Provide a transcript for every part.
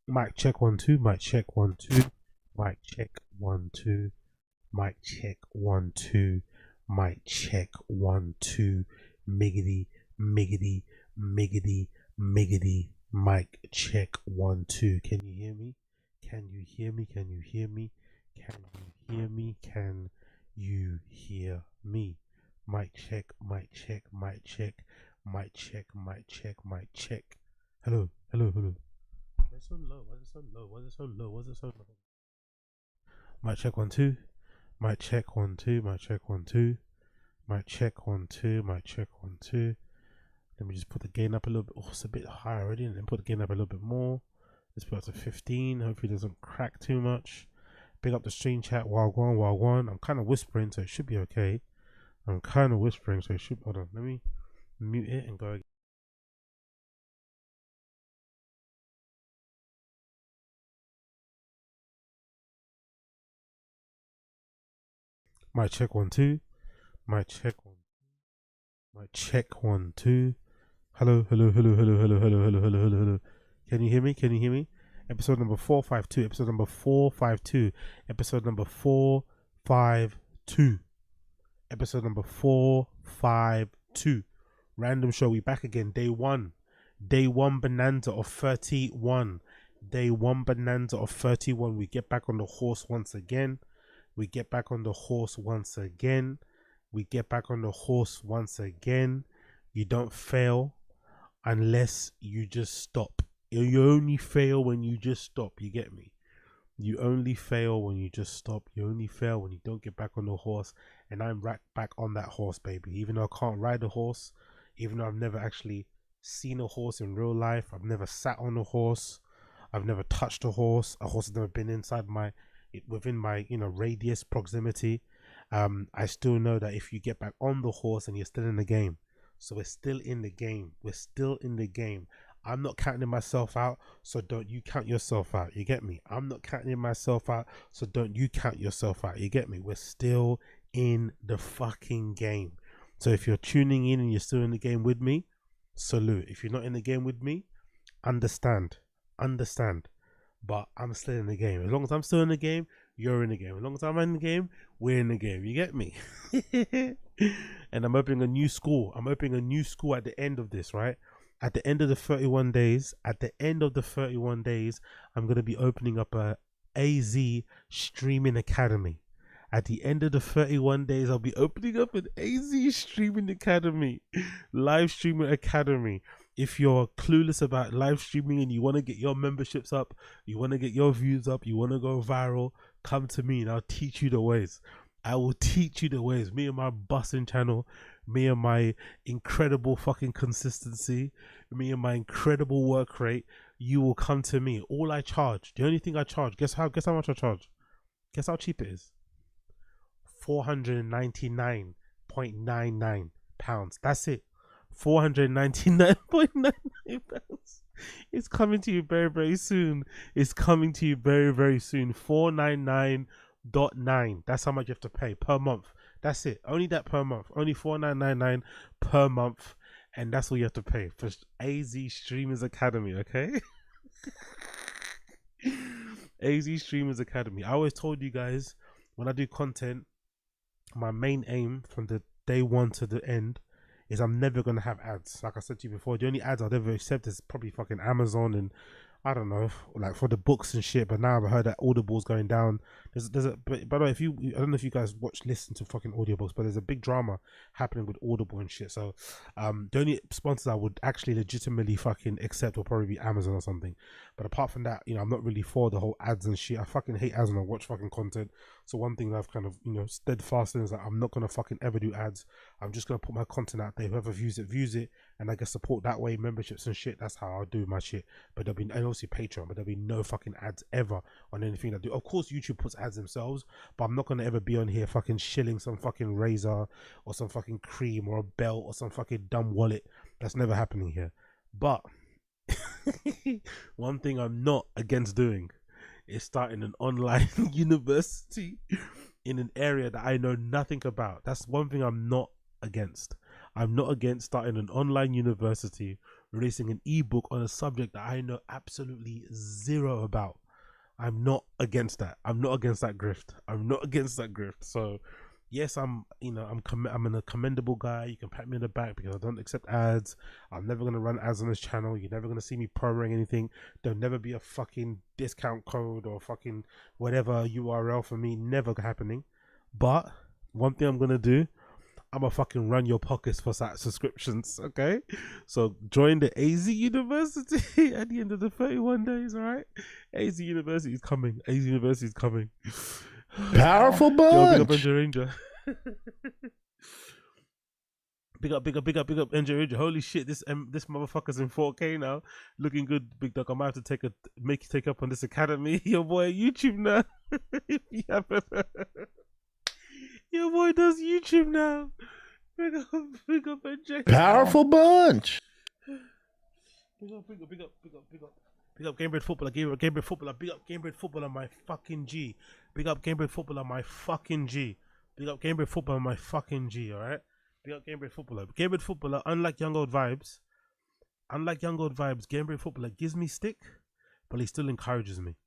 Mic check 1 2. Mic check 1 2. Mic check 1 2. Mic check 1 2. Mic check 1 2. Miggity, miggity, miggity, miggity. Mic check 1 2. Can you hear me? Can you hear me? Can you hear me? Can you hear me? Can you hear me? Mic check, mic check, mic check, mic check, mic check, mic check. Hello, hello, hello. It's so low. Why is it so low? Why is it so low? Why is it so low? Mic check 1 2. Mic check 1 2. Mic check 1 2. Mic check 1 2. Mic check 1 2. Let me just put the gain up a little bit. Oh, it's a bit high already. And then put the gain up a little bit more. Let's put it to 15. Hopefully it doesn't crack too much. Pick up the stream chat. Wagwan. I'm kind of whispering, so it should be okay. I'm kind of whispering, so it should. Hold on. Let me mute it and go again. Mic check 1 2. Mic check 1. Mic check 1 2. Hello, hello, hello, hello, hello, hello, hello, hello, hello, hello. Can you hear me? Can you hear me? Episode number 452. Episode number 452. Episode number 452. Episode number 452. Random show. We back again. Day one. Day one bonanza of 31. Day one bonanza of 31. We get back on the horse once again. We get back on the horse once again. We get back on the horse once again. You don't fail unless you just stop. You only fail when you just stop. You get me? You only fail when you just stop. You only fail when you don't get back on the horse. And I'm right back on that horse, baby. Even though I can't ride a horse, even though I've never actually seen a horse in real life, I've never sat on a horse, I've never touched a horse has never been inside my, within my, radius proximity. I still know that if you get back on the horse and you're still in the game, so we're still in the game. We're still in the game. I'm not counting myself out, so don't you count yourself out. You get me? I'm not counting myself out, so don't you count yourself out. You get me? We're still in the fucking game. So if you're tuning in and you're still in the game with me, salute. If you're not in the game with me, understand. But I'm still in the game. As long as I'm still in the game, you're in the game. As long as I'm in the game, we're in the game. You get me? And I'm opening a new school. I'm opening a new school at the end of this, right? At the end of the 31 days, I'm going to be opening up a AZ streaming academy. At the end of the 31 days, I'll be opening up an AZ streaming academy, live streaming academy. If you're clueless about live streaming and you want to get your memberships up, you want to get your views up, you want to go viral, come to me and I'll teach you the ways. I will teach you the ways. Me and my busting channel, me and my incredible fucking consistency, me and my incredible work rate, you will come to me. All I charge, the only thing I charge, guess how much I charge? Guess how cheap it is? £499.99. That's it. £499.99. It's coming to you very, very soon. It's coming to you very, very soon. $499.9. That's how much you have to pay per month. That's it. Only that per month. Only $499.99 per month. And that's all you have to pay for AZ Streamers Academy, okay? AZ Streamers Academy. I always told you guys, when I do content, my main aim from the day one to the end is I'm never going to have ads. Like I said to you before, the only ads I'll ever accept is probably fucking Amazon and I don't know, like for the books and shit. But now I've heard that Audible's going down. There's a, but by the way, I don't know if you guys listen to fucking audiobooks, but there's a big drama happening with Audible and shit. So the only sponsors I would actually legitimately fucking accept will probably be Amazon or something. But apart from that, I'm not really for the whole ads and shit. I fucking hate ads when I watch fucking content. So one thing that I've kind of, steadfast in is that I'm not going to fucking ever do ads. I'm just going to put my content out there. Whoever views it. And I get support that way, memberships and shit. That's how I'll do my shit. But there'll be, and obviously Patreon, but there'll be no fucking ads ever on anything I do. Of course, YouTube puts ads themselves, but I'm not going to ever be on here fucking shilling some fucking razor or some fucking cream or a belt or some fucking dumb wallet. That's never happening here. But one thing I'm not against doing is starting an online university in an area that I know nothing about. That's one thing I'm not against. I'm not against starting an online university releasing an ebook on a subject that I know absolutely zero about. I'm not against that. I'm not against that grift. I'm not against that grift. So yes, I'm a commendable guy. You can pat me in the back because I don't accept ads. I'm never gonna run ads on this channel. You're never gonna see me promoting anything. There'll never be a fucking discount code or fucking whatever URL for me. Never happening. But one thing I'm gonna do, I'm gonna fucking run your pockets for subscriptions, okay? So join the AZ University at the end of the 31 days, all right? AZ University is coming. AZ University is coming. Powerful bunch. Yo, big up NJ Ranger. big up NJ Ranger. Holy shit, this motherfucker's in 4K now, looking good. Big dog, I might have to take up on this academy. Your boy YouTube now. If you haven't. Your boy does YouTube now. Big up NJ. Powerful bunch. Big up Gamebred Footballer. Gamebred Footballer. Big up Gamebred Footballer, my fucking G. Big up Gamebred Footballer, my fucking G. Big up Gamebred Footballer, my fucking G. All right. Big up Gamebred Footballer. Gamebred Footballer, unlike Young Old Vibes, Gamebred Footballer gives me stick, but he still encourages me.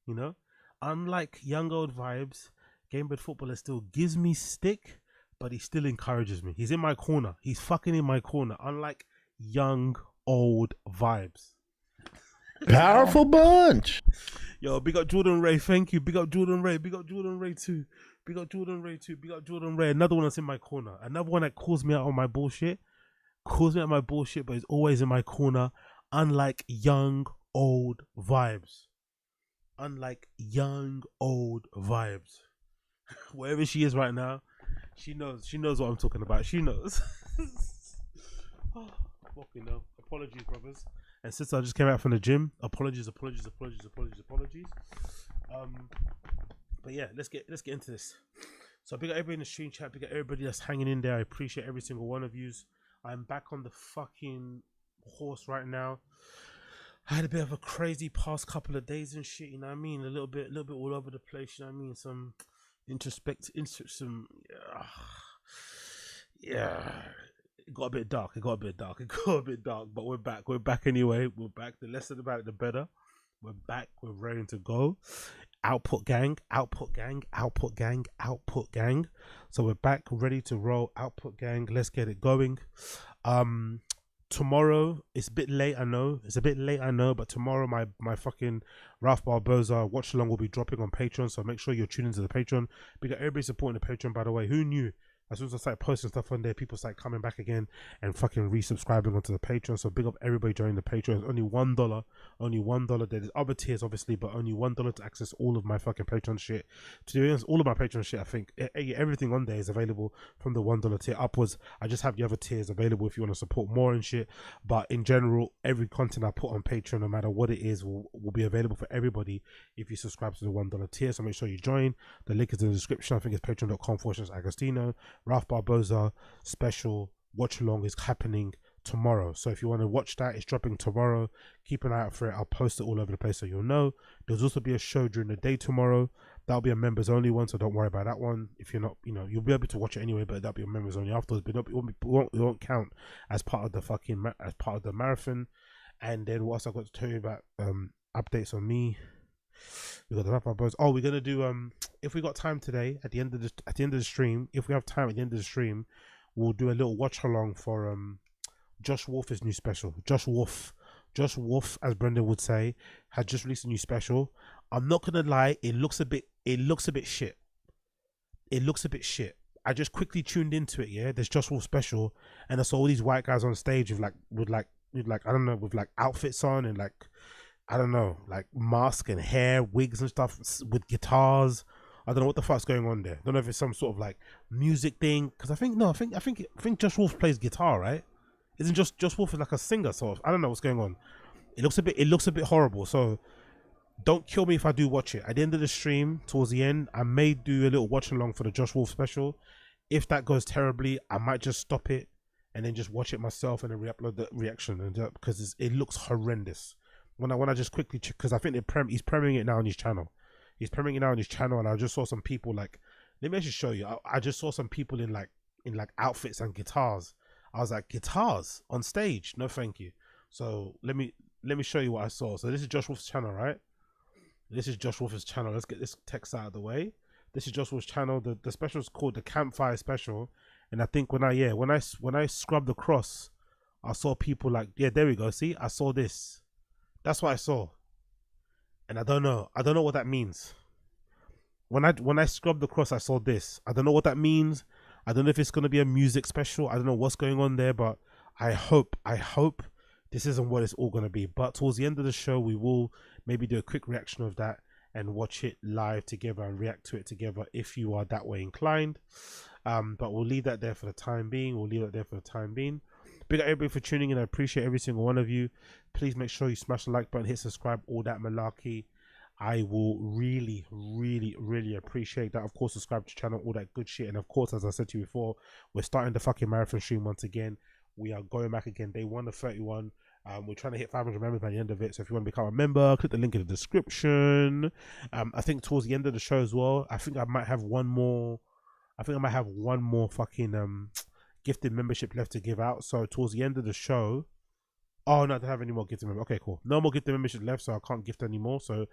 You know, unlike Young Old Vibes, Gamebred Footballer still gives me stick, but he still encourages me. He's in my corner. He's fucking in my corner. Unlike Young Old Vibes. Powerful bunch. Yo, big up Jordan Ray. Thank you. Big up Jordan Ray. Big up Jordan Ray too. Big up Jordan Ray too. Big up Jordan Ray. Another one that's in my corner. Another one that calls me out on my bullshit. Calls me out on my bullshit, but is always in my corner. Unlike Young Old Vibes. Unlike Young Old Vibes. Wherever she is right now, she knows what I'm talking about. She knows. Oh, fucking hell. Apologies, brothers and sisters. I just came out from the gym. Apologies. But yeah, let's get into this. So big up everybody in the stream chat. Big up everybody that's hanging in there. I appreciate every single one of yous. I'm back on the fucking horse right now. I had a bit of a crazy past couple of days and shit. You know what I mean? A little bit all over the place. You know what I mean? Some yeah, it got a bit dark, but we're back anyway. We're back. The less about it, the better. We're back. We're ready to go. Output gang. So we're back, ready to roll. Output gang. Let's get it going. Tomorrow, it's a bit late, I know. But tomorrow my fucking Ralph Barboza watch along will be dropping on Patreon, so make sure you're tuning into the Patreon. We got everybody supporting the Patreon, by the way. Who knew? As soon as I started posting stuff on there, people started coming back again and fucking resubscribing onto the Patreon. So big up everybody joining the Patreon. It's only $1. There's other tiers, obviously, but only $1 to access all of my fucking Patreon shit. To be honest, all of my Patreon shit, I think everything on there is available from the $1 tier upwards. I just have the other tiers available if you want to support more and shit. But in general, every content I put on Patreon, no matter what it is, will be available for everybody if you subscribe to the $1 tier. So make sure you join. The link is in the description. I think it's patreon.com/Agostino. Ralph Barboza special watch along is happening tomorrow, so if you want to watch that, it's dropping tomorrow. Keep an eye out for it. I'll post it all over the place so you'll know. There's also be a show during the day tomorrow. That'll be a members only one, so don't worry about that one. If you're not, you'll be able to watch it anyway, but that'll be a members only afterwards. But it won't count as part of the marathon. And then what else I got to tell you about? Updates on me. We got the wrap up. Oh, we're gonna do if we got time today at the end of the stream. If we have time at the end of the stream, we'll do a little watch along for Josh Wolf's new special. Josh Wolf, as Brendan would say, has just released a new special. I'm not gonna lie, it looks a bit shit. I just quickly tuned into it. Yeah, there's Josh Wolf special, and I saw all these white guys on stage with I don't know, with like outfits on and like, I don't know, like mask and hair, wigs and stuff with guitars. I don't know what the fuck's going on there. I don't know if it's some sort of like music thing, because I think Josh Wolf plays guitar, right? Isn't Josh Wolf is like a singer, so I don't know what's going on. It looks a bit horrible. So don't kill me if I do watch it. At the end of the stream, towards the end, I may do a little watch along for the Josh Wolf special. If that goes terribly, I might just stop it and then just watch it myself and then re-upload the reaction, and because it looks horrendous. When I just quickly check, because I think he's premiering it now on his channel. And I just saw some people like, let me actually show you. I just saw some people in like outfits and guitars. I was like, guitars on stage? No, thank you. So let me show you what I saw. So this is Josh Wolf's channel, right? This is Josh Wolf's channel. Let's get this text out of the way. This is Josh Wolf's channel. The special is called the Campfire Special, and I think when I scrubbed across, I saw people like, yeah, there we go. See, I saw this. That's what I saw, and I don't know what that means. When I scrubbed across, I saw this. I don't know what that means. I don't know if it's gonna be a music special. I don't know what's going on there, but I hope this isn't what it's all gonna be. But towards the end of the show, we will maybe do a quick reaction of that and watch it live together and react to it together if you are that way inclined. But we'll leave that there for the time being. Big up everybody for tuning in. I appreciate every single one of you. Please make sure you smash the like button, hit subscribe, all that malarkey. I will really, really, really appreciate that. Of course, subscribe to the channel, all that good shit. And of course, as I said to you before, we're starting the fucking marathon stream once again. We are going back again, day 1 of 31. We're trying to hit 500 members by the end of it. So if you want to become a member, click the link in the description. I think towards the end of the show as well, I think I might have one more fucking gifted membership left to give out. So towards the end of the show, oh no, I don't have any more gifted membership. Okay, cool. No more gifted membership left, so I can't gift anymore. So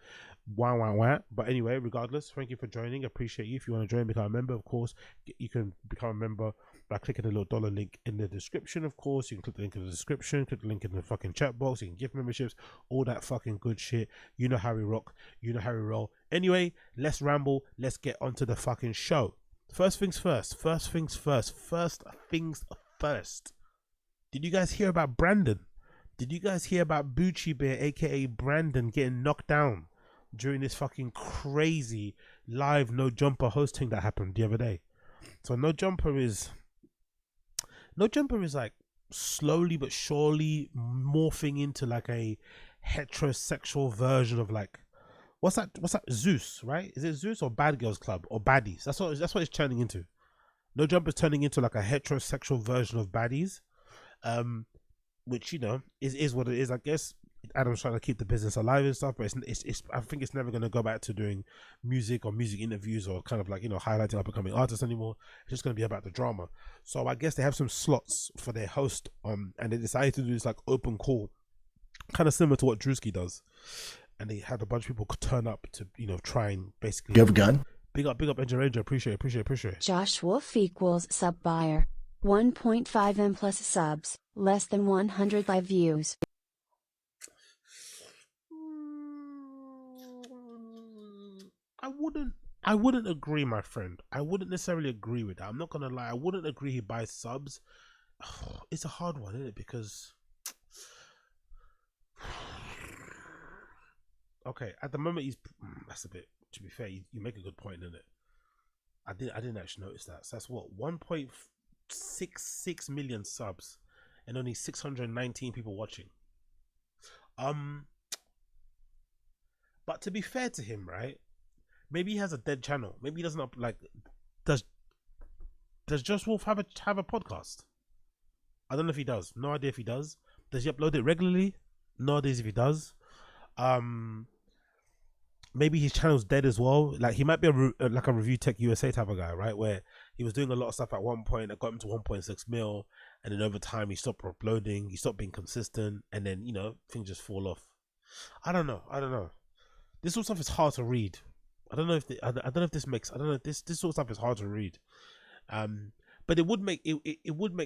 wow. But anyway, regardless, thank you for joining. Appreciate you. If you want to join, become a member, of course, you can become a member by clicking the little dollar link in the description. Of course, you can click the link in the description, click the link in the fucking chat box. You can gift memberships, all that fucking good shit. You know how we rock, you know how we roll. Anyway, let's ramble. Let's get onto the fucking show. First things first. Did you guys hear about Brandon? Did you guys hear about Boochie Bear, aka Brandon, getting knocked down during this fucking crazy live No Jumper hosting that happened the other day? So No Jumper is like slowly but surely morphing into like a heterosexual version of like, what's that Zeus, right? Is it Zeus or Bad Girls Club or Baddies? That's what it's turning into. No Jumper's turning into like a heterosexual version of Baddies, which, you know, is what it is. I guess Adam's trying to keep the business alive and stuff, but it's I think it's never going to go back to doing music or music interviews or kind of like, you know, highlighting up and coming artists anymore. It's just going to be about the drama. So I guess they have some slots for their host, and they decided to do this like open call, kind of similar to what Drewski does, and they had a bunch of people turn up to, you know, try and basically. You have a gun? Big up Engine Ranger. Appreciate it. Josh Wolf equals sub buyer. 1.5 M plus subs, less than 100 live views. I wouldn't agree, my friend. I wouldn't necessarily agree with that. I'm not gonna lie. I wouldn't agree he buys subs. It's a hard one, isn't it? Because okay, at the moment that's a bit. To be fair, you make a good point, isn't it? I didn't actually notice that. So that's what 1.66 million subs and only 619 people watching. But to be fair to him, right? Maybe he has a dead channel. Maybe he doesn't like. Does Josh Wolf have a podcast? I don't know if he does. No idea if he does. Does he upload it regularly? No idea if he does. Maybe his channel's dead as well. Like he might be like a Review Tech USA type of guy, right? Where he was doing a lot of stuff at one point that got him to 1.6 mil, and then over time he stopped uploading, he stopped being consistent, and then, you know, things just fall off. I don't know. This sort of stuff is hard to read. I don't know if this sort of stuff is hard to read. But it would make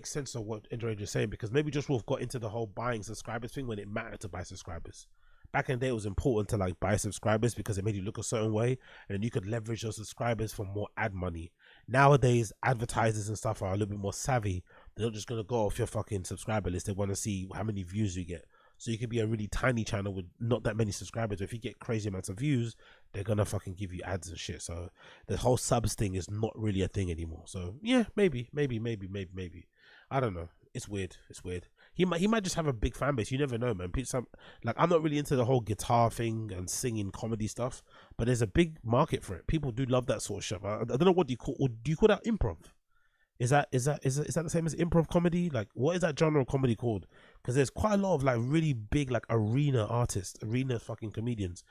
sense of what Android is saying, because maybe Josh Wolf got into the whole buying subscribers thing when it mattered to buy subscribers. Back in the day, it was important to like buy subscribers because it made you look a certain way, and then you could leverage those subscribers for more ad money. Nowadays, advertisers and stuff are a little bit more savvy. They're not just gonna go off your fucking subscriber list. They want to see how many views you get. So you could be a really tiny channel with not that many subscribers, but if you get crazy amounts of views, they're gonna fucking give you ads and shit. So the whole subs thing is not really a thing anymore. So yeah, maybe. I don't know. It's weird. He might just have a big fan base. You never know, man. Like, I'm not really into the whole guitar thing and singing comedy stuff, but there's a big market for it. People do love that sort of stuff. I don't know, what do you call that improv? Is that the same as improv comedy? Like, what is that genre of comedy called? Because there's quite a lot of like really big like arena fucking comedians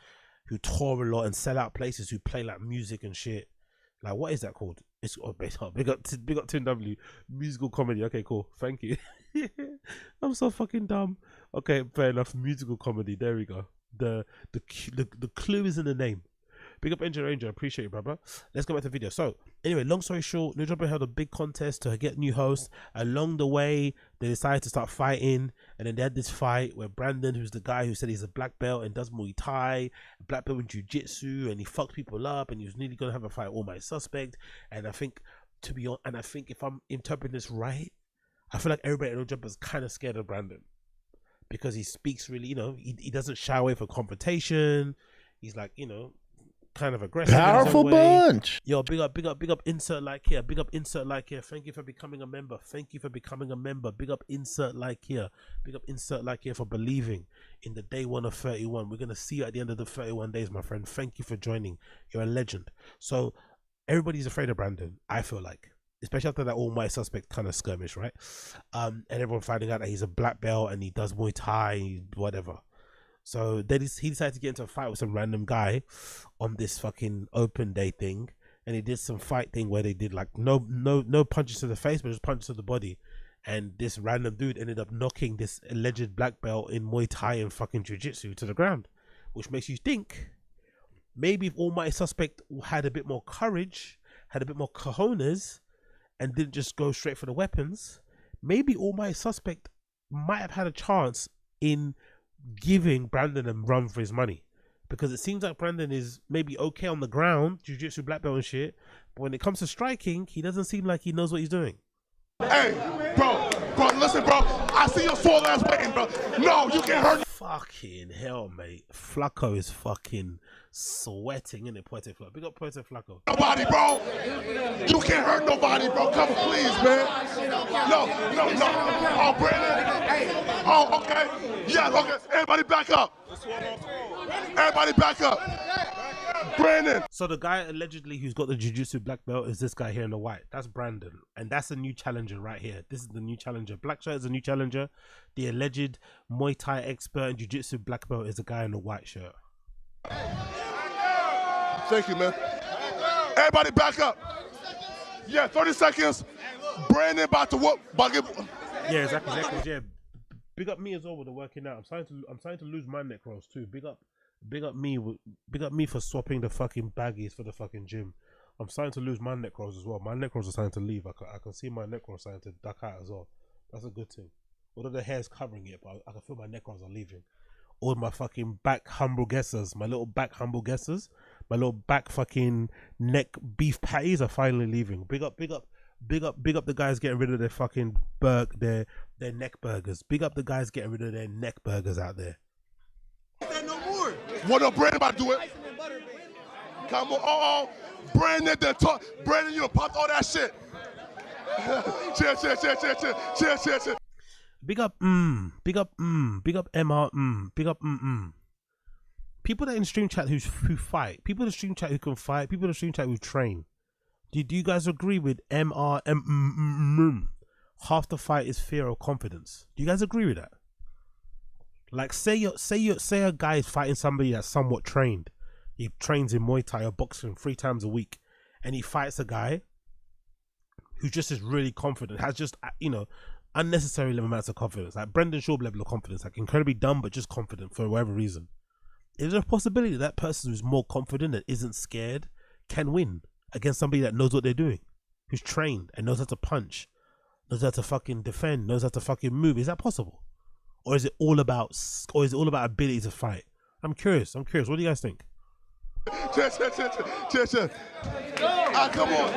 who tour a lot and sell out places, who play like music and shit. Like, what is that called? It's big up Tim W. Musical comedy. Okay, cool. Thank you. I'm so fucking dumb. Okay, fair enough. Musical comedy. There we go. The clue is in the name. Big up Engine Ranger. Appreciate it, brother. Let's go back to the video. So anyway, long story short, New Jumper held a big contest to get new hosts. Along the way, they decided to start fighting, and then they had this fight where Brandon, who's the guy who said he's a black belt and does Muay Thai, black belt in jiu-jitsu, and he fucked people up, and he was nearly gonna have a fight with All Might Suspect. And I think, to be honest, and I think if I'm interpreting this right, I feel like everybody at New Jumper is kind of scared of Brandon because he speaks really, you know, he doesn't shy away from confrontation. He's like, you know, kind of aggressive. Powerful bunch. Yo, big up, insert like here. Big up, insert like here. Thank you for becoming a member. Thank you for becoming a member. Big up, insert like here. Big up, insert like here for believing in the day 1 of 31. We're going to see you at the end of the 31 days, my friend. Thank you for joining. You're a legend. So everybody's afraid of Brandon, I feel like. Especially after that All Might Suspect kind of skirmish, right? And everyone finding out that he's a black belt and he does Muay Thai, whatever. So then he decided to get into a fight with some random guy on this fucking open day thing, and he did some fight thing where they did like no punches to the face, but just punches to the body. And this random dude ended up knocking this alleged black belt in Muay Thai and fucking jiu-jitsu to the ground, which makes you think maybe if All Might Suspect had a bit more courage, had a bit more cojones, and didn't just go straight for the weapons, maybe All Might Suspect might have had a chance in giving Brandon a run for his money, because it seems like Brandon is maybe okay on the ground, jiu-jitsu, black belt and shit, but when it comes to striking, he doesn't seem like he knows what he's doing. Hey, bro, listen, bro. I see your swole ass waiting, bro. No, you can't hurt. Fucking hell, mate. Flacco is fucking sweating, innit? Puerto Flacco. Big up Puerto Flacco. Nobody, bro. You can't hurt nobody, bro. Come on, please, man. No. Oh, Brandon. Oh, okay. Yes, okay. Everybody back up. Everybody back up. Brandon. So the guy allegedly who's got the jiu-jitsu black belt is this guy here in the white. That's Brandon, and that's a new challenger right here. This is the new challenger. Black shirt is a new challenger. The alleged Muay Thai expert and jiu-jitsu black belt is the guy in the white shirt. Thank you, man. Everybody back up. Yeah, 30 seconds. Brandon about to whoop. Yeah, exactly. Yeah, big up me as well with the working out. I'm starting to lose my neck rolls too. Big up me for swapping the fucking baggies for the fucking gym. I'm starting to lose my neck rolls as well. My neck rolls are starting to leave. I can see my neck rolls starting to duck out as well. That's a good thing. Although the hair's covering it, but I can feel my neck rolls are leaving. All my fucking back humble guessers, my little back humble guessers, my little back fucking neck beef patties are finally leaving. Big up the guys getting rid of their fucking their neck burgers. Big up the guys getting rid of their neck burgers out there. What up, Brandon about to do it? Come on, Brandon, Brandon, you done popped all that shit. Cheer. Big up MR, big up People that in stream chat who fight, people in the stream chat who can fight, people in the stream chat who train. Do you guys agree with MR? Half the fight is fear or confidence. Do you guys agree with that? Like say a guy is fighting somebody that's somewhat trained. He trains in Muay Thai or boxing 3 times a week, and he fights a guy who just is really confident, has just, you know, unnecessary amounts of confidence, like Brendan Schaub level of confidence, like incredibly dumb but just confident for whatever reason. Is there a possibility that person who's more confident and isn't scared can win against somebody that knows what they're doing, who's trained and knows how to punch, knows how to fucking defend, knows how to fucking move? Is that possible? Or is it all about ability to fight? I'm curious. What do you guys think? Cheer. Come on.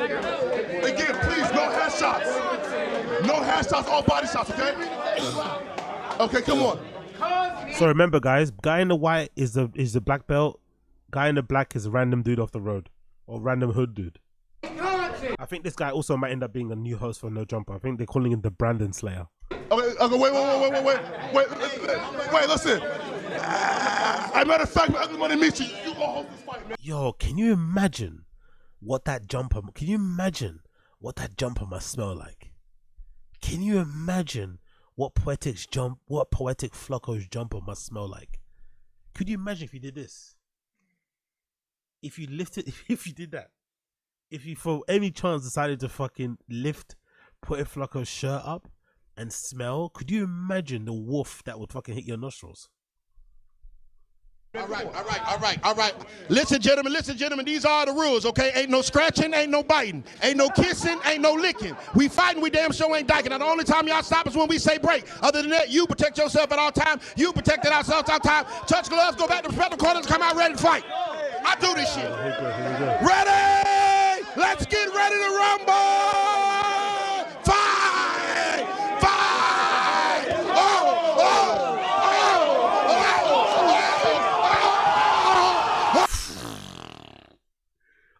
Again, please, no headshots. No headshots, all body shots, okay? Okay, come on. So remember, guys, guy in the white is the black belt. Guy in the black is a random dude off the road, or random hood dude. I think this guy also might end up being a new host for No Jumper. I think they're calling him the Brandon Slayer. Okay, wait, listen. As a matter of fact, when Ugly Money meets you, you gonna hold this fight, man. Yo, can you imagine what that jumper must smell like? Can you imagine what Poetic Flacco's jumper must smell like? Could you imagine if you did this? If you did that? if you for any chance decided to fucking lift, put Flacco's shirt up and smell, could you imagine the woof that would fucking hit your nostrils? All right. Listen, gentlemen, these are the rules, okay? Ain't no scratching, ain't no biting, ain't no kissing, ain't no licking. We fighting, we damn sure ain't diking. Now, the only time y'all stop is when we say break. Other than that, you protect yourself at all times. You protect it ourselves all time. Touch gloves, go back to the corners, come out ready to fight. I do this shit. Here we go. Ready? Let's get ready to rumble. Fight!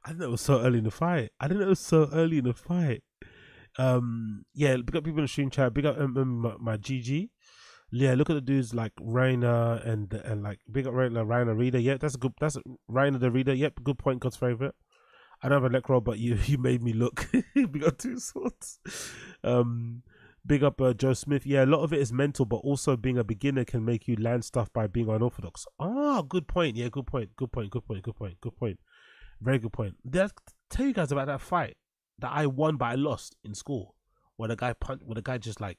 I didn't know it was so early in the fight. Yeah, big up people in the stream chat. Big up my GG. Yeah, look at the dudes like Rainer and like big up Rainer Reader. Yeah, that's good. That's Rainer the Reader. Yep, good point. God's favorite. I don't have a neck roll, but you made me look. Big up two swords. Big up Joe Smith. Yeah, a lot of it is mental, but also being a beginner can make you land stuff by being unorthodox. Ah, good point. Yeah, good point. Very good point. Did I tell you guys about that fight that I won but I lost in school? Where the guy just like,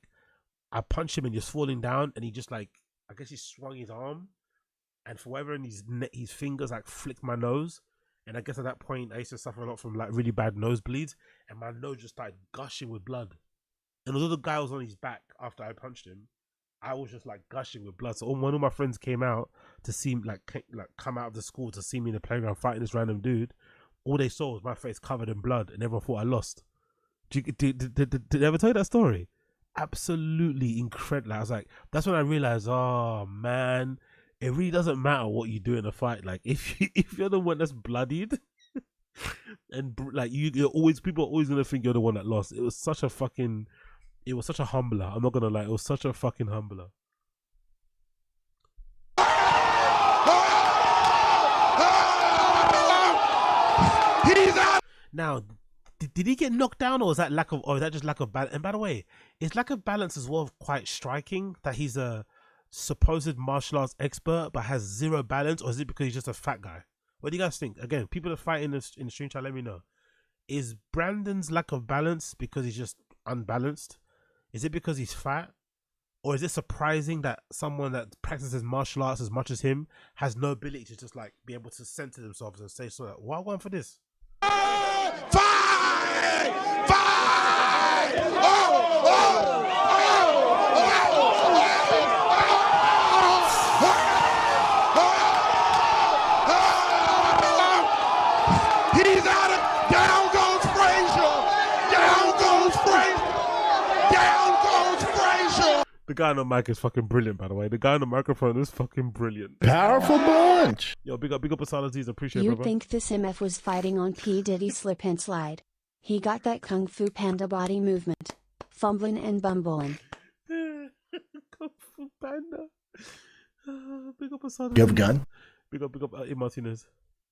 I punched him and he's falling down and he just like, I guess he swung his arm and for whatever in his fingers like flicked my nose. And I guess at that point I used to suffer a lot from like really bad nosebleeds and my nose just started gushing with blood. And although the guy was on his back after I punched him, I was just like gushing with blood. So one of my friends came out to see me, like come out of the school to see me in the playground fighting this random dude. All they saw was my face covered in blood, and everyone thought I lost. Did I ever tell you that story? Absolutely incredible. I was like, that's when I realized, oh man, it really doesn't matter what you do in a fight. Like if you're the one that's bloodied, and like people are always gonna think you're the one that lost. It was such a humbler. I'm not gonna lie, it was such a fucking humbler. Now, did he get knocked down, or is that just lack of balance? And by the way, is lack of balance as well quite striking that he's a supposed martial arts expert but has zero balance, or is it because he's just a fat guy? What do you guys think? Again, people that fight in the stream chat, let me know. Is Brandon's lack of balance because he's just unbalanced? Is it because he's fat? Or is it surprising that someone that practices martial arts as much as him has no ability to just like be able to center themselves and say, so why are we going for this? He's out of down goes Frazier. The guy on the mic is fucking brilliant, by the way. The guy on the microphone is fucking brilliant. Powerful bunch. Yo, big up Asalaziz. Appreciate it, You brother. think this MF was fighting on P. Diddy slip and slide? He got that Kung Fu Panda body movement. Fumbling and bumbling. Kung Fu Panda. Big up Asalaziz. You have a gun? Big up Martinez.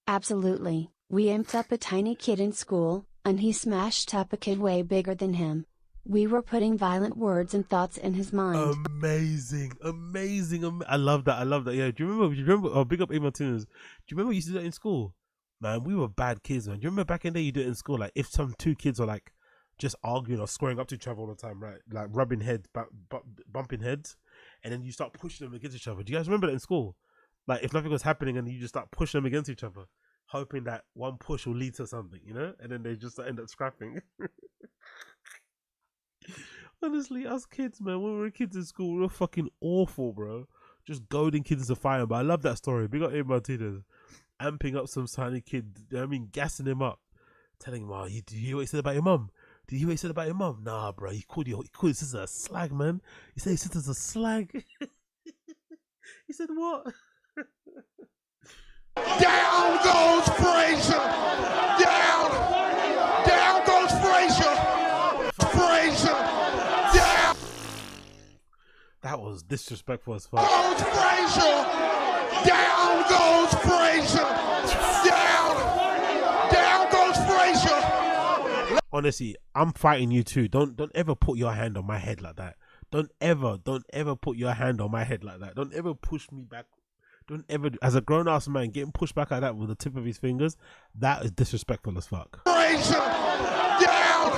Absolutely. We amped up a tiny kid in school, and he smashed up a kid way bigger than him. We were putting violent words and thoughts in his mind. Amazing. I love that. Yeah. Do you remember? Oh, big up Martinez. Do you remember you used to do that in school? Man, we were bad kids, man. Do you remember back in the day you do it in school? Like if some two kids were like just arguing or squaring up to each other all the time, right? Like rubbing heads, bumping heads, and then you start pushing them against each other. Do you guys remember that in school? Like if nothing was happening and you just start pushing them against each other, hoping that one push will lead to something, you know? And then they just end up scrapping. Honestly, us kids, man, when we were kids in school, we were fucking awful, bro. Just goading kids into fire. But I love that story. Big up Martinez. Amping up some tiny kid, gassing him up. Telling him, oh, did you hear what he said about your mum? Did you hear what he said about your mum? Nah, bro, he called his sister a slag, man. He said his sister's a slag. He said what? Down goes Frazier. Down goes Frazier. Down That was disrespectful as fuck. goes Frazier. Down goes Frazier. Down goes Frazier. Honestly, I'm fighting you too. Don't ever put your hand on my head like that. Don't ever put your hand on my head like that. Don't ever push me back. Don't ever, as a grown ass man, getting pushed back like that with the tip of his fingers, that is disrespectful as fuck. Frazier. Down.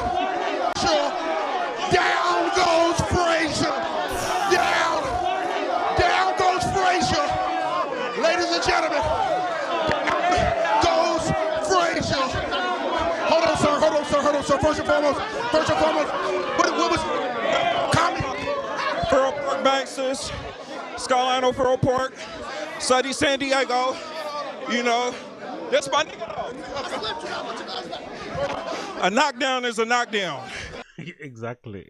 Down goes Frazier. Down. Down goes Frazier. Ladies and gentlemen. Goes Frazier. Hold on, sir. Hold on, sir. Hold on, sir. First and foremost. What was comment? Pearl Pork Baxters, Skyline on Pearl Pork, Sunny San Diego, you know, that's my nigga though. A knockdown is a knockdown. Exactly.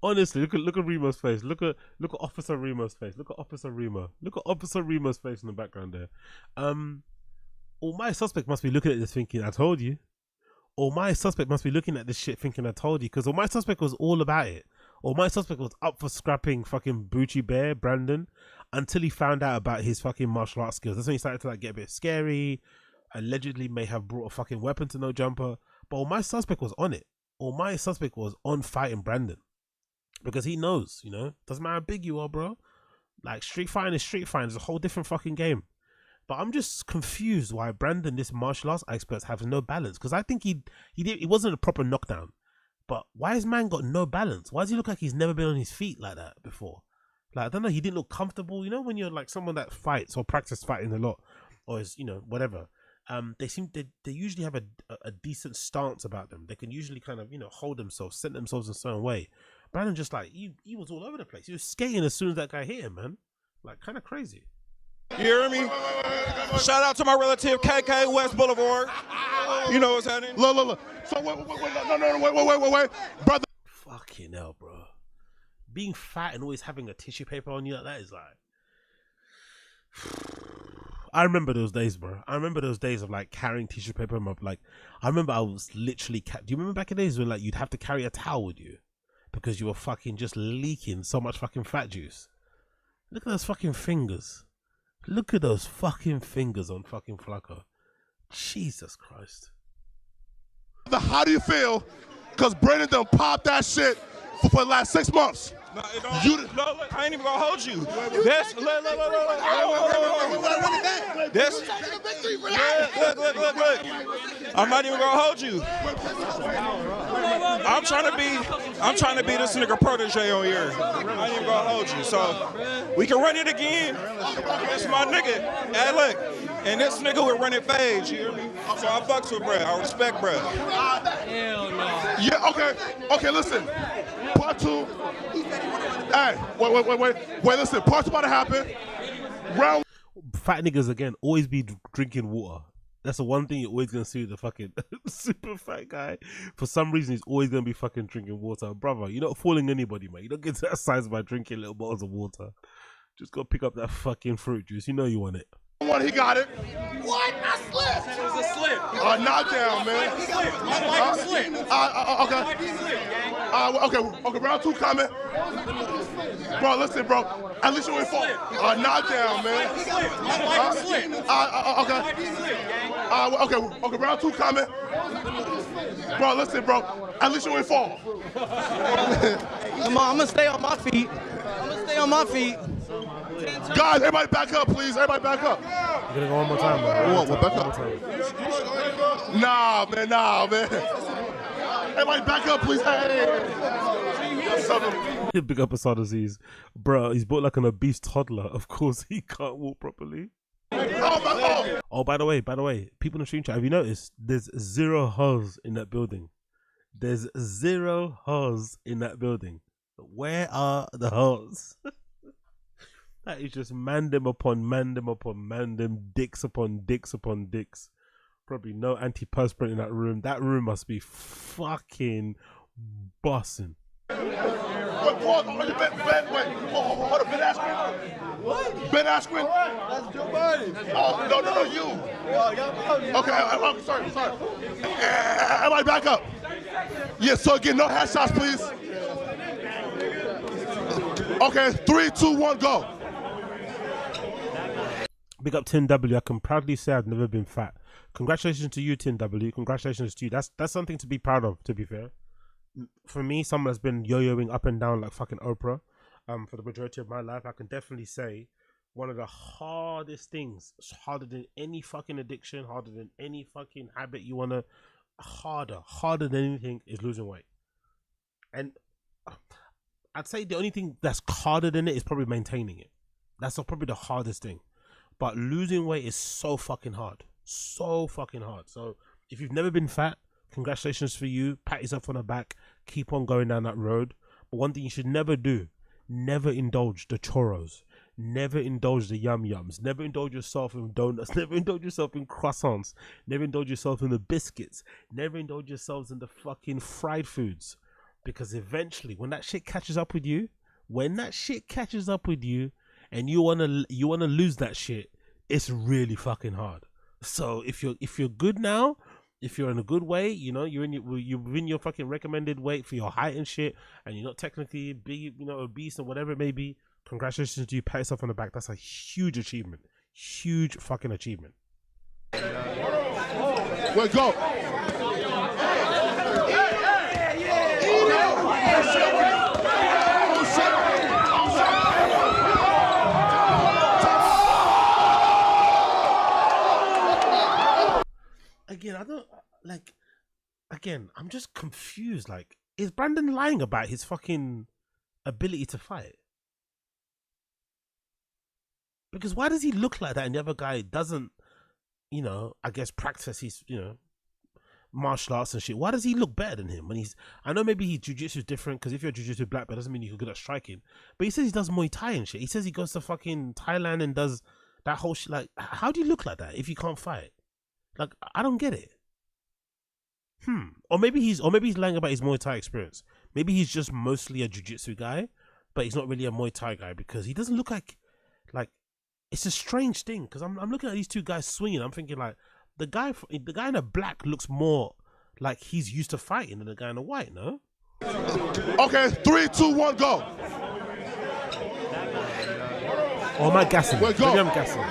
Honestly, look at Remo's face. Look at Officer Remo's face. Look at Officer Remo's face in the background there. Or my suspect must be looking at this thinking, I told you. Or my suspect must be looking at this shit thinking, I told you. Because my suspect was all about it. Or my suspect was up for scrapping fucking Boochie Bear, Brandon, until he found out about his fucking martial arts skills. That's when he started to like get a bit scary. Allegedly may have brought a fucking weapon to No Jumper. But my suspect was on it. Or my suspect was on fighting Brandon. Because he knows, you know, doesn't matter how big you are, bro. Like street fighting is street fighting. It's a whole different fucking game. But I'm just confused why Brandon, this martial arts expert, has no balance. Because I think he wasn't a proper knockdown. But why has man got no balance? Why does he look like he's never been on his feet like that before? Like, I don't know, he didn't look comfortable. You know, when you're like someone that fights or practice fighting a lot, or is, you know, whatever. They usually have a decent stance about them. They can usually kind of, you know, hold themselves, set themselves in a certain way. Brandon just like, he was all over the place. He was skating as soon as that guy hit him, man. Like, kind of crazy. You hear me? Shout out to my relative KK West Boulevard. You know what's happening? Look. So wait, brother. Fucking hell, bro. Being fat and always having a tissue paper on you like that is like. I remember those days, bro. I remember those days of like carrying tissue paper. Like, I remember I was literally. Do you remember back in the days when like you'd have to carry a towel with you because you were fucking just leaking so much fucking fat juice? Look at those fucking fingers. Look at those fucking fingers on fucking Flacco. Jesus Christ. How do you feel? Because Brandon done popped that shit for the last 6 months. No, it don't. Look, I ain't even gonna hold you. That's look. I'm not even gonna hold you. I'm trying to be this nigga protege on here. I ain't even gonna hold you. So we can run it again. It's my nigga. Hey, look. And this nigga will run it fades, you hear me? So I fucks with bruh. I respect bruh. Hell no. Yeah, okay, listen. Part 2. Hey, wait, listen. Part 2 about to happen. Round. Fat niggas again always be drinking water. That's the one thing you're always gonna see with the fucking super fat guy. For some reason, he's always gonna be fucking drinking water. Brother, you're not fooling anybody, man. You don't get to that size by drinking little bottles of water. Just go pick up that fucking fruit juice. You know you want it. One, he got it. What? I slipped. It was a slip. Knockdown, man. Okay, round 2 coming. Bro, listen, bro. At least you ain't fall. Knockdown, man. Okay, round 2 coming. Bro, listen, bro. At least you ain't fall. Come on, I'm gonna stay on my feet. Guys, everybody back up, please. Everybody back up. You're gonna go one more time, bro. What, back up? Nah, man. Everybody back up, please. Hey. Big up Asad Aziz. Bro, he's built like an obese toddler. Of course, he can't walk properly. Oh, by the way, people in the stream chat, have you noticed there's 0 hoes in that building? There's 0 hoes in that building. Where are the hoes? That is just mandem upon mandem, dicks upon dicks. Probably no antiperspirant in that room. That room must be fucking bossing. Wait, hold on, Ben Askren? What? Ben Askren? That's Joe Biden. Oh, no, you. Okay, sorry. Everybody back up. Yeah, so again, no headshots, please. Okay, 3, 2, 1, go. Big up Tin W. I can proudly say I've never been fat. Congratulations to you, Tin W. Congratulations to you. That's something to be proud of, to be fair. For me, someone that's been yo-yoing up and down like fucking Oprah for the majority of my life, I can definitely say one of the hardest things, harder than any fucking addiction, harder than any fucking habit you want to, harder than anything is losing weight. And I'd say the only thing that's harder than it is probably maintaining it. That's probably the hardest thing. But losing weight is so fucking hard. So fucking hard. So if you've never been fat, congratulations for you. Pat yourself on the back. Keep on going down that road. But one thing you should never do, never indulge the churros. Never indulge the yum-yums. Never indulge yourself in donuts. Never indulge yourself in croissants. Never indulge yourself in the biscuits. Never indulge yourselves in the fucking fried foods. Because eventually, when that shit catches up with you, and you wanna lose that shit, it's really fucking hard. So if you're good now, if you're in a good way, you know, you're within your fucking recommended weight for your height and shit, and you're not technically big, you know, obese or whatever it may be, congratulations to you. Pat yourself on the back. That's a huge achievement. Huge fucking achievement. Wait, go. I'm just confused. Like, is Brandon lying about his fucking ability to fight? Because why does he look like that and the other guy doesn't, you know, I guess practice his, you know, martial arts and shit? Why does he look better than him when he's, I know maybe he jiu-jitsu is different, because if you're jiu-jitsu black belt doesn't mean you're good at striking, but he says he does Muay Thai and shit. He says he goes to fucking Thailand and does that whole shit. Like, how do you look like that if you can't fight? Like, I don't get it. Or maybe he's lying about his Muay Thai experience. Maybe he's just mostly a jiu-jitsu guy, but he's not really a Muay Thai guy, because he doesn't look like it's a strange thing. Because I'm looking at these two guys swinging. I'm thinking like the guy in the black looks more like he's used to fighting than the guy in the white. No. Okay, 3, 2, 1, go. Or am I gassing? Wait, go. Maybe I'm gassing.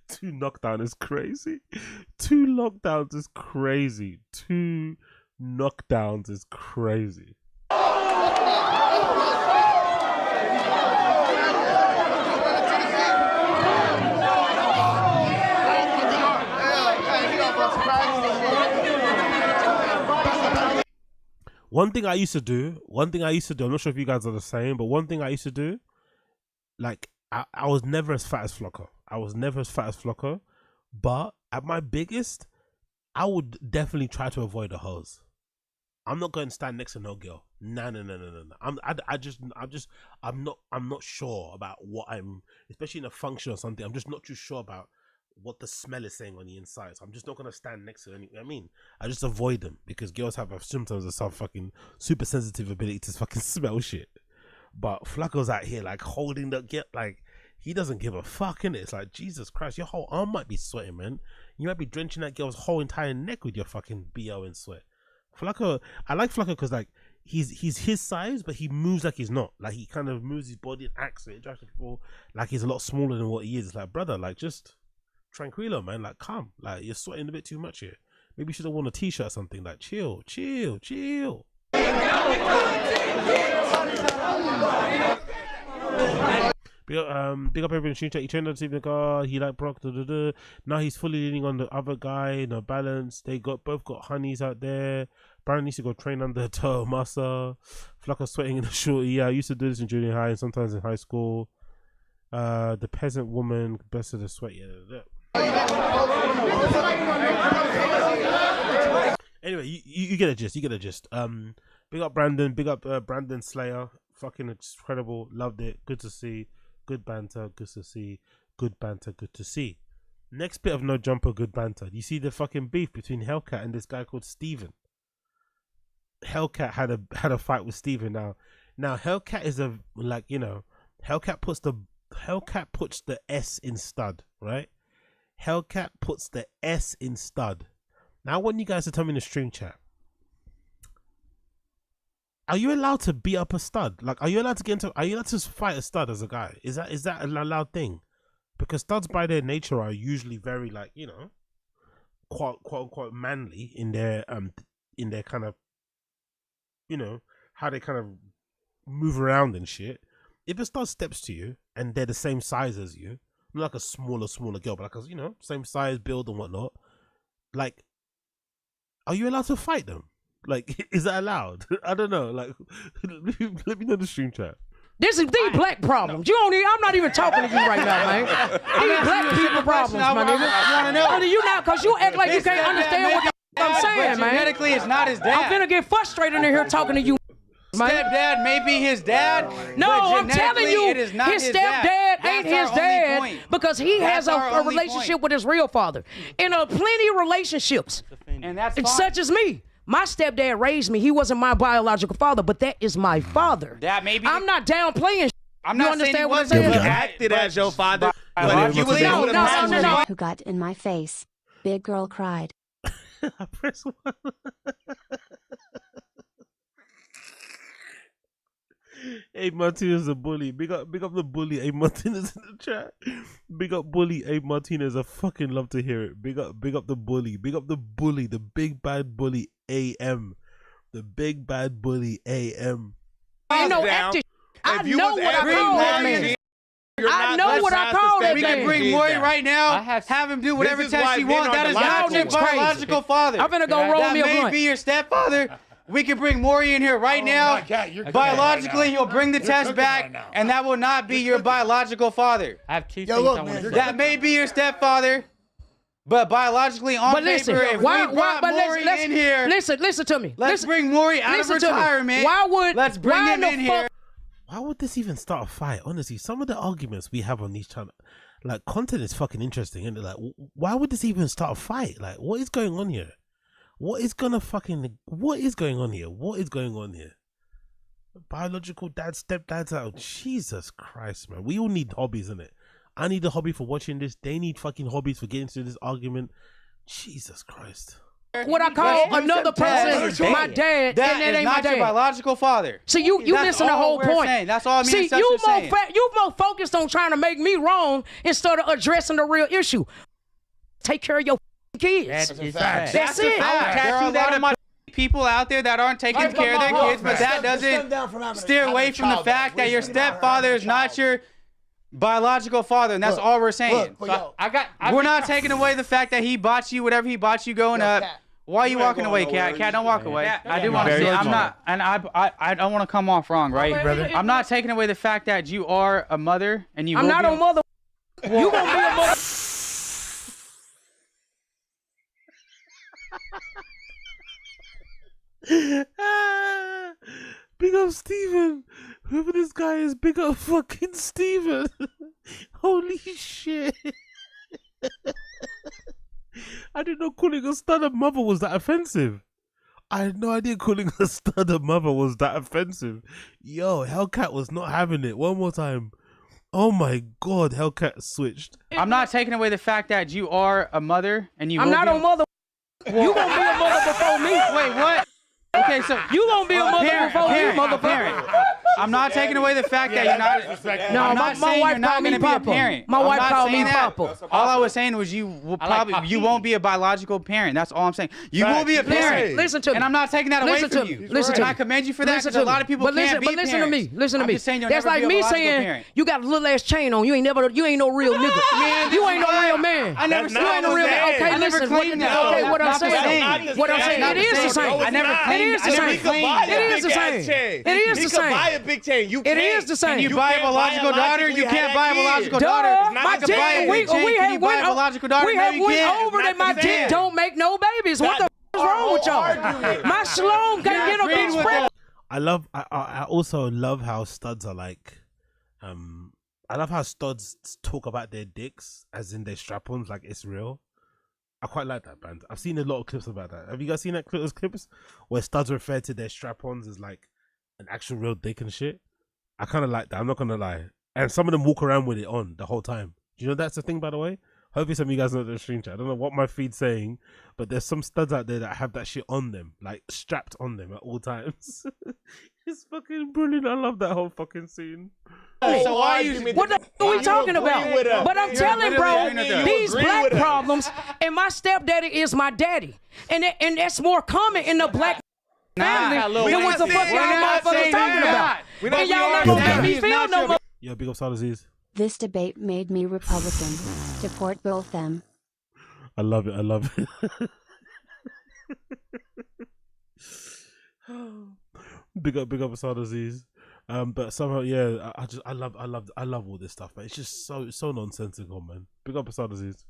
Two knockdown is crazy. Two knockdowns is crazy. Two knockdowns is crazy. One thing I used to do, I'm not sure if you guys are the same, but one thing I used to do, like, I was never as fat as Flocker. But at my biggest, I would definitely try to avoid the hoes. I'm not going to stand next to no girl. No. I'm not sure about what I'm, especially in a function or something. I'm just not too sure about what the smell is saying on the inside. So I'm just not going to stand next to any. I mean, I just avoid them, because girls have symptoms of some fucking super sensitive ability to fucking smell shit. But Flacco's out here like holding the get, like he doesn't give a fuck, innit? It's like, Jesus Christ, your whole arm might be sweating, man. You might be drenching that girl's whole entire neck with your fucking BO in sweat. Flacco, I like Flacco because like he's his size, but he moves like he's not. Like he kind of moves his body and acts it, interacts with people like he's a lot smaller than what he is. It's like, brother, like just tranquilo, man. Like calm. Like you're sweating a bit too much here. Maybe you should have worn a t-shirt or something. Like chill. Big up everyone. He turned on the car. He like Brock. Now he's fully leaning on the other guy. No balance. They both got honeys out there. Bryan needs to go train under toe muscle. Flucker sweating in the shorty. Yeah, I used to do this in junior high and sometimes in high school. The peasant woman, best of the sweat. Yeah. Anyway, you get a gist. Big up Brandon. Big up Brandon Slayer. Fucking incredible. Loved it. Good to see. Good banter. Good to see. Good banter. Good to see. Next bit of no jumper. Good banter. You see the fucking beef between HELLKAT and this guy called Steven. HELLKAT had a fight with Steven. Now HELLKAT is a, like, you know, HELLKAT puts the S in stud, right? HELLKAT puts the S in stud. Now I want you guys to tell me in the stream chat. Are you allowed to beat up a stud? Like, are you allowed to fight a stud as a guy? Is that an allowed thing? Because studs by their nature are usually very, like, you know, quote unquote manly in their kind of, you know, how they kind of move around and shit. If a stud steps to you and they're the same size as you, not like a smaller girl, but like a, you know, same size, build and whatnot, like, are you allowed to fight them? Like, is that allowed? I don't know. Like, let me know the stream chat. This is the black problems. You don't. I'm not even talking to you right now, man. These black people problems, my nigga. I want to know. How do you not? Cause you act like you can't understand what I'm saying, man. Genetically, it's not his dad. I'm finna get frustrated in here talking to you. Stepdad may be his dad. No, I'm telling you, his stepdad ain't his dad because he has a relationship with his real father. And plenty of relationships. And that's fine. Such as me. My stepdad raised me. He wasn't my biological father, but that is my father. That may be. I'm not downplaying. I'm not saying saying what I'm saying. You acted as your father. But if you was able to No. Who got in my face? Big girl cried. I press 1. Hey, Martinez a bully. Big up the bully. Hey, Martinez in the chat. Big up bully. Hey, Martinez. I fucking love to hear it. Big up the bully. Big up the bully. The big bad bully AM. The big bad bully AM. Ain't no acting. I know what I call that man. I know what I call that man. We can bring Maury right now. Have him do whatever test he wants. That is not your biological father. I'm gonna go roll me a blunt. That may be your stepfather. We can bring Maury in here right now. Biologically, he'll bring the test back, and that will not be your biological father. I have two things I want to say. That may be your stepfather, but biologically on paper, if we brought Maury in here, listen to me. Let's bring Maury out of retirement. Let's bring him in here. Why would this even start a fight? Honestly, some of the arguments we have on these channels, like, content is fucking interesting, and like, why would this even start a fight? Like, what is going on here? What is going on here? What is going on here? Biological dad, stepdads out. Jesus Christ, man. We all need hobbies, innit? I need a hobby for watching this. They need fucking hobbies for getting into this argument. Jesus Christ. What I call another person, my dad, that and that is ain't not my dad. your biological father. See, you missing the whole point. Saying. That's all me and you saying. You more focused on trying to make me wrong instead of addressing the real issue. Take care of your kids. That's it. That's it. There are a lot of my people out there that aren't taking care of their kids, but that doesn't steer away from the fact that your stepfather is not your biological father, and that's all we're saying. We're not taking away the fact that he bought you whatever he bought you going up. Why are you walking away, Cat? Cat, don't walk away. I do want to say, I'm not, and I don't want to come off wrong, right? Brother. I'm not taking away the fact that you are a mother, and you. I'm not a mother. You gonna be a mother. Big up Steven. Whoever this guy is, big up fucking Steven. Holy shit. I didn't know calling a stud a mother was that offensive. I had no idea calling a stud a mother was that offensive. Yo, HELLKAT was not having it. One more time. Oh my god, HELLKAT switched. I'm not taking away the fact that you are a mother, and you. I'm not a mother. You gonna be a mother before me. Wait, what? Okay, so you gonna be a mother before me, motherfucker. I'm not taking away the fact that you're not. No, I'm not saying you're not going to be a parent. My wife called me that. Papa. All I was saying was you will probably you won't be a biological parent. That's all I'm saying. You will be a parent. Listen to me. And I'm not taking that away from you. Listen to me. I commend you for that because a lot of people can't be parents. But listen to me. Listen to me. I'm just saying you'll That's never like be a me biological saying parent. you got a little ass chain on. You ain't no real nigga. Man, you ain't no real man. I never said you ain't no real man. Okay, I never listen. claimed that. Okay, what I'm saying. What I'm saying. It is the same. I never claimed. It is the same. It is the same. It is the same. Buy a big chain. You it is the same. You buy a biological daughter. You can't buy a biological daughter. My dick. We have went over that. My dick don't make no babies. What the f is wrong with y'all? My shalom can't get no bitch pregnant. I also love how studs are like, I love how studs talk about their dicks as in their strap-ons like it's real. I quite like that, band. I've seen a lot of clips about that. Have you guys seen those clips where studs refer to their strap-ons as like an actual real dick and shit? I kind of like that. I'm not gonna lie. And some of them walk around with it on the whole time. Do you know that's the thing, by the way? Hopefully some of you guys know the stream chat. I don't know what my feed's saying, but there's some studs out there that have that shit on them, like strapped on them at all times. It's fucking brilliant. I love that whole fucking scene. So why are you? What the f are we talking about? But I'm telling, bro, these black problems, and my stepdaddy is my daddy, and that's more common in the black family than what the fuck y'all motherfuckers talking about. And y'all not gonna make me feel no more. Yo, big up Salaziz. This debate made me Republican. Deport both them. I love it. I love it. Big up Salaziz. But somehow, yeah, I love all this stuff, man. It's just so nonsensical, man. Big up Salaziz.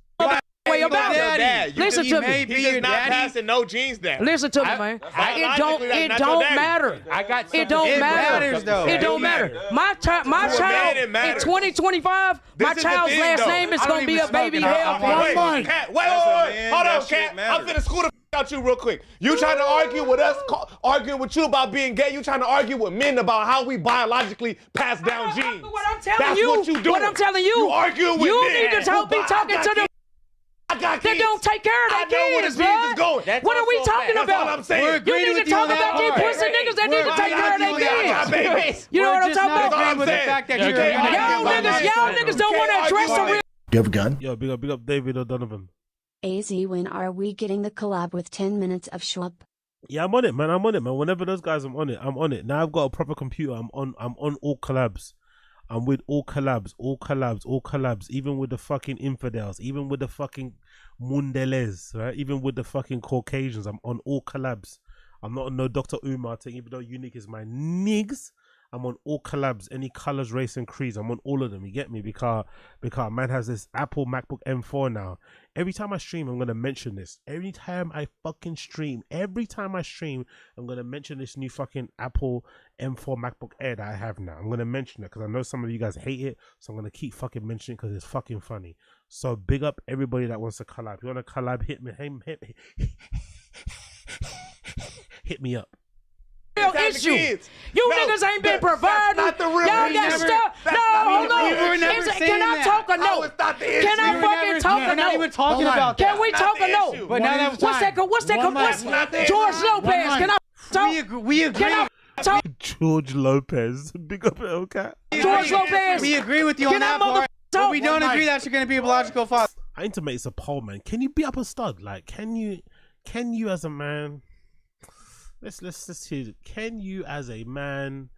Way about it. Listen to me. He is not passing no genes down. Listen to me, man. It don't matter. It don't matter. It don't matter. My child in 2025, my child's last name is gonna be a baby HELLKAT. Wait, hold on, Cat. I'm finna school the out you real quick. You trying to argue with us, arguing with you about being gay. You trying to argue with men about how we biologically pass down genes. What I'm telling you, what you do. What I'm telling you, you arguing with you men. need to be talking to them. They don't take care of their kids, bro. What are we talking about? That's all I'm saying. You need to talk about these pussy niggas that need to take care of their kids. You know what I'm talking about? Y'all niggas don't want to address the real. You have a gun? Yo, big up David O'Donovan. AZ, when are we getting the collab with 10 minutes of Schaub? Yeah, I'm on it, man. Whenever those guys, I'm on it. Now I've got a proper computer. I'm on all collabs. I'm with all collabs, even with the fucking infidels, even with the fucking Mundeles, right? Even with the fucking Caucasians, I'm on all collabs. I'm not on no Dr. Umar thing, even though Unique is my niggas. I'm on all collabs, any colors, race, and creeds. I'm on all of them. You get me? Because man has this Apple MacBook M4 now. Every time I stream, I'm gonna mention this. Every time I stream, I'm gonna mention this new fucking Apple M4 MacBook Air that I have now. I'm gonna mention it because I know some of you guys hate it, so I'm gonna keep fucking mentioning it because it's fucking funny. So big up everybody that wants to collab. If you want to collab, hit me up. Real issue. You niggas ain't been providing. Y'all got stuff. No, hold on. Can I talk or no? Can I fucking talk or no? Not even talking about that. Can we talk or no? But now that what's that? George Lopez. Can I talk? We agree. Can I talk? George Lopez. Big up HELLKAT. George Lopez. We agree with you on that part. But we don't agree that you're gonna be a biological father. I need to make this a poll, man. Can you beat up a stud? Like, can you as a man? Let's hear. Can you as a man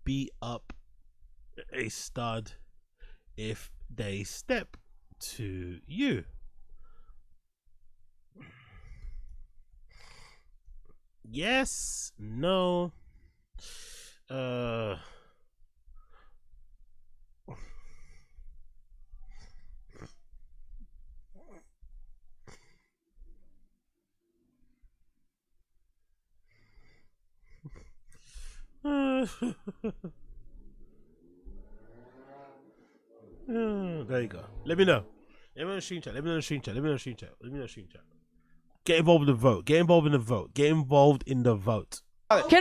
beat up a stud if they step to you? Yes, no. There you go. Let me know. Let me know the stream chat. Get involved in the vote. Get involved in the vote. Can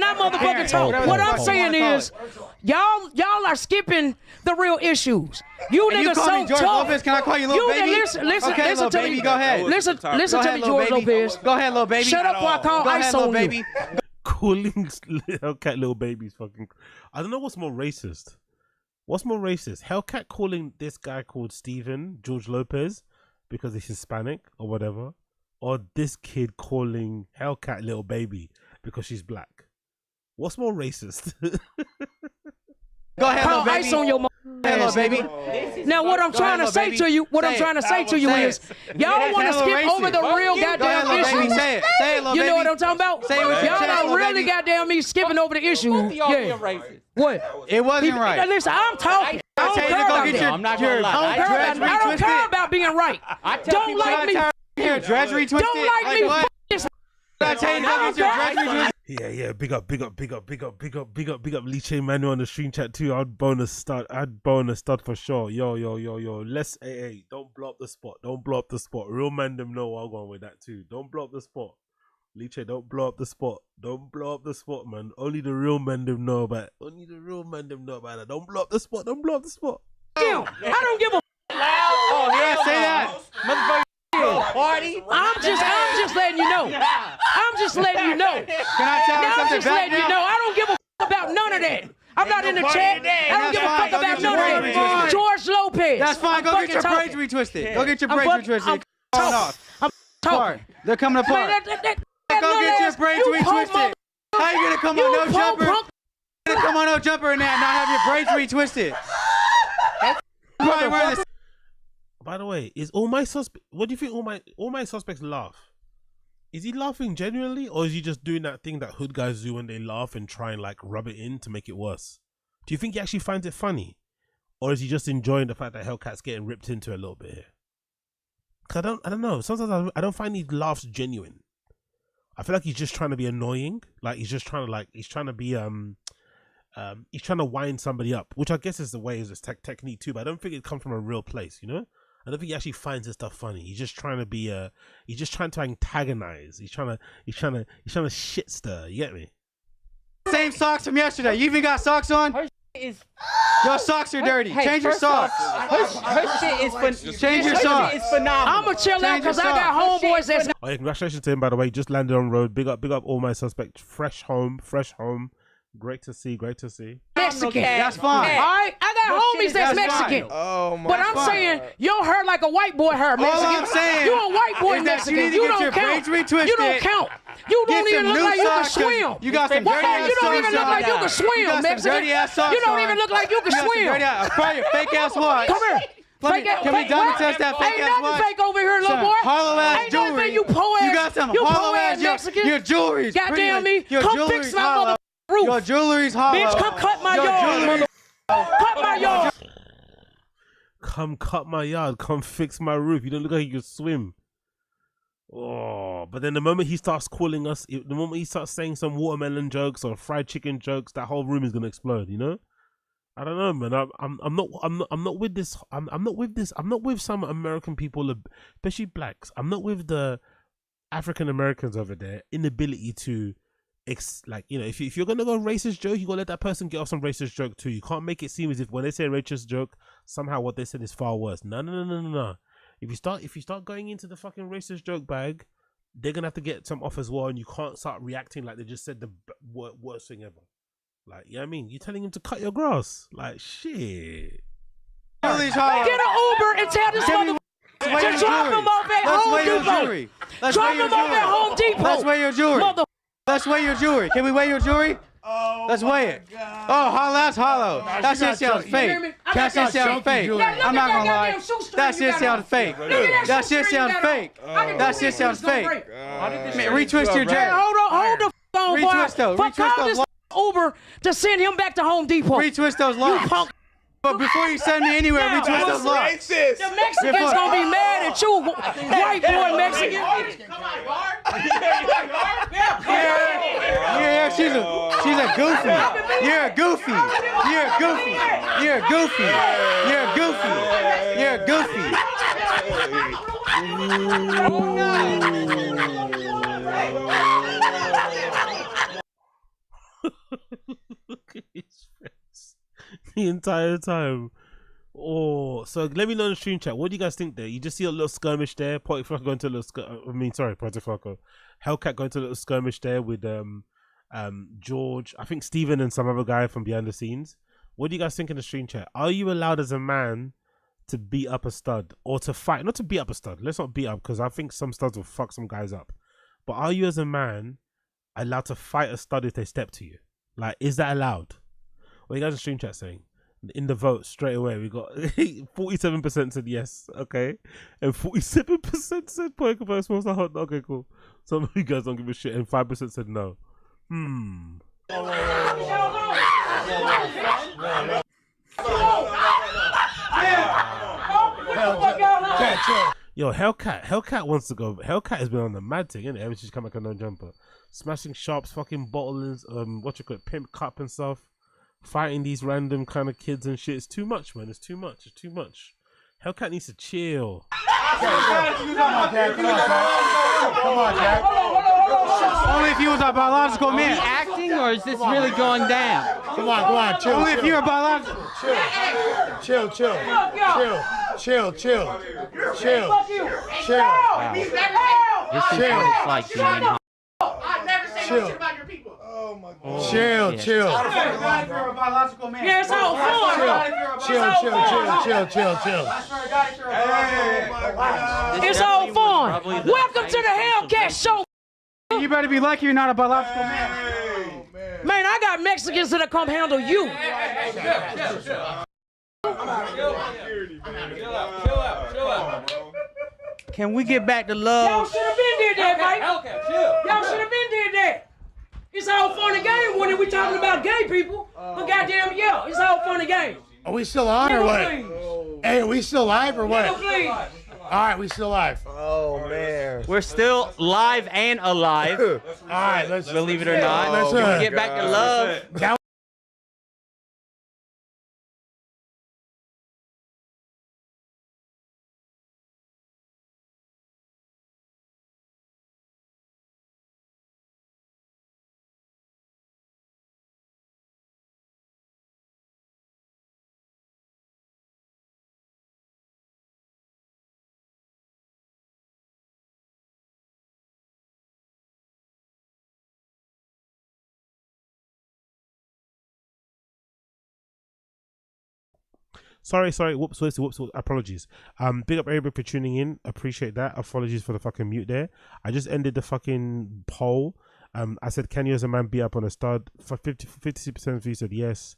I motherfucking talk? What I'm saying is, y'all are skipping the real issues. You niggas so tough. Lopez, can I call you little baby? Listen to me. Go ahead. Listen to me, George Lopez. Go ahead, little baby. Shut up before I call ice on you. Calling HELLKAT little babies fucking. I don't know what's more racist. HELLKAT calling this guy called Steven George Lopez because he's Hispanic or whatever, or this kid calling HELLKAT little baby because she's black. What's more racist? Go ahead, little baby. Ice on your Hello, baby. Now, what I'm trying to say to you, is, y'all want to skip over the real goddamn issues. Say it, little baby. You know what I'm talking about? Y'all are really goddamn me skipping over the issue. Yeah. What? It wasn't right. Listen, I'm talking. I don't care about that. I'm not gonna lie. I don't care about being right. Don't like me. Dress retwisted. Don't like me. Yeah, big up Lee Chain Manual on the stream chat too. I'd bonus stud for sure. Yo. Let's don't blow up the spot. Real man them know I'm going with that too. Don't blow up the spot. Lee Chain, don't blow up the spot. Man. Only the real men them know about it. That. Don't blow up the spot. Damn, I don't give a Oh yeah, say that. Motherfucker. Party. I'm just letting you know. Can I tell you something I don't give a about no none of that. I'm not in the chat. I don't give a fuck about none of that. George Lopez. That's fine. Go get your braids retwisted. Go get your braids retwisted. I'm talking. They're coming apart. Go get your braids retwisted. How you gonna come on no jumper? You're gonna come on no jumper and not have your braids retwisted. By the way, is all my suspects? What do you think? All my suspects laugh. Is he laughing genuinely, or is he just doing that thing that hood guys do when they laugh and try and like rub it in to make it worse? Do you think he actually finds it funny, or is he just enjoying the fact that Hellkat's getting ripped into a little bit here? Cause I don't know. Sometimes I don't find these laughs genuine. I feel like he's just trying to be annoying. Like he's just trying to he's trying to wind somebody up, which I guess is the way is his technique too. But I don't think it comes from a real place, you know. I don't think he actually finds this stuff funny. He's just trying to be he's just trying to antagonize. He's trying to shit stir. You get me? Same socks from yesterday. You even got socks on? Your socks are dirty. Change your socks. Her shit is phenomenal. Change your socks. It's phenomenal. I'm gonna chill out because I got homeboys that's. Oh yeah, congratulations to him, by the way. He just landed on road. Big up all my suspects. Fresh home. Great to see. Mexican. That's fine. All right, I got homies that's Mexican. Oh my But I'm saying your hair like a white boy hair, Mexican. All I'm saying you a white boy is that Mexican. you You need to don't get your count. braids retwisted. You don't count. You don't Get even some look new like you can socks, 'cause swim. you got some dirty ass You don't even socks look on. like you can swim, You got some Mexican. dirty ass socks You don't on. even look like you can You got some swim. dirty ass. Probably a fake ass watch. Come here. Can we double test that fake Ain't ass nothing watch? fake over here, little Some boy. hollow ass Ain't jewelry. nothing you po ass. You got some you hollow po ass Mexican. Your jewelry's pretty. Goddamn me. Your Come jewelry's fix my hollow. mother roof. Your jewelry's hollow. Bitch, come cut my Your yard, jewelry's- mother. Cut my yard. Come cut my yard. Come fix my roof. You don't look like you can swim. Oh, but then the moment he starts calling us, the moment he starts saying some watermelon jokes or fried chicken jokes, that whole room is gonna explode. You know? I don't know, man. I'm not with this. I'm not with this. I'm not with some American people, especially blacks. I'm not with the African Americans over there. Inability to, if you're gonna go racist joke, you gotta let that person get off some racist joke too. You can't make it seem as if when they say a racist joke, somehow what they said is far worse. No. If you start going into the fucking racist joke bag, they're gonna have to get some off as well, and you can't start reacting like they just said the worst thing ever. Like, you know what I mean? You're telling him to cut your grass. Like, shit. Get an Uber and tell this mother to drop him off at Home Depot. Drop him off at Home Depot. Let's weigh your jewelry. Let's weigh your jewelry. Can we weigh your jewelry? Oh, let's weigh it. Oh, that's hollow. That shit sounds fake. That shit sounds fake. I'm not gonna lie. That shit sounds fake. That shit sounds fake. That shit sounds fake. Retwist your dress. Hold the phone, boy. Retwist those. Retwist those. Uber to send him back to Home Depot. Retwist those locks. But before you send me anywhere, retwist those locks. Racist. The Mexicans gonna be mad at you, white boy Mexican. Yeah, she's a goofy. You're a goofy. You're a goofy. You're a goofy. You're a goofy. You're a goofy. Look at his face the entire time. Oh, so let me know in the stream chat. What do you guys think there? You just see a little skirmish there. Tfatk going to a little Tfatk. HELLKAT going to a little skirmish there with George. I think Steven and some other guy from behind the scenes. What do you guys think in the stream chat? Are you allowed as a man to beat up a stud or to fight? Not to beat up a stud. Let's not beat up, because I think some studs will fuck some guys up. But are you as a man allowed to fight a stud if they step to you? Like, is that allowed? What are you guys in stream chat saying? In the vote straight away, we got 47% said yes, okay, and 47% said Poker smells like hot dog. Okay, cool. Some of you guys don't give a shit, and 5% said no. Yo, HELLKAT wants to go. HELLKAT has been on the mad thing, innit? Ever since she's come back on no jumper, smashing shops, fucking bottles, what you call it, pimp cup and stuff, fighting these random kind of kids and shit. It's too much, man. It's too much. It's too much. HELLKAT needs to chill. Come on, Jack. Only if you was a biological man. Acting, or is this really going down? Come on, chill. Only if you're a biological. Chill. This is what it's like being in Chill. Oh my God. Chill. Yeah, it's all fun. Chill. It's all fun. Welcome to the Hellcat show. You better be lucky you're not a biological man. Man, I got Mexicans that come handle you. Chill out. Can we get back to Y'all love? should have been did that, Mike. Y'all should have been did that. It's all fun and game when we talking about gay people. But goddamn, yeah, it's all fun and game. Are we still on or what? Hey, are we still live or what? Please. All right, we still live. Oh man. We're still live and alive. All right, let's Believe it or not. let's Can we get back to love? That Sorry. Whoops. Apologies. Big up everybody for tuning in. Appreciate that. Apologies for the fucking mute there. I just ended the fucking poll. I said, can you as a man be up on a stud? 56% of you said yes.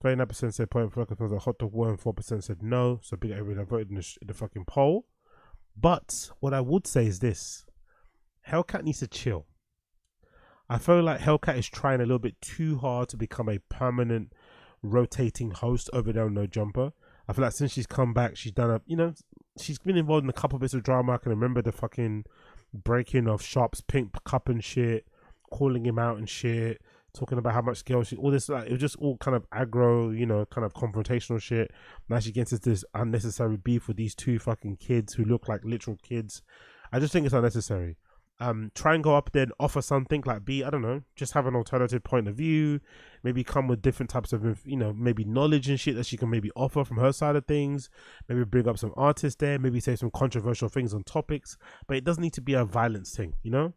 39% said point for a hot dog war, and 4% said no. So big up everybody that voted in the fucking poll. But what I would say is this: HELLKAT needs to chill. I feel like HELLKAT is trying a little bit too hard to become a permanent rotating host over there on No Jumper. I feel like since she's come back, she's done she's been involved in a couple bits of drama. I can remember the fucking breaking of Schaub's pink cup and shit, calling him out and shit, talking about how much girl she, all this, like, it was just all kind of aggro, kind of confrontational shit. Now she gets into this unnecessary beef with these two fucking kids who look like literal kids. I just think it's unnecessary. Try and go up there and offer something, like I don't know, just have an alternative point of view, maybe come with different types of, maybe knowledge and shit that she can maybe offer from her side of things, maybe bring up some artists there, maybe say some controversial things on topics, but it doesn't need to be a violence thing, It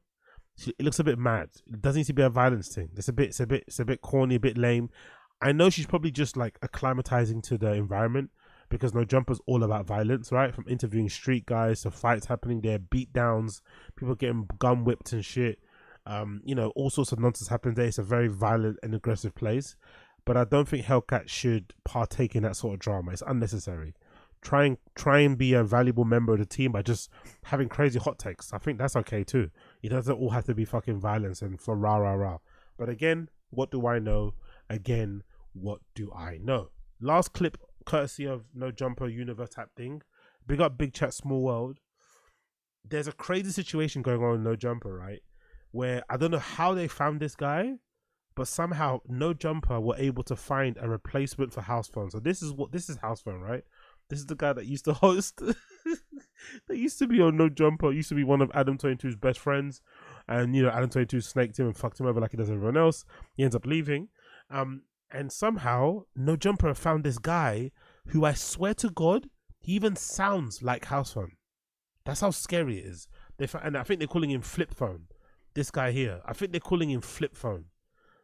looks a bit mad. It doesn't need to be a violence thing. It's a bit corny, a bit lame. I know she's probably just like acclimatizing to the environment, because No Jumper's all about violence, right? From interviewing street guys to fights happening there, beat downs, people getting gun whipped and shit. All sorts of nonsense happens there. It's a very violent and aggressive place. But I don't think HELLKAT should partake in that sort of drama. It's unnecessary. Try and be a valuable member of the team by just having crazy hot takes. I think that's okay too. It doesn't all have to be fucking violence and for rah. But again, what do I know? Again, what do I know? Last clip, courtesy of No Jumper universe type thing. Big up Big Chat Small World. There's a crazy situation going on in No Jumper, right? Where I don't know how they found this guy, but somehow No Jumper were able to find a replacement for House Phone. So this is House Phone, right? This is the guy that used to host that used to be on No Jumper, used to be one of Adam 22's best friends, and Adam 22 snaked him and fucked him over like he does everyone else. He ends up leaving. And somehow, No Jumper found this guy who, I swear to God, he even sounds like House Phone. That's how scary it is. And I think they're calling him Flip Phone. This guy here. I think they're calling him Flip Phone.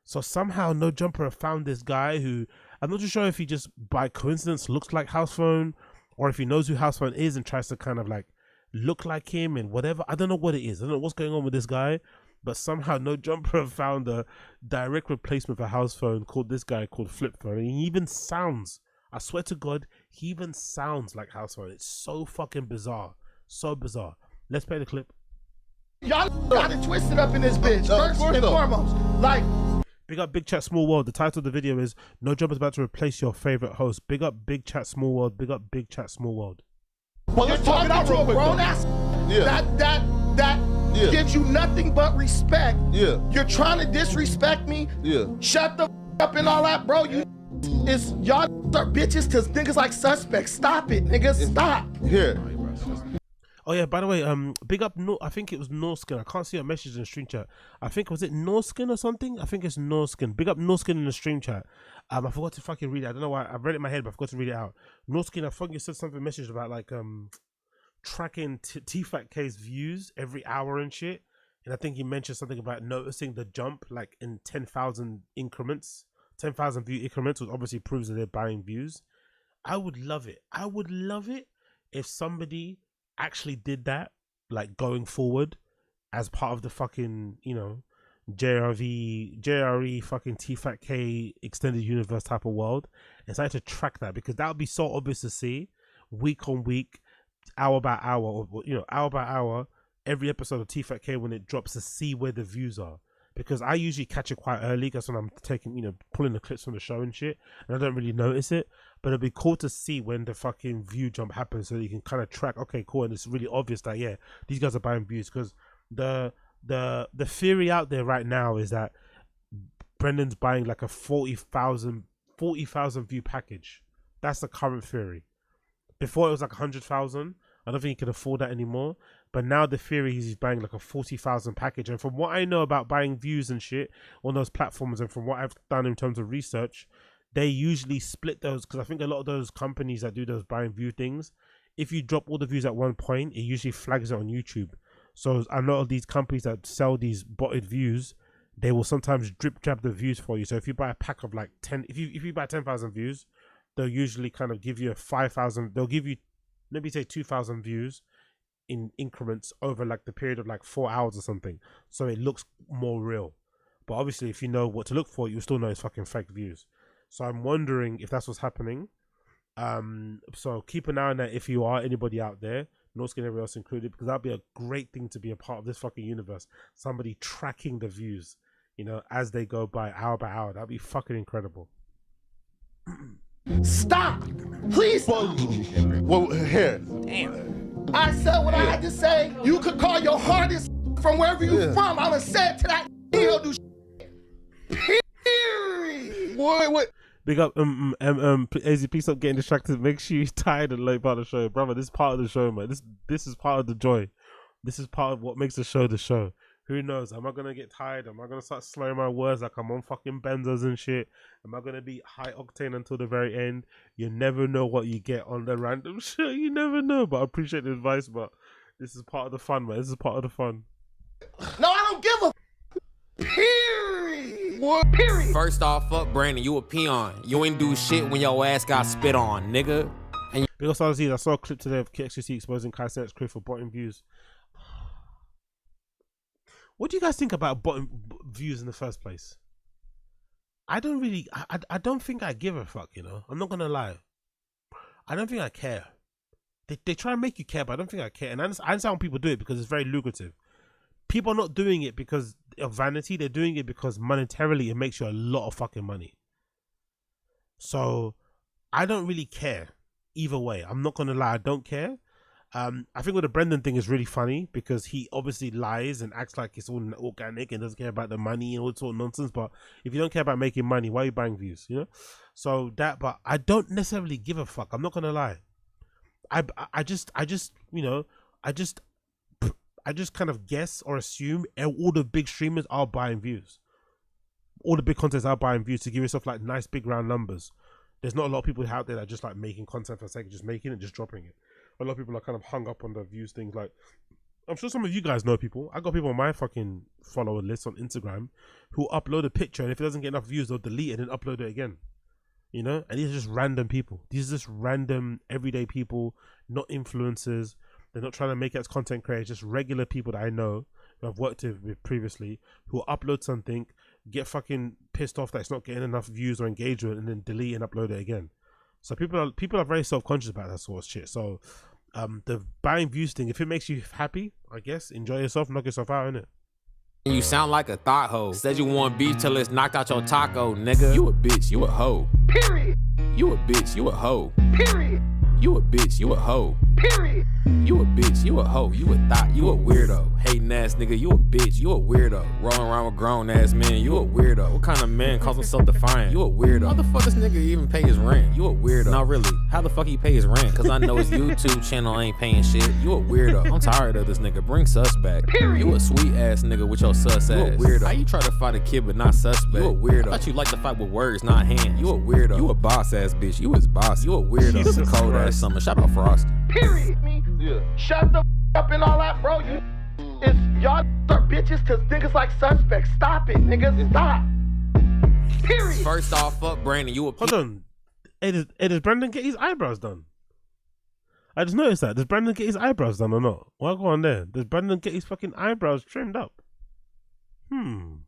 So somehow, No Jumper found this guy who, I'm not too sure if he just by coincidence looks like House Phone, or if he knows who House Phone is and tries to kind of like look like him and whatever. I don't know what it is. I don't know what's going on with this guy. But somehow No Jumper found a direct replacement for House Phone called this guy called Flip Phone. And he even sounds, I swear to God, he even sounds like House Phone. It's so fucking bizarre. So bizarre. Let's play the clip. Y'all got it twisted up in this bitch. First and foremost. Like, big up Big Chat Small World. The title of the video is No Jumper's about to replace your favorite host. Big up Big Chat Small World. Big up Big Chat Small World. Well, you're talking to a grown ass that gives you nothing but respect. Yeah. You're trying to disrespect me. Yeah. Shut the up and all that, bro. Y'all are bitches because niggas like suspects. Stop it, niggas. Stop. Here. Oh yeah, by the way, big up I think it was Norskin. I can't see a message in the stream chat. I think, was it Norskin or something? I think it's Norskin. Big up Norskin in the stream chat. I forgot to fucking read it. I don't know why. I've read it in my head, but I forgot to read it out. Norskin, I think you said something message about like tracking Tfatk views every hour and shit. and I think he mentioned something about noticing the jump like in 10,000 increments, 10,000 view increments, which obviously proves that they're buying views. I would love it. I would love it if somebody actually did that, like going forward, as part of the fucking, you know, JRE fucking Tfatk extended universe type of world, and started to track that, because that would be so obvious to see week on week, hour by hour, or, you know, hour by hour, every episode of Tfatk when it drops, to see where the views are. Because I usually catch it quite early, because when I'm taking, you know, pulling the clips from the show and shit, and I don't really notice it. But it'd be cool to see when the fucking view jump happens, so you can kind of track, okay, cool, and it's really obvious that, yeah, these guys are buying views. Because the theory out there right now is that Brendan's buying like a 40,000 view package. That's the current theory. Before it was like 100,000. I don't think he can afford that anymore. But now the theory is he's buying like a 40,000 package. And from what I know about buying views and shit on those platforms, and from what I've done in terms of research, they usually split those, because I think a lot of those companies that do those buying view things, if you drop all the views at one point, it usually flags it on YouTube. So a lot of these companies that sell these botted views, they will sometimes drip drab the views for you. So if you buy a pack of like 10, if you buy 10,000 views, they'll usually kind of give you a 5,000. They'll give you maybe say 2,000 views in increments over like the period of like 4 hours or something. So it looks more real. But obviously, if you know what to look for, you still know it's fucking fake views. So I'm wondering if that's what's happening. So keep an eye on that if you are anybody out there, North Skin, everyone else included, because that'd be a great thing to be a part of this fucking universe. Somebody tracking the views, you know, as they go by hour. That'd be fucking incredible. Stop, please. Well, here. Damn. I said what I had to say. You could call your hardest from wherever you from. I done said to that he'll do shit. Period. What? Big up, AZ, please stop getting distracted. Make sure you're tired and late part of the show, brother. This is part of the show, man. This is part of the joy. This is part of what makes the show the show. Who knows? Am I gonna get tired? Am I gonna start slurring my words like I'm on fucking benzos and shit? Am I gonna be high octane until the very end? You never know what you get on the random show. You never know. But I appreciate the advice. But this is part of the fun, man. This is part of the fun. No, I don't give a. Period. What? Period. First off, fuck Brandon, you a peon. You ain't do shit when your ass got spit on, nigga. And because I saw a clip today of KXQC exposing Kai Cenat's crew for bottom views. What do you guys think about bottom views in the first place? I don't really, I don't think I give a fuck, you know? I'm not gonna lie. I don't think I care. They try and make you care, but I don't think I care. And I understand when people do it because it's very lucrative. People are not doing it because of vanity. They're doing it because monetarily it makes you a lot of fucking money. So I don't really care either way. I'm not gonna lie, I don't care. I think with the Brendan thing is really funny because he obviously lies and acts like it's all organic and doesn't care about the money and all sort of nonsense. But if you don't care about making money, why are you buying views? You know, so that. But I don't necessarily give a fuck. I'm not gonna lie. I just you know, I just kind of guess or assume all the big streamers are buying views. All the big contents are buying views to give yourself like nice big round numbers. There's not a lot of people out there that just like making content for the sake of just making it, just dropping it. A lot of people are kind of hung up on the views things. Like, I'm sure some of you guys know people. I got people on my fucking follower list on Instagram who upload a picture, and if it doesn't get enough views, they'll delete it and then upload it again. You know? And these are just random people. These are just random, everyday people, not influencers. They're not trying to make it as content creators, just regular people that I know who I've worked with previously who upload something, get fucking pissed off that it's not getting enough views or engagement, and then delete and upload it again. So people are very self-conscious about that sort of shit. So the buying views thing, if it makes you happy, I guess enjoy yourself, knock yourself out, innit? you sound like a thought hoe. Said you want beef till it's knocked out your taco, nigga. You a bitch, you a hoe. Period. You a bitch, you a hoe. Period. You a bitch, you a hoe. Period. You a bitch, you a hoe, you a thought, you a weirdo. Hating ass nigga, you a bitch, you a weirdo. Rolling around with grown ass men, you a weirdo. What kind of man calls himself defiant? You a weirdo. How the fuck this nigga even pay his rent? You a weirdo. No, really, how the fuck he pay his rent? Cause I know his YouTube channel ain't paying shit. You a weirdo. I'm tired of this nigga, bring sus back. Period. You a sweet ass nigga with your sus ass. You a weirdo. How you try to fight a kid but not suspect? You a weirdo. I thought you like to fight with words, not hands. You a weirdo. You a boss ass bitch, you is boss. You a weirdo. It's a cold ass summer, shout out Frosty. Period. Yeah. Shut the up and all that, bro. It's y'all are bitches to niggas like suspects. Stop it, niggas. Stop. Period. First off, fuck Brandon. You a Hold on. Hey, does Brandon get his eyebrows done? I just noticed that. Does Brandon get his eyebrows done or not? Well, go on there. Does Brandon get his fucking eyebrows trimmed up? You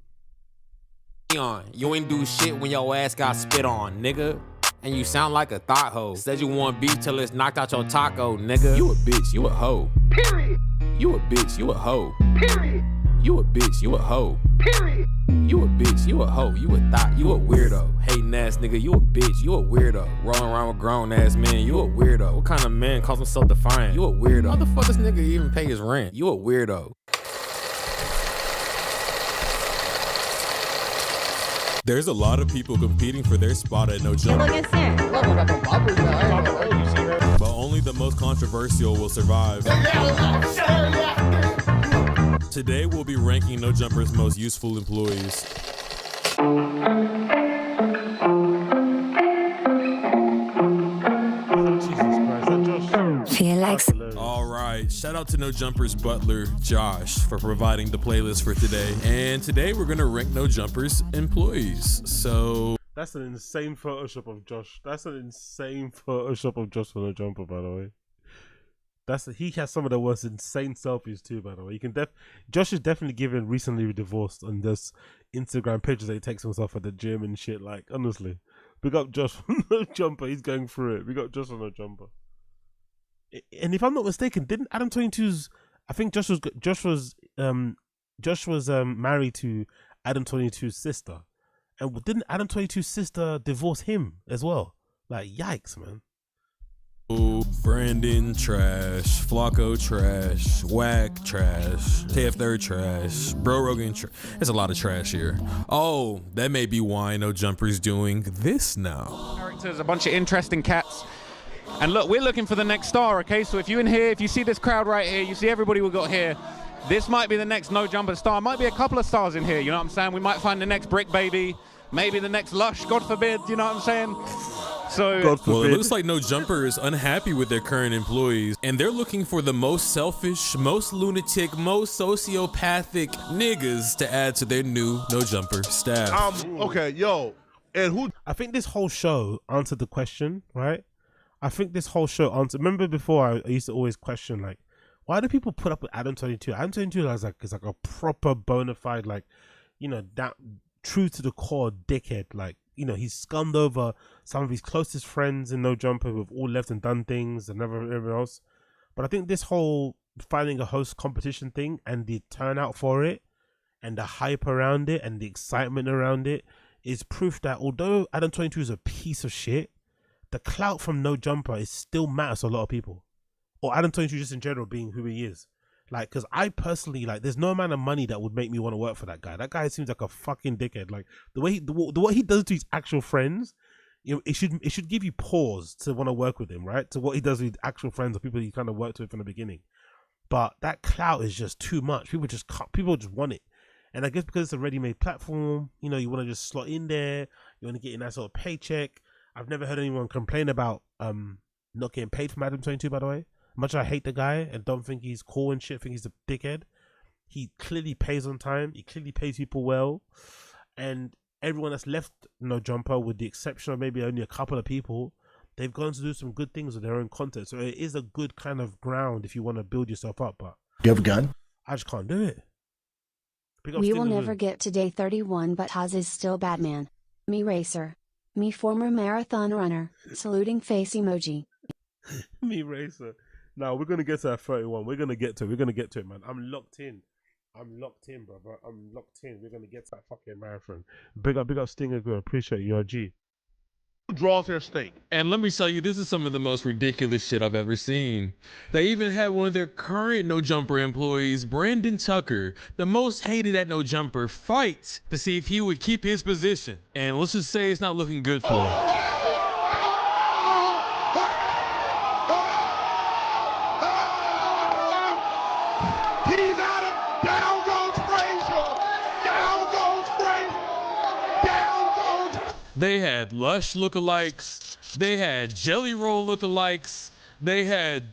ain't do shit when your ass got spit on, nigga. And you sound like a thought hoe. Said you want beef till it's knocked out your taco, nigga. You a bitch, you a hoe. Period. You a bitch, you a hoe. Period. You a bitch, you a hoe. Period. You a bitch, you a hoe. You a thought, you a weirdo. Hating ass nigga, you a bitch, you a weirdo. Rolling around with grown ass men, you a weirdo. What kind of man calls himself defiant? You a weirdo. How the fuck this nigga even pay his rent? You a weirdo. There's a lot of people competing for their spot at No Jumper. But only the most controversial will survive. Today we'll be ranking No Jumper's most useful employees. Alright, shout out to No Jumper's butler, Josh, for providing the playlist for today. And today we're gonna rank No Jumper's employees. So that's an insane Photoshop of Josh. That's an insane Photoshop of Josh for No Jumper, by the way. He has some of the most insane selfies too, by the way. You can Josh is definitely given recently divorced on this Instagram pictures that he takes himself at the gym and shit. Like, honestly, big up Josh on No Jumper. He's going through it. Big up Josh on No Jumper. And if I'm not mistaken, didn't Adam 22's? I think Josh was married to Adam 22's sister, and didn't Adam 22's sister divorce him as well? Like, yikes, man. Brandon trash, Flacco trash, Whack trash, TF3 trash, Bro Rogan trash. There's a lot of trash here. Oh, that may be why No Jumper's doing this now. Characters, a bunch of interesting cats. And look, we're looking for the next star, okay? So if you're in here, if you see this crowd right here, you see everybody we got here, this might be the next No Jumper star. Might be a couple of stars in here, you know what I'm saying? We might find the next Brick Baby, maybe the next Lush, God forbid, you know what I'm saying? So, well, it looks like No Jumper is unhappy with their current employees, and they're looking for the most selfish, most lunatic, most sociopathic niggas to add to their new No Jumper staff. Okay, yo, and who? I think this whole show answered the question, right? I think this whole show answered. Remember before I used to always question, like, why do people put up with Adam 22? Adam 22 is like a proper bona fide, like, you know, that true to the core dickhead. Like, you know, he's scummed over some of his closest friends in No Jumper who've all left and done things and everything else. But I think this whole finding a host competition thing and the turnout for it and the hype around it and the excitement around it is proof that although Adam 22 is a piece of shit, the clout from No Jumper is still matters to a lot of people. Or Adam 22 just in general being who he is. Like, because I personally, like, there's no amount of money that would make me want to work for that guy. That guy seems like a fucking dickhead. Like, the way what he does to his actual friends, you know, it should give you pause to want to work with him, right? To what he does with actual friends or people he kind of worked with from the beginning. But that clout is just too much. People just want it. And I guess because it's a ready-made platform, you know, you want to just slot in there. You want to get a nice little paycheck. I've never heard anyone complain about not getting paid from Adam 22, by the way. Much I hate the guy and don't think he's cool and shit, think he's a dickhead. He clearly pays on time. He clearly pays people well. And everyone that's left No Jumper, with the exception of maybe only a couple of people, they've gone to do some good things with their own content. So it is a good kind of ground if you want to build yourself up. But do you have a gun? I just can't do it. We will never get to day 31, but Haas is still Batman. Me racer. Me former marathon runner. Saluting face emoji. Me racer. Now we're gonna get to that 31. We're gonna get to it, man. I'm locked in, brother. I'm locked in. We're gonna get to that fucking marathon. Big up, Stinger. Good. Appreciate you, G. Draws their stink. And let me tell you, this is some of the most ridiculous shit I've ever seen. They even had one of their current No Jumper employees, Brandon Tucker, the most hated at No Jumper, fight to see if he would keep his position. And let's just say it's not looking good for him. He's out of down goes Frazier. Down goes Frazier. Down goes. They had Lush lookalikes. They had Jelly Roll lookalikes. They had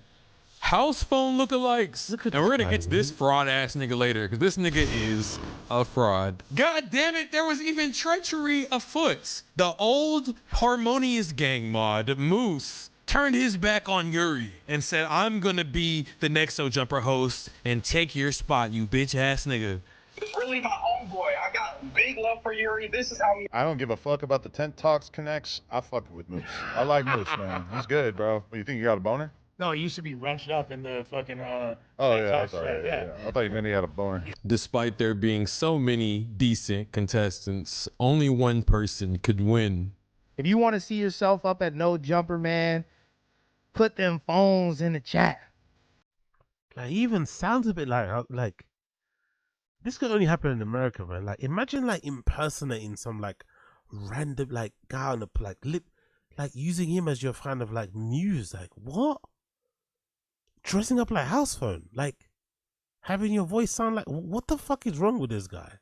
house phone lookalikes. And we're gonna get to this fraud ass nigga later, because this nigga is a fraud. God damn it, there was even treachery afoot. The old Harmonious Gang mod, Moose, turned his back on Yuri and said, I'm gonna be the next No Jumper host and take your spot, you bitch ass nigga. It's really my homeboy. I got big love for Yuri. This is how we. I don't give a fuck about the Tent Talks connects. I fuck with Moose. I like Moose, man. He's good, bro. What, you think you got a boner? No, he used to be wrenched up in the fucking. Oh yeah, that's all right. Yeah. I thought you meant he had a boner. Despite there being so many decent contestants, only one person could win. If you want to see yourself up at No Jumper, man, put them phones in the chat. Like, he even sounds a bit like this could only happen in America, man. Like, imagine like impersonating some like random like guy on the like lip, like using him as your kind of like muse. Like, what? Dressing up like house phone, like having your voice sound like, what the fuck is wrong with this guy?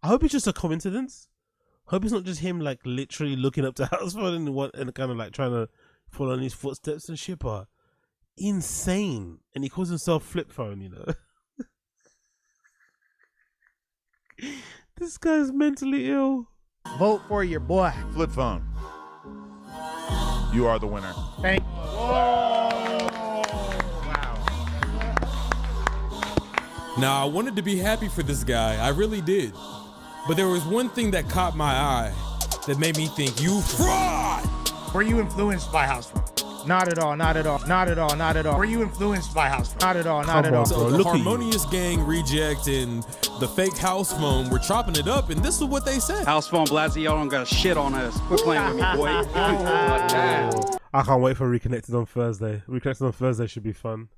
I hope it's just a coincidence. I hope it's not just him like literally looking up to house phone and kind of like trying to follow in his footsteps and shit. But insane, and he calls himself Flip Phone, you know. This guy's mentally ill. Vote for your boy. Flip Phone. You are the winner. Thank you. Now, I wanted to be happy for this guy. I really did. But there was one thing that caught my eye that made me think, you fraud! Were you influenced by house phone? Not at all, not at all, not at all, not at all. Were you influenced by house phone? Not at all, not at all. So the Harmonious Gang reject and the fake house phone were chopping it up, and this is what they said. House phone, Blasey, y'all don't got shit on us. Quit playing with me, boy. I can't wait for Reconnected on Thursday. Reconnected on Thursday should be fun.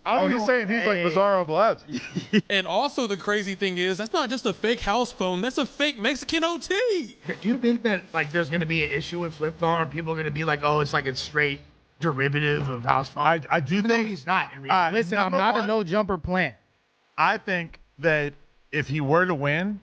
Oh, he's saying he's like Bizarro Blasey. And also the crazy thing is, that's not just a fake house phone, that's a fake Mexican OT. Do you think that like there's gonna be an issue with Flip Phone, or people are gonna be like, oh, it's like a straight derivative of house phone? I do think he's not. Listen, I'm not a No Jumper plant. I think that if he were to win,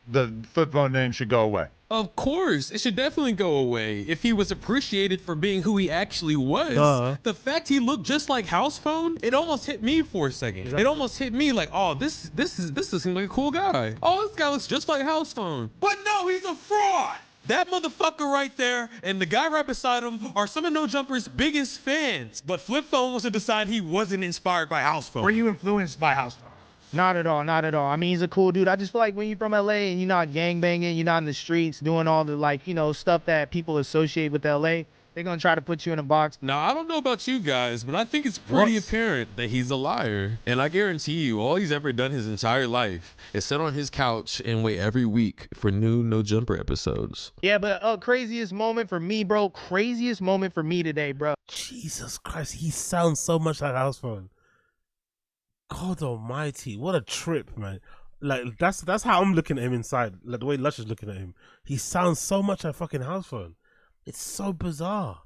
the Flip Phone name should go away. Of course, it should definitely go away if he was appreciated for being who he actually was. The fact he looked just like house phone, it almost hit me for a second. It almost hit me like, oh, this seems like a cool guy. Oh, this guy looks just like house phone. But no, he's a fraud. That motherfucker right there and the guy right beside him are some of No Jumper's biggest fans. But Flip Phone wants to decide he wasn't inspired by house phone. Were you influenced by house phone? Not at all, not at all. I mean, he's a cool dude. I just feel like when you're from LA and you're not gangbanging, you're not in the streets doing all the like, you know, stuff that people associate with LA, they're gonna try to put you in a box. Now, I don't know about you guys, but I think it's pretty apparent that he's a liar. And I guarantee you, all he's ever done his entire life is sit on his couch and wait every week for new No Jumper episodes. Yeah, but craziest moment for me, bro. Craziest moment for me today, bro. Jesus Christ, he sounds so much like house phone. God almighty, what a trip, man. Like, that's how I'm looking at him inside. Like, the way Lush is looking at him. He sounds so much like fucking house phone. It's so bizarre.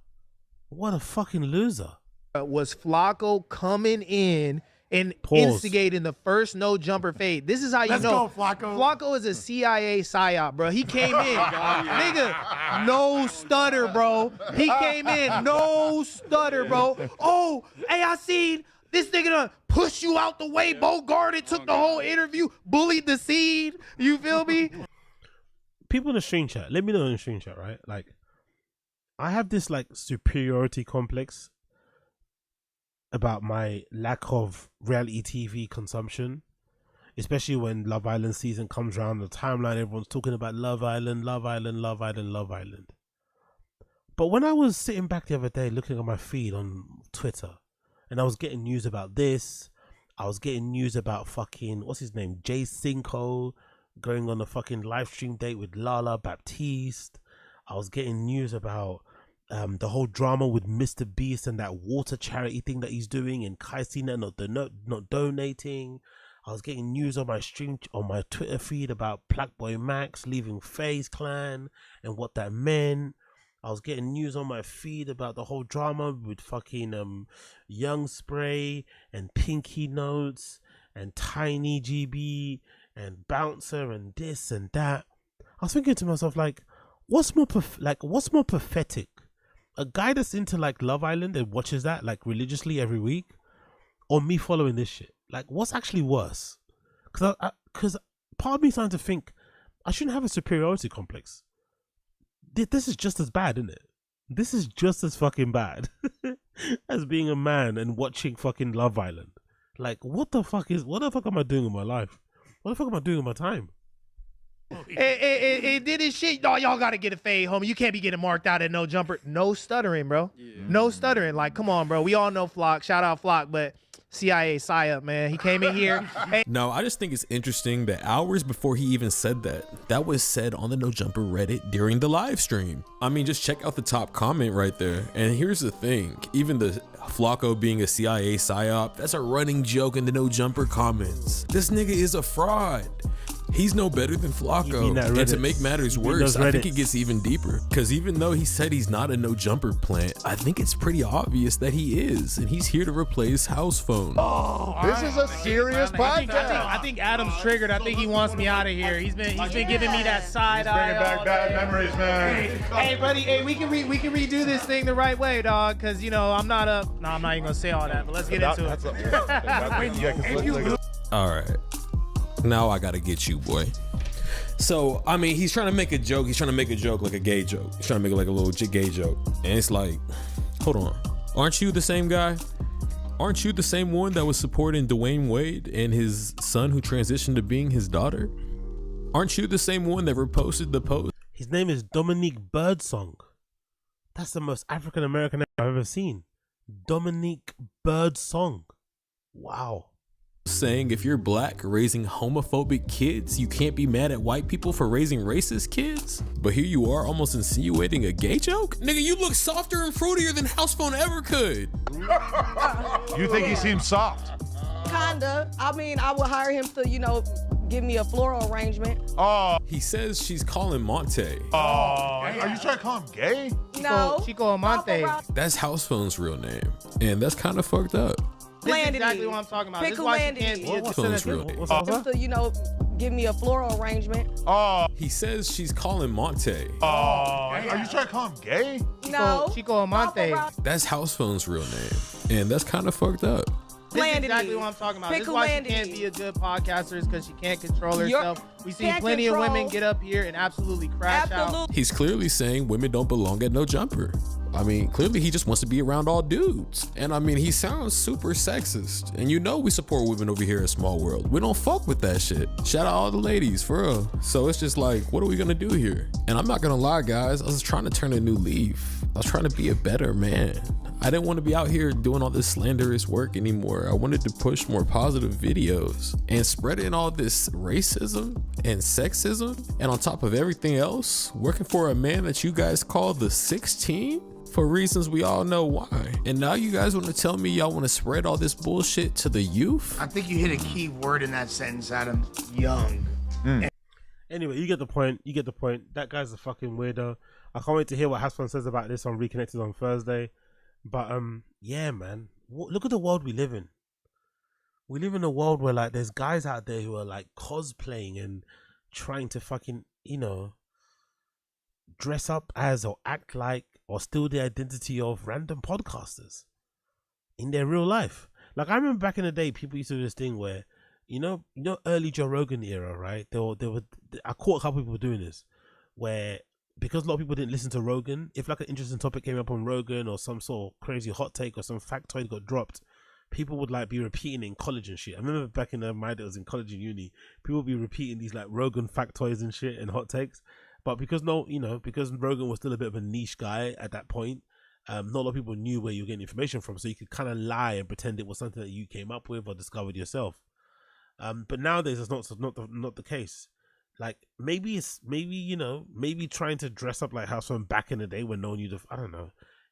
What a fucking loser. Was Flacco coming in and instigating the first No Jumper fade? This is how you know. Go, Flacco. Flacco is a CIA psyop, bro. He came in, nigga, no stutter, bro. He came in, no stutter, bro. Oh, hey, I seen this nigga done push you out the way, Bogarted, took the whole interview, bullied the seed. You feel me? People in the stream chat, let me know in the stream chat, right? Like, I have this like superiority complex about my lack of reality TV consumption, especially when Love Island season comes around. The timeline, everyone's talking about Love Island, Love Island, Love Island, Love Island. But when I was sitting back the other day looking at my feed on Twitter, and I was getting news about this, I was getting news about fucking, what's his name, Jay Cinco going on a fucking live stream date with Lala Baptiste. I was getting news about the whole drama with Mr. Beast and that water charity thing that he's doing, and Kai Cena not donating. I was getting news on my stream, on my Twitter feed about Black Boy Max leaving FaZe Clan and what that meant. I was getting news on my feed about the whole drama with fucking Young Spray and Pinky Notes and Tiny GB and Bouncer and this and that. I was thinking to myself, like, what's more pathetic a guy that's into like Love Island and watches that like religiously every week, or me following this shit? Like, what's actually worse? Because part of me starting to think I shouldn't have a superiority complex. This is just as bad, isn't it? This is just as fucking bad as being a man and watching fucking Love Island. Like, what the fuck am I doing with my life? What the fuck am I doing with my time? It did his shit. No, y'all gotta get a fade, homie. You can't be getting marked out at no jumper. No stuttering, bro. Yeah. No stuttering. Like, come on, bro. We all know Flock. Shout out Flock, but CIA psyop, man. He came in here. No, I just think it's interesting that hours before he even said that was said on the No Jumper Reddit during the live stream. I mean, just check out the top comment right there. And here's the thing, even the Flocko being a CIA psyop, that's a running joke in the No Jumper comments. This nigga is a fraud. He's no better than Flocko. And to make matters worse, I think it gets even deeper. Because even though he said he's not a no jumper plant, I think it's pretty obvious that he is. And he's here to replace house phone. Oh, this is a serious podcast. I think Adam's triggered. I think he wants me out of here. He's been giving me that side eye. Bringing back bad memories, man. Hey, buddy. Hey, we can redo this thing the right way, dog. Because I'm not even gonna say all that. But let's get into it. All right. Now I gotta get you, boy. So, I mean, he's trying to make a joke. He's trying to make a joke like a gay joke. He's trying to make it like a little gay joke. And it's like, hold on. Aren't you the same guy? Aren't you the same one that was supporting Dwayne Wade and his son who transitioned to being his daughter? Aren't you the same one that reposted the post? His name is Dominique Birdsong. That's the most African American name I've ever seen. Dominique Birdsong. Wow. Saying if you're black raising homophobic kids, you can't be mad at white people for raising racist kids. But here you are almost insinuating a gay joke? Nigga, you look softer and fruitier than house phone ever could. You think he seems soft? Kinda. I mean, I would hire him to, give me a floral arrangement. Oh. He says she's calling Monte. Oh. Are you trying to call him gay? No. Chico Amante. That's house phone's real name. And that's kind of fucked up. This is exactly what I'm talking about. This is why she can't be What's phone's real name? To, give me a floral arrangement. Oh. He says she's calling Monte. Oh. Are you trying to call him gay? No. Chico Amante. That's house phone's real name. And that's kind of fucked up. This is exactly what I'm talking about. This is why she can't be a good podcaster, is because she can't control herself. We've seen plenty of women get up here and absolutely crash out. He's clearly saying women don't belong at No Jumper. I mean, clearly he just wants to be around all dudes. And I mean, he sounds super sexist. And we support women over here at Small World. We don't fuck with that shit. Shout out all the ladies, for real. So it's just like, what are we gonna do here? And I'm not gonna lie, guys, I was trying to turn a new leaf. I was trying to be a better man. I didn't want to be out here doing all this slanderous work anymore. I wanted to push more positive videos and spreading all this racism and sexism. And on top of everything else, working for a man that you guys call the 16? For reasons we all know why. And now you guys want to tell me y'all want to spread all this bullshit to the youth? I think you hit a key word in that sentence, Adam. Young. Anyway, you get the point. That guy's a fucking weirdo. I can't wait to hear what Hassan says about this on Reconnected on Thursday. But yeah, man. Look at the world we live in. We live in a world where like there's guys out there who are like cosplaying and trying to fucking, dress up as or act like or steal the identity of random podcasters in their real life. Like I remember back in the day, people used to do this thing where, early Joe Rogan era, right? I caught a couple people doing this, where because a lot of people didn't listen to Rogan, if like an interesting topic came up on Rogan or some sort of crazy hot take or some factoid got dropped, people would like be repeating in college and shit. I remember back in my days in college and uni, people would be repeating these like Rogan factoids and shit and hot takes. But because because Rogan was still a bit of a niche guy at that point, not a lot of people knew where you were getting information from, so you could kind of lie and pretend it was something that you came up with or discovered yourself. But nowadays it's not the case. Like maybe trying to dress up like house phone back in the day when no one knew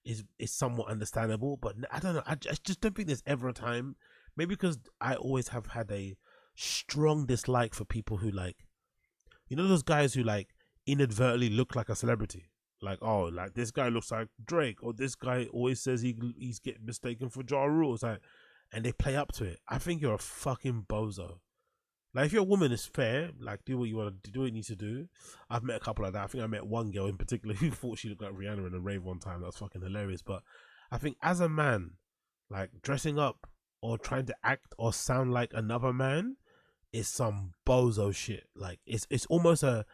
is somewhat understandable. But I don't know. I just don't think there's ever a time. Maybe because I always have had a strong dislike for people who like, those guys who like inadvertently look like a celebrity. Like, oh, like this guy looks like Drake, or this guy always says he's getting mistaken for Ja Rule. It's like, and they play up to it. I think you're a fucking bozo. Like, if you're a woman, it's fair. Like, do what you want to do, what you need to do. I've met a couple like that. I think I met one girl in particular who thought she looked like Rihanna in a rave one time. That was fucking hilarious. But I think as a man, like, dressing up or trying to act or sound like another man is some bozo shit. Like, it's almost a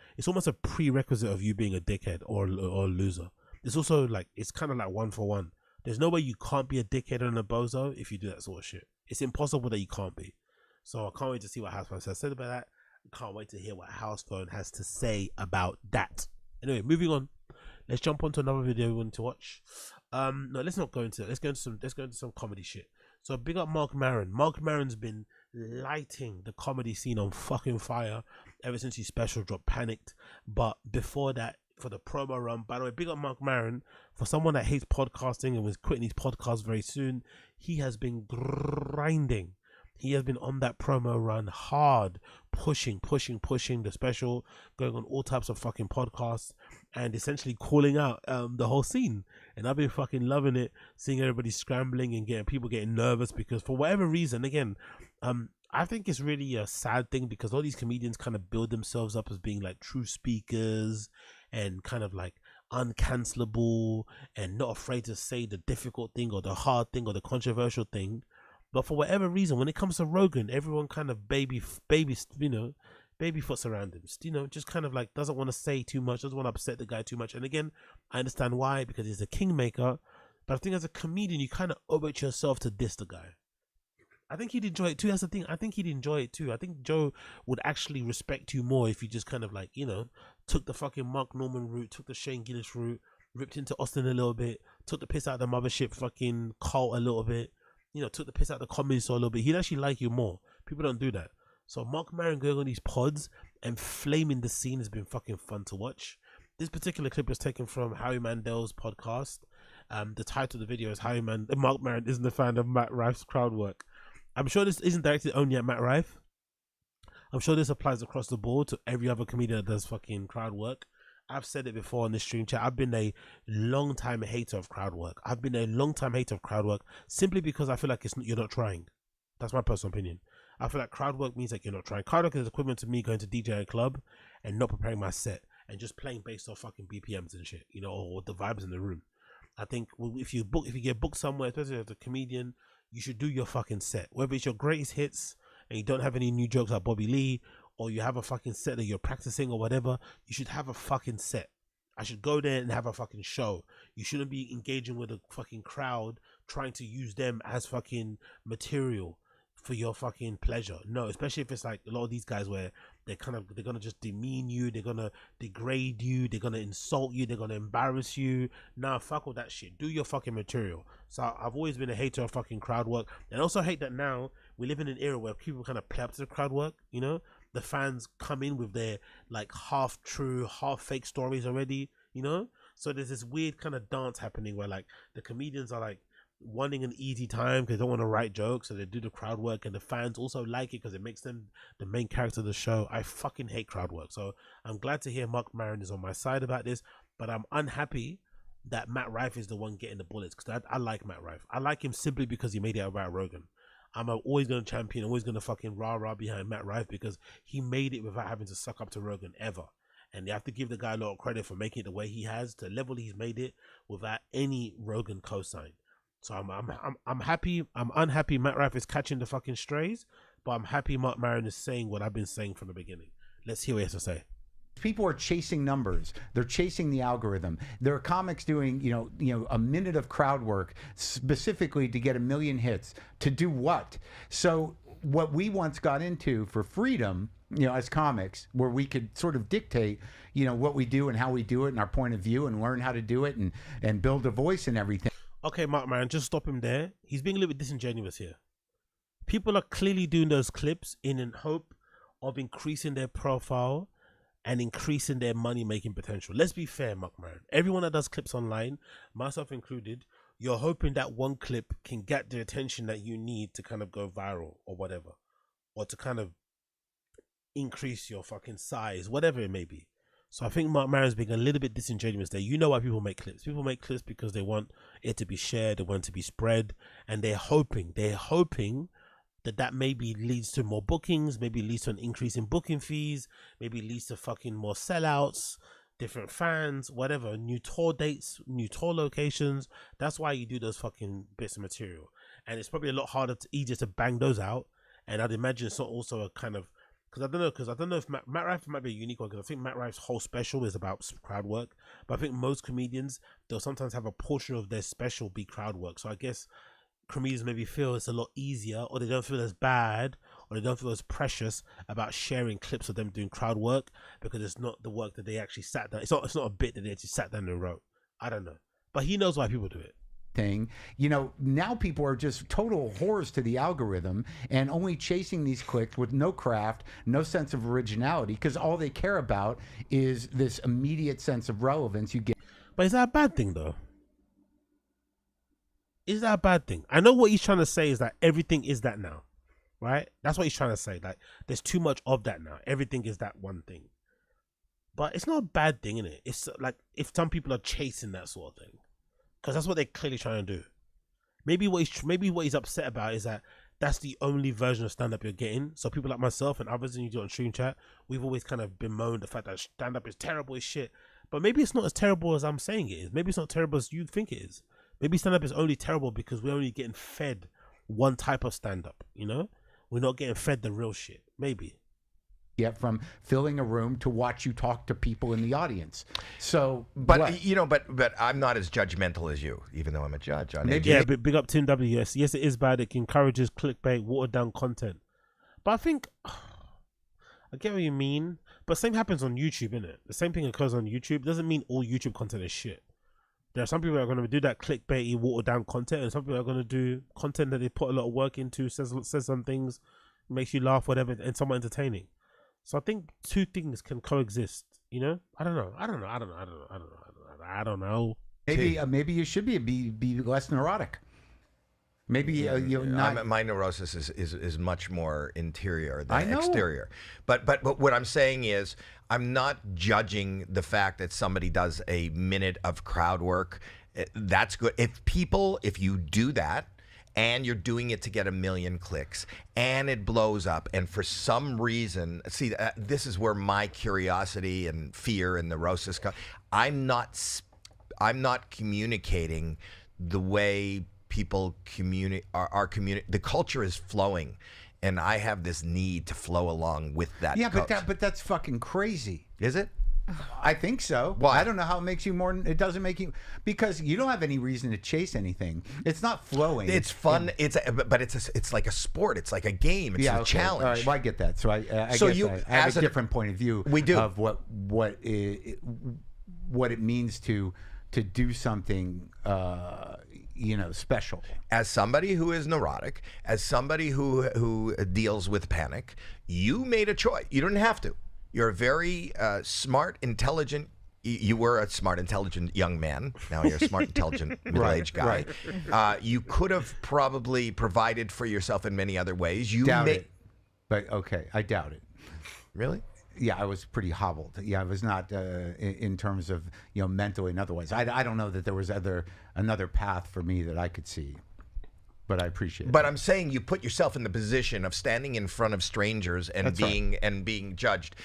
prerequisite of you being a dickhead or a loser. It's also like, it's kind of like 1 for 1. There's no way you can't be a dickhead and a bozo if you do that sort of shit. It's impossible that you can't be. So I can't wait to see what Housephone has said about that. I can't wait to hear what Housephone has to say about that. Anyway, moving on. Let's jump onto another video we want to watch. No, let's not go into that. Let's go into some comedy shit. So big up Marc Maron. Marc Maron's been lighting the comedy scene on fucking fire ever since his special dropped, Panicked. But before that, for the promo run, by the way, big up Marc Maron. For someone that hates podcasting and was quitting his podcast very soon, he has been grinding. He has been on that promo run hard, pushing the special, going on all types of fucking podcasts and essentially calling out the whole scene. And I've been fucking loving it, seeing everybody scrambling and getting people getting nervous because for whatever reason, again, I think it's really a sad thing because all these comedians kind of build themselves up as being like true speakers and kind of like uncancelable and not afraid to say the difficult thing or the hard thing or the controversial thing. But for whatever reason, when it comes to Rogan, everyone kind of baby foots around him. Just kind of like doesn't want to say too much, doesn't want to upset the guy too much. And again, I understand why, because he's a kingmaker. But I think as a comedian, you kind of owe it yourself to diss the guy. I think he'd enjoy it too. That's the thing. I think he'd enjoy it too. I think Joe would actually respect you more if you just kind of like, took the fucking Mark Norman route, took the Shane Gillis route, ripped into Austin a little bit, took the piss out of the mothership fucking cult a little bit. Took the piss out of the comedy store a little bit. He'd actually like you more. People don't do that. So Marc Maron going on these pods and flaming the scene has been fucking fun to watch. This particular clip was taken from Howie Mandel's podcast. The title of the video is Marc Maron isn't a fan of Matt Rife's crowd work. I'm sure this isn't directed only at Matt Rife. I'm sure this applies across the board to every other comedian that does fucking crowd work. I've said it before on this stream chat. I've been a long time hater of crowd work. I've been a long time hater of crowd work simply because I feel like you're not trying. That's my personal opinion. I feel like crowd work means like you're not trying. Crowd work is equivalent to me going to DJ a club and not preparing my set and just playing based off fucking BPMs and shit, or the vibes in the room. I think if you get booked somewhere, especially as a comedian, you should do your fucking set. Whether it's your greatest hits and you don't have any new jokes like Bobby Lee, or you have a fucking set that you're practicing or whatever, you should have a fucking set. I should go there and have a fucking show. You shouldn't be engaging with a fucking crowd trying to use them as fucking material for your fucking pleasure. No, especially if it's like a lot of these guys where they're gonna just demean you, they're gonna degrade you, they're gonna insult you, they're gonna embarrass you. Nah, fuck all that shit. Do your fucking material. So I've always been a hater of fucking crowd work, and I also hate that now we live in an era where people kind of play up to the crowd work. The fans come in with their like half true, half fake stories already. So there's this weird kind of dance happening where like the comedians are like wanting an easy time because they don't want to write jokes, so they do the crowd work, and the fans also like it because it makes them the main character of the show. I fucking hate crowd work, so I'm glad to hear Marc Maron is on my side about this, but I'm unhappy that Matt Rife is the one getting the bullets because I like Matt Rife. I like him simply because he made it about Rogan. I'm always going to champion, always going to fucking rah-rah behind Matt Rife because he made it without having to suck up to Rogan ever. And you have to give the guy a lot of credit for making it the way he has, the level he's made it without any Rogan cosign. So I'm happy. I'm unhappy Matt Rife is catching the fucking strays, but I'm happy Marc Maron is saying what I've been saying from the beginning. Let's hear what he has to say. People are chasing numbers. They're chasing the algorithm. There are comics doing, a minute of crowd work specifically to get 1 million hits. To do what? So what we once got into for freedom, as comics, where we could sort of dictate, what we do and how we do it and our point of view and learn how to do it and build a voice and everything. Okay, Marc Maron, just stop him there. He's being a little bit disingenuous here. People are clearly doing those clips in hope of increasing their profile and increasing their money-making potential. Let's be fair, Marc Maron. Everyone that does clips online, myself included, you're hoping that one clip can get the attention that you need to kind of go viral or whatever, or to kind of increase your fucking size, whatever it may be. So I think Marc Maron's being a little bit disingenuous there. You know why people make clips. People make clips because they want it to be shared, they want it to be spread, and they're hoping that maybe leads to more bookings, maybe leads to an increase in booking fees, maybe leads to fucking more sellouts, different fans, whatever, new tour dates, new tour locations. That's why you do those fucking bits of material. And it's probably a lot harder, easier to bang those out. And I'd imagine it's not also a kind of, because I don't know if Matt Rife might be a unique one, because I think Matt Rife's whole special is about crowd work. But I think most comedians, they'll sometimes have a portion of their special be crowd work. So I guess comedians maybe feel it's a lot easier, or they don't feel as bad, or they don't feel as precious about sharing clips of them doing crowd work, because it's not the work that they actually sat down. It's not a bit that they actually sat down and wrote. I don't know, but he knows why people do it. Thing, you know, now people are just total whores to the algorithm and only chasing these clicks with no craft, no sense of originality, because all they care about is this immediate sense of relevance you get. But is that a bad thing though? Is that a bad thing? I know what he's trying to say is that everything is that now, right? That's what he's trying to say. Like, there's too much of that now. Everything is that one thing. But it's not a bad thing, innit? It's like if some people are chasing that sort of thing, because that's what they're clearly trying to do. Maybe what he's upset about is that that's the only version of stand-up you're getting. So people like myself and others, and you do on Stream Chat, we've always kind of bemoaned the fact that stand-up is terrible as shit. But maybe it's not as terrible as I'm saying it is. Maybe it's not terrible as you think it is. Maybe stand-up is only terrible because we're only getting fed one type of stand-up, you know? We're not getting fed the real shit. Maybe. Get from filling a room to watch you talk to people in the audience. So, but you know, but I'm not as judgmental as you, even though I'm a judge. Yeah, but big up Tim W. Yes, it is bad. It encourages clickbait, watered down content. But I think I get what you mean. But same happens on YouTube, innit? The same thing occurs on YouTube. Doesn't mean all YouTube content is shit. There are some people that are going to do that clickbaity, watered down content, and some people are going to do content that they put a lot of work into, says some things, makes you laugh, whatever, and somewhat entertaining. So I think two things can coexist. You know, I don't know. Maybe you should be less neurotic. Maybe you're not. My neurosis is much more interior than exterior. But what I'm saying is, I'm not judging the fact that somebody does a minute of crowd work. That's good. If you do that, and you're doing it to get 1 million clicks, and it blows up, and for some reason, see, this is where my curiosity and fear and neurosis come. I'm not communicating the way people communicate. The culture is flowing, and I have this need to flow along with that. Yeah, but that's fucking crazy. Is it? I think so. Well, I don't know how it makes you more. It doesn't make you, because you don't have any reason to chase anything. It's not flowing. It's fun. But it's like a sport. It's like a game. It's a challenge. All right, well, I get that. So I guess I have a different point of view. We do of what it means to do something. Special. As somebody who is neurotic, as somebody who deals with panic, you made a choice. You didn't have to. You're a very smart, intelligent. You were a smart, intelligent young man. Now you're a smart, intelligent, middle-aged guy. Right. You could have probably provided for yourself in many other ways. Doubt it. But okay, I doubt it. Really? Yeah, I was pretty hobbled. Yeah, I was not in terms of mentally and otherwise. I don't know that there was another path for me that I could see. But I appreciate it. But I'm saying you put yourself in the position of standing in front of strangers and being judged.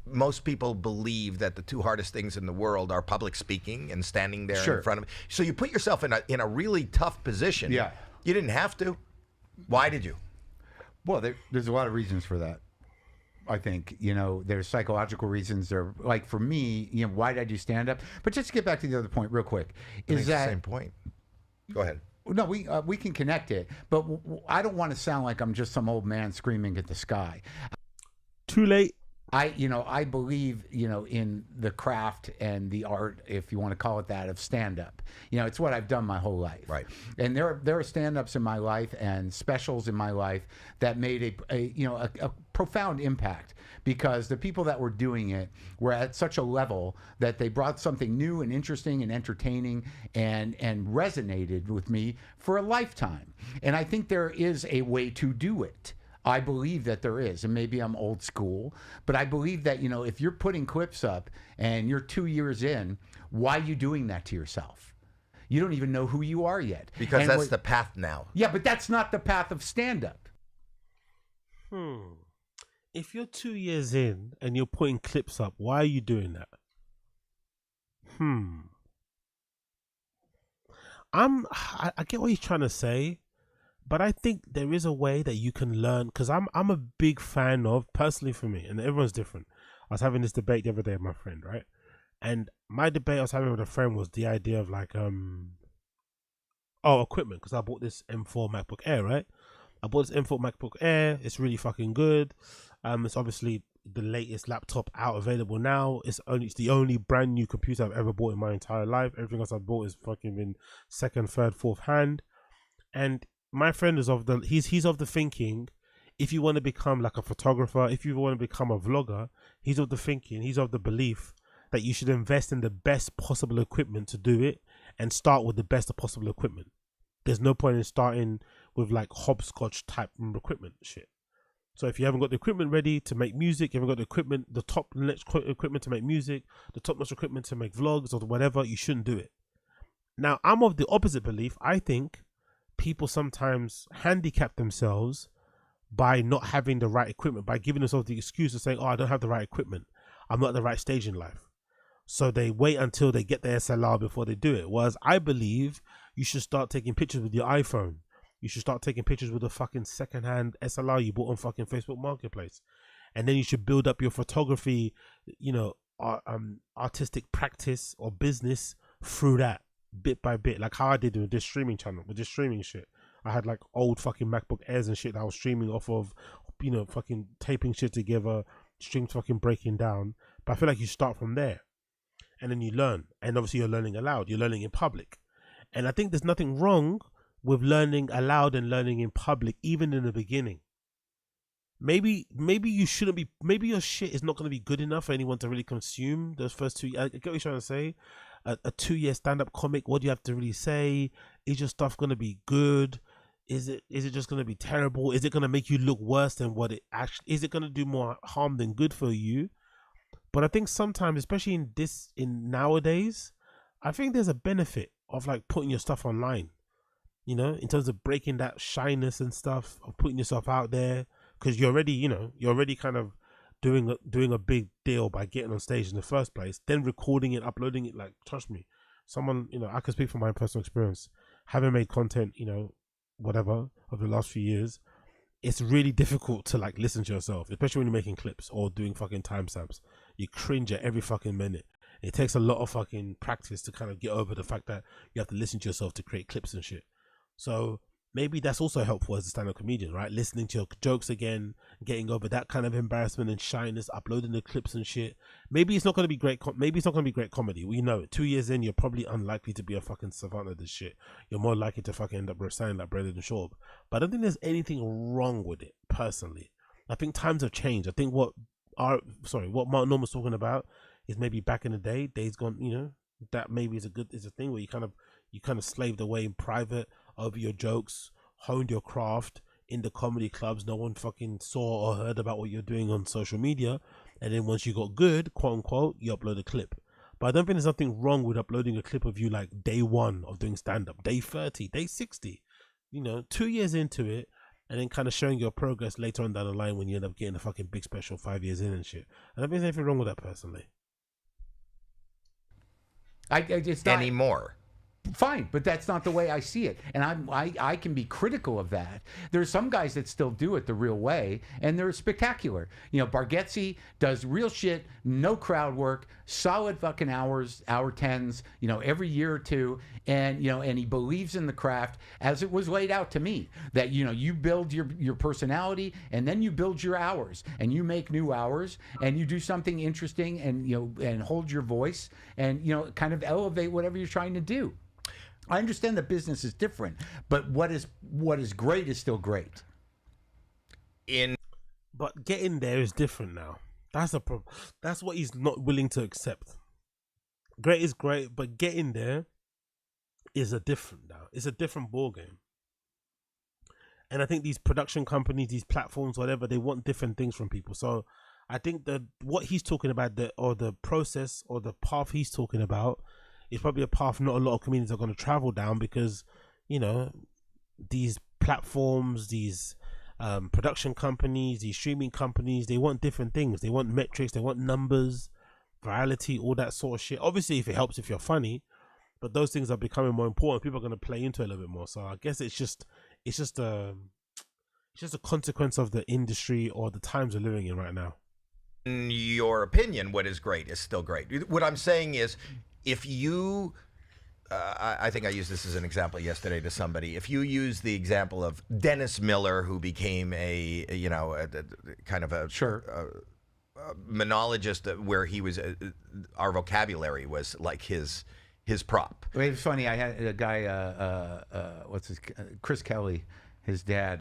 Most people believe that the two hardest things in the world are public speaking and standing there in front of. So you put yourself in a really tough position. Yeah, you didn't have to. Why did you? Well, there's a lot of reasons for that. I think, there's psychological reasons. There, like for me, why did I do stand up? But just to get back to the other point real quick, is that the same point? Go ahead. No, we can connect it, but I don't want to sound like I'm just some old man screaming at the sky. Too late. I believe, in the craft and the art, if you want to call it that, of stand-up. It's what I've done my whole life. Right. And there are stand-ups in my life and specials in my life that made a profound impact, because the people that were doing it were at such a level that they brought something new and interesting and entertaining and resonated with me for a lifetime. And I think there is a way to do it. I believe that there is, and maybe I'm old school, but I believe that, if you're putting clips up and you're 2 years in, why are you doing that to yourself? You don't even know who you are yet. Because And that's what- the path now. Yeah, but that's not the path of stand-up. If you're 2 years in and you're putting clips up, why are you doing that? I get what he's trying to say, but I think there is a way that you can learn, because I'm a big fan of, personally for me, and everyone's different. I was having this debate the other day with my friend, right? And my debate I was having with a friend was the idea of like equipment, because I bought this M4 MacBook Air, right? I bought this M4 MacBook Air. It's really fucking good. It's obviously the latest laptop out available now. It's the only brand new computer I've ever bought in my entire life. Everything else I've bought is fucking been second, third, fourth hand. And my friend is of the he's of the thinking, if you want to become like a photographer, if you want to become a vlogger, he's of the belief that you should invest in the best possible equipment to do it, and start with the best possible equipment. There's no point in starting with like hopscotch type equipment shit. So if you haven't got the equipment ready to make music, you haven't got the equipment, the top notch equipment to make music, the top notch equipment to make vlogs or whatever, you shouldn't do it. Now, I'm of the opposite belief. I think people sometimes handicap themselves by not having the right equipment, by giving themselves the excuse of saying, oh, I don't have the right equipment, I'm not at the right stage in life. So they wait until they get their SLR before they do it. Whereas I believe you should start taking pictures with your iPhone. You should start taking pictures with a fucking secondhand SLR you bought on fucking Facebook Marketplace. And then you should build up your photography, artistic practice or business through that, bit by bit. Like how I did with this streaming channel, with this streaming shit. I had like old fucking MacBook Airs and shit that I was streaming off of, fucking taping shit together, streams fucking breaking down. But I feel like you start from there. And then you learn. And obviously you're learning aloud. You're learning in public. And I think there's nothing wrong with learning aloud and learning in public, even in the beginning. Maybe you shouldn't be, maybe your shit is not going to be good enough for anyone to really consume those first 2 years. I get what you're trying to say. A 2-year stand-up comic, what do you have to really say? Is your stuff going to be good? Is it just going to be terrible? Is it going to make you look worse than what it actually, is it going to do more harm than good for you? But I think sometimes, especially in nowadays, I think there's a benefit of like putting your stuff online, in terms of breaking that shyness and stuff, of putting yourself out there, because you're already kind of doing a big deal by getting on stage in the first place, then recording it, uploading it. Like, trust me, someone, I can speak from my personal experience, having made content, whatever, over the last few years, it's really difficult to like listen to yourself, especially when you're making clips or doing fucking timestamps. You cringe at every fucking minute. It takes a lot of fucking practice to kind of get over the fact that you have to listen to yourself to create clips and shit. So maybe that's also helpful as a stand-up comedian, right? Listening to your jokes again, getting over that kind of embarrassment and shyness, uploading the clips and shit. Maybe it's not going to be great. Maybe it's not going to be great comedy. We know it. 2 years in, you're probably unlikely to be a fucking savant of this shit. You're more likely to fucking end up reciting like Brandon and Schaub. But I don't think there's anything wrong with it, personally. I think times have changed. I think what Mark Norman was talking about is maybe back in the day, days gone, that maybe is a thing where you kind of slaved away in private over your jokes, honed your craft in the comedy clubs. No one fucking saw or heard about what you're doing on social media. And then once you got good, quote unquote, you upload a clip. But I don't think there's nothing wrong with uploading a clip of you like day 1 of doing stand-up, day 30, day 60, 2 years into it, and then kind of showing your progress later on down the line when you end up getting a fucking big special 5 years in and shit. I don't think there's anything wrong with that, personally. It's not anymore. Fine, but that's not the way I see it, and I can be critical of that. There's some guys that still do it the real way, and they're spectacular. Bargatze does real shit, no crowd work, solid fucking hour 10s, every year or two, and and he believes in the craft as it was laid out to me. That you build your personality, and then you build your hours, and you make new hours, and you do something interesting, and and hold your voice, and kind of elevate whatever you're trying to do. I understand that business is different, but what is great is still great. But getting there is different now. That's a problem. That's what he's not willing to accept. Great is great, but getting there is different now. It's a different ball game. And I think these production companies, these platforms, whatever, they want different things from people. So I think that what he's talking about, or the process or the path he's talking about, it's probably a path not a lot of comedians are going to travel down because, you know, these platforms, these production companies, these streaming companies, they want different things. They want metrics, they want numbers, virality, all that sort of shit. Obviously, if it helps, if you're funny, but those things are becoming more important. People are going to play into it a little bit more. So I guess it's just a consequence of the industry or the times we're living in right now. In your opinion, what is great is still great. What I'm saying is, if you, I think I used this as an example yesterday to somebody. If you use the example of Dennis Miller, who became a kind of a monologist, where he was, our vocabulary was like his prop. It was funny. I had a guy, Chris Kelly, his dad.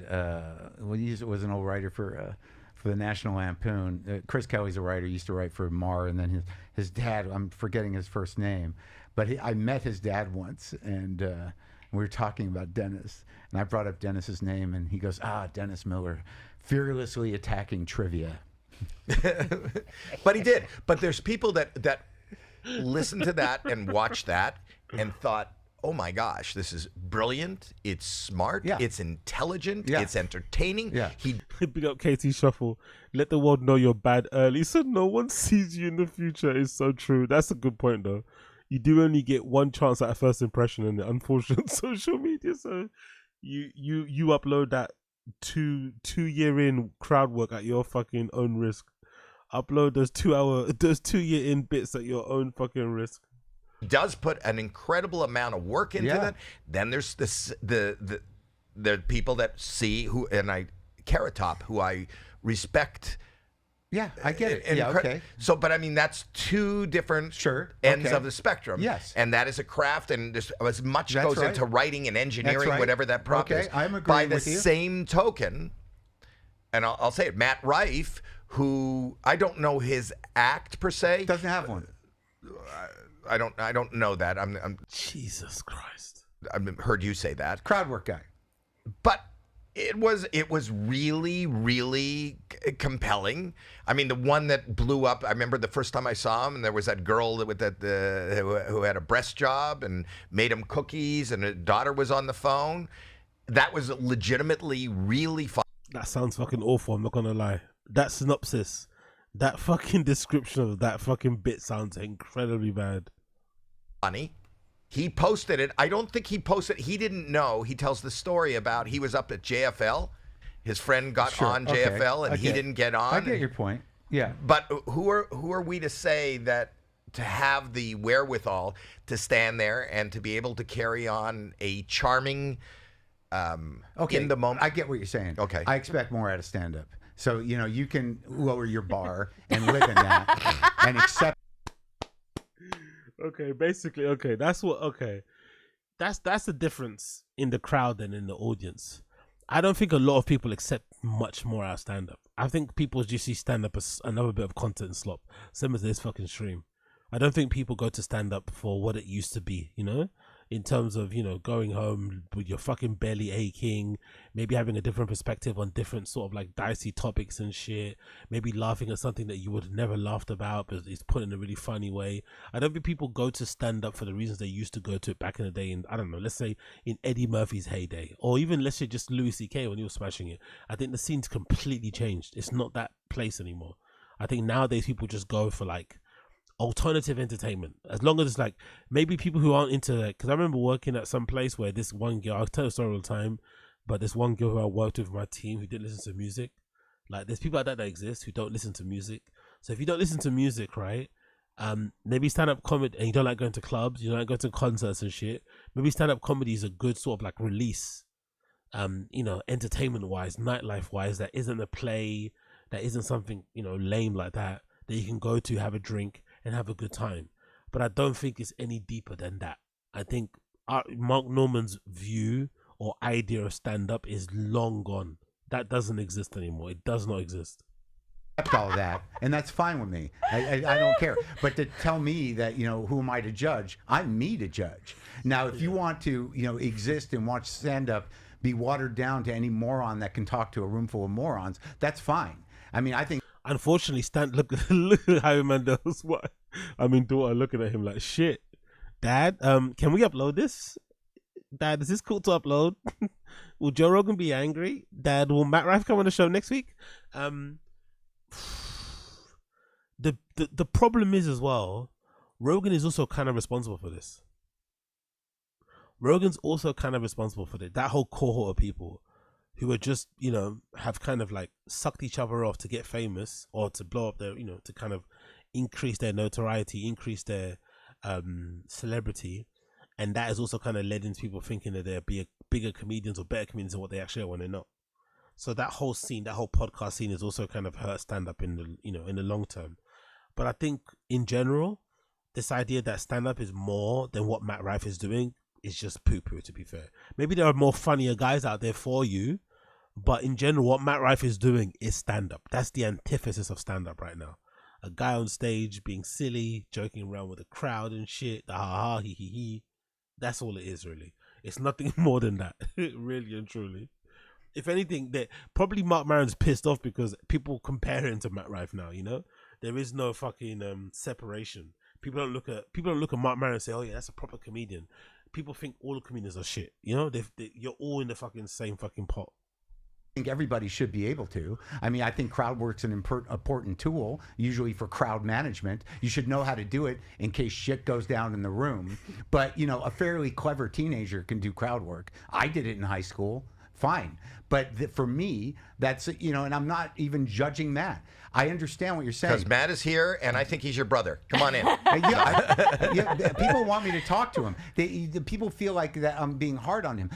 He was an old writer for the National Lampoon. Chris Kelly's a writer. He used to write for MAR, and then his dad. I'm forgetting his first name, but I met his dad once, and we were talking about Dennis, and I brought up Dennis's name, and he goes, Dennis Miller, fearlessly attacking trivia. But he did. But there's people that listened to that and watched that and thought, oh my gosh, this is brilliant. It's smart. Yeah. It's intelligent. Yeah. It's entertaining. Yeah. Big up KT Shuffle. Let the world know you're bad early so no one sees you in the future. It's so true. That's a good point though. You do only get one chance at a first impression in the unfortunate social media. So you upload that two year in crowd work at your fucking own risk. Upload those 2 year in bits at your own fucking risk. Does put an incredible amount of work into that. Then there's the people that see who, and Carrot Top, who I respect. Yeah, I get it. Yeah, okay. So, but I mean, that's two different ends of the spectrum. Yes. And that is a craft, and there's as much goes into writing and engineering, whatever that prop is. I'm agreeing By the with you. same token, and I'll say it, Matt Rife, who I don't know his act per se. Doesn't have one. I don't know that. I'm Jesus Christ. I've heard you say that. Crowd work guy. But it was really, really compelling. I mean, the one that blew up, I remember the first time I saw him, and there was that girl who had a breast job and made him cookies, and her daughter was on the phone. That was legitimately really fun. That sounds fucking awful, I'm not gonna lie. That synopsis, that fucking description of that fucking bit sounds incredibly bad. Funny. He posted it. I don't think he posted. He didn't know. He tells the story about he was up at JFL. His friend got on JFL and he didn't get on. I get your point. Yeah. But who are we to say that to have the wherewithal to stand there and to be able to carry on a charming in the moment? I get what you're saying. Okay. I expect more out of stand-up. So, you can lower your bar and live in that and accept. Okay, basically, that's the difference in the crowd and in the audience. I don't think a lot of people accept much more out of stand-up. I think people just see stand-up as another bit of content and slop, same as this fucking stream. I don't think people go to stand-up for what it used to be, in terms of, going home with your fucking belly aching, maybe having a different perspective on different sort of like dicey topics and shit, maybe laughing at something that you would have never laughed about, but it's put in a really funny way. I don't think people go to stand-up for the reasons they used to go to it back in the day, in, I don't know, let's say in Eddie Murphy's heyday, or even let's say just Louis C.K. when he was smashing it. I think the scene's completely changed. It's not that place anymore. I think nowadays people just go for like alternative entertainment, as long as it's like maybe people who aren't into that. Because I remember working at some place where this one girl, I'll tell the story all the time, but this one girl who I worked with my team who didn't listen to music, like there's people like that exist who don't listen to music. So if you don't listen to music, right, maybe stand-up comedy, and you don't like going to clubs, you don't like going to concerts and shit, maybe stand-up comedy is a good sort of like release, entertainment wise, nightlife wise, that isn't a play, that isn't something lame like that you can go to, have a drink and have a good time. But I don't think it's any deeper than that. I think Mark Norman's view or idea of stand-up is long gone. That doesn't exist anymore. It does not exist. All that, and that's fine with me. I don't care. But to tell me that who am I to judge? I'm me to judge. Now, if you want to exist and watch stand-up be watered down to any moron that can talk to a room full of morons, that's fine. I mean, I think. Unfortunately, look at Howie Mandel's wife. Daughter looking at him like shit. Dad, can we upload this? Dad, is this cool to upload? Will Joe Rogan be angry? Dad, will Matt Rife come on the show next week? The problem is as well, Rogan is also kind of responsible for this. Rogan's also kind of responsible for this. That whole cohort of people who are just, you know, have kind of like sucked each other off to get famous or to blow up their, you know, to kind of increase their notoriety, increase their celebrity. And that has also kind of led into people thinking that they're bigger comedians or better comedians than what they actually are when they're not. So that whole scene, that whole podcast scene is also kind of hurt stand-up in the, you know, in the long term. But I think in general, this idea that stand-up is more than what Matt Rife is doing is just poo-poo, to be fair. Maybe there are more funnier guys out there for you, but in general, what Matt Rife is doing is stand-up. That's the antithesis of stand-up right now. A guy on stage being silly, joking around with the crowd and shit, the ha-ha, he. That's all it is, really. It's nothing more than that, really and truly. If anything, probably Mark Maron's pissed off because people compare him to Matt Rife now, you know? There is no fucking separation. People don't look at Mark Maron and say, oh yeah, that's a proper comedian. People think all the comedians are shit, you know? You're all in the fucking same fucking pot. I think everybody should be able to. I mean, I think crowd work's an important tool, usually for crowd management. You should know how to do it in case shit goes down in the room. But, you know, a fairly clever teenager can do crowd work. I did it in high school. Fine. But for me, that's, you know, and I'm not even judging Matt. I understand what you're saying. Because Matt is here, and I think he's your brother. Come on in. People want me to talk to him. The people feel like that I'm being hard on him.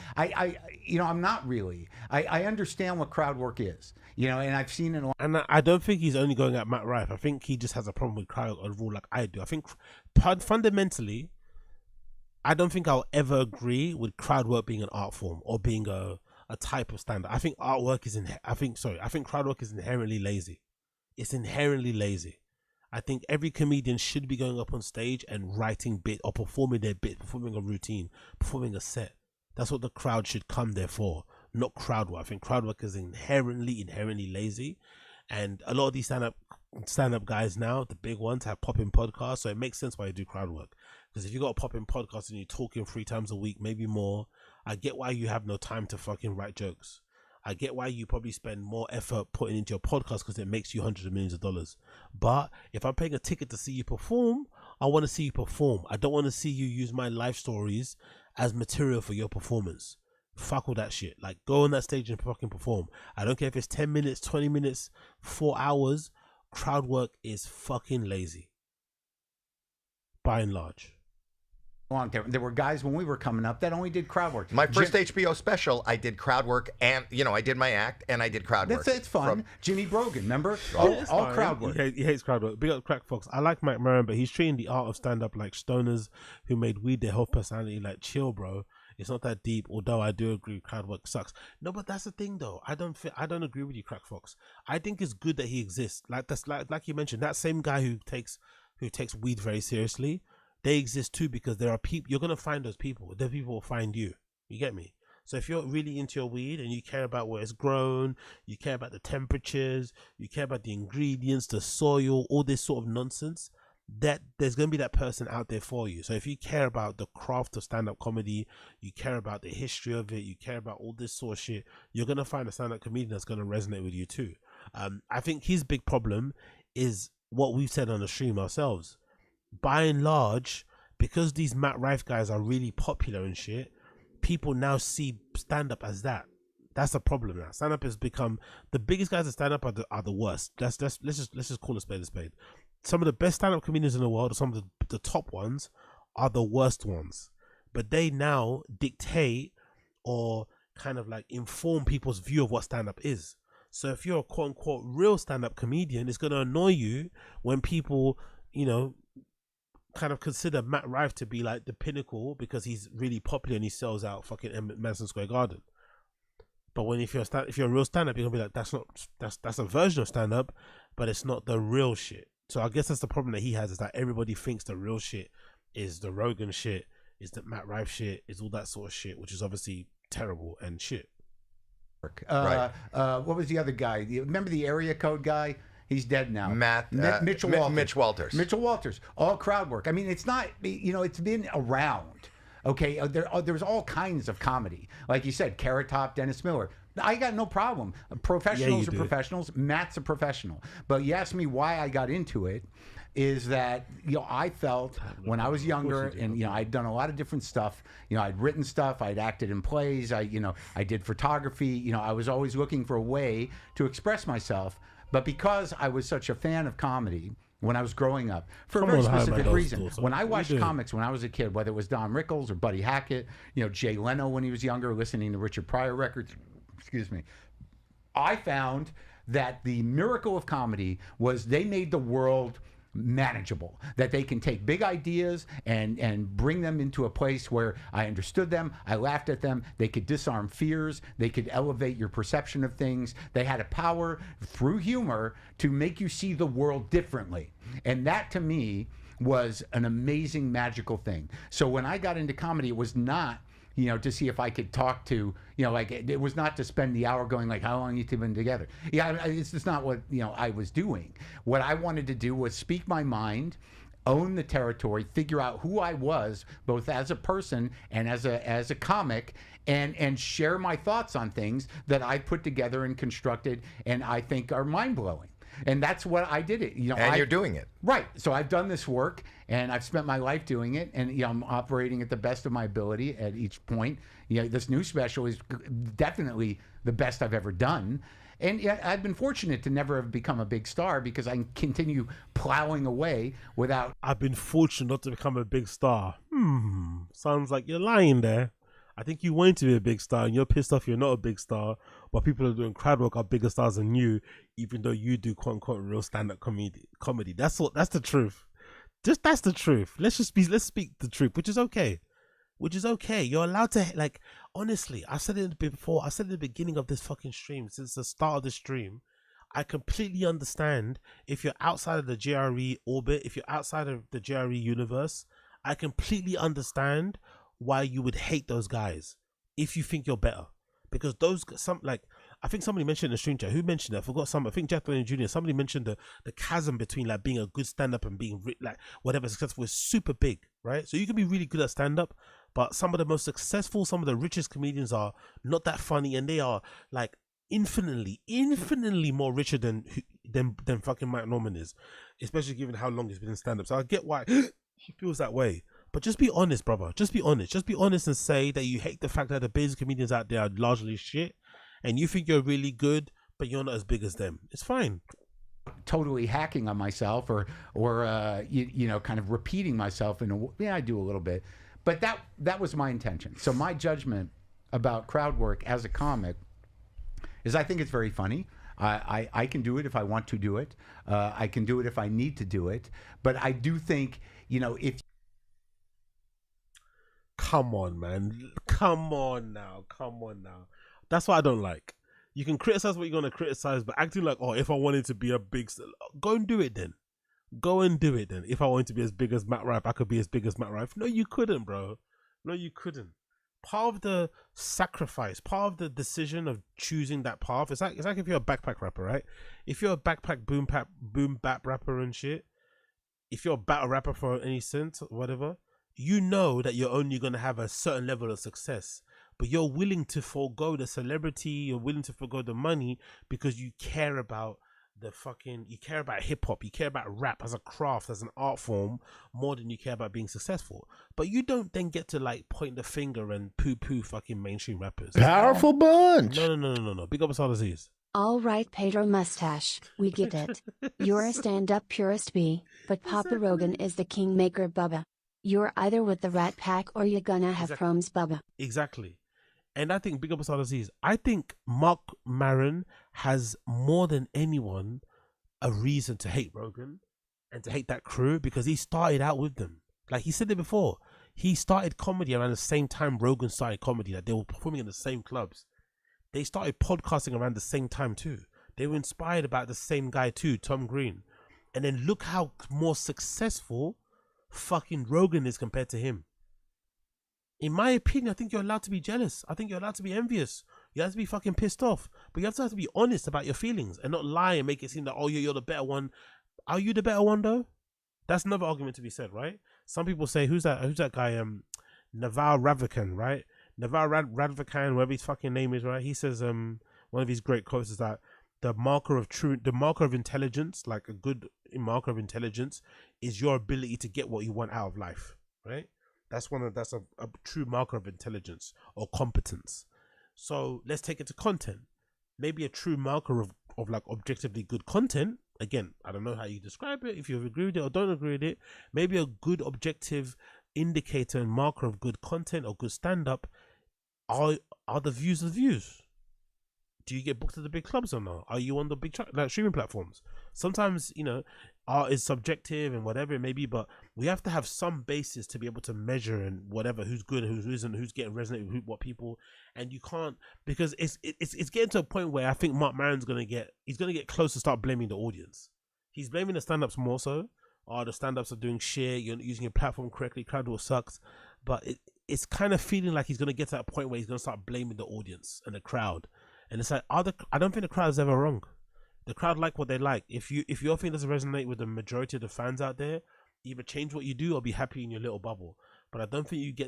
You know, I'm not really. I understand what crowd work is. You know, and I've seen it a lot. And I don't think he's only going at Matt Rife. I think he just has a problem with crowd overall, like I do. I think fundamentally, I don't think I'll ever agree with crowd work being an art form or being a type of stand-up. I think artwork is I think crowd work is inherently lazy. It's inherently lazy. I think every comedian should be going up on stage and writing bit or performing their bit, performing a routine, performing a set. That's what the crowd should come there for, not crowd work. I think crowd work is inherently lazy. And a lot of these stand-up guys now, the big ones, have pop-in podcasts, so it makes sense why you do crowd work. Because if you got a pop-in podcast and you're talking 3 times a week, maybe more, I get why you have no time to fucking write jokes. I get why you probably spend more effort putting into your podcast because it makes you hundreds of millions of dollars. But if I'm paying a ticket to see you perform, I want to see you perform. I don't want to see you use my life stories as material for your performance. Fuck all that shit. Like, go on that stage and fucking perform. I don't care if it's 10 minutes, 20 minutes, 4 hours. Crowd work is fucking lazy. By and large. There were guys when we were coming up that only did crowd work. My first HBO special, I did crowd work, and you know, I did my act and I did crowd work. It's fun. Jimmy Brogan, remember? All crowd work. He hates crowd work. Big up Crack Fox. I like Mike Maron, but he's treating the art of stand-up like stoners who made weed their whole personality. Like, chill, bro. It's not that deep. Although I do agree, crowd work sucks. No, but that's the thing, though. I don't agree with you, Crack Fox. I think it's good that he exists. Like that's like you mentioned, that same guy who takes weed very seriously. They exist too because there are people. You're gonna find those people. The people will find you. You get me? So if you're really into your weed and you care about where it's grown, you care about the temperatures, you care about the ingredients, the soil, all this sort of nonsense, that there's gonna be that person out there for you. So if you care about the craft of stand-up comedy, you care about the history of it, you care about all this sort of shit, you're gonna find a stand-up comedian that's gonna resonate with you too. I think his big problem is what we've said on the stream ourselves. By and large, because these Matt Rife guys are really popular and shit, people now see stand-up as that. That's a problem now. Stand-up has become the biggest guys that stand up are the worst. Let's just call a spade a spade. Some of the best stand-up comedians in the world, or some of the top ones, are the worst ones. But they now dictate or kind of like inform people's view of what stand-up is. So if you're a quote-unquote real stand-up comedian, it's going to annoy you when people, you know, kind of consider Matt Rife to be like the pinnacle because he's really popular and he sells out fucking Madison Square Garden. But when if you're a real stand-up, you're gonna be like, that's a version of stand-up, but it's not the real shit. So I guess that's the problem that he has, is that everybody thinks the real shit is the Rogan shit, is the Matt Rife shit, is all that sort of shit, which is obviously terrible and shit. Right. What was the other guy? Remember the area code guy? He's dead now. Mitchell Walters. Mitchell Walters. All crowd work. I mean, it's not, it's been around. Okay, there's all kinds of comedy. Like you said, Carrot Top, Dennis Miller. I got no problem. Professionals are professionals. Matt's a professional. But you asked me why I got into it. Is that I felt when I was younger, and I'd done a lot of different stuff. I'd written stuff, I'd acted in plays, I did photography. I was always looking for a way to express myself. But because I was such a fan of comedy when I was growing up, for a very specific reason, when I watched comics when I was a kid, whether it was Don Rickles or Buddy Hackett, Jay Leno when he was younger, listening to Richard Pryor records, excuse me, I found that the miracle of comedy was they made the world manageable, that they can take big ideas and bring them into a place where I understood them, I laughed at them, they could disarm fears, they could elevate your perception of things. They had a power through humor to make you see the world differently. And that to me was an amazing, magical thing. So when I got into comedy, it was not to see if I could talk to, like it was not to spend the hour going like, how long you two been together? Yeah, it's just not what, I was doing. What I wanted to do was speak my mind, own the territory, figure out who I was, both as a person and as a comic, and share my thoughts on things that I put together and constructed and I think are mind-blowing. And that's what I did it. And you're doing it. Right. So I've done this work and I've spent my life doing it, and I'm operating at the best of my ability at each point. This new special is definitely the best I've ever done. And I've been fortunate to never have become a big star because I can continue plowing away without... I've been fortunate not to become a big star. Sounds like you're lying there. I think you want to be a big star and you're pissed off you're not a big star, but people are doing crowd work are bigger stars than you, even though you do quote unquote real stand-up comedy. That's the truth. That's the truth. Let's speak the truth, which is okay. You're allowed to, honestly, I said it before, I said at the beginning of this fucking stream, since the start of the stream, I completely understand if you're outside of the JRE orbit, if you're outside of the JRE universe, I completely understand why you would hate those guys if you think you're better, because I think somebody mentioned in the stream chat. Who mentioned it? I forgot. I think Jack Lane Jr. Somebody mentioned the chasm between being a good stand-up and being whatever successful is super big, right? So you can be really good at stand-up, but some of the most successful, some of the richest comedians are not that funny, and they are infinitely more richer than fucking Mike Norman is, especially given how long he's been in stand-up. So I get why he feels that way. But just be honest, brother. Just be honest. Just be honest and say that you hate the fact that the biggest comedians out there are largely shit, and you think you're really good, but you're not as big as them. It's fine. Totally hacking on myself or kind of repeating myself I do a little bit, but that was my intention. So my judgment about crowd work as a comic is I think it's very funny. I can do it if I want to do it. I can do it if I need to do it. But I do think, if... Come on, man. Come on now. That's what I don't like. You can criticize what you're going to criticize, but acting like, if I wanted to be a big... Go and do it then. If I wanted to be as big as Matt Rife, I could be as big as Matt Rife. No, you couldn't, bro. No, you couldn't. Part of the sacrifice, part of the decision of choosing that path, it's like if you're a backpack rapper, right? If you're a backpack boom bap rapper and shit, if you're a battle rapper for any sense, whatever, you know that you're only going to have a certain level of success, but you're willing to forego the celebrity, you're willing to forego the money because you care about you care about hip hop, you care about rap as a craft, as an art form, more than you care about being successful. But you don't then get to point the finger and poo fucking mainstream rappers. Powerful bunch. No. Big up Asada Aziz. All right, Pedro Mustache, we get it. You're a stand-up purist B, but Papa Rogan is the kingmaker, Bubba. You're either with the Rat Pack or you're gonna have problems, Bubba. Exactly. And I think, big up Asada Aziz, I think Mark Maron has more than anyone a reason to hate Rogan and to hate that crew, because he started out with them. Like he said it before, he started comedy around the same time Rogan started comedy. Like they were performing in the same clubs. They started podcasting around the same time too. They were inspired about the same guy too, Tom Green. And then look how more successful fucking Rogan is compared to him. In my opinion, I think you're allowed to be jealous. I think you're allowed to be envious. You have to be fucking pissed off, but you have to be honest about your feelings and not lie and make it seem that, oh, you're the better one. Are you the better one though? That's another argument to be said, right? Some people say, who's that guy? Naval Ravikant, right? Naval Ravikant, whatever his fucking name is, right? He says, one of his great quotes is that the marker of intelligence, like a good marker of intelligence, is your ability to get what you want out of life, right? That's a true marker of intelligence or competence. So let's take it to content. Maybe a true marker of like objectively good content. Again, I don't know how you describe it, if you agree with it or don't agree with it. Maybe a good objective indicator and marker of good content or good stand-up are the views. Do you get booked to the big clubs or not? Are you on the big streaming platforms? Sometimes, you know, art is subjective and whatever it may be, but we have to have some basis to be able to measure and whatever, who's good and who isn't, who's getting resonate with what people. And you can't, because it's getting to a point where I think Marc Maron's gonna get close to start blaming the audience. He's blaming the stand-ups more so. The stand-ups are doing shit, you're not using your platform correctly, crowd work sucks. But it's kind of feeling like he's gonna get to that point where he's gonna start blaming the audience and the crowd. And it's like, I don't think the crowd is ever wrong. The crowd like what they like. If your thing doesn't resonate with the majority of the fans out there, either change what you do or be happy in your little bubble. But I don't think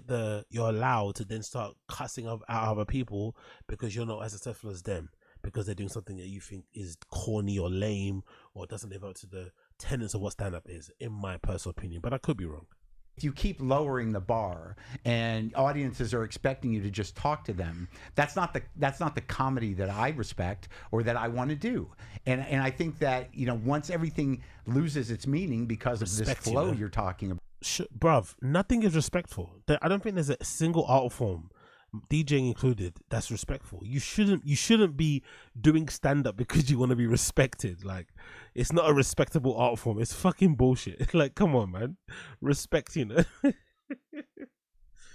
you're allowed to then start cussing out other people because you're not as successful as them, because they're doing something that you think is corny or lame or doesn't live up to the tenets of what stand-up is, in my personal opinion. But I could be wrong. If you keep lowering the bar and audiences are expecting you to just talk to them, that's not the comedy that I respect or that I want to do. And I think that, you know, once everything loses its meaning because of this flow you're talking about. Bruv, nothing is respectful. I don't think there's a single art form, DJing included, that's respectful. You shouldn't be doing stand-up because you want to be respected. Like, it's not a respectable art form. It's fucking bullshit. Like, come on, man. Respect, you know.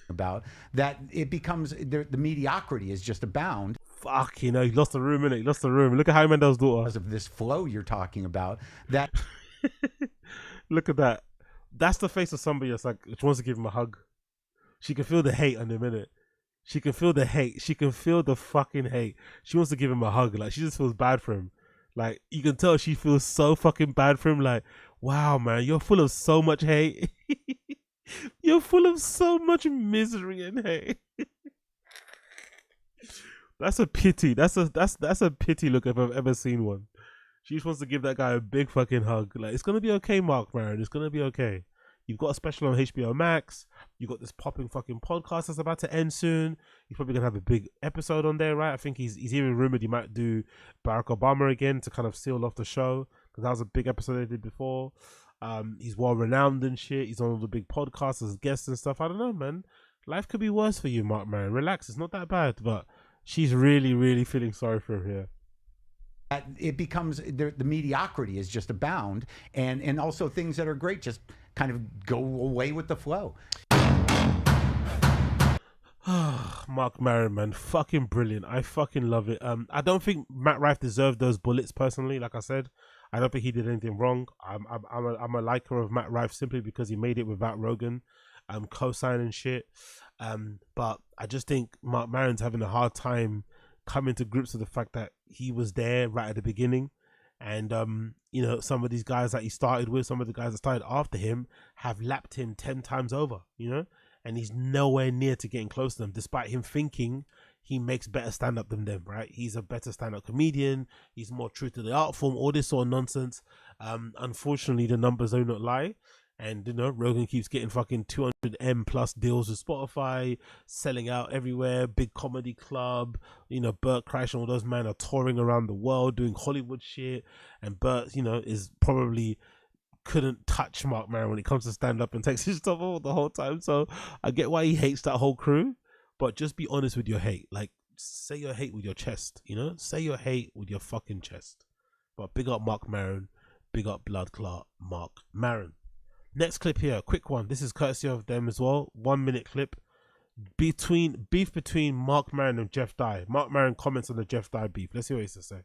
About that, it becomes the mediocrity is just abound. Fuck, you know, he lost the room, innit? He lost the room. Look at Howie Mandel's daughter. Because of this flow you're talking about. That look at that. That's the face of somebody that's like, she wants to give him a hug. She can feel the hate on him, innit? She can feel the hate. She can feel the fucking hate. She wants to give him a hug. Like, she just feels bad for him. Like, you can tell she feels so fucking bad for him. Like, wow, man, you're full of so much hate. You're full of so much misery and hate. That's a pity. That's a pity look if I've ever seen one. She just wants to give that guy a big fucking hug. Like, it's gonna be okay, Marc Maron. It's gonna be okay. You've got a special on HBO Max. You got this popping fucking podcast that's about to end soon. He's probably gonna have a big episode on there, right? I think he's even rumored he might do Barack Obama again to kind of seal off the show, because that was a big episode they did before. He's well renowned and shit. He's on all the big podcasts as guests and stuff. I don't know, man. Life could be worse for you, Marc Maron. Relax, it's not that bad. But she's really, really feeling sorry for him here. It becomes the mediocrity is just abound, and also things that are great just kind of go away with the flow. Marc Maron, man, fucking brilliant. I fucking love it. I don't think Matt Rife deserved those bullets personally. Like I said, I don't think he did anything wrong. I'm a liker of Matt Rife simply because he made it without Rogan, co-signing shit. But I just think Marc Maron's having a hard time coming to grips with the fact that he was there right at the beginning, and you know, some of these guys that he started with, some of the guys that started after him have lapped him 10 times over, you know, and he's nowhere near to getting close to them, despite him thinking he makes better stand-up than them, right? He's a better stand-up comedian, he's more true to the art form, all this sort of nonsense. Unfortunately, the numbers do not lie. And, you know, Rogan keeps getting fucking 200M plus deals with Spotify, selling out everywhere, big comedy club. You know, Bert Kreischer and all those men are touring around the world doing Hollywood shit. And Bert, you know, is probably couldn't touch Marc Maron when it comes to stand up and takes his stuff off the whole time. So I get why he hates that whole crew. But just be honest with your hate. Like, say your hate with your chest, you know? Say your hate with your fucking chest. But big up Marc Maron. Big up Blood Clot Marc Maron. Next clip here, a quick one. This is courtesy of them as well. 1 minute clip. Beef between Marc Maron and Jeff Dye. Marc Maron comments on the Jeff Dye beef. Let's see what he has to say.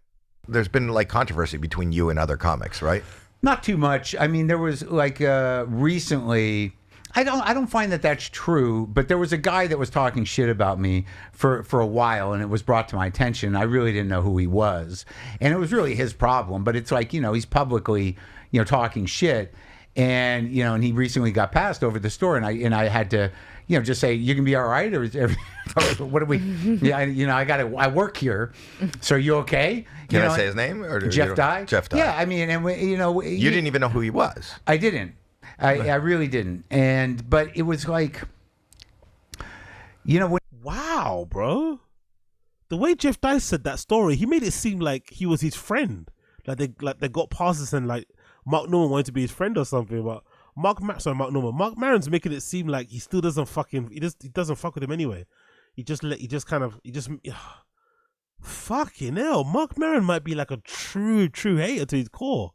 There's been like controversy between you and other comics, right? Not too much. I mean, there was like recently, I don't find that that's true, but there was a guy that was talking shit about me for a while, and it was brought to my attention. I really didn't know who he was, and it was really his problem. But it's like, he's publicly, talking shit, and and he recently got passed over the store, and I had to, just say, you can be all right, or is what do we? Yeah, I work here, so are you okay? Can I say his name? Or Jeff Dye. Jeff Dye. Yeah, I mean, and you didn't even know who he was. I didn't. I really didn't. But it was like, wow, bro. The way Jeff Dye said that story, he made it seem like he was his friend. Like they got past this and like Mark Norman wanted to be his friend or something. But Mark Maron's making it seem like he still doesn't he doesn't fuck with him anyway. Fucking hell. Mark Maron might be like a true hater to his core.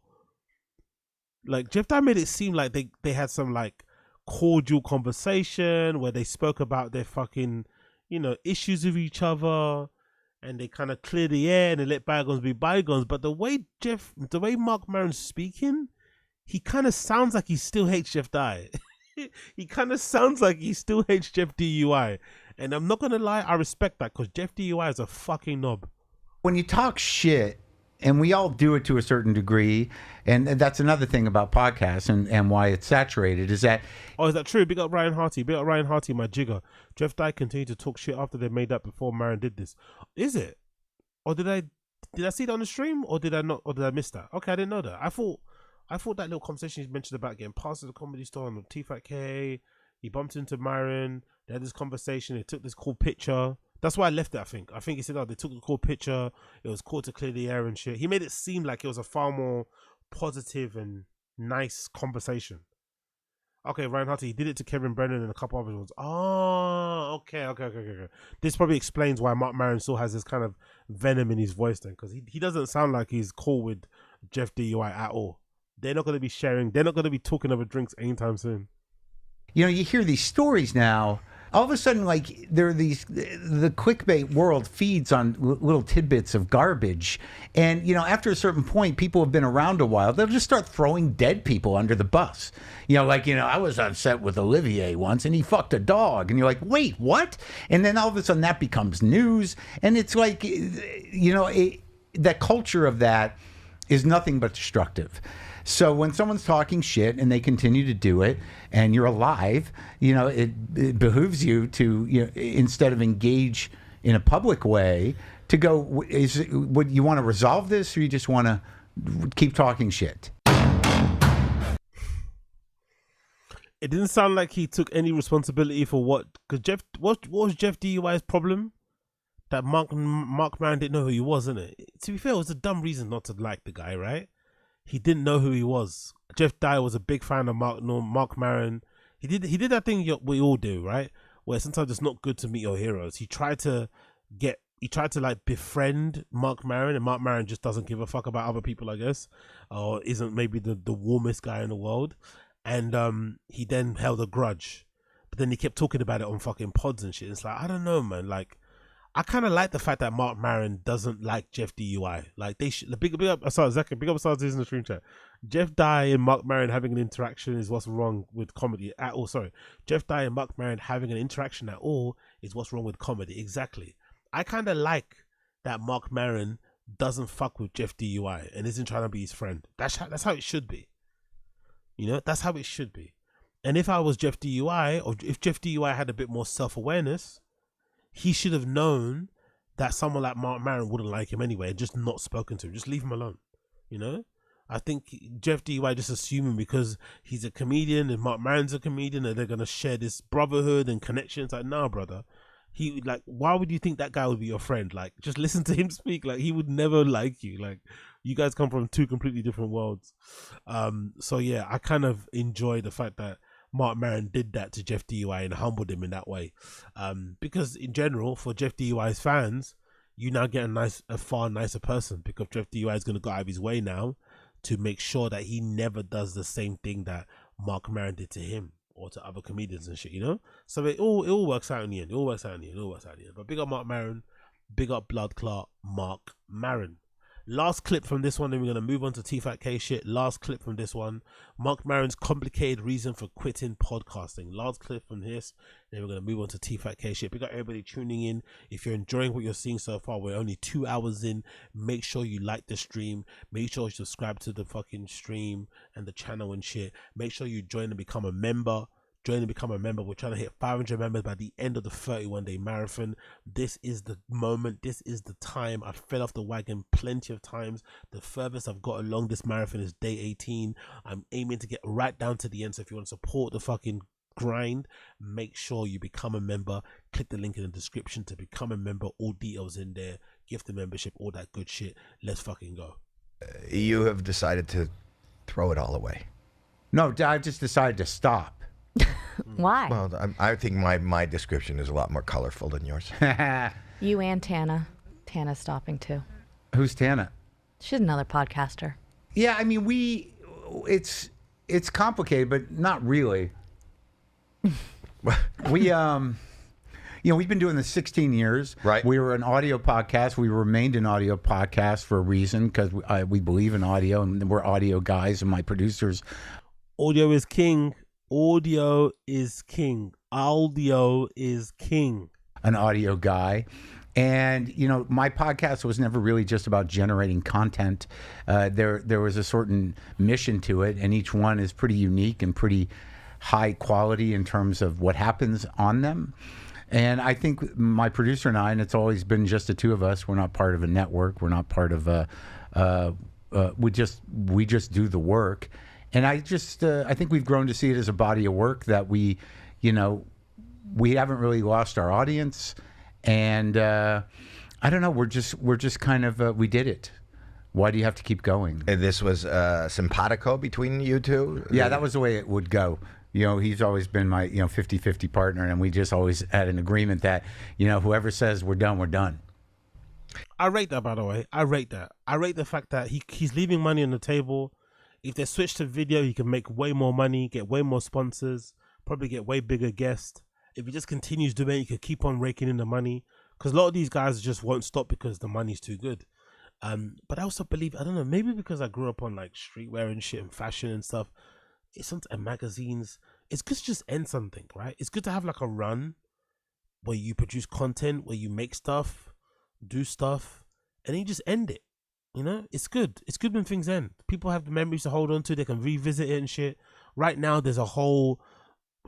Like Jeff Dye made it seem like they had some like cordial conversation where they spoke about their fucking issues with each other, and they kind of clear the air and they let bygones be bygones. But the way Mark Maron's speaking, he kind of sounds like he still hates Jeff Dye. He kind of sounds like he still hates Jeff DUI, and I'm not gonna lie, I respect that because Jeff DUI is a fucking knob. When you talk shit, and we all do it to a certain degree, and that's another thing about podcasts and why it's saturated, is that... Oh, is that true? Big up Ryan Harty. Big up Ryan Harty, my jigger. Jeff Dye continued to talk shit after they made that before Maron did this. Is it? Or did I see that on the stream? Or did I not? Or did I miss that? Okay, I didn't know that. I thought that little conversation he mentioned about getting past the Comedy Store on Tfatk, he bumped into Maron, they had this conversation, they took this cool picture. That's why I left it, I think. I think he said, they took a cool picture. It was cool to clear the air and shit. He made it seem like it was a far more positive and nice conversation. Okay, Ryan Harty, he did it to Kevin Brennan and a couple other ones. Oh, okay. This probably explains why Mark Maron still has this kind of venom in his voice then, because he doesn't sound like he's cool with Jeff DUI at all. They're not going to be sharing. They're not going to be talking over drinks anytime soon. You hear these stories now. All of a sudden, like, there are the clickbait world feeds on little tidbits of garbage. And, after a certain point, people have been around a while. They'll just start throwing dead people under the bus. I was on set with Olivier once and he fucked a dog. And you're like, wait, what? And then all of a sudden that becomes news. And it's like, that culture of that is nothing but destructive. So when someone's talking shit and they continue to do it, and you're alive, it behooves you to, instead of engage in a public way, to go, would you want to resolve this, or you just want to keep talking shit? It didn't sound like he took any responsibility for what was Jeff DUI's problem? That Mark Maron didn't know who he was, innit? To be fair, it was a dumb reason not to like the guy, right? He didn't know who he was. Jeff Dye was a big fan of Mark Maron. He did that thing we all do, right? Where sometimes it's not good to meet your heroes. He tried to like befriend Mark Maron, and Mark Maron just doesn't give a fuck about other people, I guess, or isn't maybe the warmest guy in the world. And he then held a grudge, but then he kept talking about it on fucking pods and shit. It's like, I don't know, man. Like, I kind of like the fact that Mark Maron doesn't like Jeff DUI. Like, they should big up. Sorry, Zach, big up. Stars in the stream chat. Jeff Dye and Mark Maron having an interaction is what's wrong with comedy at all. Sorry, Jeff Dye and Mark Maron having an interaction at all is what's wrong with comedy. Exactly. I kind of like that Mark Maron doesn't fuck with Jeff DUI and isn't trying to be his friend. That's how it should be. That's how it should be. And if I was Jeff DUI, or if Jeff DUI had a bit more self-awareness, he should have known that someone like Mark Maron wouldn't like him anyway and just not spoken to him. Just leave him alone. I think Jeff DUI just assuming because he's a comedian and Mark Maron's a comedian and they're going to share this brotherhood and connections. Like, nah, brother. Why would you think that guy would be your friend? Like, just listen to him speak. Like, he would never like you. Like, you guys come from two completely different worlds. So yeah, I kind of enjoy the fact that Mark Maron did that to Jeff DUI and humbled him in that way. Because in general, for Jeff DUI's fans, you now get a far nicer person, because Jeff DUI is going to go out of his way now to make sure that he never does the same thing that Mark Maron did to him or to other comedians and shit, So it all works out in the end. It all works out in the end. But big up Mark Maron, big up blood clot Mark Maron. Last clip from this one, then we're going to move on to Tfatk shit. Last clip from this one. Mark Maron's complicated reason for quitting podcasting. Last clip from this, then we're going to move on to Tfatk shit. We got everybody tuning in. If you're enjoying what you're seeing so far, we're only 2 hours in. Make sure you like the stream. Make sure you subscribe to the fucking stream and the channel and shit. Make sure you join and become a member. Join and become a member. We're trying to hit 500 members by the end of the 31-day marathon. This is the moment. This is the time. I fell off the wagon plenty of times. The furthest I've got along this marathon is day 18. I'm aiming to get right down to the end. So if you want to support the fucking grind, make sure you become a member. Click the link in the description to become a member. All details in there. Gift the membership, all that good shit. Let's fucking go. You have decided to throw it all away. No, I just decided to stop. Why? Well, I think my description is a lot more colorful than yours. You and Tana. Tana's stopping too. Who's Tana? She's another podcaster. Yeah, I mean, it's complicated, but not really. We've been doing this 16 years. Right. We were an audio podcast. We remained an audio podcast for a reason, because we believe in audio, and we're audio guys, and my producers. Audio is king. Audio is king. Audio is king. An audio guy. And, my podcast was never really just about generating content. There was a certain mission to it, and each one is pretty unique and pretty high quality in terms of what happens on them. And I think my producer and I, and it's always been just the two of us, we're not part of a network. We're not part of we just do the work. And I think we've grown to see it as a body of work that we haven't really lost our audience. And I don't know, we're just kind of, we did it. Why do you have to keep going? And this was simpatico between you two? Yeah, that was the way it would go. He's always been my, 50-50 partner, and we just always had an agreement that, whoever says we're done, we're done. I rate that, by the way. I rate that. I rate the fact that he's leaving money on the table. If they switch to video, he can make way more money, get way more sponsors, probably get way bigger guests. If he just continues doing it, he could keep on raking in the money. Because a lot of these guys just won't stop because the money's too good. But I also believe, I don't know, maybe because I grew up on like streetwear and shit and fashion and stuff, and magazines, it's good to just end something, right? It's good to have like a run where you produce content, where you make stuff, do stuff, and then you just end it. It's good. It's good when things end. People have the memories to hold on to. They can revisit it and shit. Right now, there's a whole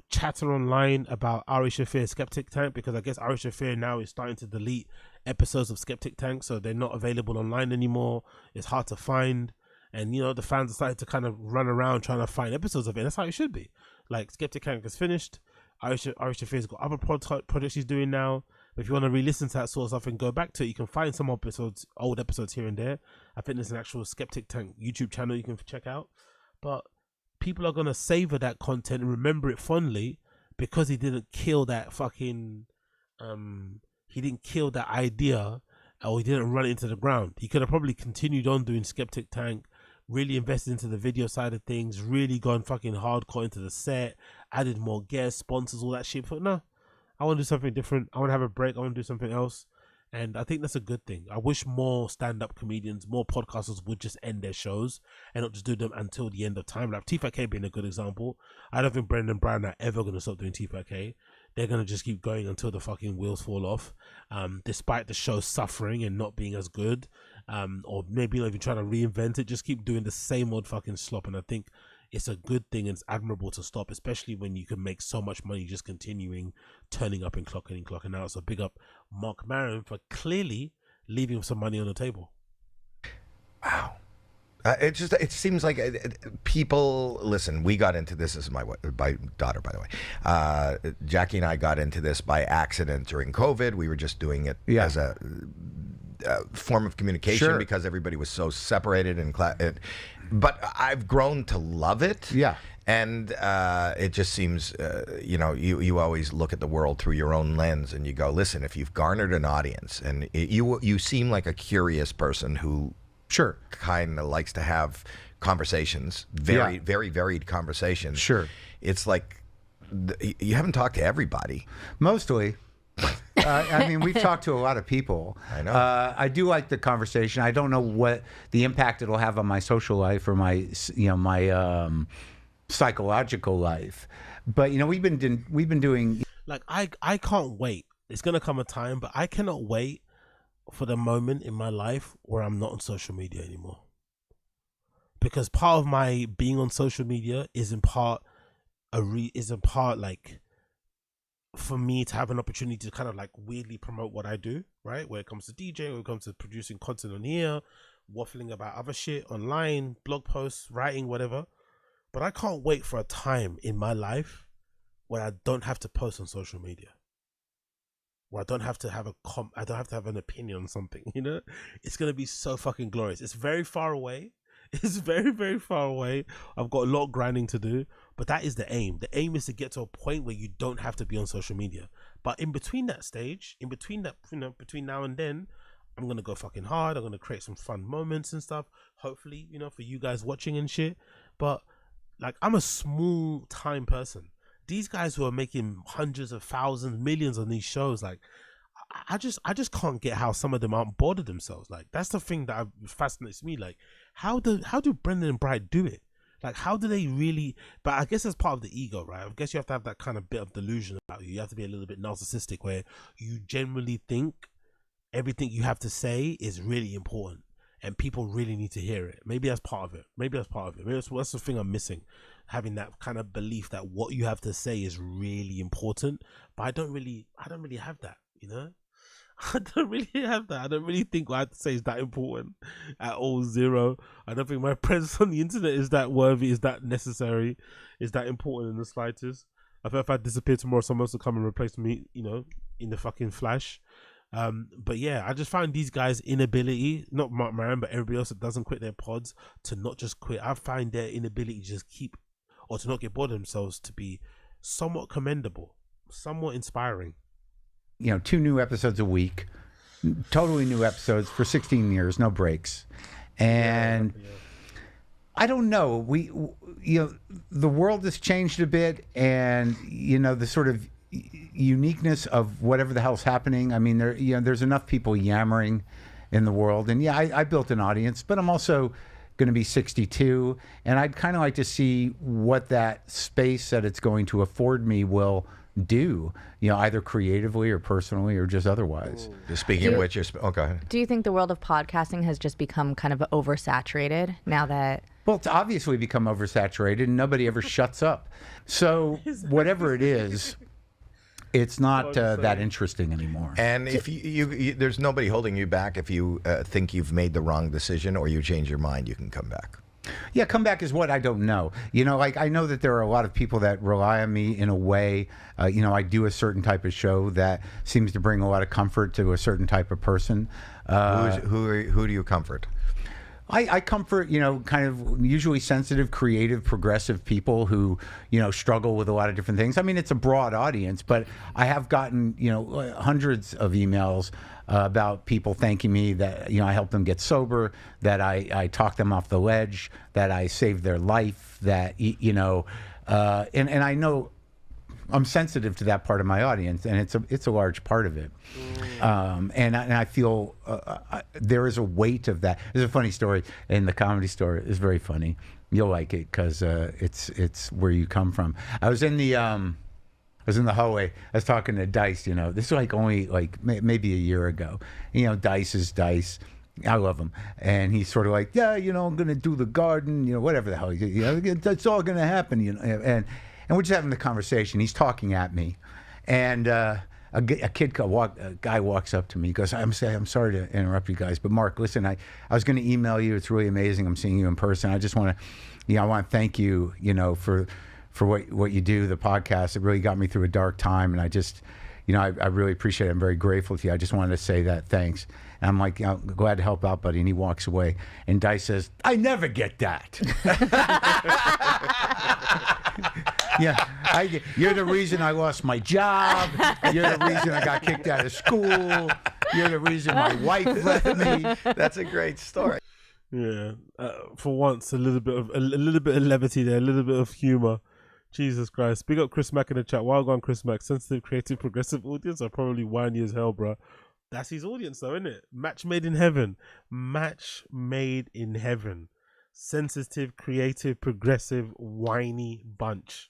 chatter online about Ari Shafir Skeptic Tank, because I guess Ari Shafir now is starting to delete episodes of Skeptic Tank, so they're not available online anymore. It's hard to find. And, the fans decided to kind of run around trying to find episodes of it. And that's how it should be. Like, Skeptic Tank is finished. Ari Shafir's got other projects he's doing now. But if you want to re-listen to that sort of stuff and go back to it, you can find some old episodes here and there. I think there's an actual Skeptic Tank YouTube channel you can check out. But people are going to savor that content and remember it fondly because he didn't kill that fucking... he didn't kill that idea, or he didn't run it into the ground. He could have probably continued on doing Skeptic Tank, really invested into the video side of things, really gone fucking hardcore into the set, added more guests, sponsors, all that shit. But no, I want to do something different. I want to have a break. I want to do something else. And I think that's a good thing. I wish more stand-up comedians, more podcasters would just end their shows and not just do them until the end of time. Like Tfatk being a good example. I don't think Brendan and Bryan are ever going to stop doing Tfatk. They're going to just keep going until the fucking wheels fall off. Despite the show suffering and not being as good. Or maybe not even trying to reinvent it. Just keep doing the same old fucking slop. And I think it's a good thing and it's admirable to stop, especially when you can make so much money just continuing, turning up and clocking out. So big up Mark Maron for clearly leaving some money on the table. Wow. It seems like people, listen, we got into this, as my daughter, by the way. Jackie and I got into this by accident during COVID. We were just doing it as a form of communication because everybody was so separated and but I've grown to love it. Yeah. And it just seems, you always look at the world through your own lens and you go, listen, if you've garnered an audience and you seem like a curious person who kind of likes to have conversations, very varied conversations. Sure. It's like you haven't talked to everybody. Mostly. I mean, we've talked to a lot of people. I know. I do like the conversation. I don't know what the impact it'll have on my social life or my, my psychological life. But we've been doing. Like I can't wait. It's gonna come a time, but I cannot wait for the moment in my life where I'm not on social media anymore. Because part of my being on social media is in part like for me to have an opportunity to kind of like weirdly promote what I do, right? When it comes to DJ, when it comes to producing content on here, waffling about other shit online, blog posts, writing, whatever. But I can't wait for a time in my life where I don't have to post on social media. Where I don't have to have I don't have to have an opinion on something, It's going to be so fucking glorious. It's very far away. It's very, very far away. I've got a lot of grinding to do, but that is the aim. The aim is to get to a point where you don't have to be on social media. But in between that stage, in between that, between now and then, I'm going to go fucking hard. I'm going to create some fun moments and stuff. Hopefully, for you guys watching and shit. But like, I'm a small time person. These guys who are making hundreds of thousands, millions on these shows, like, I just can't get how some of them aren't bored of themselves. Like, that's the thing that fascinates me. Like, how do Brendan and Bryan do it? Like, how do they really? But I guess that's part of the ego, right? I guess you have to have that kind of bit of delusion about you. You have to be a little bit narcissistic, where you generally think everything you have to say is really important and people really need to hear it. Maybe that's part of it. Maybe that's the thing I'm missing. Having that kind of belief that what you have to say is really important. But I don't really have that, I don't really have that. I don't really think what I have to say is that important at all. Zero. I don't think my presence on the internet is that worthy, is that necessary, is that important in the slightest. I feel if I disappear tomorrow, someone else will come and replace me, in the fucking flash. But yeah, I just find these guys' inability, not Maron, but everybody else that doesn't quit their pods, to not just quit. I find their inability to just keep, or to not get bored of themselves, to be somewhat commendable, somewhat inspiring. 2 new episodes a week, totally new episodes for 16 years, no breaks. And I don't know, the world has changed a bit, and the sort of uniqueness of whatever the hell's happening. I mean, there's enough people yammering in the world, and I built an audience, but I'm also going to be 62, and I'd kind of like to see what that space that it's going to afford me will do, either creatively or personally or just otherwise. Speaking of which, okay. Do you think the world of podcasting has just become kind of oversaturated now that? Well, it's obviously become oversaturated, and nobody ever shuts up. So whatever it is, it's not that interesting anymore. And if you there's nobody holding you back. If you think you've made the wrong decision or you change your mind, you can come back. Yeah, come back is what I don't know. Like, I know that there are a lot of people that rely on me in a way. I do a certain type of show that seems to bring a lot of comfort to a certain type of person. Who do you comfort? I comfort, kind of usually sensitive, creative, progressive people who, struggle with a lot of different things. I mean, it's a broad audience, but I have gotten, hundreds of emails about people thanking me that, I helped them get sober, that I talked them off the ledge, that I saved their life, that, and I know I'm sensitive to that part of my audience, and it's a large part of it. And I feel there is a weight of that. There's a funny story in the Comedy Store. It's very funny. You'll like it because it's where you come from. I was in the HOWIE. I was talking to Dice. This was only maybe a year ago. Dice is Dice. I love him, and he's sort of like, yeah, I'm gonna do the garden, whatever the hell, that's all gonna happen, and we're just having the conversation. He's talking at me, and a guy walks up to me. He goes, I'm sorry to interrupt you guys, but Mark, listen, I was going to email you. It's really amazing. I'm seeing you in person. I just want to, I want to thank you, for what you do, the podcast. It really got me through a dark time, and I just, I really appreciate it. I'm very grateful to you. I just wanted to say that. Thanks. And I'm like, I'm glad to help out, buddy. And he walks away, and Dice says, I never get that. Yeah, you're the reason I lost my job. You're the reason I got kicked out of school. You're the reason my wife left me. That's a great story. Yeah, for once, a little bit of levity there, a little bit of humor Jesus Christ. Big up Chris Mack in the chat. Wild on Chris Mack. Sensitive, creative, progressive audience are probably whiny as hell, bro. That's his audience though, isn't it? Match made in heaven. Match made in heaven. Sensitive, creative, progressive, whiny bunch.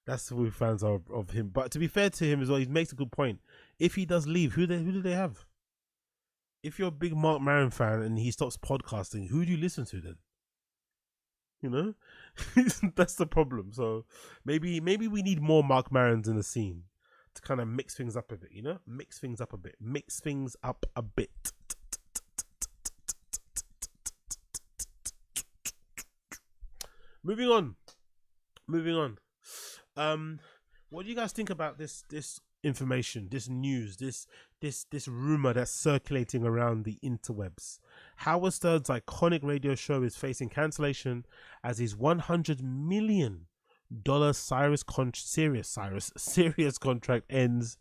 That's who fans are of him. But to be fair to him as well, he makes a good point. If he does leave, who do they have? If you're a big Marc Maron fan and he stops podcasting, who do you listen to then? You know, that's the problem. So maybe we need more Marc Marons in the scene to kind of mix things up a bit. You know, mix things up a bit. Moving on. What do you guys think about this information, this news, this rumor that's circulating around the interwebs? Howard Stern's iconic radio show is facing cancellation as his $100 million Sirius contract ends,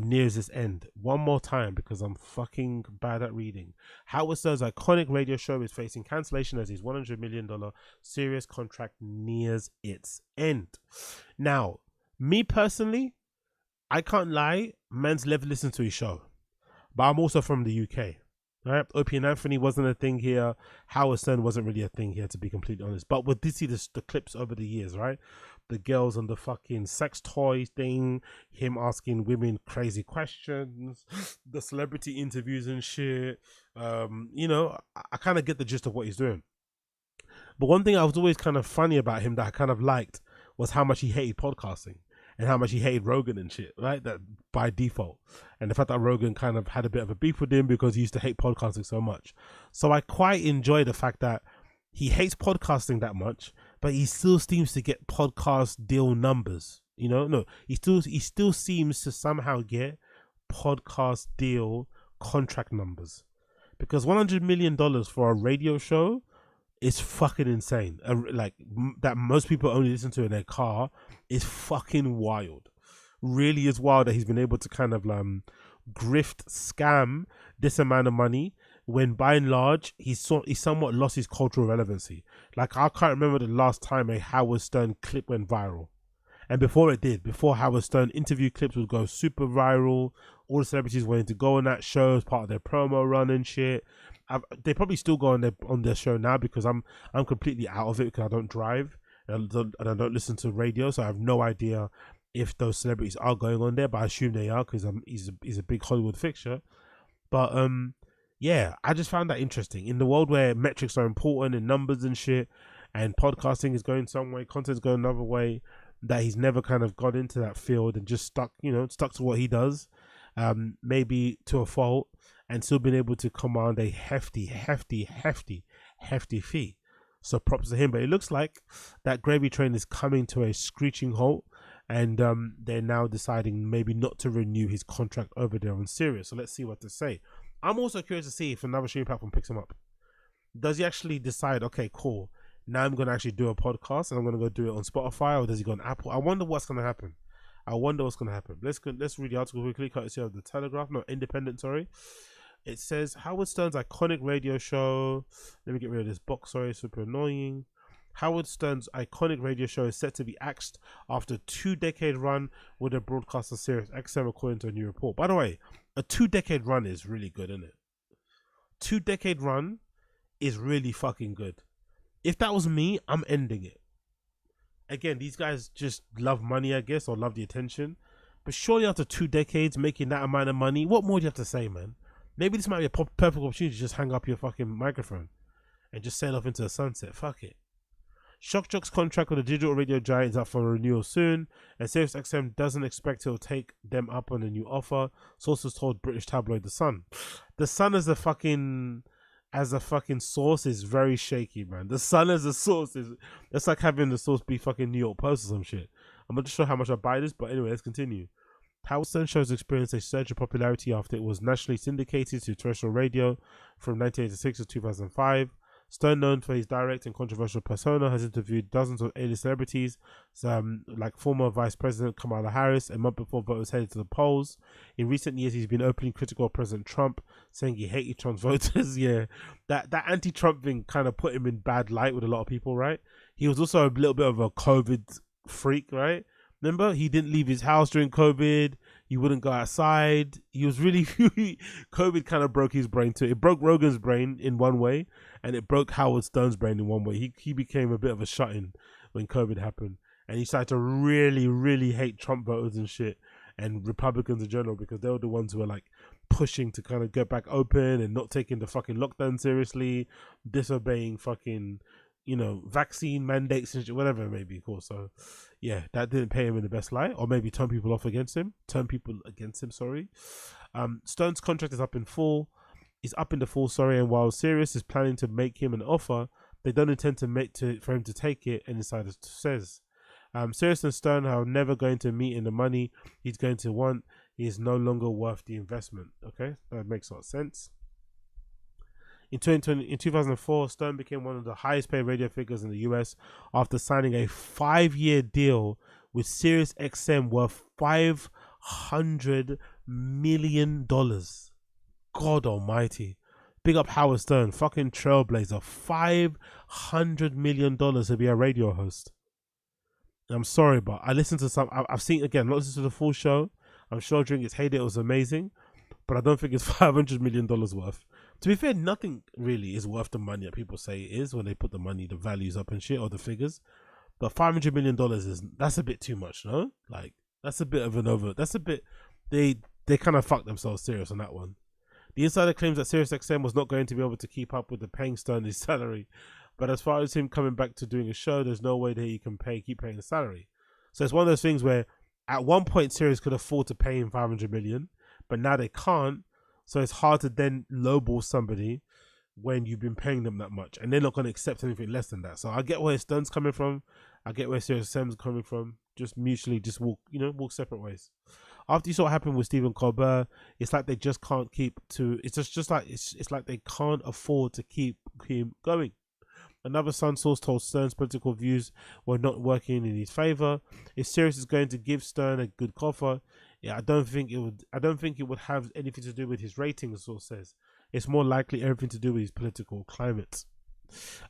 nears its end. One more time because I'm fucking bad at reading. Howard Stern's iconic radio show is facing cancellation as his $100 million Sirius contract nears its end. Now, me personally, I can't lie, man's never listened to his show. But I'm also from the UK. Right? Opie and Anthony wasn't a thing here. Howard Stern wasn't really a thing here, to be completely honest. But we did see the clips over the years, right? The girls on the fucking sex toy thing, him asking women crazy questions, the celebrity interviews and shit. You know, I kind of get the gist of what he's doing. But one thing I was always kind of funny about him that I kind of liked was how much he hated podcasting. And how much he hated Rogan and shit, right? That by default. And the fact that Rogan kind of had a bit of a beef with him because he used to hate podcasting so much. So I quite enjoy the fact that he hates podcasting that much, but he still seems to get podcast deal numbers. You know, no, he still seems to somehow get podcast deal contract numbers. Because $100 million for a radio show is fucking insane. Like that most people only listen to in their car is fucking wild. Really is wild that he's been able to kind of grift, scam this amount of money when by and large he somewhat lost his cultural relevancy. Like I can't remember the last time a Howard Stern clip went viral. And before it did, before Howard Stern interview clips would go super viral, all the celebrities wanted to go on that show as part of their promo run and shit. They probably still go on their show now because I'm completely out of it because I don't drive and I don't listen to radio, so I have no idea if those celebrities are going on there. But I assume they are because he's a big Hollywood fixture. But yeah, I just found that interesting in the world where metrics are important and numbers and shit, and podcasting is going some way, content's going another way. That he's never kind of got into that field and just stuck to what he does, maybe to a fault. And still been able to command a hefty fee. So props to him. But it looks like that gravy train is coming to a screeching halt. And they're now deciding maybe not to renew his contract over there on Sirius. So let's see what to say. I'm also curious to see if another streaming platform picks him up. Does he actually decide, okay, cool, now I'm going to actually do a podcast and I'm going to go do it on Spotify, or does he go on Apple? I wonder what's going to happen. Let's read the article quickly, courtesy of the Telegraph. No, Independent, sorry. It says Howard Stern's iconic radio show. Let me get rid of this box. Sorry, super annoying. Howard Stern's iconic radio show is set to be axed after a 2-decade run with a broadcaster Sirius XM, according to a new report. By the way, a 2-decade run is really good, isn't it? 2-decade run is really fucking good. If that was me, I'm ending it. Again, these guys just love money, I guess, or love the attention. But surely after 2 decades making that amount of money, what more do you have to say, man? Maybe this might be a perfect opportunity to just hang up your fucking microphone and just sail off into the sunset. Fuck it. Shock Jock's contract with the digital radio giant is up for renewal soon, and SiriusXM doesn't expect to take them up on a new offer. Sources told British tabloid The Sun. The Sun as a fucking source is very shaky, man. The Sun as a source is, it's like having the source be fucking New York Post or some shit. I'm not sure how much I buy this, but anyway, let's continue. Howard Stern shows experienced a surge of popularity after it was nationally syndicated to terrestrial radio from 1986 to 2005. Stern, known for his direct and controversial persona, has interviewed dozens of A-list celebrities, like former Vice President Kamala Harris, a month before voters headed to the polls. In recent years, he's been openly critical of President Trump, saying he hated Trump's voters. Yeah, that anti-Trump thing kind of put him in bad light with a lot of people, right? He was also a little bit of a COVID freak, right? Remember, he didn't leave his house during COVID. He wouldn't go outside. He was really COVID kind of broke his brain too. It broke Rogan's brain in one way, and it broke Howard Stern's brain in one way. He became a bit of a shut-in when COVID happened, and he started to really, really hate Trump voters and shit, and Republicans in general, because they were the ones who were like pushing to kind of get back open and not taking the fucking lockdown seriously, disobeying fucking, you know, vaccine mandates and shit, whatever it may be called. So yeah, that didn't pay him in the best light, or maybe turn people against him. Sorry. Stern's contract is up in full. He's up in the full, sorry, and while SIRIUS is planning to make him an offer, they don't intend for him to take it, an insider says. SIRIUS and Stern are never going to meet in the money he's going to want. He is no longer worth the investment. Okay, that makes a lot of sense. In 2004, Stern became one of the highest paid radio figures in the US after signing a 5-year deal with SiriusXM worth $500 million. God almighty. Big up Howard Stern, fucking trailblazer. $500 million to be a radio host. I'm sorry, but I listened to some, I've seen, again, not listened to the full show. I'm sure during its heyday it was amazing, but I don't think it's $500 million worth. To be fair, nothing really is worth the money that people say it is when they put the money, the values up and shit, or the figures. But $500 million that's a bit too much, no? Like, that's a bit of an that's a bit, they kind of fucked themselves serious on that one. The insider claims that SiriusXM was not going to be able to keep up with the paying Stern his salary. But as far as him coming back to doing a show, there's no way that he can keep paying the salary. So it's one of those things where at one point Sirius could afford to pay him $500 million, but now they can't. So it's hard to then lowball somebody when you've been paying them that much, and they're not going to accept anything less than that. So I get where Stern's coming from. I get where SiriusXM's coming from. Just mutually, just walk separate ways. After you saw what happened with Stephen Colbert, it's like they just can't keep to. It's just like it's like they can't afford to keep him going. Another Sun source told Stern's political views were not working in his favor. If Sirius is going to give Stern a good offer, yeah, I don't think it would have anything to do with his ratings, the source says. It's more likely everything to do with his political climate.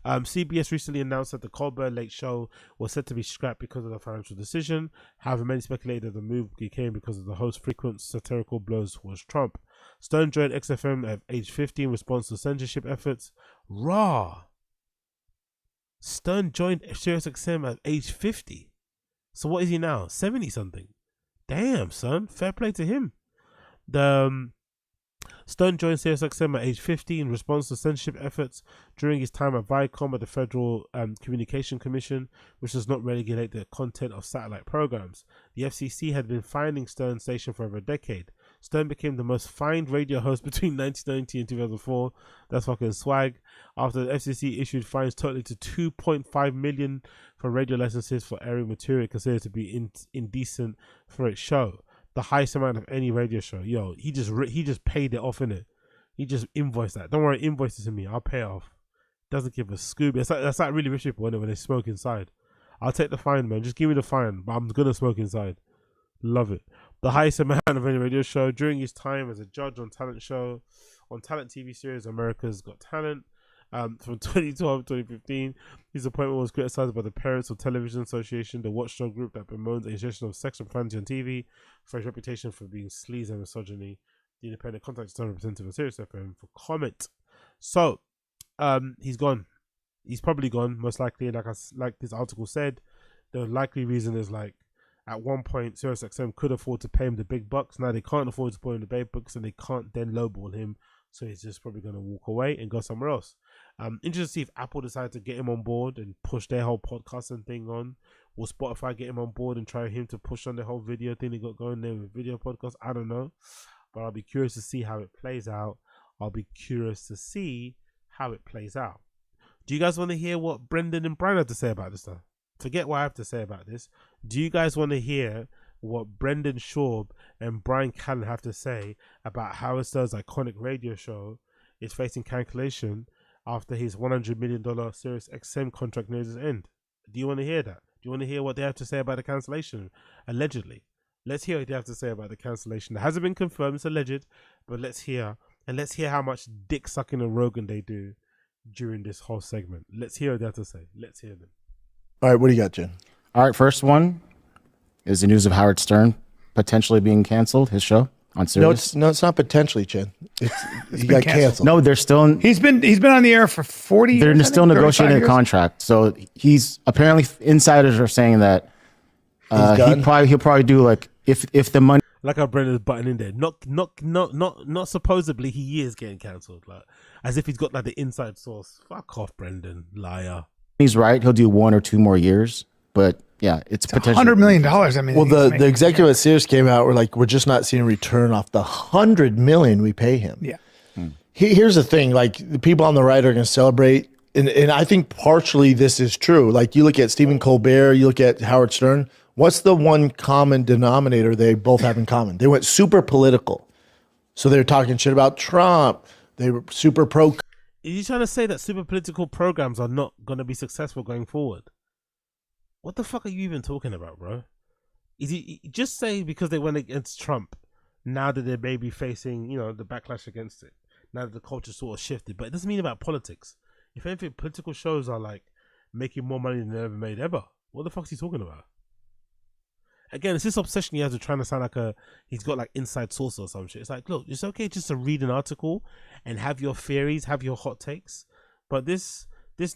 CBS recently announced that the Colbert Late Show was set to be scrapped because of the financial decision. However, many speculated that the move came because of the host's frequent satirical blows towards Trump. Stern joined XFM at age 50 in response to censorship efforts. Stern joined SiriusXM at age 50. So what is he now? 70 something. Damn, son. Fair play to him. Stern joined SiriusXM at age 50 in response to censorship efforts during his time at Viacom at the Federal Communication Commission, which does not regulate the content of satellite programs. The FCC had been fining Stern's station for over a decade. Stern became the most fined radio host between 1990 and 2004. That's fucking swag. After the FCC issued fines totaling to $2.5 million for radio licenses for airing material considered to be indecent for its show. The highest amount of any radio show. Yo, he just paid it off, innit? He just invoiced that. Don't worry, invoice it to me. I'll pay it off. Doesn't give a scoop. That's like really rich people, innit, when they smoke inside. I'll take the fine, man. Just give me the fine, but I'm gonna smoke inside. Love it. The highest amount of any radio show during his time as a judge on talent TV series America's Got Talent. From 2012 to 2015, his appointment was criticized by the Parents of Television Association, the watchdog group that bemoans the ingestion of sex and fantasy on TV, for his reputation for being sleaze and misogyny. The independent contacted Stern representative of Sirius FM for comment. So, he's gone. He's probably gone, most likely. Like this article said, the likely reason is like at one point SiriusXM could afford to pay him the big bucks. Now they can't afford to pay him the big bucks, and they can't then lowball him. So he's just probably going to walk away and go somewhere else. Interested to see if Apple decided to get him on board and push their whole podcasting thing on. Will Spotify get him on board and try him to push on the whole video thing they got going there with video podcasts? I don't know. But I'll be curious to see how it plays out. Do you guys want to hear what Brendan and Bryan have to say about this stuff? Forget what I have to say about this. Do you guys want to hear what Brendan Schaub and Bryan Callen have to say about Howard Stern's iconic radio show is facing cancellation after his $100 million SiriusXM contract nears its end? Do you want to hear that? Do you want to hear what they have to say about the cancellation? Allegedly. Let's hear what they have to say about the cancellation. It hasn't been confirmed, it's alleged, but let's hear. And let's hear how much dick sucking and Rogan they do during this whole segment. Let's hear what they have to say. Let's hear them. All right, what do you got, Jen? All right, first one is the news of Howard Stern potentially being canceled, his show on Sirius. No, it's not potentially, Chin. He got canceled. No, they're still in. He's been on the air for 40 years. They're still negotiating a 35 years? contract. So he's apparently insiders are saying that done? he'll probably do like if the money. Like how Brendan's button in there. Not supposedly he is getting cancelled. Like as if he's got like the inside source. Fuck off, Brendan, liar. He's right. He'll do 1 or 2 more years, but yeah, it's potentially $100 million. I mean, Well, the executive at Sirius came out. We're like, we're just not seeing a return off the $100 million we pay him. Yeah. Here's the thing: like the people on the right are going to celebrate, and I think partially this is true. Like you look at Stephen Colbert, you look at Howard Stern. What's the one common denominator they both have in common? They went super political, so they're talking shit about Trump. They were super pro. Are you trying to say that super political programs are not going to be successful going forward? What the fuck are you even talking about, bro? Is he just say because they went against Trump, now that they may be facing, the backlash against it, now that the culture sort of shifted, but it doesn't mean about politics. If anything, political shows are like making more money than they ever made ever. What the fuck is he talking about? Again, it's this obsession he has with trying to sound like he's got like inside source or some shit. It's like, look, it's okay just to read an article and have your theories, have your hot takes, but this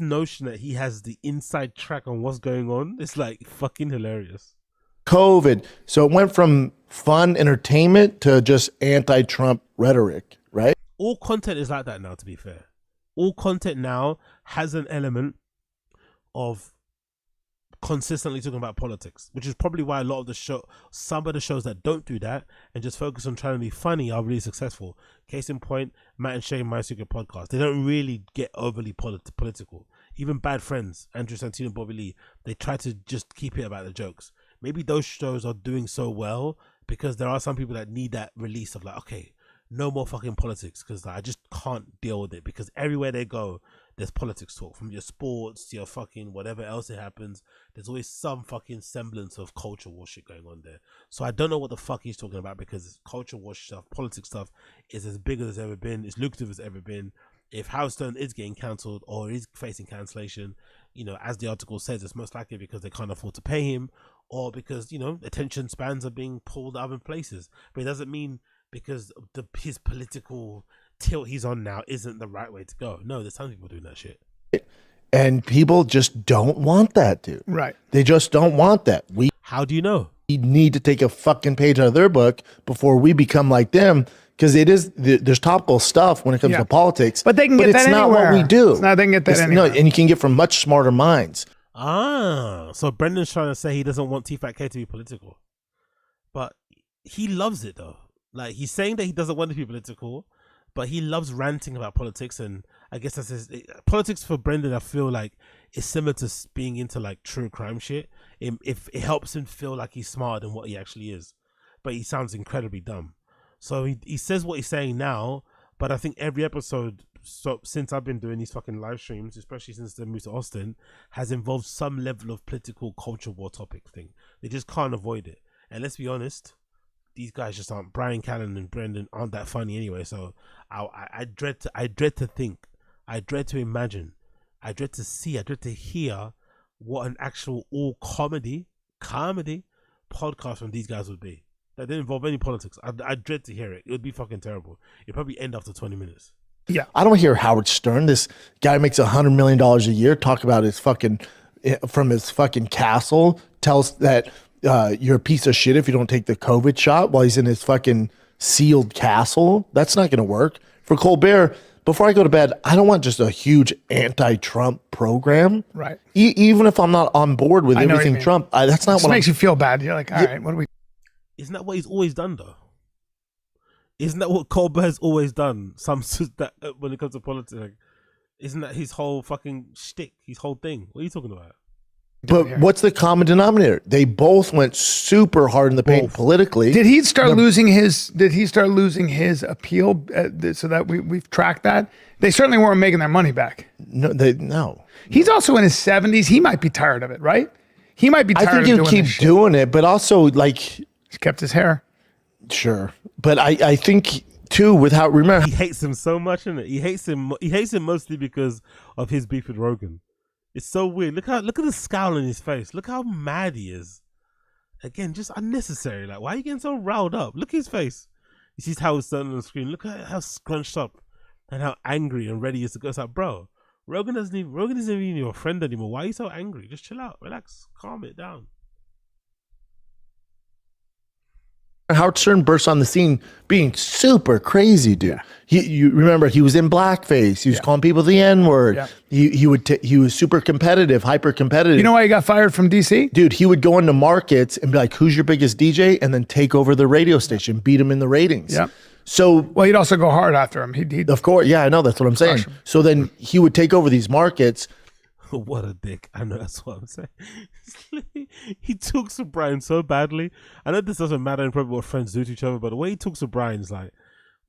notion that he has the inside track on what's going on, it's like fucking hilarious. COVID. So it went from fun entertainment to just anti-Trump rhetoric, right? All content is like that now, to be fair. All content now has an element of consistently talking about politics, which is probably why a lot of some of the shows that don't do that and just focus on trying to be funny are really successful. Case in point, Matt and Shay, My Secret Podcast. They don't really get overly political. Even Bad Friends, Andrew Santino and Bobby Lee, they try to just keep it about the jokes. Maybe those shows are doing so well because there are some people that need that release of like, okay, no more fucking politics, because I just can't deal with it, because everywhere they go there's politics talk, from your sports to your fucking whatever else it happens. There's always some fucking semblance of culture war shit going on there. So I don't know what the fuck he's talking about, because culture war stuff, politics stuff is as big as it's ever been, as lucrative as ever been. If Howard Stern is getting cancelled or is facing cancellation, as the article says, it's most likely because they can't afford to pay him, or because, attention spans are being pulled out of places. But it doesn't mean because his political tilt he's on now isn't the right way to go. No, there's some people doing that shit. And people just don't want that, dude. Right. They just don't want that. How do you know? We need to take a fucking page out of their book before we become like them, because there's topical stuff when it comes to politics. But they can get that anywhere. It's not what we do. It's not, they can get that anywhere. No, and you can get from much smarter minds. So Brendan's trying to say he doesn't want Tfatk to be political. But he loves it, though. Like, he's saying that he doesn't want to be political, but he loves ranting about politics, and I guess that's politics for Brendan. I feel like is similar to being into like true crime shit. If it helps him feel like he's smarter than what he actually is, but he sounds incredibly dumb. So he says what he's saying now, but I think every episode since I've been doing these fucking live streams, especially since they moved to Austin, has involved some level of political culture war topic thing. They just can't avoid it. And let's be honest, these guys just aren't. Bryan, Callen, and Brendan aren't that funny anyway. So I dread to think, I dread to imagine, I dread to see, I dread to hear what an actual all comedy podcast from these guys would be. That didn't involve any politics. I dread to hear it. It would be fucking terrible. It'd probably end after 20 minutes. Yeah, I don't hear Howard Stern, this guy makes $100 million a year, talk about his fucking from his fucking castle, tells that you're a piece of shit if you don't take the COVID shot while he's in his fucking sealed castle. That's not going to work. For Colbert, before I go to bed, I don't want just a huge anti-Trump program. Right. Even if I'm not on board with everything Trump, that's not what makes you feel bad. You're like, all right, what do we? Isn't that what he's always done, though? Isn't that what Colbert has always done? When it comes to politics, isn't that his whole fucking shtick, his whole thing? What are you talking about? But what's the common denominator? They both went super hard in the paint politically. Did he start losing his? Did he start losing his appeal so that we've tracked that? They certainly weren't making their money back. No. He's also in his 70s. He might be tired of it, right? He might be tired. I think he'll keep doing it, but also like he's kept his hair. Sure, but I think too with how remember he hates him so much, isn't it? He hates him. He hates him mostly because of his beef with Rogan. It's so weird. Look at the scowl on his face. Look how mad he is. Again, just unnecessary. Like, why are you getting so riled up? Look at his face. He sees Howard Stern on the screen. Look at how scrunched up and how angry and ready he is to go. It's like, bro, Rogan isn't even your friend anymore. Why are you so angry? Just chill out, relax, calm it down. Howard Stern burst on the scene being super crazy, dude. You remember he was in blackface. He was calling people the N-word. Yeah. He was super competitive, hyper competitive. You know why he got fired from DC? Dude, he would go into markets and be like, "Who's your biggest DJ?" and then take over the radio station, beat him in the ratings. Yeah. So, well, he'd also go hard after him. He'd of course, yeah, I know, that's what I'm saying. So then he would take over these markets. What a dick. I know, that's what I'm saying. He talks to Bryan so badly. I know this doesn't matter in probably what friends do to each other, but the way he talks to Bryan is like,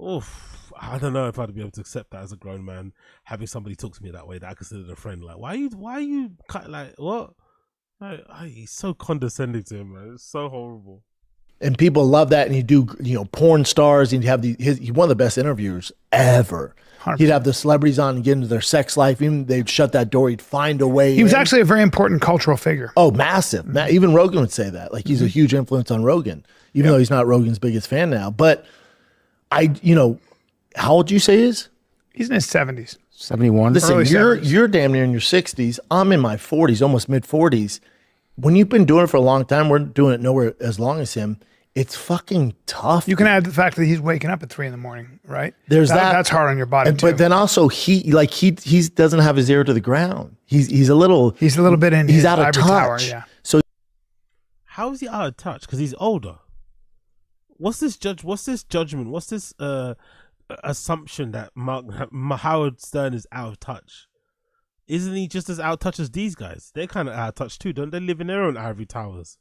oof, I don't know if I'd be able to accept that as a grown man, having somebody talk to me that way that I consider a friend. Like, why are you like, what? Like, he's so condescending to him, man. It's so horrible. And people love that, and he'd do, porn stars, and he'd have he's one of the best interviewers ever. 100%. He'd have the celebrities on and get into their sex life. Even they'd shut that door, he'd find a way. He was actually a very important cultural figure. Oh, massive. Even Rogan would say that. Like, he's a huge influence on Rogan, even though he's not Rogan's biggest fan now. But how old do you say he is? He's in his 70s. 71. Listen, you're damn near in your 60s. I'm in my 40s, almost mid 40s. When you've been doing it for a long time, we're doing it nowhere as long as him. It's fucking tough. You can add the fact that he's waking up at 3 a.m, right? There's that. That's hard on your body too. But then also he doesn't have his ear to the ground. He's a little bit in. He's his out of ivory touch. tower, yeah. So how is he out of touch? Because he's older. What's this judgment? What's this assumption that Howard Stern is out of touch? Isn't he just as out of touch as these guys? They're kind of out of touch too, don't they? Live in their own ivory towers.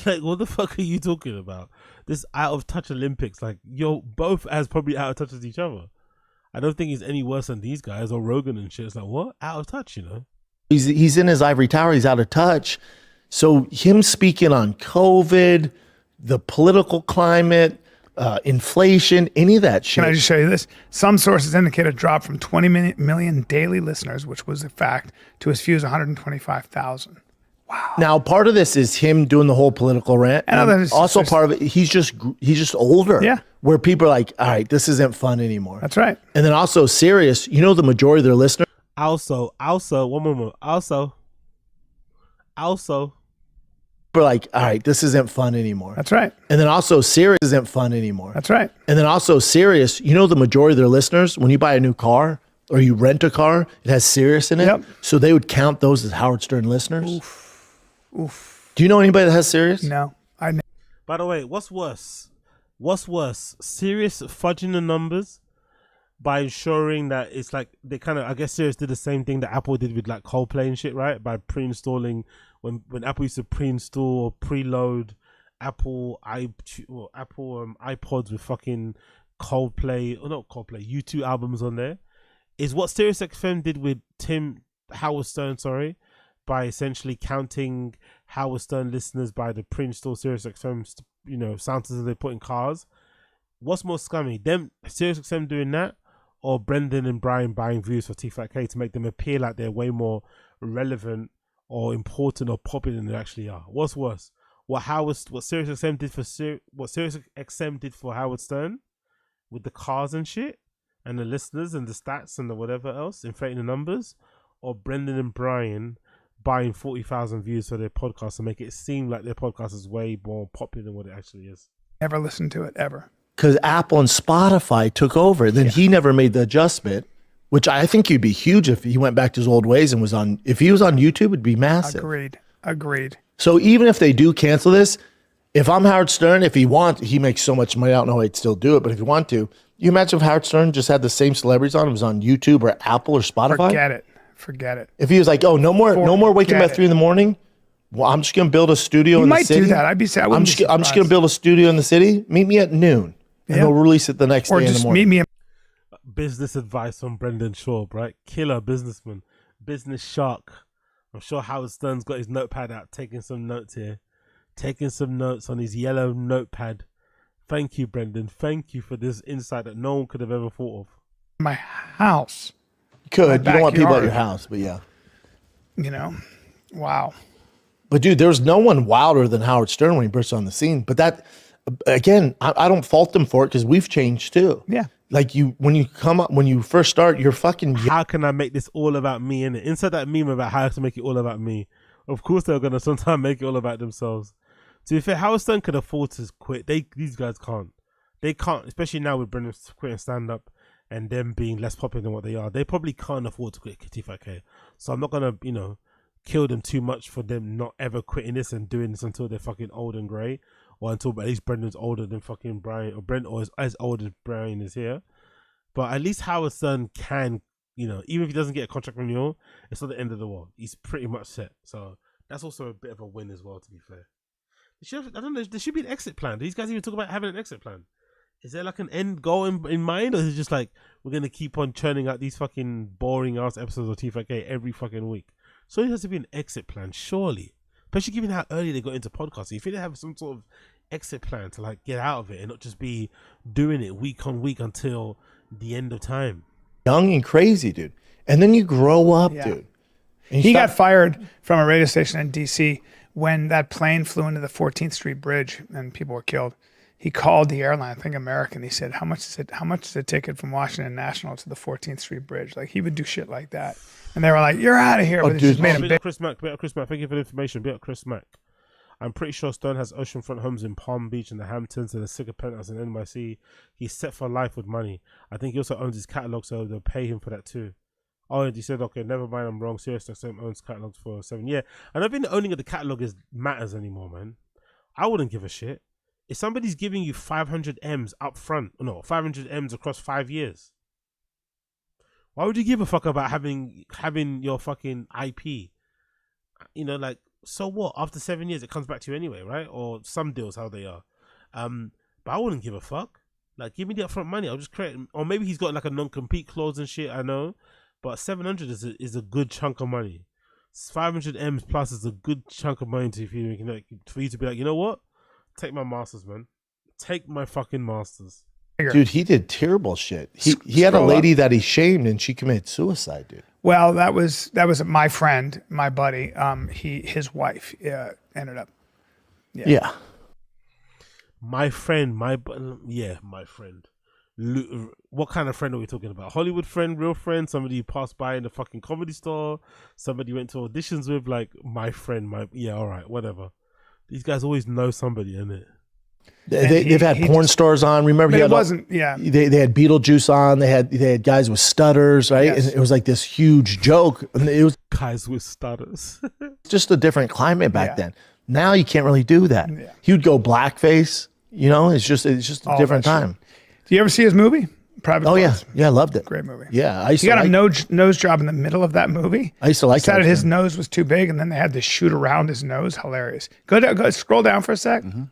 Like, what the fuck are you talking about? This out of touch Olympics, like, you're both as probably out of touch as each other. I don't think he's any worse than these guys or Rogan and shit. It's like, what? Out of touch, He's in his ivory tower. He's out of touch. So him speaking on COVID, the political climate, inflation, any of that shit. Can I just show you this? Some sources indicate a drop from 20 million daily listeners, which was a fact, to as few as 125,000. Wow. Now, part of this is him doing the whole political rant. And also part of it, he's just older. Yeah. Where people are like, all right, this isn't fun anymore. That's right. And then also Sirius, the majority of their listeners. Also, one more. Also. We're like, all right, this isn't fun anymore. That's right. And then also Sirius isn't fun anymore. That's right. And then also Sirius, the majority of their listeners, when you buy a new car or you rent a car, it has Sirius in it. Yep. So they would count those as Howard Stern listeners. Oof. Do you know anybody that has Sirius? No. By the way, what's worse? Sirius fudging the numbers by ensuring that it's like they kind of, I guess Sirius did the same thing that Apple did with like Coldplay and shit, right? By pre-installing, when Apple used to pre-install or preload Apple iPods with fucking Coldplay, or not Coldplay, U2 albums on there, is what Sirius XM did with Howard Stern, by essentially counting Howard Stern listeners by the pre-installed Sirius XM, sound systems they put in cars. What's more scummy, them Sirius XM doing that, or Brendan and Bryan buying views for Tfatk to make them appear like they're way more relevant or important or popular than they actually are? What's worse? What Sirius XM did for Howard Stern with the cars and shit, and the listeners and the stats and the whatever else, inflating the numbers, or Brendan and Bryan buying 40,000 views for their podcast to make it seem like their podcast is way more popular than what it actually is. Never listened to it, ever. Because Apple and Spotify took over. Then he never made the adjustment, which I think he'd be huge if he went back to his old ways and if he was on YouTube, it'd be massive. Agreed. So even if they do cancel this, if I'm Howard Stern, he makes so much money, I don't know how he'd still do it, but if you want to, you imagine if Howard Stern just had the same celebrities on, it was on YouTube or Apple or Spotify? Forget it. If he was like, oh, no more waking up at 3 a.m, well, I'm just going to build a studio in the city. He might do that. I'd be sad. I'm just going to build a studio in the city. Meet me at noon. And they'll release it the next day in the morning. Meet me. Business advice from Brendan Schaub, right? Killer businessman. Business shark. I'm sure Howard Stern's got his notepad out, taking some notes here. Taking some notes on his yellow notepad. Thank you, Brendan. Thank you for this insight that no one could have ever thought of. My house. You could. You don't want people at your house, but yeah. You know, wow. But dude, there's no one wilder than Howard Stern when he burst on the scene. But that, again, I don't fault them for it because we've changed too. Yeah. Like when you first start, you're fucking. How can I make this all about me? And inside that meme about how to make it all about me, of course they're gonna sometimes make it all about themselves. To be fair, Howard Stern could afford to quit. These guys can't. They can't, especially now with Brendan quitting stand up and them being less popular than what they are. They probably can't afford to quit Tfatk. So I'm not gonna, kill them too much for them not ever quitting this and doing this until they're fucking old and grey, or until at least Brendan's older than fucking Bryan, or Brent, or as old as Bryan is here. But at least Howard Stern can, even if he doesn't get a contract renewal, it's not the end of the world. He's pretty much set. So that's also a bit of a win as well, to be fair. I don't know, there should be an exit plan. Do these guys even talk about having an exit plan? Is there like an end goal in mind, or is it just like we're gonna keep on churning out these fucking boring ass episodes of Tfatk every fucking week? So it has to be an exit plan, surely. Especially given how early they got into podcasting. If they have some sort of exit plan to like get out of it and not just be doing it week on week until the end of time. Young and crazy, dude. And then you grow up, dude. He got fired from a radio station in D.C. when that plane flew into the 14th Street Bridge and people were killed. He called the airline, I think American. He said, how much is a ticket from Washington National to the 14th Street Bridge? Like, he would do shit like that. And they were like, you're out of here. But it just made him big. Chris Mack. Thank you for the information. Bit of Chris Mack. I'm pretty sure Stern has oceanfront homes in Palm Beach and the Hamptons and a sicker penthouse in NYC. He's set for life with money. I think he also owns his catalog, so they'll pay him for that too. Oh, and he said, okay, never mind, I'm wrong. SiriusXM owns catalogs for 7 years. I don't think the owning of the catalog matters anymore, man. I wouldn't give a shit. If somebody's giving you 500 M's up front, 500 M's across 5 years, why would you give a fuck about having your fucking IP? So what? After 7 years, it comes back to you anyway, right? Or some deals, how they are. But I wouldn't give a fuck. Like, give me the upfront money. I'll just create. Or maybe he's got like a non-compete clause and shit. I know, but 700 is a good chunk of money. 500 M's plus is a good chunk of money for you to be like, you know what? Take my masters, man. Take my fucking masters. Dude, he did terrible shit. He had a lady that he shamed and she committed suicide, dude. Well, that was my friend, my buddy. His wife ended up. Yeah. My friend, my friend. What kind of friend are we talking about? Hollywood friend, real friend, somebody you passed by in the fucking comedy store, somebody you went to auditions with, like my friend, all right, whatever. These guys always know somebody, innit? They've had porn stars on. Remember, But he it had wasn't, yeah. They had Beetlejuice on. They had guys with stutters, right? Yes. And it was like this huge joke. And it was guys with stutters. just a different climate back then. Now you can't really do that. Yeah. He would go blackface. It's just a different time. Do you ever see his movie? Private. Oh Parts? yeah, I loved it. Great movie. Yeah, He got a nose job in the middle of that movie. I used to like. Decided his nose was too big, and then they had to shoot around his nose. Hilarious. Go scroll down for a sec. Mm-hmm.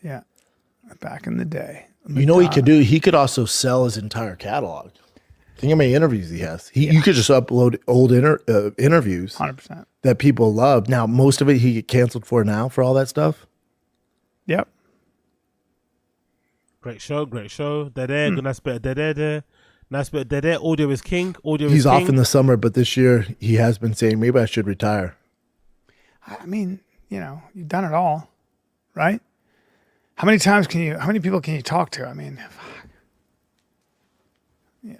Yeah, back in the day. You know what he could do? He could also sell his entire catalog. Think how many interviews he has. You could just upload old interviews. 100%. That people love. Now, most of it he get canceled for now for all that stuff. Yep. Great show. Nice bit of dead. Nice bit of dead. Audio is king. He's off in the summer, but this year he has been saying maybe I should retire. I mean, you've done it all, right? How many people can you talk to? I mean, yeah.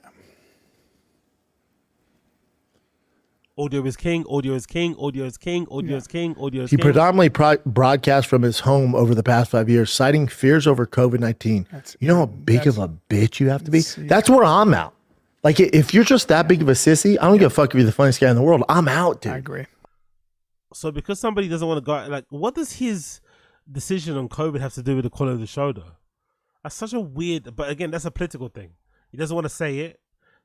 Audio is king. He predominantly broadcast from his home over the past 5 years, citing fears over COVID-19. You know how big of a bitch you have to be? That's where I'm out. Like, if you're just that big of a sissy, I don't give a fuck if you're the funniest guy in the world. I'm out, dude. I agree. So because somebody doesn't want to go, like, what does his decision on COVID have to do with the quality of the show, though? That's such a weird, but again, that's a political thing. He doesn't want to say it,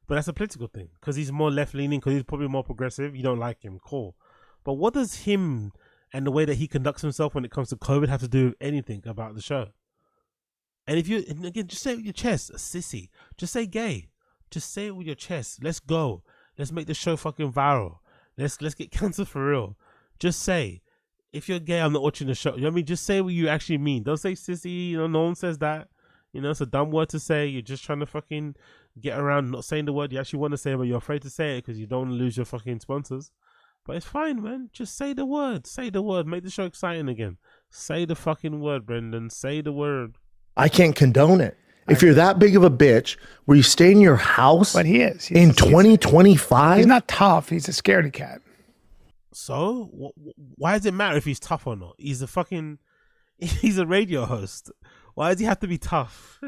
but that's a political thing because he's more left-leaning, because he's probably more progressive. You don't like him, cool. But what does him and the way that he conducts himself when it comes to COVID have to do with anything about the show? And again, just say it with your chest, a sissy. Just say gay. Just say it with your chest. Let's go. Let's make the show fucking viral. Let's get cancer for real. Just say, if you're gay, I'm not watching the show. You know what I mean? Just say what you actually mean. Don't say sissy. No one says that. You know, it's a dumb word to say. You're just trying to fucking get around not saying the word you actually want to say, but you're afraid to say it because you don't want to lose your fucking sponsors. But it's fine, man. Just say the word. Say the word. Make the show exciting again. Say the fucking word, Brendan. Say the word. I can't condone it. If you're that big of a bitch, where you stay in your house, but he is in 2025. He's not tough. He's a scaredy cat. So why does it matter if he's tough or not? He's a radio host. Why does he have to be tough?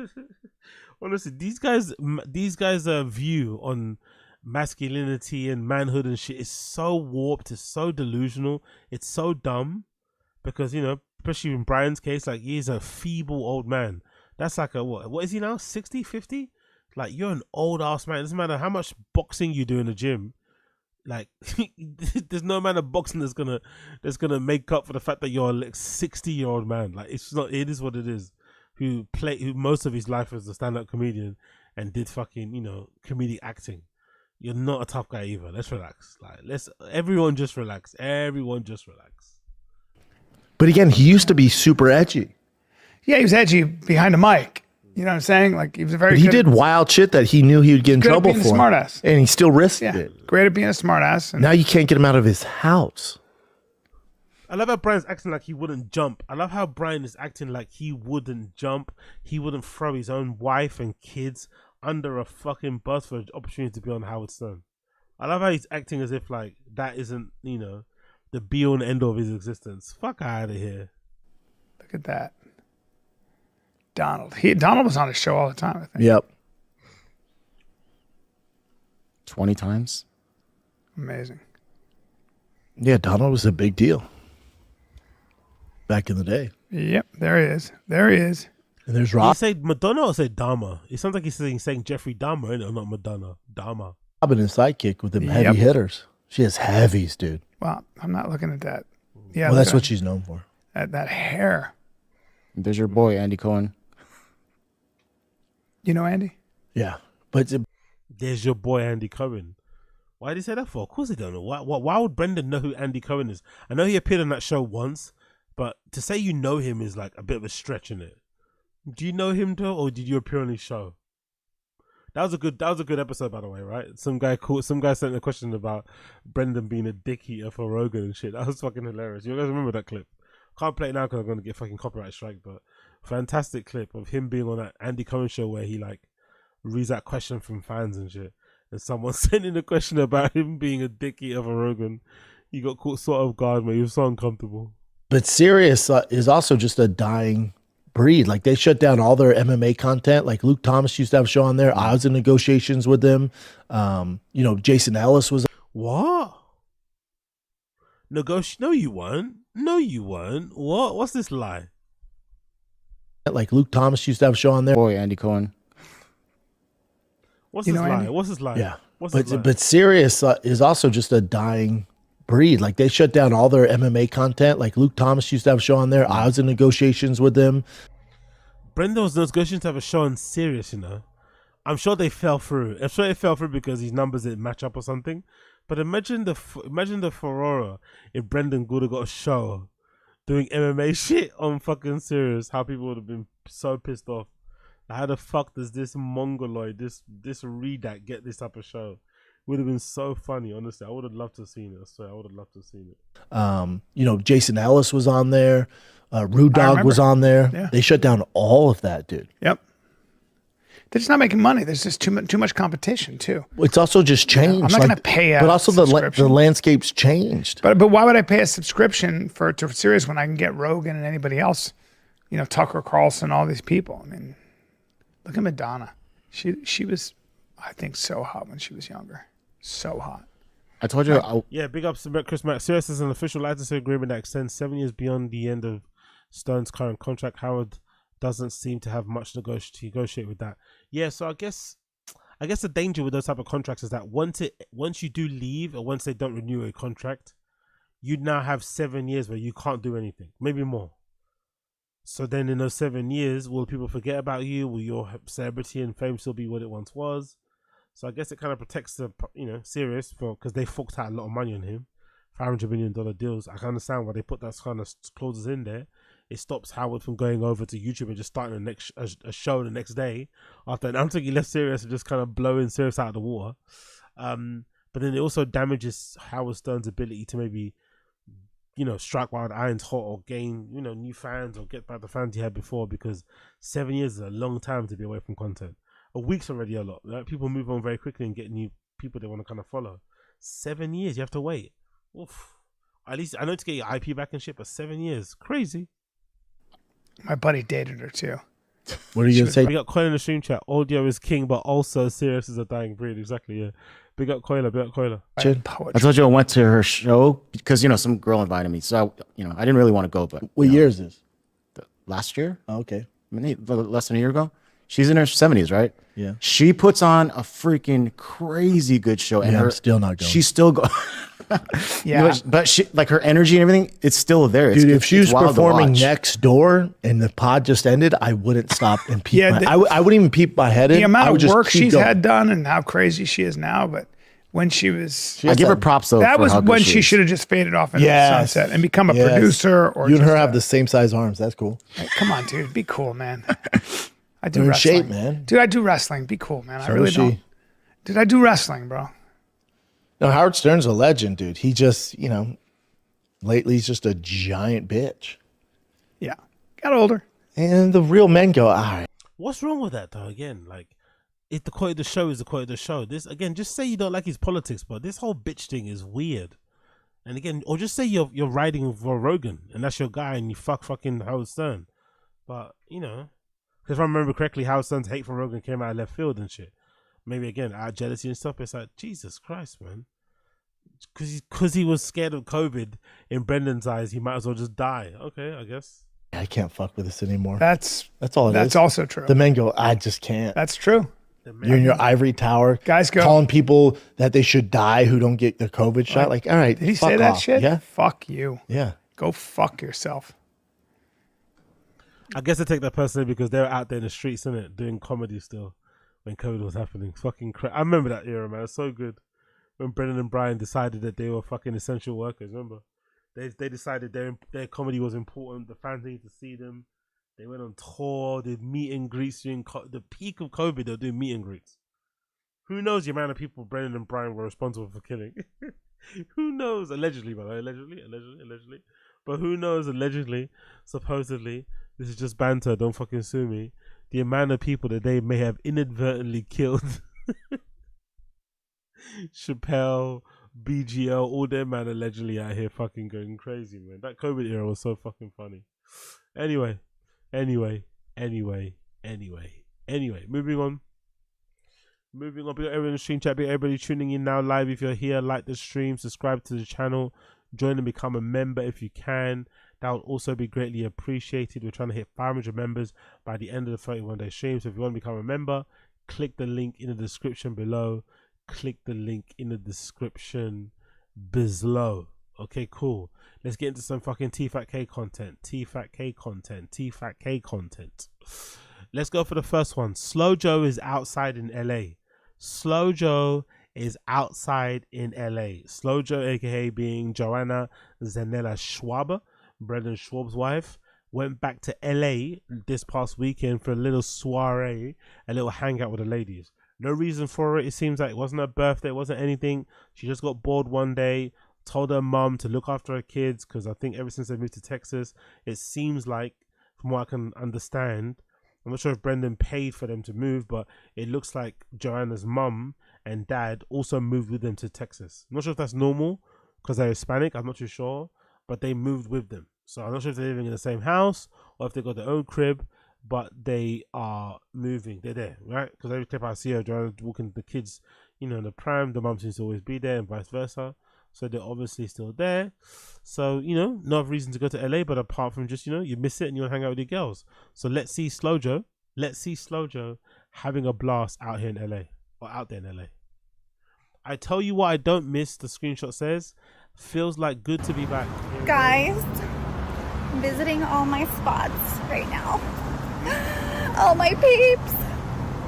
Honestly, these guys' view on masculinity and manhood and shit is so warped. It's so delusional. It's so dumb because, you know, especially in Bryan's case, like, he's a feeble old man. That's like a what is he now? 60, 50? Like, you're an old ass man. It doesn't matter how much boxing you do in the gym. Like, there's no amount of boxing that's gonna make up for the fact that you're a like 60-year-old man. Like, it's not. It is what it is. Who most of his life was a stand-up comedian and did fucking, you know, comedic acting. You're not a tough guy either. Let's relax. Like, everyone just relax. Everyone just relax. But again, he used to be super edgy. Yeah, he was edgy behind the mic. You know what I'm saying? Like, he was a very. But he did wild shit that he knew he would get in trouble for. Smartass. And he still risked it. Great at being a smartass. Now you can't get him out of his house. I love how Bryan's acting like he wouldn't jump. I love how Bryan is acting like he wouldn't jump. He wouldn't throw his own wife and kids under a fucking bus for an opportunity to be on Howard Stern. I love how he's acting as if like that isn't, you know, the be all and end all of his existence. Fuck out of here. Look at that. Donald. Donald was on his show all the time, I think. Yep. 20 times. Amazing. Yeah, Donald was a big deal back in the day. Yep, there he is. There he is. And there's Did Rob. you say Madonna or say Dahmer? It sounds like he's saying Jeffrey Dahmer, isn't it? Not Madonna. Dahmer. Robin and sidekick with them heavy hitters. She has heavies, dude. Well, I'm not looking at that. Yeah, well, that's what she's known for. That hair. There's your boy, Andy Cohen. You know Andy? Yeah. But there's your boy, Andy Cohen. Why did he say that for? Of course he don't know. Why would Brendan know who Andy Cohen is? I know he appeared on that show once, but to say you know him is like a bit of a stretch in it. Do you know him though, or did you appear on his show? That was a good episode, by the way, right? Some guy sent a question about Brendan being a dick eater for Rogan and shit. That was fucking hilarious. You guys remember that clip? Can't play it now because I'm gonna get fucking copyright strike, but fantastic clip of him being on that Andy Cohen show where he like reads that question from fans and shit. And someone sent in a question about him being a dick eater for Rogan. He got caught sort of guard, man. He was so uncomfortable. But Sirius is also just a dying breed. Like, they shut down all their MMA content. Like, Luke Thomas used to have a show on there. I was in negotiations with them. You know, Jason Ellis was. What? No, you weren't. No, you weren't. What? What's this lie? Like, Luke Thomas used to have a show on there. Boy, Andy Cohen. What's his lie? Andy? What's his lie? Yeah. What's his lie? But Sirius is also just a dying breed. Like, they shut down all their MMA content. Like, Luke Thomas used to have a show on there. I was in negotiations with them. Brendan was in negotiations to have a show on Sirius, you know. I'm sure they fell through. I'm sure they fell through because his numbers didn't match up or something. But imagine the furore if Brendan would have got a show doing MMA shit on fucking Sirius. How people would have been so pissed off. How the fuck does this mongoloid, this redact get this type of show? Would have been so funny, honestly. I would have loved to have seen it. I swear, I would have loved to have seen it. You know, Jason Ellis was on there. Rude Dog was on there. Yeah. They shut down all of that, dude. Yep. They're just not making money. There's just too much competition too. It's also just changed. I'm not going to pay a but also the subscription. landscape's changed. But why would I pay a subscription to Sirius when I can get Rogan and anybody else? You know, Tucker Carlson, all these people. I mean, look at Madonna. She was, I think, so hot when she was younger. So hot. I told you. Yeah, big ups to Chris Mack. Sirius is an official licensing agreement that extends 7 years beyond the end of Stern's current contract. Howard doesn't seem to have much to negotiate with that. Yeah, so I guess the danger with those type of contracts is that once you do leave or once they don't renew a contract, you now have 7 years where you can't do anything, maybe more. So then in those 7 years, will people forget about you? Will your celebrity and fame still be what it once was? So I guess it kind of protects the, you know, Sirius because they fucked out a lot of money on him, $500 million deals. I can understand why they put those kind of clauses in there. it stops Howard from going over to YouTube and just starting a show the next day after announcing he left Sirius and just kind of blowing Sirius out of the water. But then it also damages Howard Stern's ability to maybe, strike while the iron's hot or gain, new fans or get back the fans he had before, because 7 years is a long time to be away from content. A week's already a lot. Right? People move on very quickly and get new people they want to kind of follow. 7 years, you have to wait. Oof. At least I know to get your IP back and shit, but 7 years, crazy. My buddy dated her too. What are you gonna say? We got Coil in the stream chat. Audio is king, but also Sirius is a dying breed. Exactly, yeah. Big up Coiler, big up Coiler. I told you I went to her show because some girl invited me, so I didn't really want to go. But what year is this? Last year. Oh, okay. Less than a year ago. She's in her 70s, right? Yeah. She puts on a freaking crazy good show, and I'm still not going. She's still going. Yeah. But she, like, her energy and everything, it's still there. Dude, if she was wild to performing watch. next door and the pod just ended, I wouldn't stop and peep. Yeah, I wouldn't even peep my head in. The amount I would of just work keep she's going. had done and how crazy she is now, but when she was, I give her props though. that for was how good when she is. should have just faded off into the Yes. sunset and become a Yes. producer. Or you and her just have the same size arms. That's cool. Hey, come on, dude, be cool, man. I do You're in wrestling, shape, man. Dude, I do wrestling. Be cool, man. I So really is she. don't. Dude, I do wrestling, bro. No, Howard Stern's a legend, dude. He just, lately he's just a giant bitch. Yeah, got older. And the real men go, all right. What's wrong with that though? Again, like, if the quote of the show is the quote of the show, this again, just say you don't like his politics, but this whole bitch thing is weird. And again, or just say you're riding for Rogan and that's your guy and you fucking Howard Stern. But because if I remember correctly, Howard Stern's hate for Rogan came out of left field and shit. Maybe again, out of jealousy and stuff. It's like, Jesus Christ, man. Because he was scared of COVID in Brendan's eyes, he might as well just die. Okay, I guess. I can't fuck with this anymore. That's all it is. That's also true. The men go, I just can't. That's true. You're in your ivory tower. Guys go. Calling people that they should die who don't get the COVID shot. Like, all right. Did he fuck say that off. shit? Yeah. Fuck you. Yeah. Go fuck yourself. I guess I take that personally because they were out there in the streets, innit, doing comedy still when COVID was happening. Fucking I remember that era, man. It's so good. When Brendan and Bryan decided that they were fucking essential workers, remember? They decided their comedy was important. The fans needed to see them. They went on tour, did meet and greets during the peak of COVID. They were doing meet and greets. Who knows the amount of people Brendan and Bryan were responsible for killing? Who knows? Allegedly, by the way. Allegedly. But who knows? Allegedly, supposedly. This is just banter. Don't fucking sue me. The amount of people that they may have inadvertently killed. Chappelle, BGL, all them man allegedly out here fucking going crazy, man. That COVID era was so fucking funny. Anyway. Moving on. We got everyone in the stream chat. Everybody tuning in now live. If you're here, like the stream, subscribe to the channel, join and become a member if you can. That would also be greatly appreciated. We're trying to hit 500 members by the end of the 31-day stream. So if you want to become a member, click the link in the description below. Click the link in the description below. Okay, cool. Let's get into some fucking Tfatk content. Tfatk content. Let's go for the first one. SLOJO is outside in LA. SLOJO is outside in LA. SLOJO, aka being Joanna Zanella Schwaber, Brendan Schwab's wife, went back to LA this past weekend for a little soiree, a little hangout with the ladies. No reason for it. It seems like it wasn't her birthday, it wasn't anything. She just got bored one day, told her mum to look after her kids, because I think ever since they moved to Texas, it seems like, from what I can understand, I'm not sure if Brendan paid for them to move, but it looks like Joanna's mum and dad also moved with them to Texas. I'm not sure if that's normal because they're Hispanic. I'm not too sure, but they moved with them. So I'm not sure if they're living in the same house or if they got their own crib, but they are moving. They're there, right? Because every clip I see her, Joanna walking the kids, in the pram, the mum seems to always be there and vice versa. So they're obviously still there. So, no reason to go to LA, but apart from just, you miss it and you want to hang out with your girls. So let's see SLOJO. Let's see SLOJO having a blast out here in LA, or out there in LA. I tell you what I don't miss, the screenshot says, feels like good to be back. Guys, I'm visiting all my spots right now. All my peeps.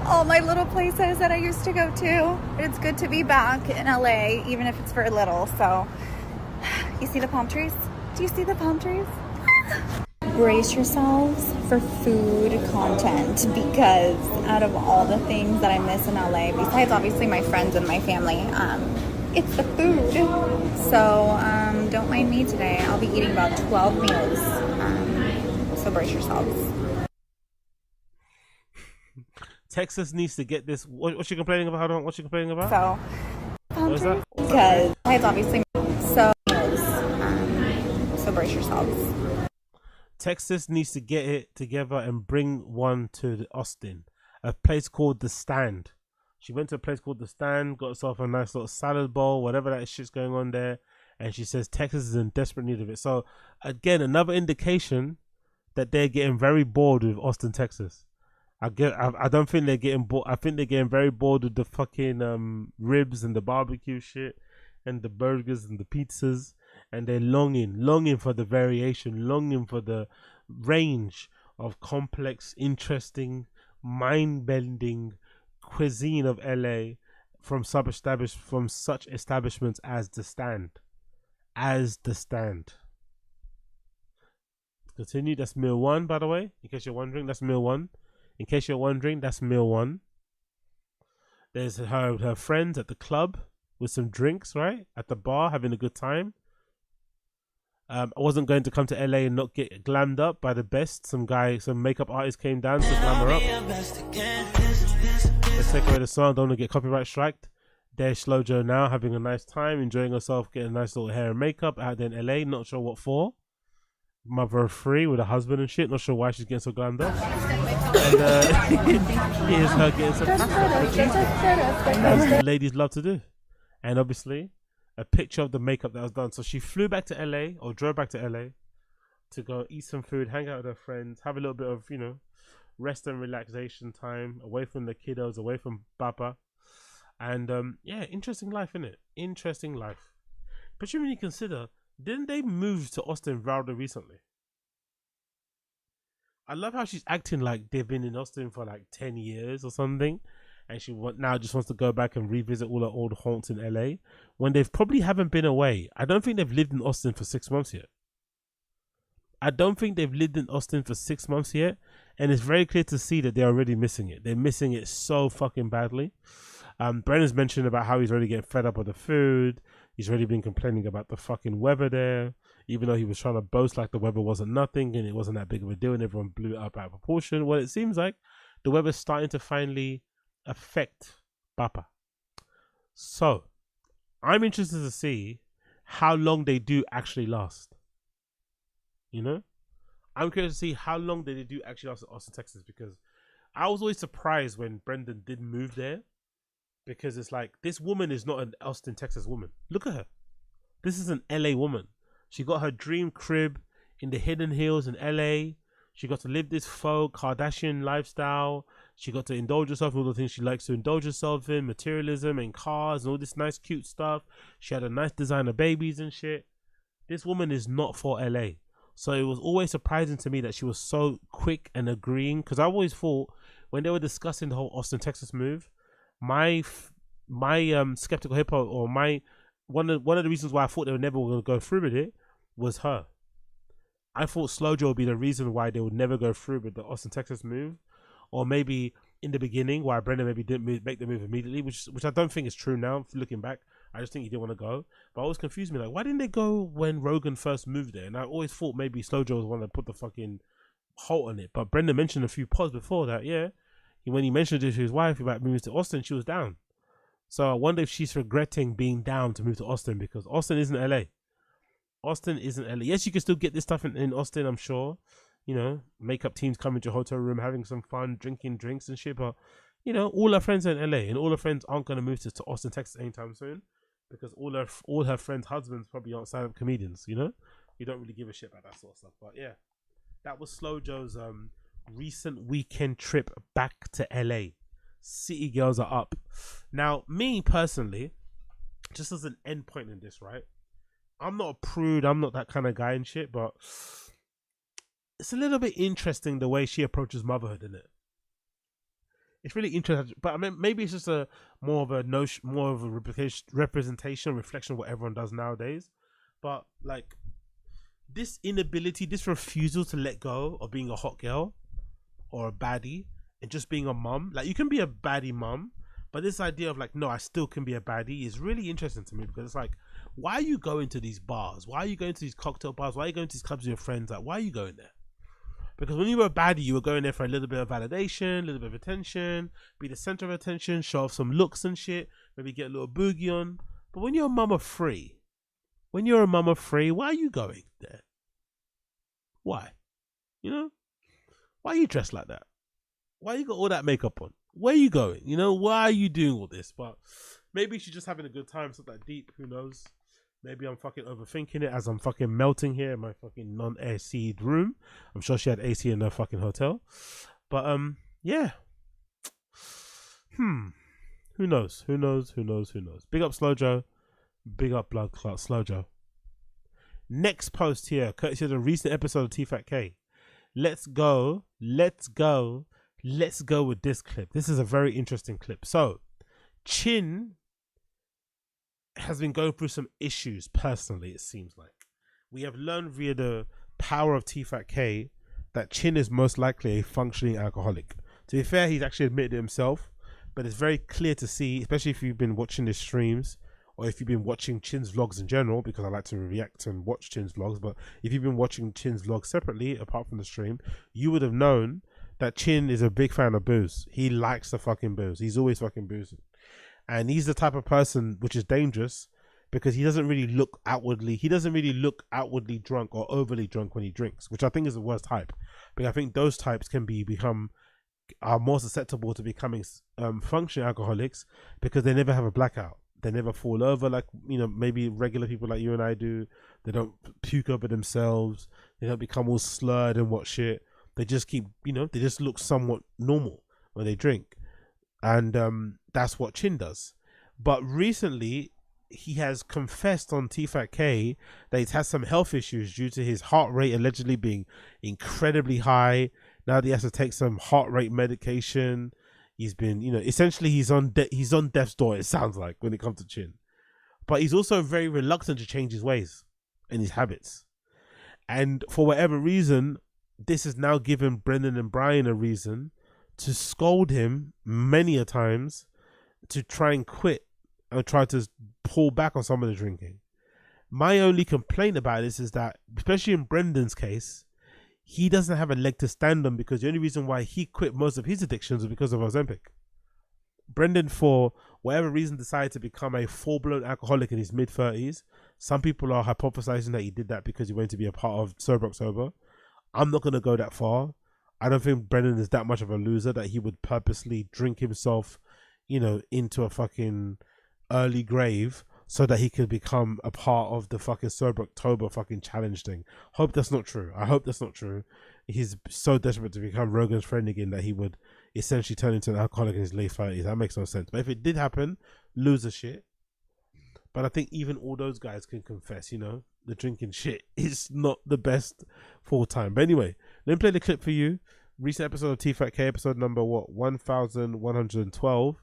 All my little places that I used to go to. It's good to be back in LA, even if it's for a little. So, you see the palm trees? Do you see the palm trees? brace yourselves for food content, because out of all the things that I miss in LA, besides obviously my friends and my family, it's the food. So don't mind me today. I'll be eating about 12 meals. So brace yourselves. Texas needs to get this. What's she complaining about? Hold on. What's she complaining about? So, What is that? because it's obviously so brace yourselves. Texas needs to get it together and bring one to Austin, a place called The Stand. She went to a place called The Stand, got herself a nice little salad bowl, whatever that shit's going on there, and she says Texas is in desperate need of it. So again, another indication that they're getting very bored with Austin, Texas. I don't think they're getting bored. I think they're getting very bored with the fucking ribs and the barbecue shit and the burgers and the pizzas, and they're longing for the variation, longing for the range of complex, interesting, mind-bending cuisine of LA from such establishments as The Stand. Continue. That's meal one, by the way, in case you're wondering. That's meal one. In case you're wondering, that's meal one. There's her friends at the club with some drinks, right? At the bar, having a good time. I wasn't going to come to LA and not get glammed up by the best. Some makeup artist came down to glam her up. Let's take away the song. Don't want to get copyright striked. There's SLOJO now, having a nice time, enjoying herself, getting a nice little hair and makeup out there in LA. Not sure what for. Mother of three with a husband and shit. Not sure why she's getting so glammed up. And here's her getting some as the ladies love to do. And obviously, a picture of the makeup that was done. So she flew back to LA, or drove back to LA, to go eat some food, hang out with her friends, have a little bit of, rest and relaxation time, away from the kiddos, away from Papa. And yeah, interesting life, innit? Interesting life. But you really consider, didn't they move to Austin rather recently? I love how she's acting like they've been in Austin for like 10 years or something, and she now just wants to go back and revisit all her old haunts in LA when they've probably haven't been away. I don't think they've lived in Austin for 6 months yet. And it's very clear to see that they're already missing it. They're missing it so fucking badly. Brennan's mentioned about how he's already getting fed up with the food. He's already been complaining about the fucking weather there, even though he was trying to boast like the weather wasn't nothing and it wasn't that big of a deal and everyone blew it up out of proportion. Well, it seems like the weather's starting to finally affect Papa. So, I'm interested to see how long they do actually last. I'm curious to see how long they do actually last in Austin, Texas, because I was always surprised when Brendan did move there. Because it's like, this woman is not an Austin, Texas woman. Look at her. This is an LA woman. She got her dream crib in the Hidden Hills in LA. She got to live this faux Kardashian lifestyle. She got to indulge herself in all the things she likes to indulge herself in. Materialism and cars and all this nice cute stuff. She had a nice designer babies and shit. This woman is not for LA. So it was always surprising to me that she was so quick and agreeing. Because I always thought, when they were discussing the whole Austin, Texas move, my skeptical hippo, or one of the reasons why I thought they were never going to go through with it was her. I thought SLOJO would be the reason why they would never go through with the Austin, Texas move, or maybe in the beginning why Brendan maybe didn't make the move immediately, which I don't think is true now. Looking back, I just think he didn't want to go. But it always confused me, like, why didn't they go when Rogan first moved there? And I always thought maybe SLOJO was one that put the fucking halt on it. But Brendan mentioned a few pods before that, yeah. When he mentioned it to his wife about moving to Austin, she was down. So I wonder if she's regretting being down to move to Austin, because Austin isn't LA. Austin isn't LA. Yes, you can still get this stuff in Austin, I'm sure. Makeup teams coming to your hotel room, having some fun, drinking drinks and shit. But, all her friends are in LA, and all her friends aren't going to move to Austin, Texas anytime soon, because all her friends' husbands probably aren't stand-up comedians, You don't really give a shit about that sort of stuff. But yeah, that was SLOJO's recent weekend trip back to LA. City girls are up. Now, me personally, just as an end point in this, right? I'm not a prude, I'm not that kind of guy and shit, but it's a little bit interesting the way she approaches motherhood, isn't it? It's really interesting, but I mean, maybe it's just more of a representation, reflection of what everyone does nowadays. But like, this inability, this refusal to let go of being a hot girl or a baddie and just being a mum. Like, you can be a baddie mum, but this idea of like, no, I still can be a baddie is really interesting to me, because it's like, why are you going to these bars? Why are you going to these cocktail bars? Why are you going to these clubs with your friends? Like, why are you going there? Because when you were a baddie, you were going there for a little bit of validation, a little bit of attention, be the center of attention, show off some looks and shit, maybe get a little boogie on. But when you're a mama free, why are you going there? Why? You know? Why are you dressed like that? Why you got all that makeup on? Where are you going? You know, why are you doing all this? But maybe she's just having a good time. It's not that deep. Who knows? Maybe I'm fucking overthinking it as I'm fucking melting here in my fucking non-AC'd room. I'm sure she had AC in her fucking hotel. But, yeah. Who knows? Who knows? Big up SLOJO. Big up Blood Clot SLOJO. Next post here, courtesy of a recent episode of Tfatk. Let's go with this clip. This is a very interesting clip. So, Chin has been going through some issues personally, it seems like. We have learned via the power of Tfatk that Chin is most likely a functioning alcoholic. To be fair, he's actually admitted it himself, but it's very clear to see, especially if you've been watching his streams, or if you've been watching Chin's vlogs in general, because I like to react and watch Chin's vlogs, but if you've been watching Chin's vlogs separately, apart from the stream, you would have known that Chin is a big fan of booze. He likes to fucking booze. He's always fucking boozing. And he's the type of person which is dangerous, because he doesn't really look outwardly drunk or overly drunk when he drinks, which I think is the worst type. Because I think those types are more susceptible to becoming functioning alcoholics, because they never have a blackout. They never fall over like, you know, maybe regular people like you and I do. They don't puke over themselves. They don't become all slurred and what shit. They just keep, you know, they just look somewhat normal when they drink. And that's what Chin does. But recently, he has confessed on Tfatk that he's had some health issues due to his heart rate allegedly being incredibly high. Now that he has to take some heart rate medication. He's been, you know, essentially he's on death's door, it sounds like, when it comes to Chin. But he's also very reluctant to change his ways and his habits. And for whatever reason, this has now given Brendan and Bryan a reason to scold him many a times to try and quit and try to pull back on some of the drinking. My only complaint about this is that, especially in Brendan's case, he doesn't have a leg to stand on, because the only reason why he quit most of his addictions was because of Ozempic. Brendan, for whatever reason, decided to become a full-blown alcoholic in his mid-30s. Some people are hypothesizing that he did that because he wanted to be a part of Sober October. I'm not going to go that far. I don't think Brendan is that much of a loser that he would purposely drink himself, you know, into a fucking early grave so that he could become a part of the fucking Sober October fucking challenge thing. Hope that's not true. I hope that's not true. He's so desperate to become Rogan's friend again that he would essentially turn into an alcoholic in his late 30s. That makes no sense. But if it did happen, loser shit. But I think even all those guys can confess, you know, the drinking shit is not the best full time. But anyway, let me play the clip for you. Recent episode of Tfatk, episode number 1112,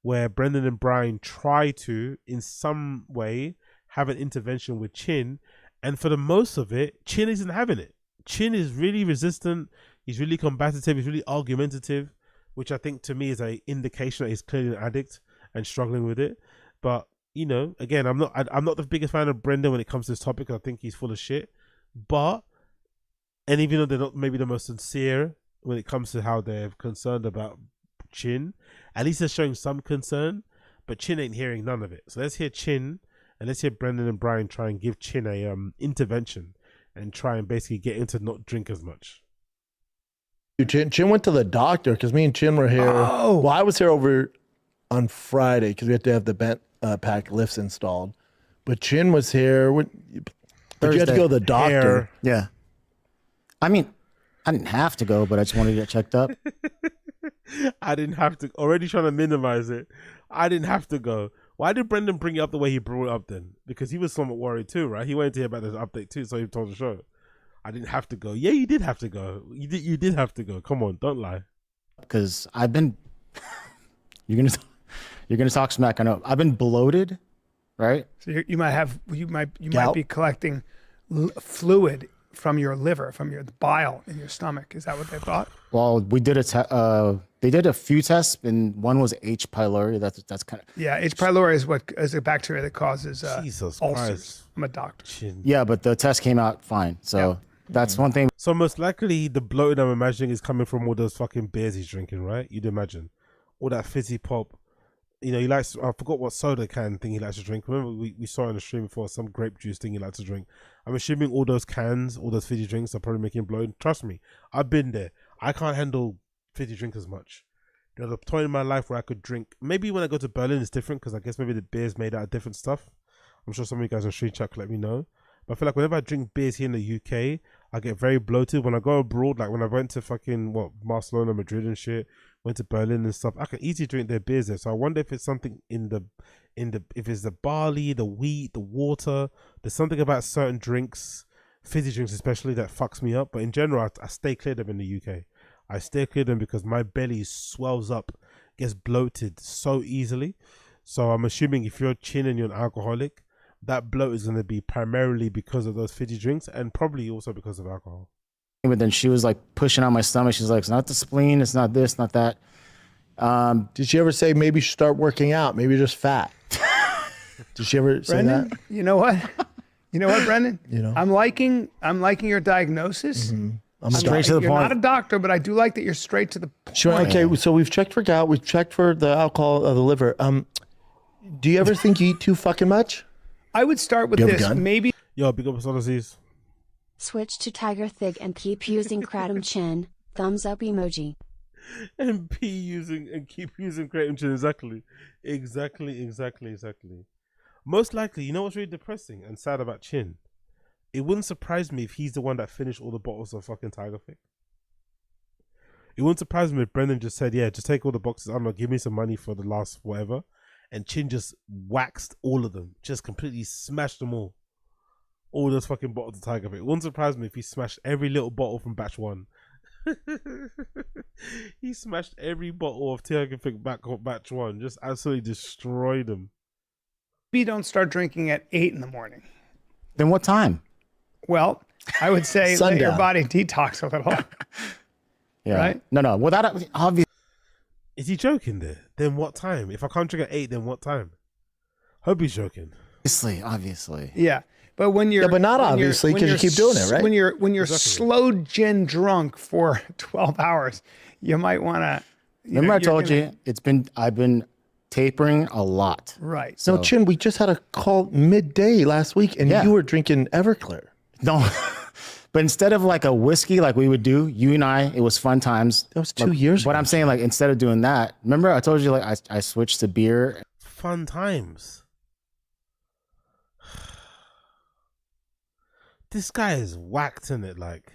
where Brendan and Bryan try to, in some way, have an intervention with Chin. And for the most of it, Chin isn't having it. Chin is really resistant. He's really combative. He's really argumentative, which I think to me is an indication that he's clearly an addict and struggling with it. But, you know, again, I'm not the biggest fan of Brendan when it comes to this topic. I think he's full of shit. But, and even though they're not maybe the most sincere when it comes to how they're concerned about Chin, at least they're showing some concern, but Chin ain't hearing none of it. So let's hear Chin, and let's hear Brendan and Bryan try and give Chin a intervention and try and basically get him to not drink as much. Chin went to the doctor because me and Chin were here. Oh. Well, I was here over on Friday because we had to have the bent pack lifts installed. But Chin was here. But you had to go to the doctor. Yeah. I mean, I didn't have to go, but I just wanted to get checked up. I didn't have to. Already trying to minimize it. I didn't have to go. Why did Brendan bring it up the way he brought it up then? Because he was somewhat worried too, right? He wanted to hear about this update too, so he told the show. I didn't have to go. Yeah, you did have to go. You did have to go. Come on, don't lie. Because I've been. You're gonna talk smack. I know. I've been bloated, right? So you might be collecting fluid from your liver, from your bile in your stomach. Is that what they thought? Well, we did they did a few tests, and one was H. pylori. That's kind of H. pylori is a bacteria that causes Jesus ulcers. Christ. I'm a doctor. yeah, but the test came out fine. So that's one thing. So most likely the bloating I'm imagining is coming from all those fucking beers he's drinking, right? You'd imagine. All that fizzy pop. You know, he likes, I forgot what soda can thing he likes to drink. Remember we saw on the stream before some grape juice thing he likes to drink. I'm assuming all those cans, all those fizzy drinks are probably making him bloated. Trust me, I've been there. I can't handle fizzy drink as much. There's a point in my life where I could drink. Maybe when I go to Berlin it's different because I guess maybe the beer's made out of different stuff. I'm sure some of you guys on stream chat could let me know. But I feel like whenever I drink beers here in the UK, I get very bloated. When I go abroad, like when I went to fucking Barcelona, Madrid and shit, went to Berlin and stuff, I can easily drink their beers there. So I wonder if it's something if it's the barley, the wheat, the water. There's something about certain drinks, fizzy drinks especially, that fucks me up. But in general, I stay clear of them in the UK. I stay clear of them because my belly swells up, gets bloated so easily. So I'm assuming if you're chin and you're an alcoholic, that bloat is going to be primarily because of those fizzy drinks and probably also because of alcohol. But then she was like pushing on my stomach. She's like, it's not the spleen, it's not this, not that. Did she ever say maybe you should start working out? Maybe you're just fat. Did she ever say Brendan, that? you know what? You know what, Brendan? You know, I'm liking your diagnosis. I'm straight to the You're point. not a doctor, but I do like that you're straight to the point. Sure. Okay. So we've checked for gout. We've checked for the alcohol of the liver. Do you ever think you eat too fucking much? I would start with Do you have a this. gun? Maybe. Yo, big up Odysseus. Switch to Tiger Thig and keep using Kratom Chin. Thumbs up emoji. And keep using Kratom Chin. Exactly. Most likely, you know what's really depressing and sad about Chin? It wouldn't surprise me if he's the one that finished all the bottles of fucking Tiger Thig. It wouldn't surprise me if Brendan just said, yeah, just take all the boxes. I'm not give me some money for the last whatever. And Chin just waxed all of them. Just completely smashed them all. All those fucking bottles of Tiger Thig. It wouldn't surprise me if he smashed every little bottle from batch one. He smashed every bottle of Tiger Thig batch one. Just absolutely destroyed them. Maybe don't start drinking at 8 in the morning. Then what time? Well, I would say let your Sundown. body detox a little. Yeah. Right? No. Well, that obviously. Is he joking there? Then what time? If I can't drink at 8, then what time? Hope he's joking. Obviously. Yeah. But when you're but not obviously, 'cause you keep doing it, right? When you're slow gin drunk for 12 hours, you might want to. Remember, I told you I've been tapering a lot. Right. No, Chin, we just had a call midday last week, and Yeah. you were drinking Everclear. No, but instead of like a whiskey, like we would do, you and I, it was fun times. That was 2 years But ago. I'm saying, like, instead of doing that, remember I told you, like, I switched to beer. Fun times. This guy is whacked in it. Like,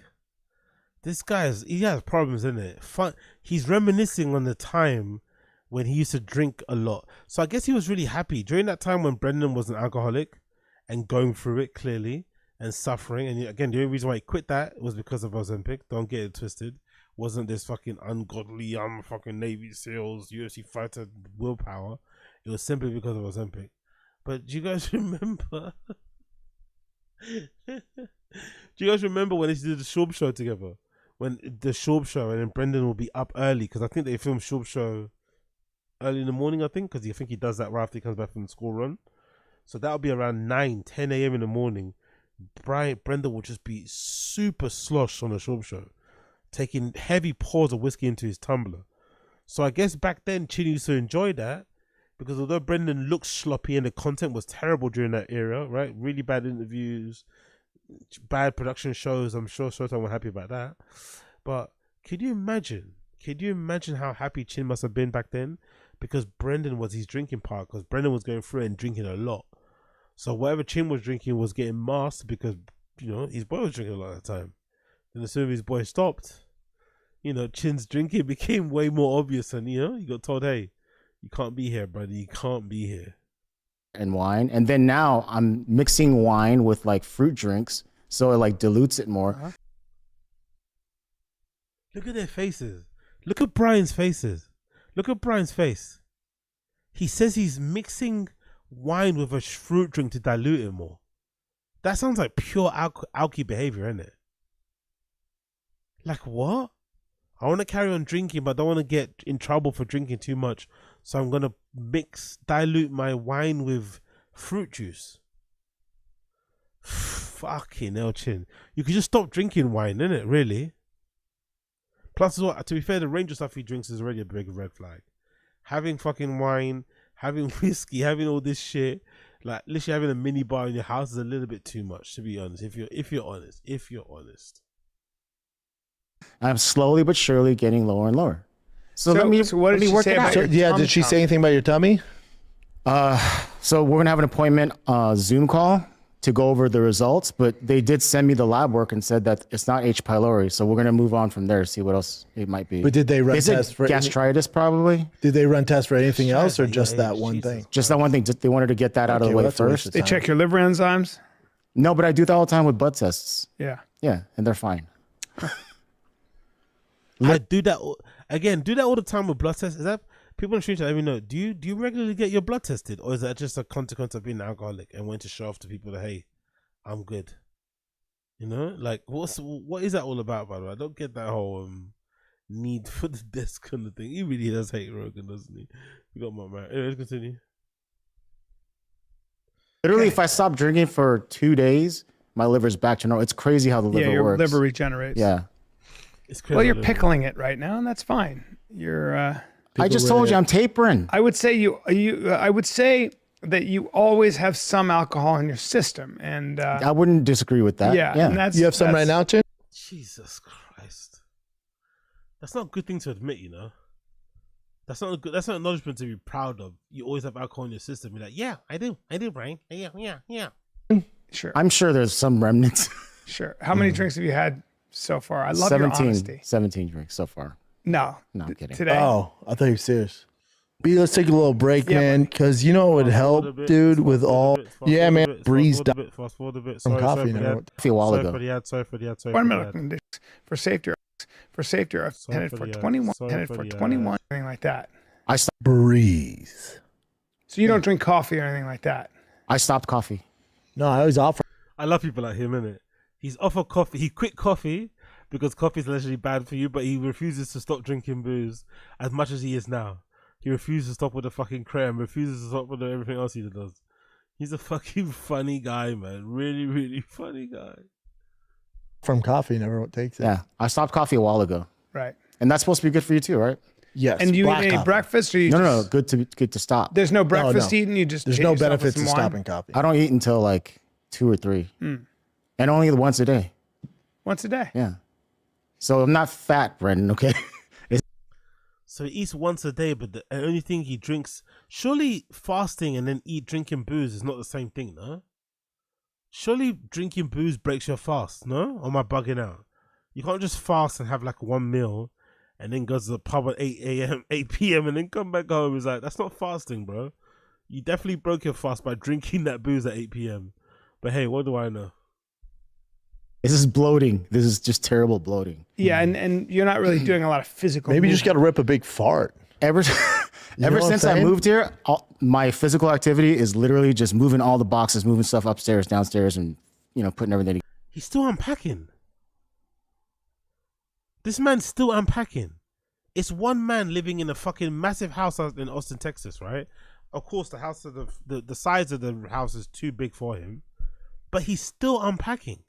he has problems in it. Fun. He's reminiscing on the time when he used to drink a lot. So I guess he was really happy during that time when Brendan was an alcoholic and going through it clearly and suffering. And again, the only reason why he quit that was because of Ozempic. Don't get it twisted. Wasn't this fucking ungodly, fucking Navy SEALs, UFC fighter willpower. It was simply because of Ozempic. But do you guys remember? Do you guys remember when they did the Schaub show together? When the Schaub show, and then Brendan will be up early because I think they filmed Schaub show early in the morning, I think, because I think he does that right after he comes back from the school run. So that'll be around 9, 10 a.m. in the morning. Brendan will just be super slosh on the Schaub show, taking heavy pours of whiskey into his tumbler. So I guess back then, Chin used to enjoy that because although Brendan looked sloppy and the content was terrible during that era, right? Really bad interviews, bad production shows. I'm sure Showtime were happy about that. But could you imagine how happy Chin must have been back then? Because Brendan was his drinking partner, because Brendan was going through it and drinking a lot. So whatever Chin was drinking was getting masked because, his boy was drinking a lot at the time. Then as soon as his boy stopped, Chin's drinking became way more obvious, and he got told, hey, you can't be here, buddy. You can't be here. And wine. And then now I'm mixing wine with like fruit drinks. So it like dilutes it more. Look at their faces. Look at Bryan's faces. Look at Bryan's face. He says he's mixing wine with a fruit drink to dilute it more. That sounds like pure alky behavior, isn't it? Like what? I want to carry on drinking, but I don't want to get in trouble for drinking too much. So I'm gonna dilute my wine with fruit juice. Fucking hell, Chin. You could just stop drinking wine, innit? Really? Plus, as well, to be fair, the range of stuff he drinks is already a big red flag. Having fucking wine, having whiskey, having all this shit, like literally having a mini bar in your house is a little bit too much, to be honest. If you're honest. I'm slowly but surely getting lower and lower. So what did she work say it out. about your tummy? Did she say anything about your tummy? So we're gonna have an appointment Zoom call to go over the results, but they did send me the lab work and said that it's not H. pylori, so we're gonna move on from there, see what else it might be. But did they run tests for gastritis? Probably. Did they run tests for anything else, or just that one thing? Just that one thing. They wanted to get that out of the way first. They check your liver enzymes. No, but I do that all the time with blood tests. Yeah. Yeah, and they're fine. I do that again. Do that all the time with blood tests. Is that people in the street? Let me know. Do you regularly get your blood tested, or is that just a consequence of being an alcoholic and want to show off to people that hey, I'm good? You know, like what is that all about? By the way, I don't get that whole need for the desk kind of thing. He really does hate Rogan, doesn't he? We got my man. Anyway, let's continue. Literally, if I stop drinking for 2 days, my liver's back to normal. It's crazy how the liver your works. liver regenerates. Yeah. It's crazy. Well, you're pickling it right now, and that's fine. You're. I just told you I'm tapering. I would say I would say that you always have some alcohol in your system, and I wouldn't disagree with that. Yeah, and that's, you have some right now, Chin? Jesus Christ, that's not a good thing to admit. You know, that's not a good. That's not an acknowledgement to be proud of. You always have alcohol in your system. You're like, yeah, I do, Brian. Yeah. Sure. I'm sure there's some remnants. Sure. How many drinks have you had so far? I love your honesty. 17 drinks so far. No, I'm kidding. Today. Oh, I thought you were serious. B, let's take a little break, man, because you know what would help, dude, with all... Yeah, man, breeze down Fast forward a bit. from coffee. Coffee a while ago. Sorry for the ad. 1 minute. For safety, I've intended for 21, intended for 21, anything like that. I stopped. Breathe. So you don't drink coffee or anything like that? I stopped coffee. No, I always offer. I love people like him, innit? He's off of coffee. He quit coffee because coffee is allegedly bad for you, but he refuses to stop drinking booze as much as he is now. He refuses to stop with the fucking creme, refuses to stop with everything else he does. He's a fucking funny guy, man. Really, really funny guy. From coffee, never takes it. Yeah, I stopped coffee a while ago. Right. And that's supposed to be good for you too, right? Yes. And you eat any coffee. breakfast, or you No, good to stop. There's no breakfast eating. You just there's hit no yourself with benefits some to wine? stopping coffee. I don't eat until like 2 or 3, and only once a day. Once a day. Yeah. So I'm not fat, Brendan. Okay. So he eats once a day, but the only thing he drinks, surely fasting and then drinking booze is not the same thing, no? Surely drinking booze breaks your fast, no? Or am I bugging out? You can't just fast and have like one meal and then go to the pub at 8 p.m. and then come back home. It's like, that's not fasting, bro. You definitely broke your fast by drinking that booze at 8 p.m. But hey, what do I know? This is bloating. This is just terrible bloating. Yeah, and you're not really doing a lot of physical. Maybe you movement. just got to rip a big fart. Ever what since I'm I saying? moved here, my physical activity is literally just moving all the boxes, moving stuff upstairs, downstairs, and putting everything. He's still unpacking. This man's still unpacking. It's one man living in a fucking massive house out in Austin, Texas, right? Of course, the house of the size of the house is too big for him, but he's still unpacking.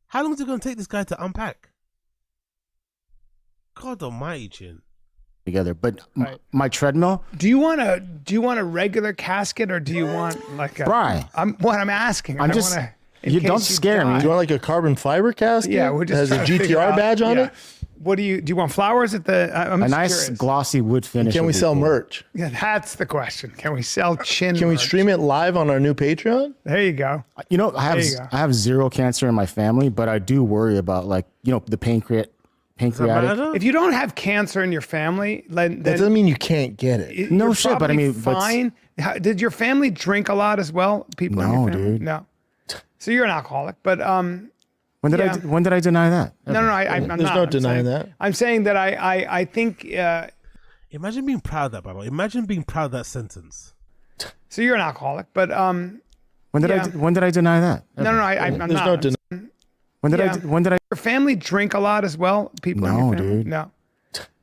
How long is it going to take this guy to unpack? God almighty, Chin. Together, but my treadmill. Do you want a regular casket, or do you want like a? Brian, I'm asking. I'm just. You don't scare me. Do you want like a carbon fiber casket? Yeah, we're just has a trying to figure GTR out- badge on yeah. it. What do you want? Flowers at the? I'm A just nice curious. glossy wood finish. Can we would be sell cool. merch? Yeah, that's the question. Can we sell chin? Can we merch? stream it live on our new Patreon? There you go. You know, I There you go. have zero cancer in my family, but I do worry about the pancreatic. If you don't have cancer in your family, then That doesn't mean you can't get it. No you're shit, but I probably mean, but- fine. Did your family drink a lot as well? People in No, your family? dude. No. So you're an alcoholic, but When did I deny that? No, I'm not. There's no I'm denying saying- that. I'm saying that I think. Imagine being proud of that, Baba. Imagine being proud of that sentence. So you're an alcoholic, but When did I deny that? No, I'm There's not. no denying. When did I? Your family drink a lot as well? People in your No, family? dude. No.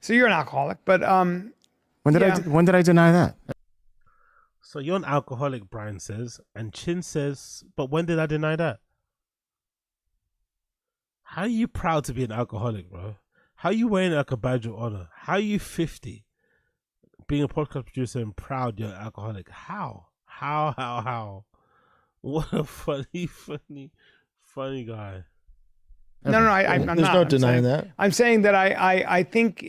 So you're an alcoholic, but When did I deny that? So you're an alcoholic, Bryan says, and Chin says, but when did I deny that? How are you proud to be an alcoholic, bro? How are you wearing it like a badge of honor? How are you 50, being a podcast producer and proud you're an alcoholic? How? What a funny guy. I'm There's not. no I'm denying saying, that. I'm saying that I think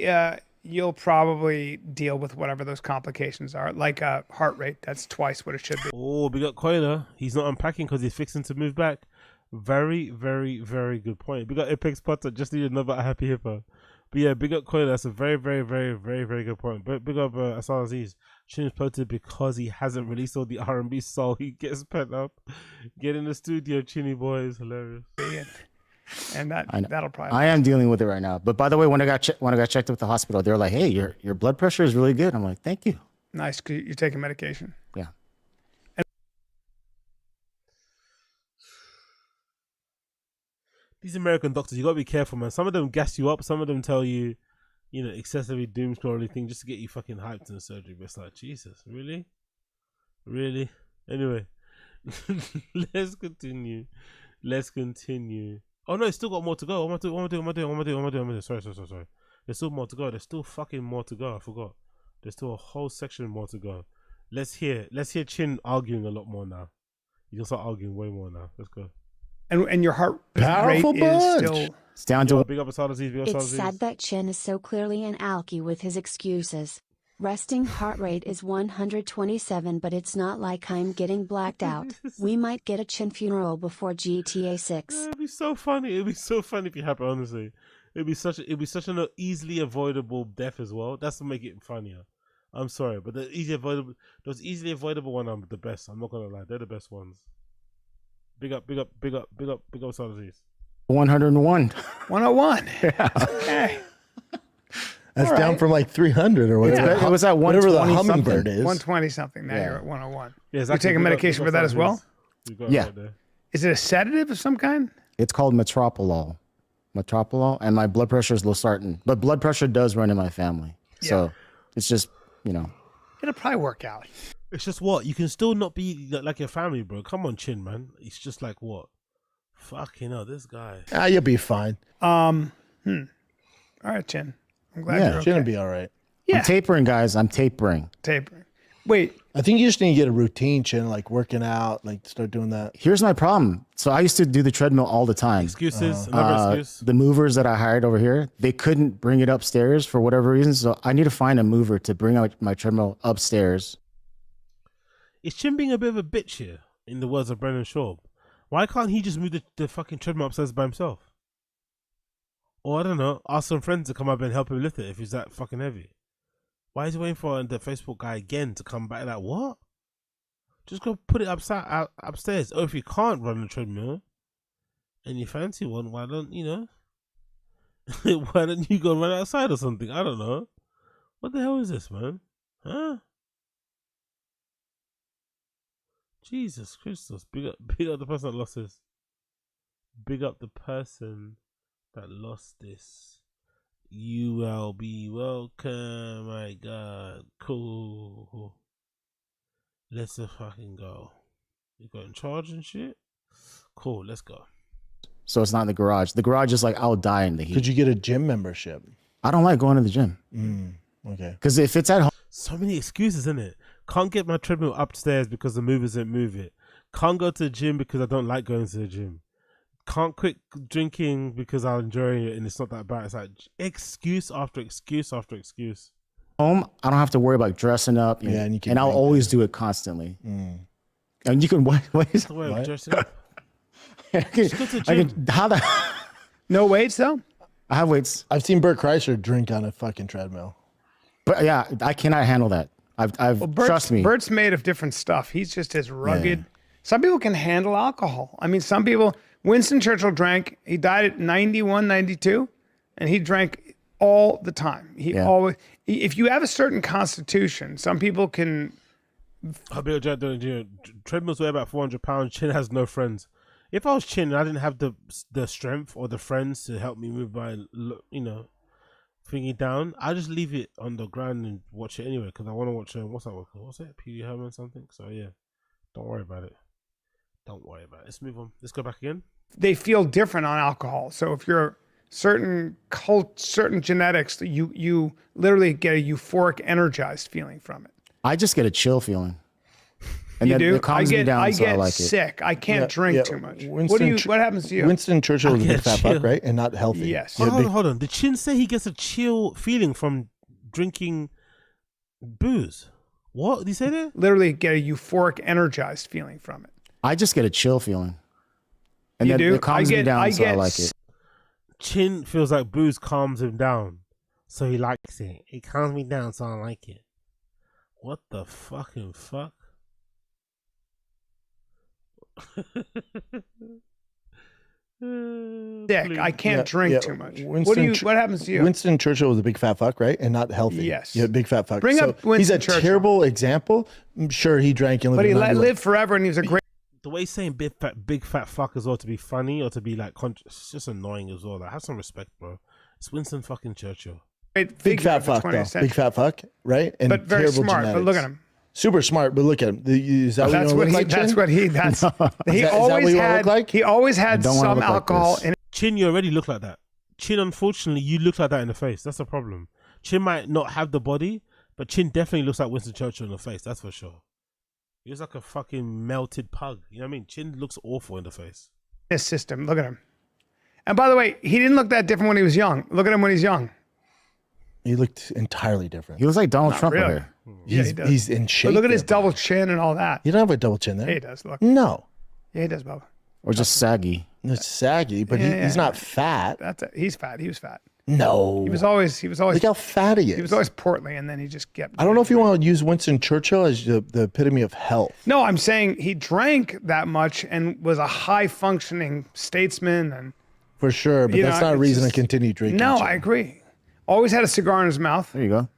you'll probably deal with whatever those complications are, like heart rate. That's twice what it should be. Oh, big up Koila. He's not unpacking because he's fixing to move back. Very, very, very good point. Big up Apex Potter. Just need another happy hippo. But yeah, big up Koila. That's a very, very, very, very, very good point. But big up Asal Aziz. Chin's posted because he hasn't released all the R&B soul. He gets pent up. Get in the studio, Chinny boy. Is hilarious. And that'll probably. I am dealing with it right now. But by the way, when I got checked up at the hospital, they were like, "Hey, your blood pressure is really good." I'm like, "Thank you." Nice, 'cause you're taking medication. Yeah. These American doctors, you gotta be careful, man. Some of them gas you up. Some of them tell you, excessively doom scrolling thing just to get you fucking hyped in the surgery. But it's like, Jesus, really? Anyway, let's continue. Oh no, it's still got more to go. What am I doing? Sorry. There's still more to go. There's still fucking more to go. I forgot. There's still a whole section more to go. Let's hear Chin arguing a lot more now. You can start arguing way more now. Let's go. And your heart Powerful rate is bunch. still. It's down to. Big up Asal Aziz. It's sad that Chin is so clearly an alky with his excuses. Resting heart rate is 127, but it's not like I'm getting blacked out. We might get a Chin funeral before GTA 6. It'd be so funny. It'd be so funny if you happen, honestly. It'd be such an easily avoidable death as well. That's to make it funnier. I'm sorry, but those easily avoidable ones are the best. I'm not gonna lie, they're the best ones. Big up, Asal Aziz. 101. 101. Yeah. Okay. That's All down right. from like 300 or whatever. It was at whatever the 120 hummingbird something. is. 120 something. Now Yeah. you're at 101. Yeah, You're taking medication for that as well? Yeah. Is it a sedative of some kind? It's called metoprolol, and my blood pressure is low starting. But blood pressure does run in my family, so it's just It'll probably work out. It's just what? You can still not be like your family, bro. Come on, Chin, man. It's just like what? Fucking hell, this guy. You'll be fine. All right, Chin. I'm glad you're okay. Chin will be all right. Yeah. I'm tapering, guys. I'm tapering. Wait. I think you just need to get a routine, Chin, like working out, like start doing that. Here's my problem. So I used to do the treadmill all the time. Excuses. Another excuse. The movers that I hired over here, they couldn't bring it upstairs for whatever reason. So I need to find a mover to bring out my treadmill upstairs. Is Chin being a bit of a bitch here, in the words of Brendan Schaub? Why can't he just move the fucking treadmill upstairs by himself? Or I don't know, ask some friends to come up and help him lift it if he's that fucking heavy. Why is he waiting for the Facebook guy again to come back? Like, what? Just go put it upstairs. Or if you can't run the treadmill and you fancy one, why don't you go run outside or something? I don't know. What the hell is this, man? Huh? Jesus Christus. Big up the person that lost this. Big up the person that lost this. You will be welcome. My God. Cool. Let's fucking go. You got in charge and shit? Cool, let's go. So it's not in the garage. The garage is like, I'll die in the heat. Could you get a gym membership? I don't like going to the gym. Okay. Because if it's at home. So many excuses, isn't it? Can't get my treadmill upstairs because the movers didn't move it. Can't go to the gym because I don't like going to the gym. Can't quit drinking because I'm enjoying it and it's not that bad. It's like excuse after excuse after excuse. Home, I don't have to worry about dressing up. And I'll always do it constantly. And you can what is the way of dressing up? Just go to the gym. No weights though? I have weights. I've seen Bert Kreischer drink on a fucking treadmill. But yeah, I cannot handle that. Trust me. Bert's made of different stuff. He's just as rugged. Yeah. Some people can handle alcohol. I mean, some people. Winston Churchill drank. He died at 91, 92, and he drank all the time. He always. If you have a certain constitution, some people can I'll be a treadmills weigh about 400 pounds. Chin has no friends. If I was Chin and I didn't have the strength or the friends to help me move my, thingy down, I just leave it on the ground and watch it anyway because I want to watch what's that one called? What's it? Pee Wee Herman something. So yeah, don't worry about it. Don't worry about it. Let's move on. Let's go back again. They feel different on alcohol. So if you're certain genetics, you literally get a euphoric, energized feeling from it. I just get a chill feeling. And you then do? it calms me down, so I like it. Sick. I can't drink too much. What happens to you? Winston Churchill was a big fat fuck, right? And not healthy. Yes. Hold on. Did Chin say he gets a chill feeling from drinking booze? What did he say there? Literally get a euphoric, energized feeling from it. I just get a chill feeling. And then it calms me down, so I like it. Chin feels like booze calms him down, so he likes it. It calms me down, so I like it. What the fucking fuck? Dick, I can't drink too much. What happens to you? Winston Churchill was a big fat fuck, right? And not healthy. Yes. Yeah, big fat fuck. Bring up Winston he's a Churchill. terrible example. I'm sure he drank and lived. But he lived forever, and he was a great. The way he's saying big fat fuck as well to be funny or to be like it's just annoying as well. Like, have some respect, bro. It's Winston fucking Churchill. Big fat fuck, though. Big fat fuck, right? And but very terrible smart. genetics. But look at him. Super smart, but look at him. Is that That's what he. like, That's Chin? what he. That's he Is that always what you had. look like? He always had don't wanna some look like alcohol this. in it. Chin, you already look like that. Chin, unfortunately, you look like that in the face. That's the problem. Chin might not have the body, but Chin definitely looks like Winston Churchill in the face. That's for sure. He looks like a fucking melted pug. You know what I mean? Chin looks awful in the face. His system. Look at him. And by the way, he didn't look that different when he was young. Look at him when he's young. He looked entirely different. He was like Donald Not Trump really. over here. Yeah, he does. He's in shape. But look at his there, double chin and all that. You don't have a double chin there. Yeah, he does. Look. No. Yeah, he does, Bubba. Or just saggy. It's saggy, but he's not fat. He's fat. He was fat. No. He was always. Look how fat he is. He was always portly, and then he just kept. I don't know if you want to use Winston Churchill as the epitome of health. No, I'm saying he drank that much and was a high functioning statesman, and For sure, but that's not a reason to continue drinking. No, Chin. I agree. Always had a cigar in his mouth. There you go.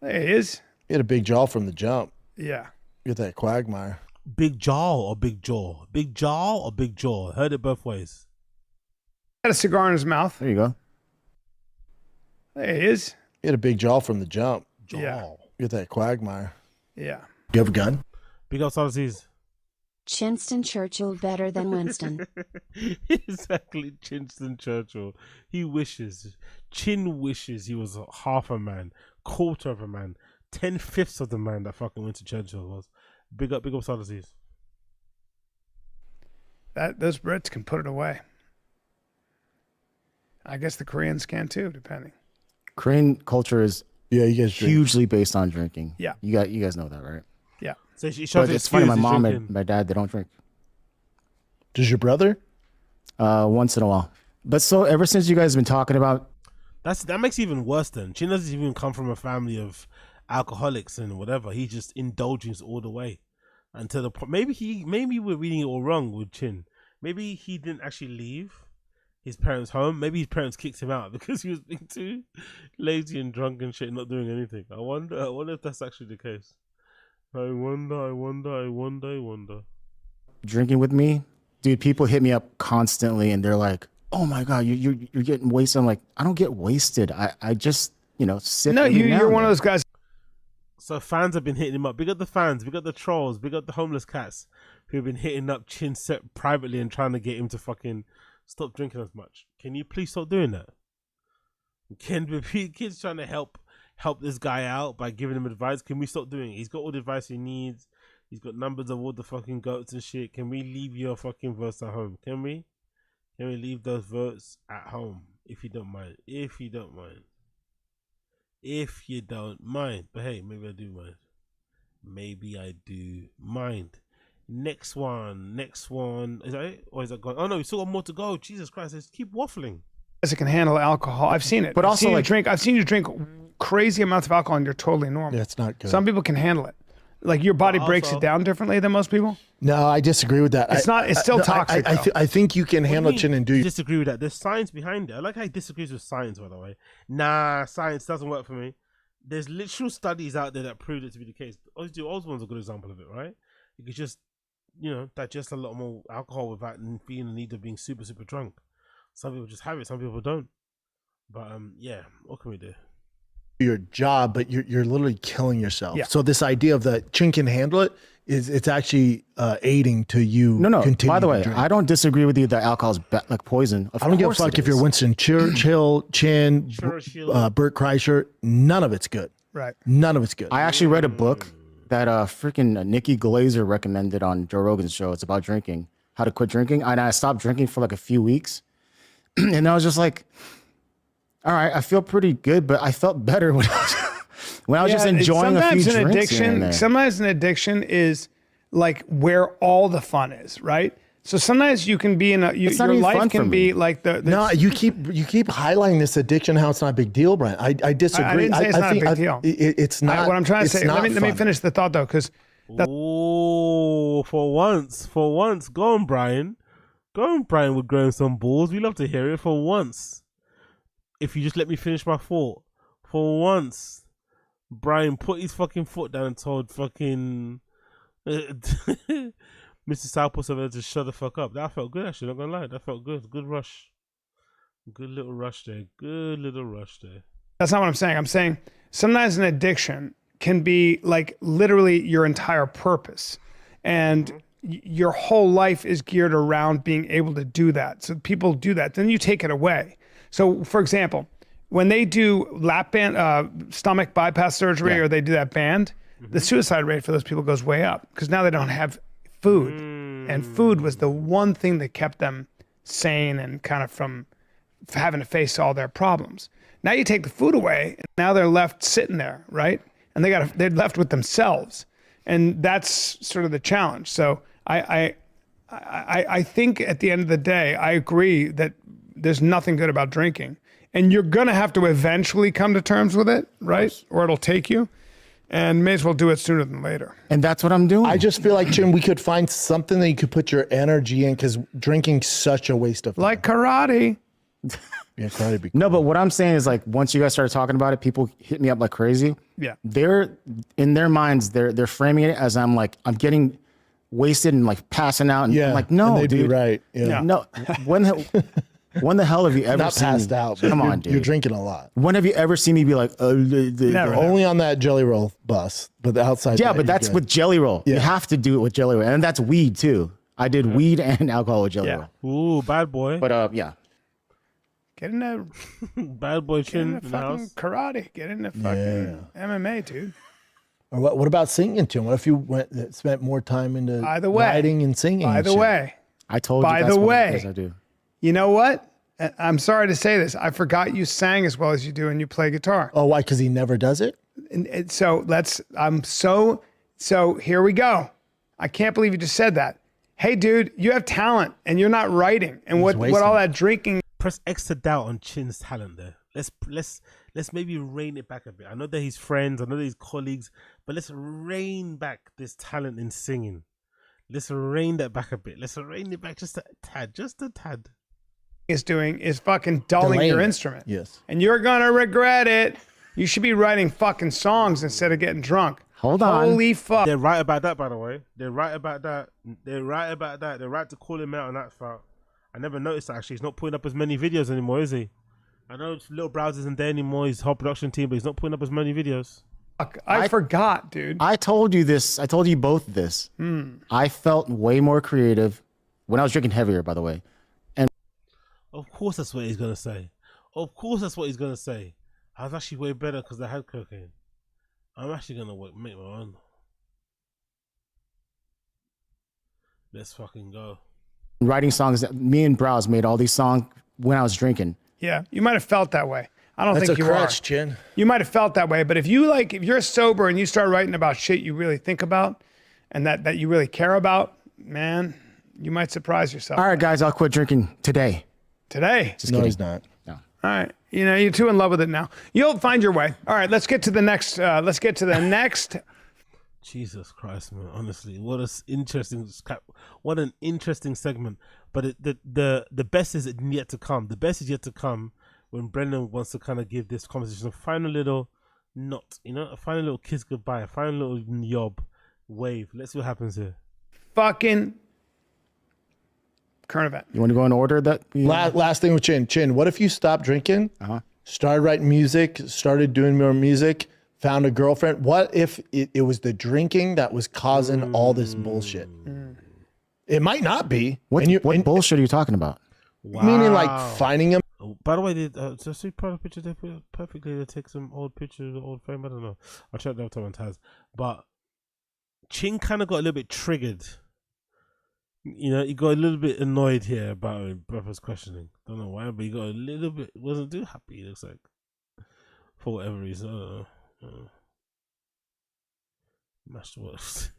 There he is. He had a big jaw from the jump. Yeah. You get that quagmire. Big jaw or big jaw? Big jaw or big jaw? Heard it both ways. Had a cigar in his mouth. There you go. There he is. He had a big jaw from the jump. Jaw. Yeah. You get that quagmire. Yeah. You have a gun? Big up Sardines. Chinston Churchill better than Winston. Exactly, Chinston Churchill. He wishes. Chin wishes he was half a man, quarter of a man, 10/5 of the man that fucking Winston Churchill was. Big up Sardines. Those Brits can put it away. I guess the Koreans can too, depending. Korean culture is you guys hugely based on drinking. Yeah. You guys know that, right? Yeah. So she But it's funny, my mom and my dad, they don't drink. Does your brother? Once in a while. But so ever since you guys have been talking about that makes it even worse then. Chin doesn't even come from a family of alcoholics and whatever. He just indulges all the way. Until the point maybe we're reading it all wrong with Chin. Maybe he didn't actually leave his parents' home. Maybe his parents kicked him out because he was being too lazy and drunk and shit, not doing anything. I wonder if that's actually the case. I wonder. drinking with me, dude, people hit me up constantly and they're like, "Oh my god, you're getting wasted." I'm like, I don't get wasted. I just sip. No, you're one of those guys. So fans have been hitting him up. Big up the fans, big up the trolls, big up the homeless cats who've been hitting up Chin Set privately and trying to get him to fucking stop drinking as much. Can you please stop doing that? Kids trying to help this guy out by giving him advice. Can we stop doing it? He's got all the advice he needs. He's got numbers of all the fucking goats and shit. Can we leave your fucking votes at home? Can we leave those votes at home? If you don't mind. If you don't mind. But hey, maybe I do mind. Maybe I do mind. Next one. Is that it? Or is that gone? Oh no, we still got more to go. Jesus Christ, let's keep waffling. Guys that can handle alcohol. I've seen it. But also, I've seen you drink crazy amounts of alcohol and you're totally normal. Yeah, it's not good. Some people can handle it. Like your body breaks it down differently than most people. No, I disagree with that. It's still toxic. I think you can handle Chin and do. I disagree with that. There's science behind it. I like how he disagrees with science, by the way. Nah, science doesn't work for me. there's literal studies out there that prove it to be the case. Obviously, Osborne's a good example of it, right? You could just, digest a lot more alcohol without feeling the need of being super, super drunk. Some people just have it, some people don't. But yeah, what can we do? Your job, but you're literally killing yourself. Yeah. So this idea of the chin can handle it it's actually aiding to you. No. By the way, drink. I don't disagree with you that alcohol is like poison. Of I don't give a course fuck it if you're is. Winston Churchill, Chin, Bert Kreischer. None of it's good. Right. None of it's good. I actually read a book that freaking Nikki Glazer recommended on Joe Rogan's show. It's about drinking, how to quit drinking. And I stopped drinking for like a few weeks, and I was just like, all right, I feel pretty good, but I felt better when I was just enjoying a few drinks here and there. Sometimes an addiction is like where all the fun is, right? So sometimes you can be in your life can be like the no, you keep highlighting this addiction, how it's not a big deal, Brian. I disagree. I didn't say it's not a big deal. It's not. What I'm trying to say, let me fun. finish the thought though, because Oh, for once, go on, Brian. Go on, Brian, with growing some balls. We love to hear it for once. If you just let me finish my thought. For once, Brian put his fucking foot down and told fucking Mr. Southpaw to shut the fuck up. That felt good, actually, not gonna lie. That felt good. Good rush. Good little rush there. Good little rush there. that's not what I'm saying. I'm saying sometimes an addiction can be like literally your entire purpose. And your whole life is geared around being able to do that. So people do that. Then you take it away. So for example, when they do lap band, stomach bypass surgery, or they do that band, the suicide rate for those people goes way up because now they don't have food. And food was the one thing that kept them sane and kind of from having to face all their problems. Now you take the food away, and now they're left sitting there, right? And they're left with themselves. And that's sort of the challenge. So I think at the end of the day, I agree that there's nothing good about drinking. And you're going to have to eventually come to terms with it, right? Or it'll take you. And may as well do it sooner than later. And that's what I'm doing. I just feel like, Jim, we could find something that you could put your energy in because drinking's such a waste of time. Like karate. Yeah, karate be No, but what I'm saying is like once you guys started talking about it, people hit me up like crazy. Yeah. They're in their minds, they're framing it as I'm getting wasted and like passing out. And I'm like, no, and they'd dude. be right. Yeah. No. When the hell have you ever Not seen passed out, but Come you're, on, dude. You're drinking a lot. When have you ever seen me be like, Only on that Jelly Roll bus, but the outside. Yeah, but that's with Jelly Roll. You have to do it with Jelly Roll. And that's weed too. I did weed and alcohol with Jelly Roll. Ooh, bad boy. But yeah. Get in the bad boy chin in the fucking house. karate. Get in the fucking MMA, dude. Or what about singing, Tim? What if you spent more time into By the way, writing and singing? By and the shit? way. I told By you that's the what way. it is I do. You know what? I'm sorry to say this. I forgot you sang as well as you do and you play guitar. Oh, why? Because he never does it? And so so here we go. I can't believe you just said that. Hey, dude, you have talent and you're not writing. And what all that drinking. Press X to doubt on Chin's talent there. Let's maybe rein it back a bit. I know that he's friends, I know that he's colleagues, but let's rein back this talent in singing. Let's rein that back a bit. Let's rein it back just a tad. Is doing is fucking dulling Delaying your it. instrument. Yes. And you're gonna regret it. You should be writing fucking songs instead of getting drunk. Hold on. Holy fuck. They're right about that, by the way. They're right about that. They're right to call him out on that fact. I never noticed that, actually. He's not putting up as many videos anymore, is he? I know Little Browse isn't there anymore, his whole production team, but he's not putting up as many videos. Fuck, I forgot, dude. I told you this. I told you both this. I felt way more creative when I was drinking heavier, by the way. And Of course that's what he's going to say. Of course that's what he's going to say. I was actually way better because I had cocaine. I'm actually going to make my own. Let's fucking go. writing songs, me and Browse made all these songs when I was drinking. Yeah, you might have felt that way. I don't That's think a you crutch, are. Chin. You might have felt that way, but if you're sober and you start writing about shit you really think about and that you really care about, man, you might surprise yourself. All right, guys, I'll quit drinking today. Today? Just No, kidding. he's not. No. All right. You know, you're too in love with it now. You'll find your way. All right, let's get to the next. Jesus Christ, man! Honestly, what an interesting segment. But the best is yet to come. The best is yet to come when Brendan wants to kind of give this conversation a final little not. You know, find a little kiss goodbye. Find a little yob wave. Let's see what happens here. Fucking current event. You want to go in order that? Last thing with Chin. What if you stopped drinking, started writing music, started doing more music, found a girlfriend? What if it was the drinking that was causing all this bullshit? It might not be. What bullshit are you talking about? Meaning like finding him. Oh, by the way, so see part of pictures they put perfectly. They take some old pictures, old frame. I don't know. I'll check that out on Taz. But Chin kind of got a little bit triggered. You know, he got a little bit annoyed here about Brother's questioning. Don't know why, but he got a little bit, wasn't too happy, it looks like. For whatever reason. I don't know. Mashed works.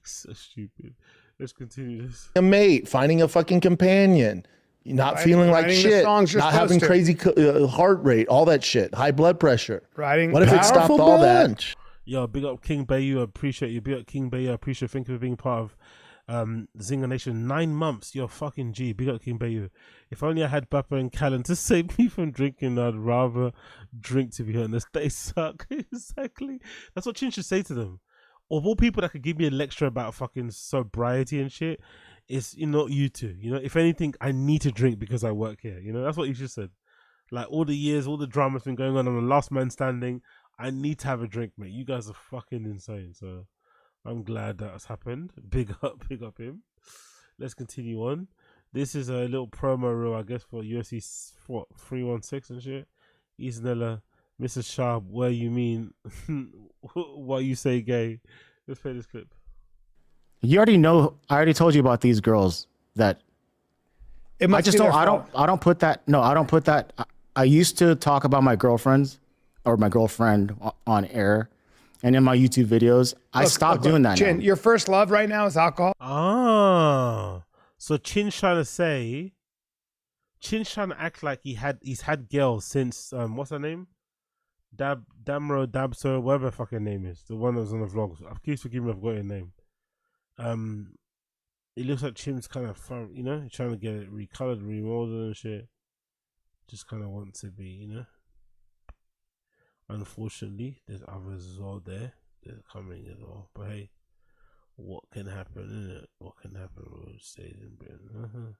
So stupid. Let's continue this. A mate, finding a fucking companion, not feeling like shit, not having crazy heart rate, all that shit, high blood pressure. What if it stopped all that? Yo, big up King Bayu, I appreciate you. Big up King Bayu, I appreciate. Thank you for being part of Zinger Nation. 9 months, you're fucking G. Big up King Bayu. If only I had Bappa and Callen to save me from drinking, I'd rather drink, to be honest. They suck. Exactly. That's what Chin should say to them. Of all people that could give me a lecture about fucking sobriety and shit, it's not you two. You know, if anything, I need to drink because I work here. You know, that's what you just said. Like all the years, all the drama's been going on. I'm the last man standing. I need to have a drink, mate. You guys are fucking insane. So I'm glad that's happened. Big up him. Let's continue on. This is a little promo reel, I guess, for UFC 316 and shit. Isnella, Mrs. Schaub, where you mean? What you say gay? Let's play this clip. You already know. I already told you about these girls that. I just don't. I don't put that. No, I don't put that. I used to talk about my girlfriends or my girlfriend on air, and in my YouTube videos, I stopped doing that. Chin, now. your first love right now is alcohol. Ah, so Chin's trying to act like he's had girls since what's her name? Dabso, whatever her fucking name is, the one that was on the vlogs. Please forgive me, I've got your name. It looks like Chin's kind of fun, you know, he's trying to get it recolored, remolded and shit. Just kind of wants to be, you know. Unfortunately, there's others as well there. They're coming as well. But hey, what can happen, innit? What can happen? We'll stay in Britain.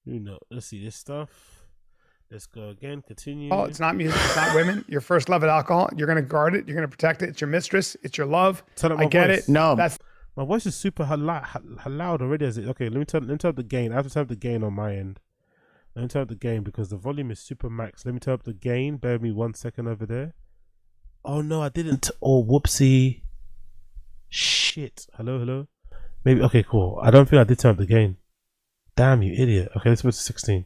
Who knows? Let's see this stuff. Let's go again. Continue. Oh, it's not music. It's not women. Your first love at alcohol. You're gonna guard it. You're gonna protect it. It's your mistress. It's your love. I get it. No, that's my voice is super loud already. Is it okay? Let me turn up the gain. I have to turn up the gain on my end. Let me turn up the gain because the volume is super max. Let me turn up the gain. Bear with me 1 second over there. Oh no, I didn't. Oh, whoopsie. Shit. Hello. Maybe. Okay, cool. I don't think I did turn up the gain. Damn, you idiot. Okay, let's go to 16.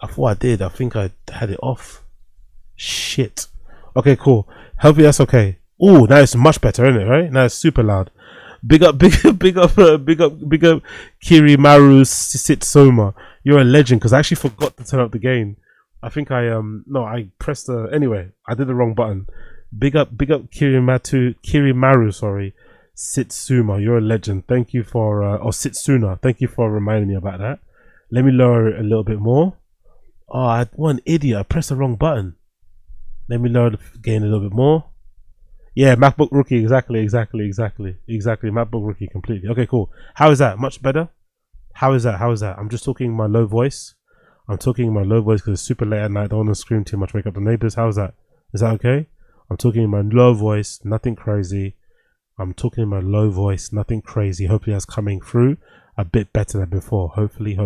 I thought I did. I think I had it off. Shit. Okay, cool. Hopefully that's okay. Oh, now it's much better, isn't it? Right? Now it's super loud. Big up, Kiri Maru Sitsoma. You're a legend because I actually forgot to turn up the gain. I think I pressed the anyway. I did the wrong button. Big up, Kiri Maru. Sorry, Sitsuma. You're a legend. Thank you for or Sitsuna. Thank you for reminding me about that. Let me lower it a little bit more. Oh, what an idiot. I pressed the wrong button. Let me lower the gain a little bit more. Yeah, MacBook Rookie. Exactly. MacBook Rookie completely. Okay, cool. How is that? Much better? How is that? I'm just talking in my low voice. I'm talking in my low voice because it's super late at night. I don't want to scream too much, wake up the neighbors. How is that? Is that okay? I'm talking in my low voice, nothing crazy. I'm talking in my low voice, nothing crazy. Hopefully that's coming through a bit better than before. Hopefully.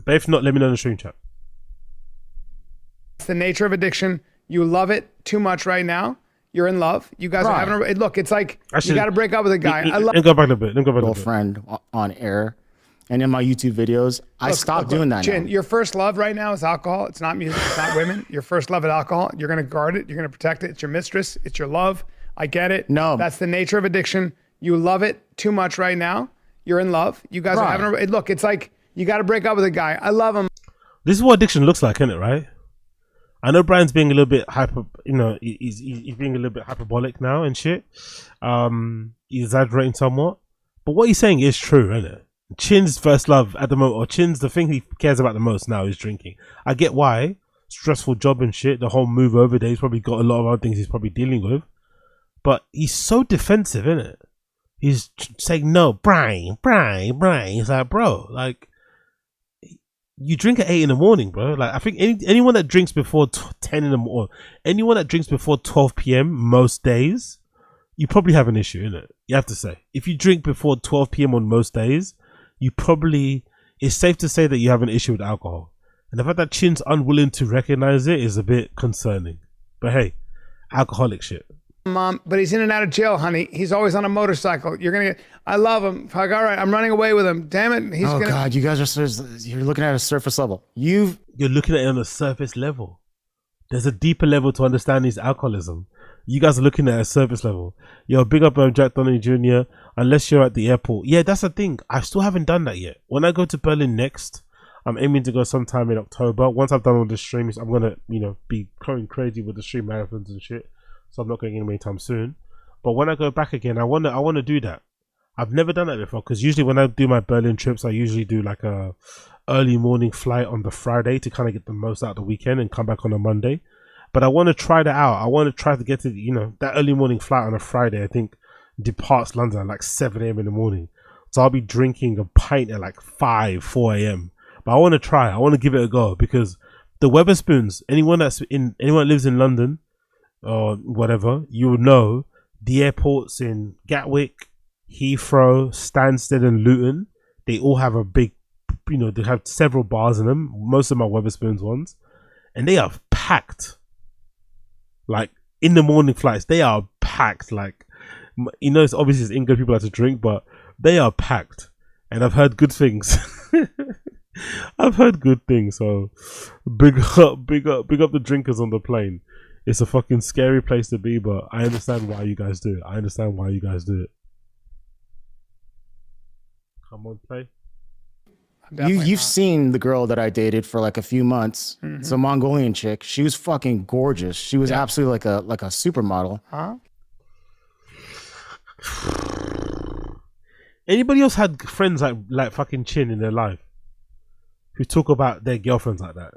But if not, let me know in the stream chat. It's the nature of addiction. You love it too much right now. You're in love. You guys are having a look. It's like you got to break up with a guy. I love. Let me go back a little bit. Girlfriend on air, and in my YouTube videos, I stopped doing that. Chin, your first love right now is alcohol. It's not music. It's not women. Your first love at alcohol. You're gonna guard it. You're gonna protect it. It's your mistress. It's your love. I get it. No, that's the nature of addiction. You love it too much right now. You're in love. You guys are having a look. It's like you got to break up with a guy. I love him. This is what addiction looks like, isn't it? Right? I know Bryan's being a little bit he's being a little bit hyperbolic now and shit. He's exaggerating somewhat. But what he's saying is true, isn't it? Chin's first love at the moment, or Chin's the thing he cares about the most now is drinking. I get why, stressful job and shit. The whole move over there, he's probably got a lot of other things he's probably dealing with. But he's so defensive, isn't it? He's saying, no, Bryan. He's like, bro, like, you drink at 8 in the morning, bro. Like, I think anyone that drinks before 10 in the morning, anyone that drinks before 12 p.m. most days, you probably have an issue, innit? You have to say. If you drink before 12 p.m. on most days, you probably, it's safe to say that you have an issue with alcohol. And the fact that Chin's unwilling to recognize it is a bit concerning. But hey, alcoholic shit. Mom, but he's in and out of jail, honey. He's always on a motorcycle. You're gonna get. I love him. Like, all right, I'm running away with him. Damn it, he's gonna. God, you guys are. You're looking at a surface level. You're looking at it on a surface level. There's a deeper level to understand his alcoholism. You guys are looking at a surface level. Yo, big up Jack Donnelly Jr. Unless you're at the airport. Yeah, that's the thing. I still haven't done that yet. When I go to Berlin next, I'm aiming to go sometime in October. Once I've done all the streams, I'm gonna, be going crazy with the stream marathons and shit. So I'm not going anywhere anytime soon. But when I go back again, I wanna do that. I've never done that before, because usually when I do my Berlin trips, I usually do like a early morning flight on the Friday to kind of get the most out of the weekend and come back on a Monday. But I want to try that out. I want to try to get to, that early morning flight on a Friday, I think departs London at like 7 a.m. in the morning. So I'll be drinking a pint at like 4 a.m. But I want to try. I want to give it a go, because the Weatherspoons, anyone that lives in London or whatever, you would know the airports in Gatwick, Heathrow, Stansted and Luton, they all have a big, they have several bars in them. Most of them are Weatherspoons ones, and they are packed. Like in the morning flights, they are packed. Like, it's obviously it's England, people have to drink, but they are packed. And I've heard good things. I've heard good things. So big up the drinkers on the plane. It's a fucking scary place to be, but I understand why you guys do it. Come on, play. You've seen the girl that I dated for like a few months. Mm-hmm. It's a Mongolian chick. She was fucking gorgeous. She was absolutely like a supermodel. Huh? Anybody else had friends like fucking Chin in their life who talk about their girlfriends like that,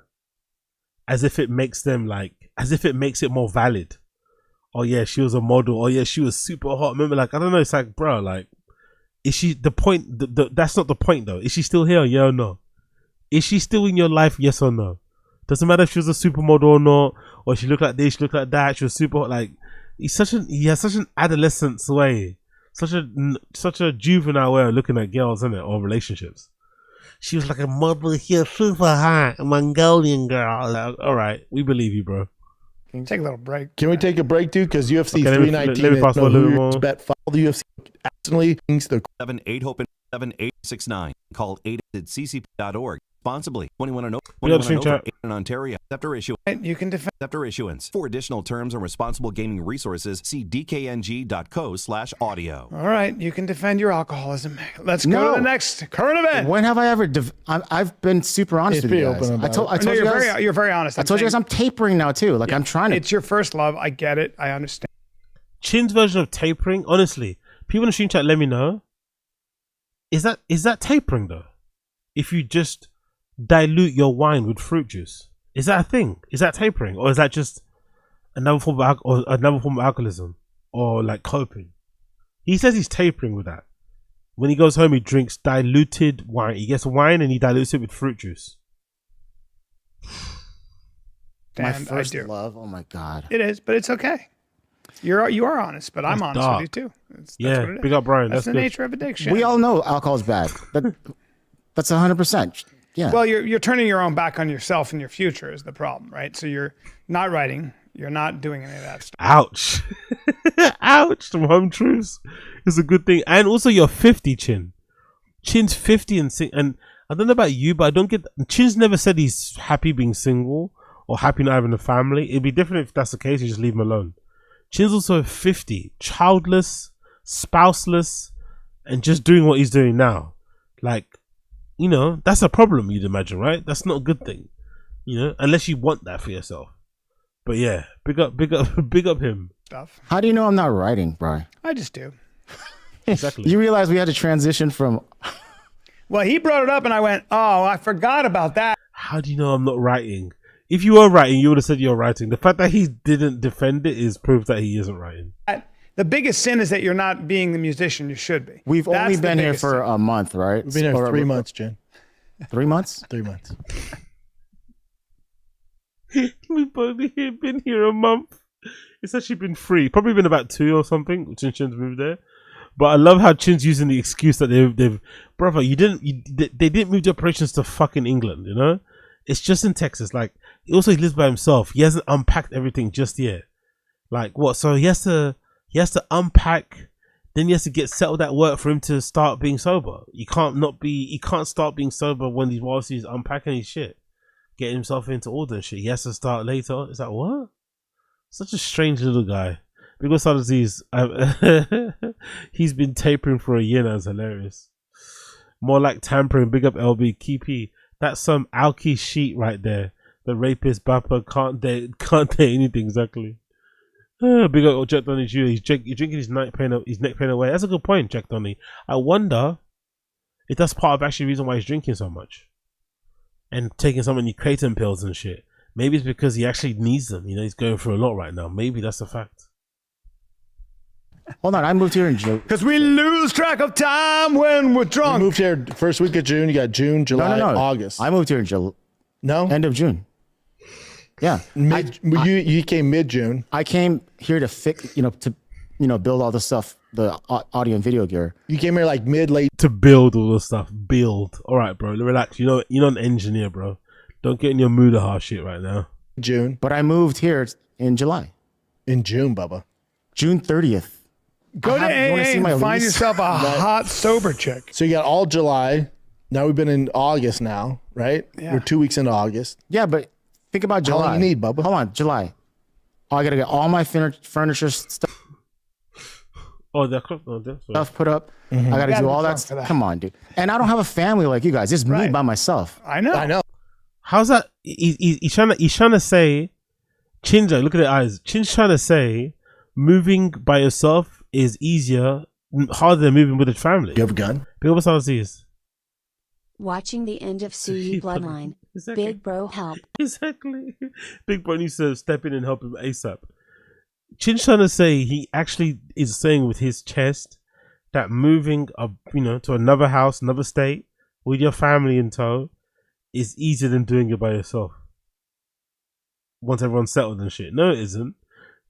as if it makes it more valid? Oh yeah, she was a model. Oh yeah, she was super hot. Remember, like, I don't know. It's like, bro, like, is she the point? That's not the point though. Is she still here? Yeah or no? Is she still in your life? Yes or no? Doesn't matter if she was a supermodel or not, or she looked like this, she looked like that. She was super hot. Like, he has such an adolescent way, such a juvenile way of looking at girls, isn't it, or relationships. She was like a model here, super hot, a Mongolian girl. Like, all right, we believe you, bro. Can you take a little break? Can we take a break, dude? Because UFC 319 let me fast forward a little more. bet follow the UFC accidentally thinks the 78 Hope 7869. Call 8@ccp.org. Responsibly. 21 and over. In Ontario. After You can defend. After issuance. For additional terms and responsible gaming resources, see dkng.co/audio. All right, you can defend your alcoholism. Let's go to the next current event. When have I ever? I've been super honest with you guys. I told you guys. You're very honest. I told you guys I'm tapering now too. Like, I'm trying to. It's your first love. I get it. I understand. Chin's version of tapering. Honestly, people in the stream chat, let me know. Is that tapering though? If you just dilute your wine with fruit juice, is that a thing? Is that tapering, or is that just another form of alcoholism, or like coping? He says he's tapering with that. When he goes home, he drinks diluted wine. He gets wine and he dilutes it with fruit juice. My first love. Oh my god. It is, but it's okay. You are honest, but I'm honest with you too. That's what it is. Big up Bryan. That's the nature of addiction. We all know alcohol is bad. That's 100%. Yeah. Well, you're turning your own back on yourself and your future is the problem, right? So you're not writing, you're not doing any of that stuff. Ouch. Ouch. Some home truths is a good thing. And also you're 50, Chin. Chin's 50 and I don't know about you, but I don't get... Chin's never said he's happy being single or happy not having a family. It'd be different if that's the case, you just leave him alone. Chin's also 50, childless, spouseless, and just doing what he's doing now. Like, that's a problem, you'd imagine, right? That's not a good thing, unless you want that for yourself. But yeah, big up him. Stuff. How do you know I'm not writing, Brian? I just do. Exactly. You realize we had to transition from... Well, he brought it up and I went, oh, I forgot about that. How do you know I'm not writing? If you were writing, you would have said you're writing. The fact that he didn't defend it is proof that he isn't writing. The biggest sin is that you're not being the musician you should be. We've only been here for a month, right? We've been here 3 months, Jen. 3 months? 3 months. We've only been here a month. It's actually been 3. Probably been about 2 or something since Chin's moved there. But I love how Chin's using the excuse that they've brother, they didn't move the operations to fucking England, you know? It's just in Texas. Like, he lives by himself. He hasn't unpacked everything just yet. Like, what? So he has to unpack, then he has to get settled at work for him to start being sober. He can't start being sober whilst he's unpacking his shit, getting himself into order and shit. He has to start later. It's like, what? Such a strange little guy. Because disease, he's been tapering for a year now. It's hilarious. More like tampering. Big up LB. Keepy. That's some alky sheet right there. The rapist Bapper can't date anything exactly. Big up Jack Donny Jr. He's drinking his neck pain away. That's a good point, Jack Donny. I wonder if that's part of actually the reason why he's drinking so much and taking so many kratom pills and shit. Maybe it's because he actually needs them. You know, he's going through a lot right now.Maybe that's a fact. Hold on, I moved here in June. Because we lose track of time when we're drunk. We moved here first week of June. You got June, July, August. I moved here in end of June. Yeah, you came mid-June. I came here to fix, build all the stuff, the audio and video gear. You came here like late to build all the stuff. All right, bro. Relax. You're not an engineer, bro. Don't get in your mood of harsh shit right now. June, but I moved here in July. In June, Bubba. June 30th. Go to AA and find yourself a hot sober chick. So you got all July. Now we've been in August now, right? Yeah. We're 2 weeks into August. Yeah, but think about July. How long you need, Bubba? Hold on, July. Oh, I gotta get all my furniture stuff. Stuff put up. Mm-hmm. I gotta do all that stuff. Come on, dude. And I don't have a family like you guys. It's me by myself. I know. How's that? He's trying to say, Chinja, look at the eyes. Chin's trying to say, moving by yourself is harder than moving with a family. You have a gun? Big up these. Watching the end of Suyi Bloodline. Exactly. Big bro help. Exactly. Big bro needs to step in and help him ASAP. Chin's trying to say he actually is saying with his chest that moving to another house, another state with your family in tow is easier than doing it by yourself. Once everyone's settled and shit. No, it isn't.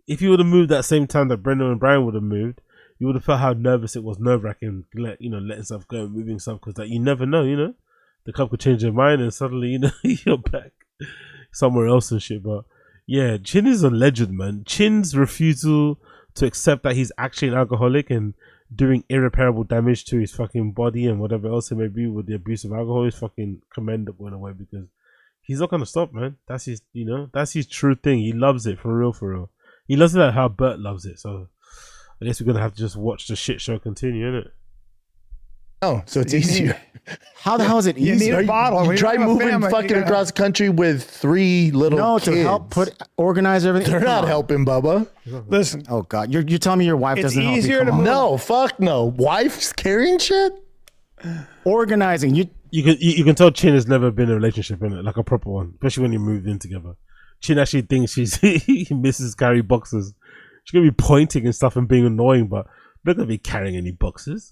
If you would have moved that same time that Brendan and Bryan would have moved, you would have felt how nervous it was, nerve-wracking, letting stuff go, moving stuff, because you never know, the club could change their mind and suddenly, you're back somewhere else and shit. But yeah, Chin is a legend, man. Chin's refusal to accept that he's actually an alcoholic and doing irreparable damage to his fucking body and whatever else it may be with the abuse of alcohol is fucking commendable in a way, because he's not gonna stop, man. That's his, that's his true thing. He loves it for real. He loves it like how Bert loves it. So I guess we're gonna have to just watch the shit show continue, innit? Oh, so it's easier. How the hell is it easier? You need a bottle. You try moving fucking across the country with 3 little kids. To help organize everything. They're not helping, Bubba. Listen. Oh God, you're telling me your wife doesn't help you? It's easier to move. No, fuck no. Wife's carrying shit. Organizing. You can tell Chin has never been in a relationship, innit? Like a proper one, especially when you moved in together. Chin actually thinks he misses carry boxes. She's gonna be pointing and stuff and being annoying, but they're not gonna be carrying any boxes.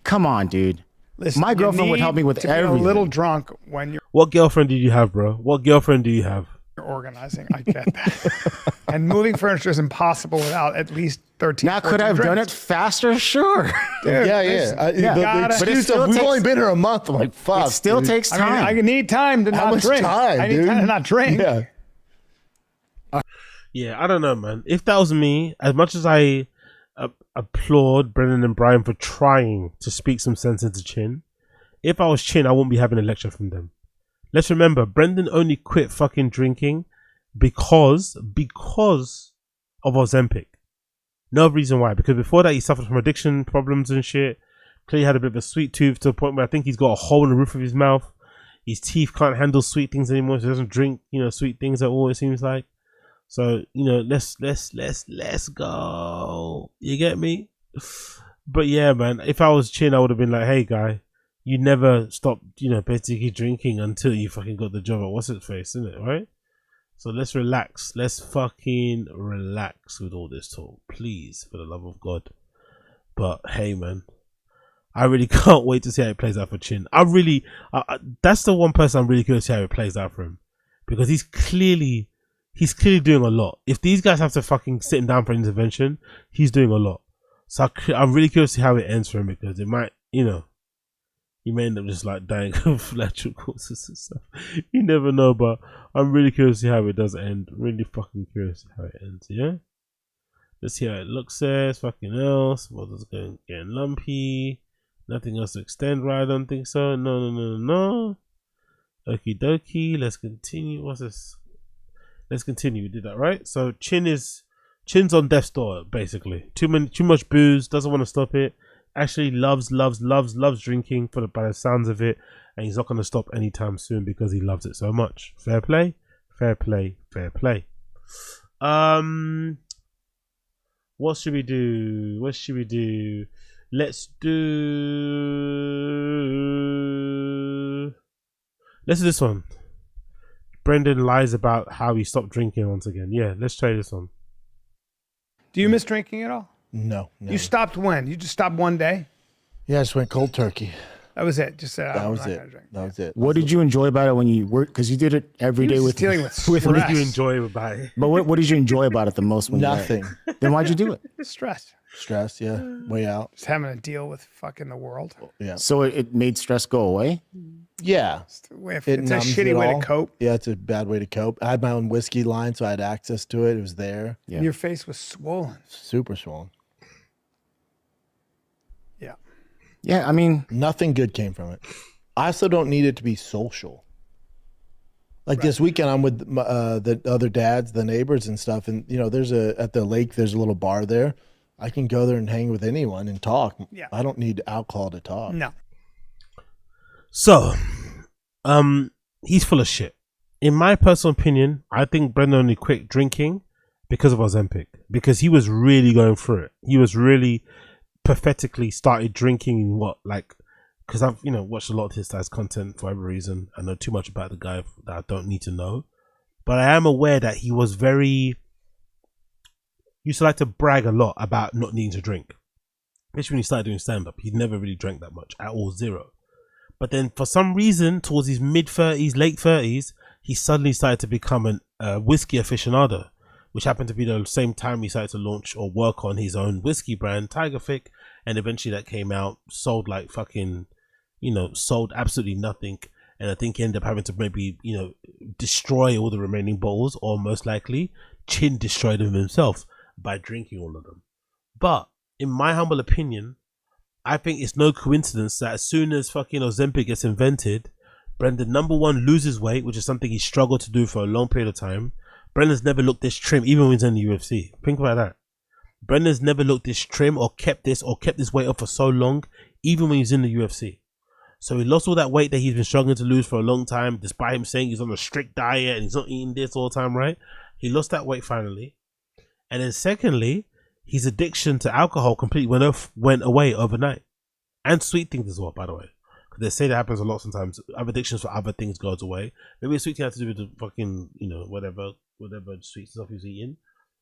Come on, dude. Listen, my girlfriend would help me with everything. Be a little drunk when you're. What girlfriend did you have, bro? What girlfriend do you have? You're organizing. I get that. And moving furniture is impossible without at least 13. Now, could I have done it faster? Sure. Dude, yeah. The excuse of we've only been here a month. I'm like, fuck. It still takes time. I need time to not drink. I need time to not drink. Yeah. Yeah, I don't know, man. If that was me, as much as I applaud Brendan and Bryan for trying to speak some sense into Chin, if I was Chin, I wouldn't be having a lecture from them. Let's remember, Brendan only quit fucking drinking because of Ozempic. No reason why. Because before that, he suffered from addiction problems and shit. Clearly had a bit of a sweet tooth to the point where I think he's got a hole in the roof of his mouth. His teeth can't handle sweet things anymore, so he doesn't drink, sweet things at all, it seems like. So, let's go. You get me? But yeah, man, if I was Chin, I would have been like, hey, guy, you never stopped, basically drinking until you fucking got the job at what's its face, isn't it, right? So let's relax. Let's fucking relax with all this talk, please, for the love of God. But hey, man, I really can't wait to see how it plays out for Chin. That's the one person I'm really curious to see how it plays out for him, because he's clearly doing a lot. If these guys have to fucking sit him down for an intervention, he's doing a lot. So I'm really curious to see how it ends for him, because it might, you know, he may end up just like dying of lateral causes and stuff. You never know, but I'm really curious to see how it does end. Really fucking curious to see how it ends, yeah? Let's see how it looks there. Fucking else. What is going getting lumpy? Nothing else to extend, right? I don't think so. No. Okie dokie. Let's continue. What's this? Let's continue. We did that, right? So Chin's on death's door, basically. Too much booze, doesn't want to stop it. Actually loves drinking by the sounds of it, and he's not going to stop anytime soon because he loves it so much. Fair play. What should we do? Let's do this one. Brendan lies about how he stopped drinking once again. Yeah, let's try this one. Do you miss drinking at all? No. You stopped when? You just stopped one day? Yeah, I just went cold turkey. That was it. Just said, that was it. That was it. What did you enjoy about it when you worked? Because you did it every day with dealing with what did you enjoy about it? But what did you enjoy about it the most? When Nothing. Then why'd you do it? Stress. Stress, yeah. Way out. Just having to deal with fucking the world. Yeah. So it made stress go away? Yeah. It's a shitty way to cope. Yeah, it's a bad way to cope. I had my own whiskey line, so I had access to it. It was there. Yeah. Your face was swollen. Super swollen. Yeah. Yeah, I mean, nothing good came from it. I also don't need it to be social. Like this weekend, I'm with the other dads, the neighbors and stuff. And, you know, at the lake, there's a little bar there. I can go there and hang with anyone and talk. Yeah. I don't need alcohol to talk. No. So, he's full of shit. In my personal opinion, I think Brendan only quit drinking because of Ozempic. Because he was really going through it. He was really pathetically started drinking because I've watched a lot of his guy's content for every reason. I know too much about the guy that I don't need to know, but I am aware that he was used to like to brag a lot about not needing to drink, especially when he started doing stand-up. He never really drank that much at all, zero. But then for some reason towards his mid-30s, late 30s, he suddenly started to become a whiskey aficionado, which happened to be the same time he started to launch or work on his own whiskey brand, Tigerfic, and eventually that came out, sold like fucking, sold absolutely nothing, and I think he ended up having to maybe, destroy all the remaining bottles, or most likely, Chin destroyed them himself by drinking all of them. But in my humble opinion, I think it's no coincidence that as soon as fucking Ozempic gets invented, Brendan, number one, loses weight, which is something he struggled to do for a long period of time. Brendan's never looked this trim, even when he's in the UFC. Think about that. Brendan's never looked this trim or kept this weight up for so long, even when he's in the UFC. So he lost all that weight that he's been struggling to lose for a long time, despite him saying he's on a strict diet and he's not eating this all the time, right? He lost that weight finally. And then secondly, his addiction to alcohol completely went away overnight. And sweet things as well, by the way. Because they say that happens a lot sometimes. Other addictions for other things goes away. Maybe a sweet thing has to do with the fucking, whatever sweet stuff he's eating.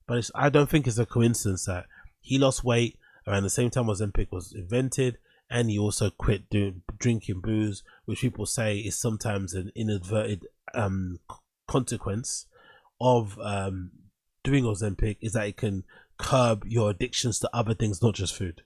But I don't think it's a coincidence that he lost weight around the same time Ozempic was invented, and he also quit drinking booze, which people say is sometimes an inadvertent consequence of doing Ozempic, is that it can curb your addictions to other things, not just food.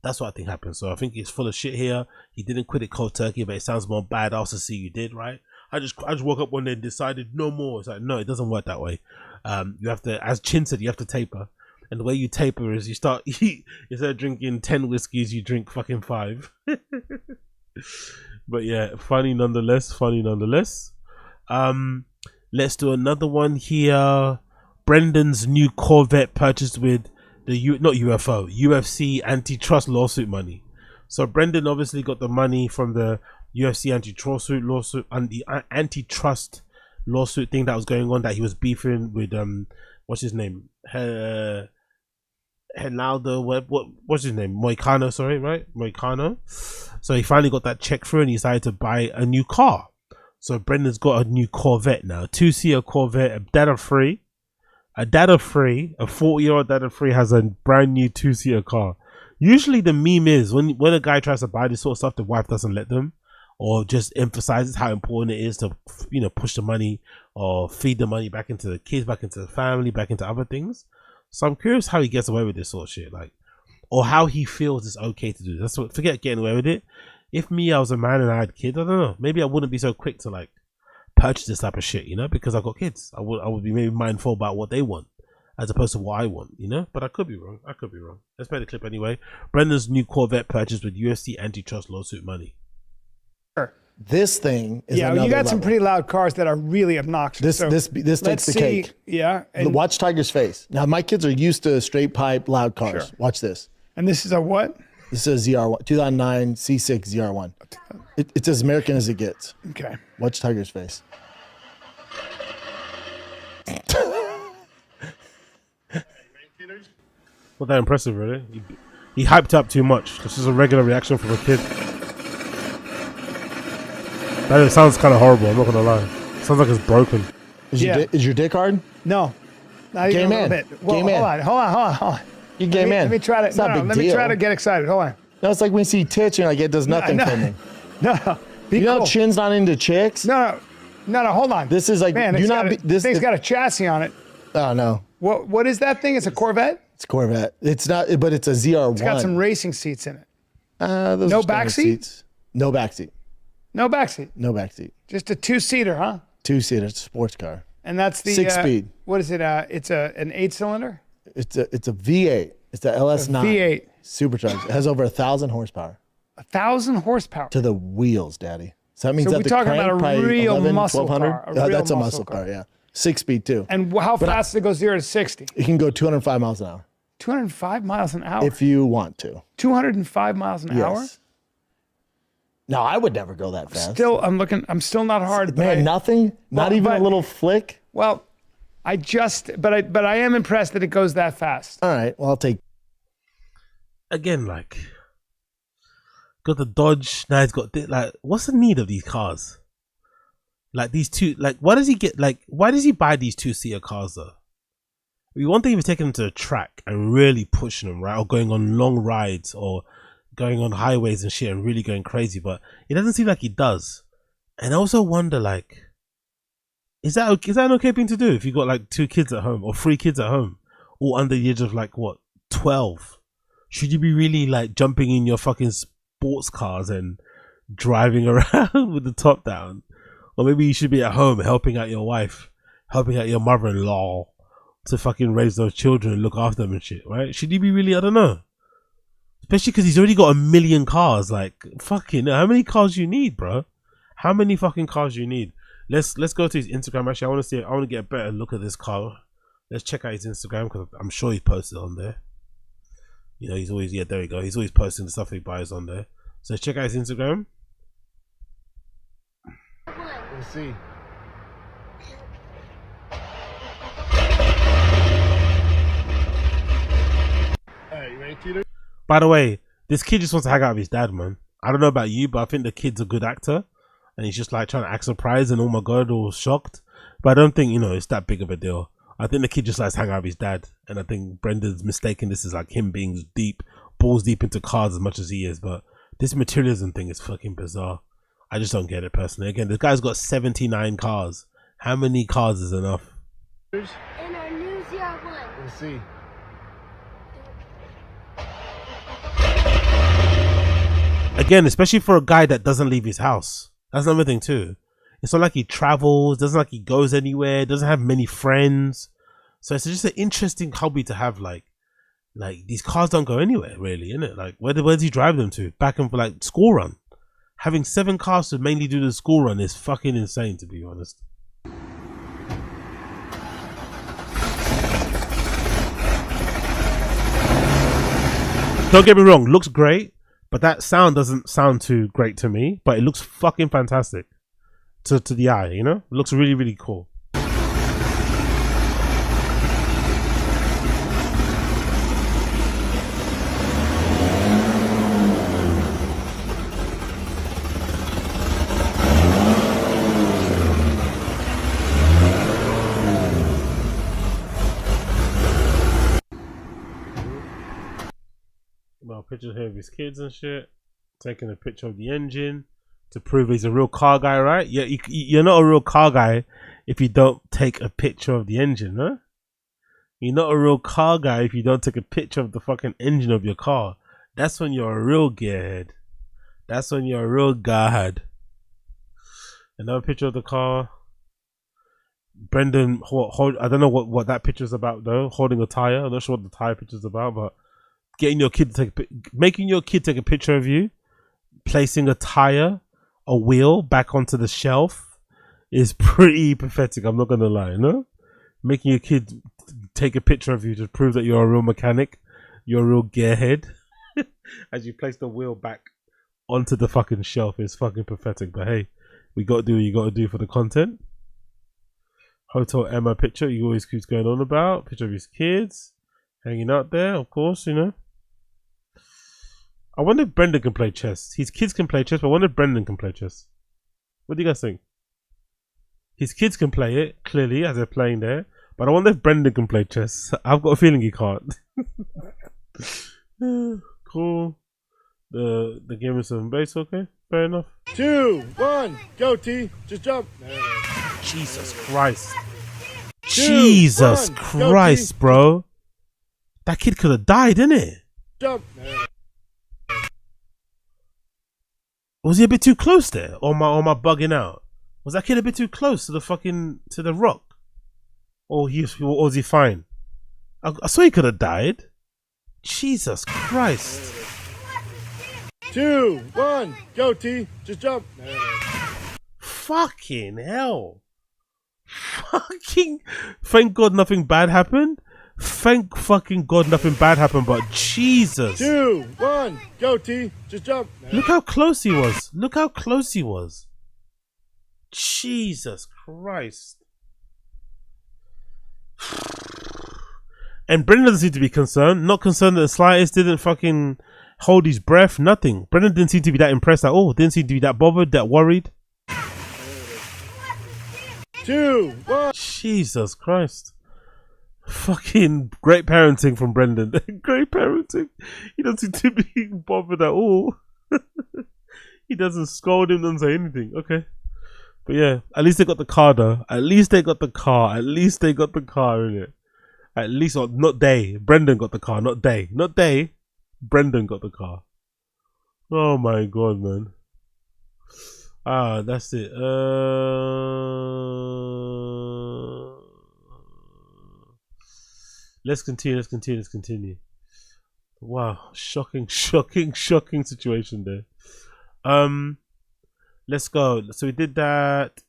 That's what I think happened. So I think he's full of shit here. He didn't quit it cold turkey, but it sounds more badass to see you did, right? I just woke up one day and decided no more. It's like, no, it doesn't work that way. You have to, as Chin said, you have to taper. And the way you taper is you start, instead of drinking 10 whiskeys, you drink fucking 5. But yeah, funny nonetheless. Let's do another one here. Brendan's new Corvette purchased with the UFC antitrust lawsuit money. So Brendan obviously got the money from the UFC antitrust lawsuit and the antitrust lawsuit thing that was going on, that he was beefing with what's his name, Ronaldo, what's his name, Moicano, sorry, right, Moicano. So he finally got that check through and he decided to buy a new car. So Brendan's got a new Corvette now, 2-seater Corvette, a data free, a 40-year-old data free has a brand new 2-seater car. Usually the meme is when a guy tries to buy this sort of stuff, the wife doesn't let them, or just emphasizes how important it is to, you know, push the money or feed the money back into the kids, back into the family, back into other things. So I'm curious how he gets away with this sort of shit, like, or how he feels it's okay to do. That's what, forget getting away with it. If me, I was a man and I had kids, I don't know, maybe I wouldn't be so quick to like purchase this type of shit, you know, because I've got kids. I would be maybe mindful about what they want as opposed to what I want, you know. But I could be wrong. Let's play the clip anyway. Brendan's new Corvette purchased with UFC antitrust lawsuit money. This thing is you got some pretty loud cars that are really obnoxious. This takes the cake. Yeah. Watch Tiger's face. Now my kids are used to straight pipe loud cars. Sure. Watch this. And this is a what? This is a ZR1, 2009 C6 ZR1. It's as American as it gets. Okay. Watch Tiger's face. Not that impressive, really. He hyped up too much. This is a regular reaction from a kid. That sounds kind of horrible. I'm not gonna lie. It sounds like it's broken. Is your dick hard? No. Not even a little bit. Well, hold on. You gay man. Let me try to. It's not a big let me deal. try to get excited. Hold on. No, it's like when you see tits, you're like, it does nothing for me. No. You know, chin's not into chicks. No. Hold on. This is like, man. This thing's got a chassis on it. Oh no. What is that thing? It's a Corvette. It's a Corvette. It's not, but it's a ZR1. It's got some racing seats in it. Those no are back standard seat. seats. No back seat. No back seat. No back seat. Just a 2-seater, huh? 2-seater sports car. And that's the 6-speed. What is it? It's an 8-cylinder. It's a V8. It's a LS9. V8 supercharged. It has over 1,000 horsepower. 1,000 horsepower to the wheels, Daddy. So that means that we're the talking crank, about a probably real 11, muscle 1200. car. That's a muscle car. Yeah. 6-speed too. And how fast does it go 0 to 60? It can go 205 miles an hour. 205 miles an hour. If you want to. 205 miles an hour. No, I would never go that fast. I'm still not hard. Man, nothing. Not even a little flick. Well, but I am impressed that it goes that fast. All right. Well, I'll take. Again, like, got the Dodge. Now he's got like, what's the need of these cars? Like these two. Like, why does he get? Like, why does he buy these 2-seater cars though? One thing, he was taking them to the track and really pushing them, right, or going on long rides or going on highways and shit and really going crazy, but it doesn't seem like he does. And I also wonder, like, is that an okay thing to do if you got like 2 kids at home or 3 kids at home, all under the age of like what, 12? Should you be really like jumping in your fucking sports cars and driving around with the top down? Or maybe you should be at home helping out your wife, helping out your mother-in-law to fucking raise those children and look after them and shit, right? Should he be really, I don't know. Especially because he's already got 1 million cars. Like, fucking, how many cars you need, bro? How many fucking cars you need? Let's go to his Instagram. Actually, I want to get a better look at this car. Let's check out his Instagram because I'm sure he's posted on there. You know, he's always, yeah, there we go. He's always posting the stuff he buys on there. So check out his Instagram. We'll see. Hey, you ready, Peter? By the way, this kid just wants to hang out with his dad, man. I don't know about you, but I think the kid's a good actor. And he's just like trying to act surprised and oh my god, all shocked. But I don't think, you know, it's that big of a deal. I think the kid just likes to hang out with his dad. And I think Brendan's mistaken this is like him being balls deep into cars as much as he is. But this materialism thing is fucking bizarre. I just don't get it personally. Again, this guy's got 79 cars. How many cars is enough? In our new ZR1. We'll see. Again, especially for a guy that doesn't leave his house. That's another thing too. It's not like he travels, doesn't like he goes anywhere, doesn't have many friends. So it's just an interesting hobby to have. Like these cars don't go anywhere really, innit? Like where does he drive them to? Back and for like school run. Having 7 cars to mainly do the school run is fucking insane, to be honest. Don't get me wrong, looks great. But that sound doesn't sound too great to me, but it looks fucking fantastic to the eye, you know? It looks really, really cool. picture here of his kids and shit. Taking a picture of the engine to prove he's a real car guy, right? Yeah, you're not a real car guy if you don't take a picture of the engine, huh? You're not a real car guy if you don't take a picture of the fucking engine of your car. That's when you're a real gearhead. That's when you're a real guy. Another picture of the car. Brendan, I don't know what that picture is about though. Holding a tire. I'm not sure what the tire picture is about, but getting your kid to making your kid take a picture of you, placing a tire, a wheel back onto the shelf is pretty pathetic. I'm not gonna lie, no. Making your kid take a picture of you to prove that you're a real mechanic, you're a real gearhead, as you place the wheel back onto the fucking shelf is fucking pathetic. But hey, we gotta do what you gotta do for the content. Hotel Emma picture he always keeps going on about. Picture of his kids hanging out there, of course, you know. I wonder if Brendan can play chess. His kids can play chess, but I wonder if Brendan can play chess. What do you guys think? His kids can play it, clearly, as they're playing there. But I wonder if Brendan can play chess. I've got a feeling he can't. Cool. The game is 7 base, okay. Fair enough. 2, 1, go T. Just jump. Jesus Christ. 2, Jesus 1, Christ, bro. That kid could have died, innit? Jump. Was he a bit too close there? Or am I bugging out? Was that kid a bit too close to the rock? Or was he fine? I saw he could have died. Jesus Christ. 2, 1, go T. Just jump. Fucking hell. Fucking. Thank God nothing bad happened. Thank fucking God nothing bad happened, but Jesus. 2, 1, go T. Just jump. Look how close he was. Look how close he was. Jesus Christ. And Brendan doesn't seem to be concerned. Not concerned in the slightest. Didn't fucking hold his breath. Nothing. Brendan didn't seem to be that impressed at all. Didn't seem to be that bothered, that worried. 2, 1. Jesus Christ. Fucking great parenting from Brendan. Great parenting. He doesn't seem to be bothered at all. He doesn't scold him, doesn't say anything. Okay. But yeah, at least they got the car though. At least they got the car. At least they got the car, innit? At least, or not they. Brendan got the car, not they. Not they. Brendan got the car. Oh my God, man. Ah, that's it. Let's continue. Wow, shocking situation there. Let's go. So we did that.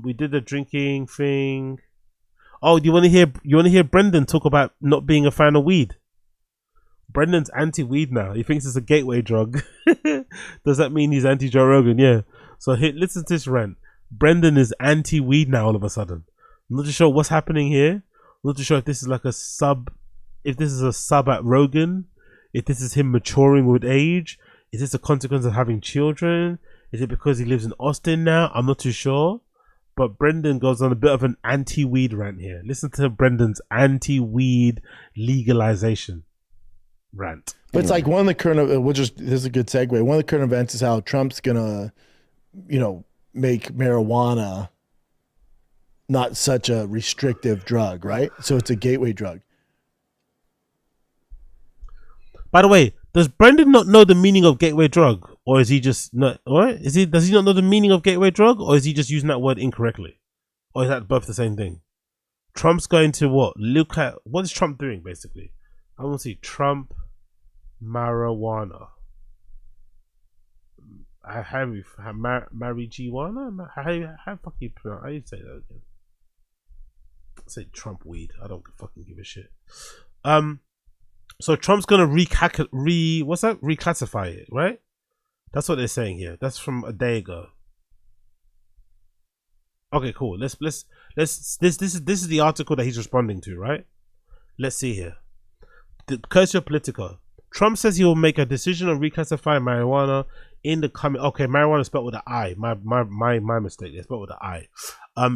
We did the drinking thing. Oh, do you want to hear Brendan talk about not being a fan of weed? Brendan's anti-weed now. He thinks it's a gateway drug. Does that mean he's anti-Joe Rogan? Yeah. So listen to this rant. Brendan is anti-weed now all of a sudden. I'm not too sure what's happening here. I'm not too sure if this is like a sub. If this is a sub at Rogan. If this is him maturing with age. Is this a consequence of having children? Is it because he lives in Austin now? I'm not too sure. But Brendan goes on a bit of an anti-weed rant here. Listen to Brendan's anti-weed legalization rant. But it's like one of the current, this is a good segue. One of the current events is how Trump's gonna, make marijuana not such a restrictive drug, right? So it's a gateway drug. By the way, does Brendan not know the meaning of gateway drug, or is he just not? What is he? Does he not know the meaning of gateway drug, or is he just using that word incorrectly, or is that both the same thing? Trump's going to what? Look at what is Trump doing basically. I want to see Trump marijuana. Marijuana? How fuck you pronounce? How you say that again? Say Trump weed. I don't fucking give a shit. So Trump's gonna reclassify it, right? That's what they're saying here. That's from a day ago. Okay, cool. This is the article that he's responding to, right? Let's see here. The Cursor Politica. Trump says he will make a decision on reclassifying marijuana in the coming. Okay, marijuana is spelled with an I. My mistake. It's spelled with an I.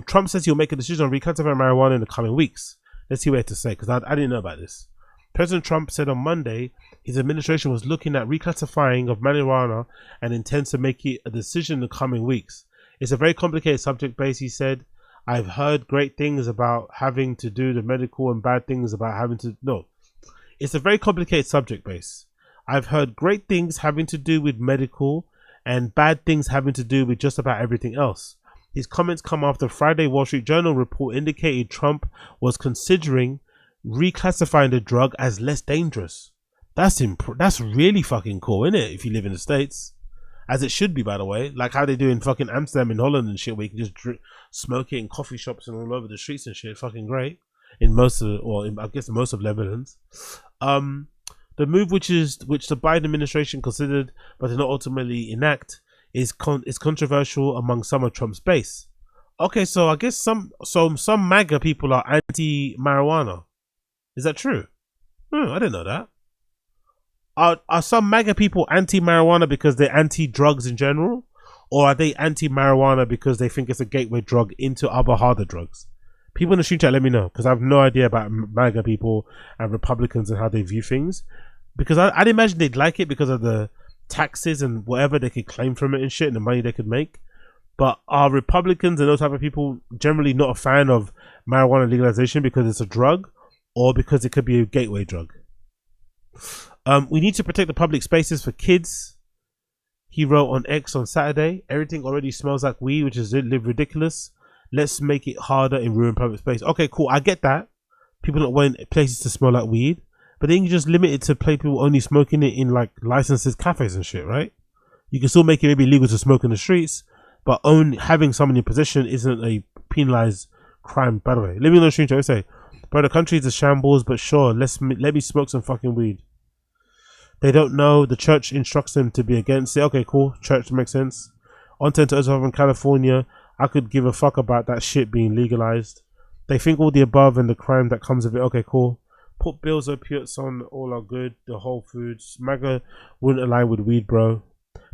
Trump says he'll make a decision on reclassifying marijuana in the coming weeks. Let's see what he has to say, because I didn't know about this. President Trump said on Monday His administration was looking at reclassifying of marijuana and intends to make it a decision in the coming weeks. It's a very complicated subject base, he said. I've heard great things about having to do the medical and bad things about having to... No, it's a very complicated subject base. I've heard great things having to do with medical and bad things having to do with just about everything else. His comments come after Friday Wall Street Journal report indicated Trump was considering reclassifying the drug as less dangerous. That's really fucking cool, isn't it? If you live in the States, as it should be, by the way, like how they do in fucking Amsterdam and Holland and shit, where you can just smoke it in coffee shops and all over the streets and shit. Fucking great in most of, I guess most of Lebanon. The move, which the Biden administration considered but did not ultimately enact, is controversial among some of Trump's base. Okay, so I guess some MAGA people are anti-marijuana. Is that true? I didn't know that. Are some MAGA people anti-marijuana because they're anti-drugs in general? Or are they anti-marijuana because they think it's a gateway drug into other harder drugs? People in the street chat, let me know, because I have no idea about MAGA people and Republicans and how they view things. Because I'd imagine they'd like it because of the taxes and whatever they could claim from it and shit and the money they could make. But are Republicans and those type of people generally not a fan of marijuana legalization because it's a drug or because it could be a gateway drug? We need to protect the public spaces for kids. He wrote on X on Saturday, everything already smells like weed, which is ridiculous. Let's make it harder and ruin public space. Okay, cool. I get that. People don't want places to smell like weed. But then you just limit it to people only smoking it in like licensed cafes and shit, right? You can still make it maybe illegal to smoke in the streets, but having someone in possession isn't a penalized crime, by the way. Let me know, stream chat. Say, bro, the country is a shambles, but sure, let me smoke some fucking weed. They don't know. The church instructs them to be against it. Okay, cool. Church makes sense. On to Southern California. I could give a fuck about that shit being legalized. They think all the above and the crime that comes of it. Okay, cool. Put bills, opiates on, all are good. The Whole Foods. MAGA wouldn't align with weed, bro.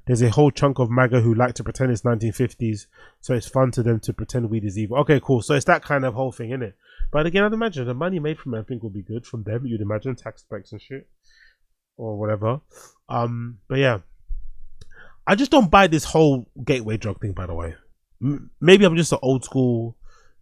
There's a whole chunk of MAGA who like to pretend it's 1950s, so it's fun to them to pretend weed is evil. Okay, cool. So it's that kind of whole thing, innit? But again, I'd imagine the money made from it, I think, will be good from them. You'd imagine tax breaks and shit, or whatever. But yeah, I just don't buy this whole gateway drug thing. By the way, maybe I'm just an old school,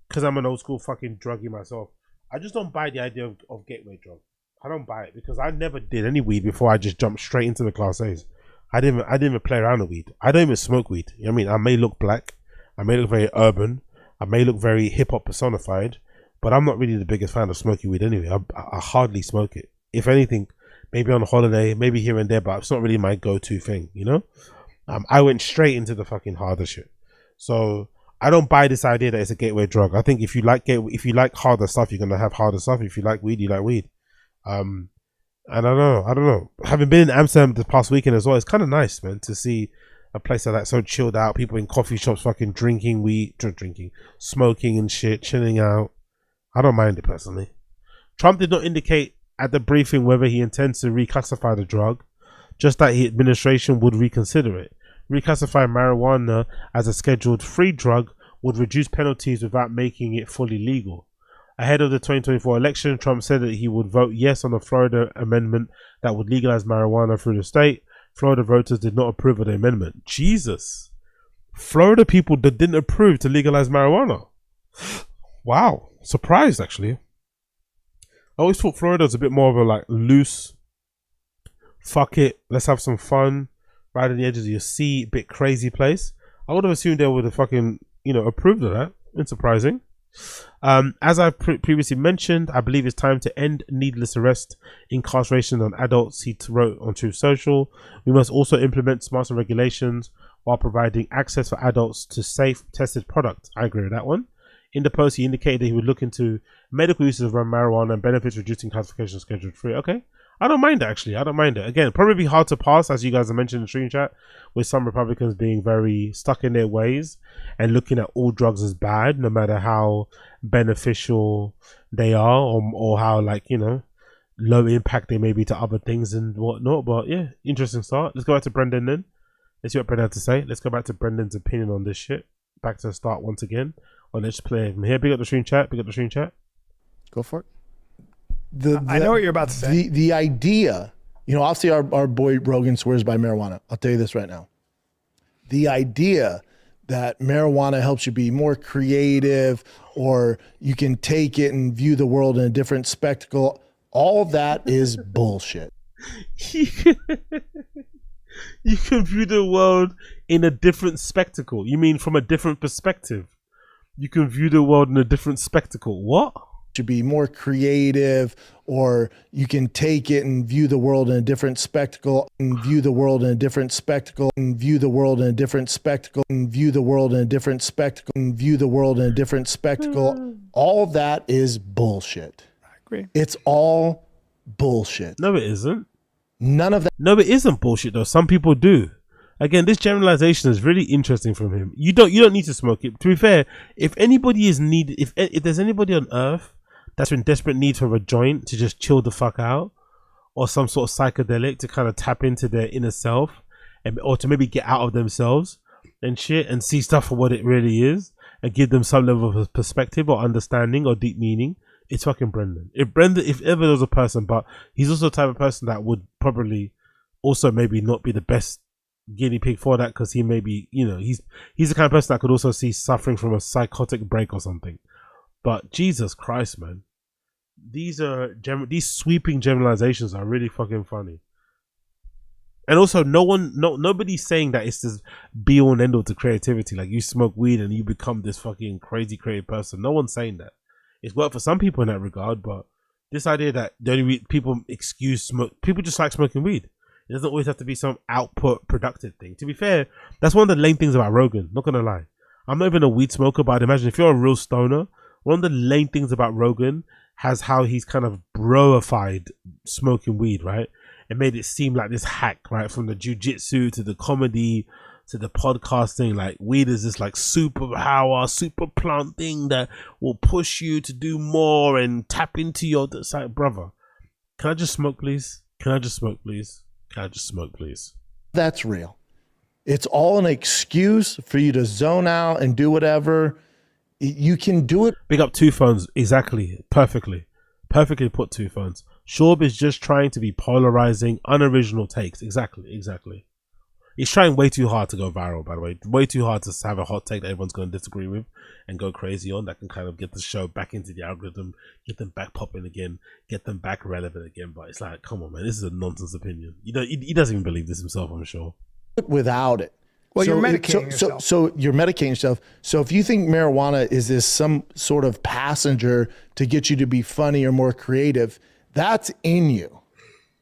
because I'm an old school fucking druggie myself. I just don't buy the idea of gateway drug. I don't buy it because I never did any weed before I just jumped straight into the Class A's. I didn't even play around with weed. I don't even smoke weed. You know what I mean? I may look black. I may look very urban. I may look very hip hop personified, but I'm not really the biggest fan of smoking weed anyway. I hardly smoke it. If anything, maybe on a holiday, maybe here and there, but it's not really my go-to thing, you know? I went straight into the fucking harder shit. So I don't buy this idea that it's a gateway drug. I think if you like harder stuff, you're gonna have harder stuff. If you like weed, you like weed. I don't know. Having been in Amsterdam this past weekend as well, it's kind of nice, man, to see a place like that so chilled out. People in coffee shops fucking drinking weed, smoking and shit, chilling out. I don't mind it personally. Trump did not indicate at the briefing whether he intends to reclassify the drug, just that his administration would reconsider it. Reclassifying marijuana as a scheduled free drug would reduce penalties without making it fully legal. Ahead of the 2024 election, Trump said that he would vote yes on the Florida amendment that would legalize marijuana through the state. Florida voters did not approve of the amendment. Jesus. Florida people didn't approve to legalize marijuana. Wow. Surprised, actually. I always thought Florida was a bit more of a like loose, fuck it, let's have some fun, right on the edges of your seat, bit crazy place. I would have assumed they would have fucking, approved of that. It's surprising. As I previously mentioned, I believe it's time to end needless arrest, incarceration on adults, he wrote on Truth Social. We must also implement smarter regulations while providing access for adults to safe, tested products. I agree with that one. In the post, he indicated that he would look into medical uses of marijuana and benefits reducing classification scheduled 3. Okay. I don't mind it, actually. I don't mind it. Again, probably be hard to pass, as you guys have mentioned in the stream chat, with some Republicans being very stuck in their ways and looking at all drugs as bad, no matter how beneficial they are or how, low impact they may be to other things and whatnot. But yeah, interesting start. Let's go back to Brendan then. Let's see what Brendan had to say. Let's go back to Brendan's opinion on this shit. Back to the start once again. Let's play from here. Big up the stream chat. Go for it. I know what you're about to say. The idea You know, obviously our boy Rogan swears by marijuana. I'll tell you this right now. The idea that marijuana helps you be more creative, or you can take it and view the world in a different spectacle, all of that is bullshit. You can view the world in a different spectacle. You mean from a different perspective? You can view the world in a different spectacle. What? To be more creative, or you can take it and view the world in a different spectacle, and view the world in a different spectacle, and view the world in a different spectacle, and view the world in a different spectacle, and view the world in a different spectacle. All of that is bullshit. I agree. It's all bullshit. No, it isn't. None of that. No, it isn't bullshit though. Some people do. Again, this generalization is really interesting from him. You don't need to smoke it. To be fair, if anybody is needed, if there's anybody on earth that's in desperate need for a joint to just chill the fuck out, or some sort of psychedelic to kind of tap into their inner self, or to maybe get out of themselves and shit and see stuff for what it really is, and give them some level of perspective or understanding or deep meaning, it's fucking Brendan. If ever there was a person, but he's also the type of person that would probably also maybe not be the best guinea pig for that, because he may be, you know, he's the kind of person that could also see suffering from a psychotic break or something. But Jesus Christ, man, these sweeping generalizations are really fucking funny. And also, nobody's saying that it's this be all and end all to creativity. Like, you smoke weed and you become this fucking crazy creative person. No one's saying that. It's worked for some people in that regard, but this idea that the only people people just like smoking weed. It doesn't always have to be some output productive thing. To be fair, that's one of the lame things about Rogan. Not gonna lie, I'm not even a weed smoker, but I'd imagine if you're a real stoner, one of the lame things about Rogan has how he's kind of broified smoking weed, right? And made it seem like this hack, right? From the jiu-jitsu to the comedy to the podcasting, like weed is this like superpower, super plant thing that will push you to do more and tap into your side. Brother, can I just smoke, please? Can I just smoke, please? Can I just smoke, please? That's real. It's all an excuse for you to zone out and do whatever. You can do it. Big up Two Phones. Exactly. Perfectly put, Two Phones. Schaub is just trying to be polarizing, unoriginal takes. Exactly. He's trying way too hard to go viral, by the way. Way too hard to have a hot take that everyone's going to disagree with and go crazy on. That can kind of get the show back into the algorithm, get them back popping again, get them back relevant again. But it's like, come on, man, this is a nonsense opinion. He doesn't even believe this himself, I'm sure. Without it. Well, you're medicating yourself. So you're medicating yourself. So if you think marijuana is this some sort of passenger to get you to be funny or more creative, that's in you.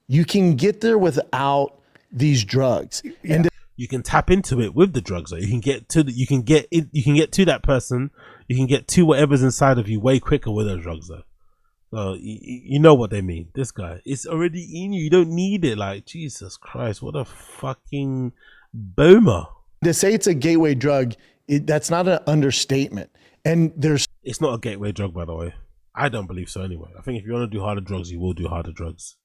You can get there without these drugs. Yeah. And you can tap into it with the drugs, though. You can get to that person. You can get to whatever's inside of you way quicker with those drugs, though. So you know what they mean. This guy, it's already in you. You don't need it. Like, Jesus Christ, what a fucking boomer. To say it's a gateway drug, that's not an understatement. And it's not a gateway drug, by the way. I don't believe so anyway. I think if you want to do harder drugs, you will do harder drugs.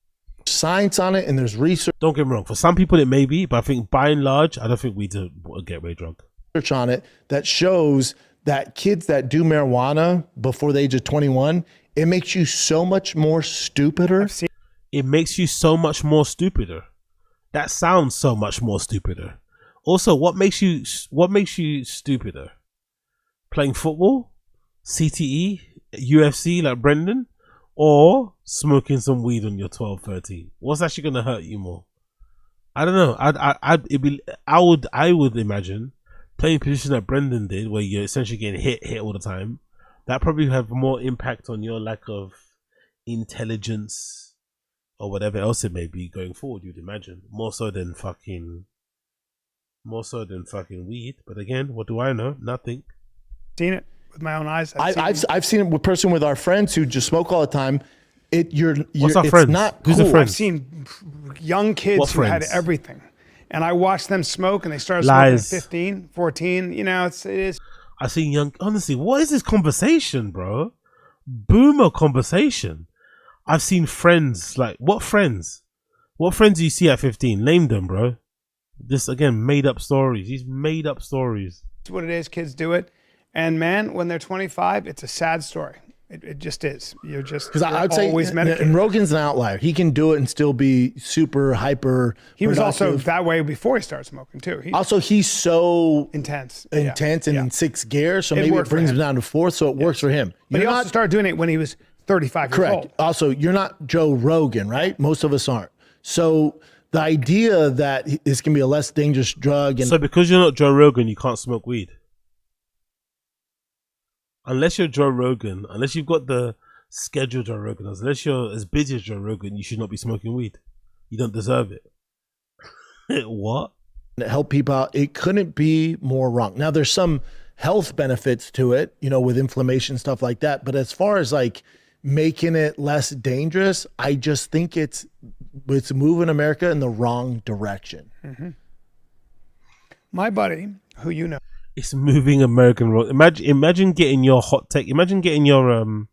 Science on it, and there's research. Don't get me wrong. For some people, it may be, but I think by and large, I don't think weed's a gateway drug. Research on it that shows that kids that do marijuana before the age of 21, it makes you so much more stupider. It makes you so much more stupider. That sounds so much more stupider. Also, what makes you stupider? Playing football, CTE, UFC like Brendan, or smoking some weed on your 12, 13? What's actually gonna hurt you more? I don't know. I would imagine playing a position that Brendan did, where you're essentially getting hit all the time. That probably have more impact on your lack of intelligence or whatever else it may be going forward. You'd imagine more so than fucking weed. But again, what do I know? Nothing. Seen it with my own eyes. I've seen it with person with our friends who just smoke all the time. What's our it's friends? not Who's cool. the friends? I've seen young kids What who had friends? everything, and I watched them smoke, and they started Lies. smoking at 15, 14. You know, it is. I seen young. Honestly, what is this conversation, bro? Boomer conversation. I've seen friends. Like, what friends? What friends do you see at 15? Name them, bro. This again, made up stories. These made up stories. It's what it is. Kids do it, and man, when they're 25, it's a sad story. It just is. You're just Because I'd say, always medicated. and Rogan's an outlier. He can do it and still be super hyper. He was also productive. that way before he started smoking too. He's so intense and in sixth gear, so It maybe it worked for brings him. him down to fourth, so it works for him. But he also started doing it when he was 35 years Correct. old. Also, you're not Joe Rogan, right? Most of us aren't. So the idea that this can be a less dangerous drug, and So because you're not Joe Rogan, you can't smoke weed. Unless you're Joe Rogan, unless you've got the schedule Joe Rogan, unless you're as busy as Joe Rogan, you should not be smoking weed. You don't deserve it. What? to help people out, it couldn't be more wrong. Now there's some health benefits to it, you know, with inflammation, stuff like that. But as far as like making it less dangerous, I just think it's moving America in the wrong direction. Mm-hmm. My buddy, who you know, it's moving American road. Imagine getting your hot take. Imagine getting your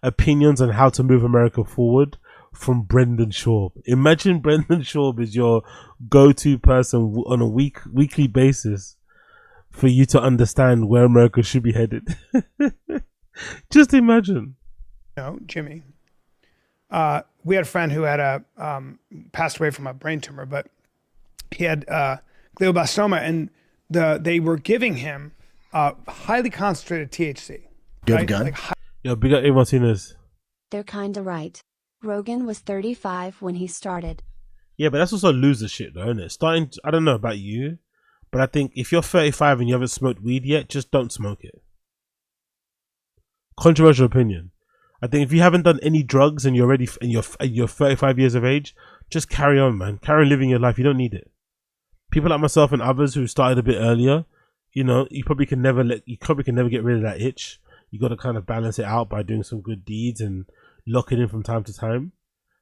opinions on how to move America forward from Brendan Schaub. Imagine Brendan Schaub is your go-to person on a weekly basis for you to understand where America should be headed. Just imagine. No, Jimmy. We had a friend who had passed away from a brain tumor, but he had glioblastoma, and they were giving him highly concentrated THC. You have a right? gun? Like Yo, big up A. Martinez. They're kinda right. Rogan was 35 when he started. Yeah, but that's also loser shit though, isn't it? I don't know about you, but I think if you're 35 and you haven't smoked weed yet, just don't smoke it. Controversial opinion. I think if you haven't done any drugs and you're ready and you're 35 years of age, just carry on, man. Carry on living your life. You don't need it. People like myself and others who started a bit earlier, you know, you probably can never get rid of that itch. You got to kind of balance it out by doing some good deeds and lock it in from time to time.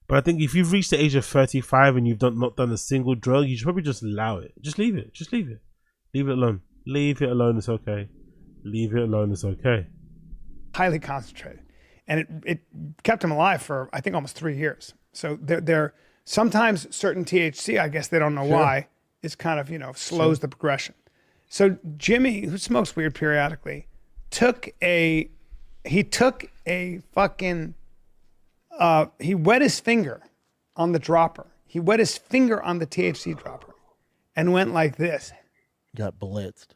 But I think if you've reached the age of 35 and you've not done a single drug, you should probably just allow it. Just leave it. Just leave it. Leave it alone. Leave it alone. It's okay. Leave it alone. It's okay. highly concentrated, and it kept him alive for I think almost 3 years. So they're sometimes certain THC, I guess they don't know why, is kind of, you know, slows the progression. So Jimmy, who smokes weed periodically, he wet his finger on the dropper. He wet his finger on the THC dropper and went like this. Got blitzed.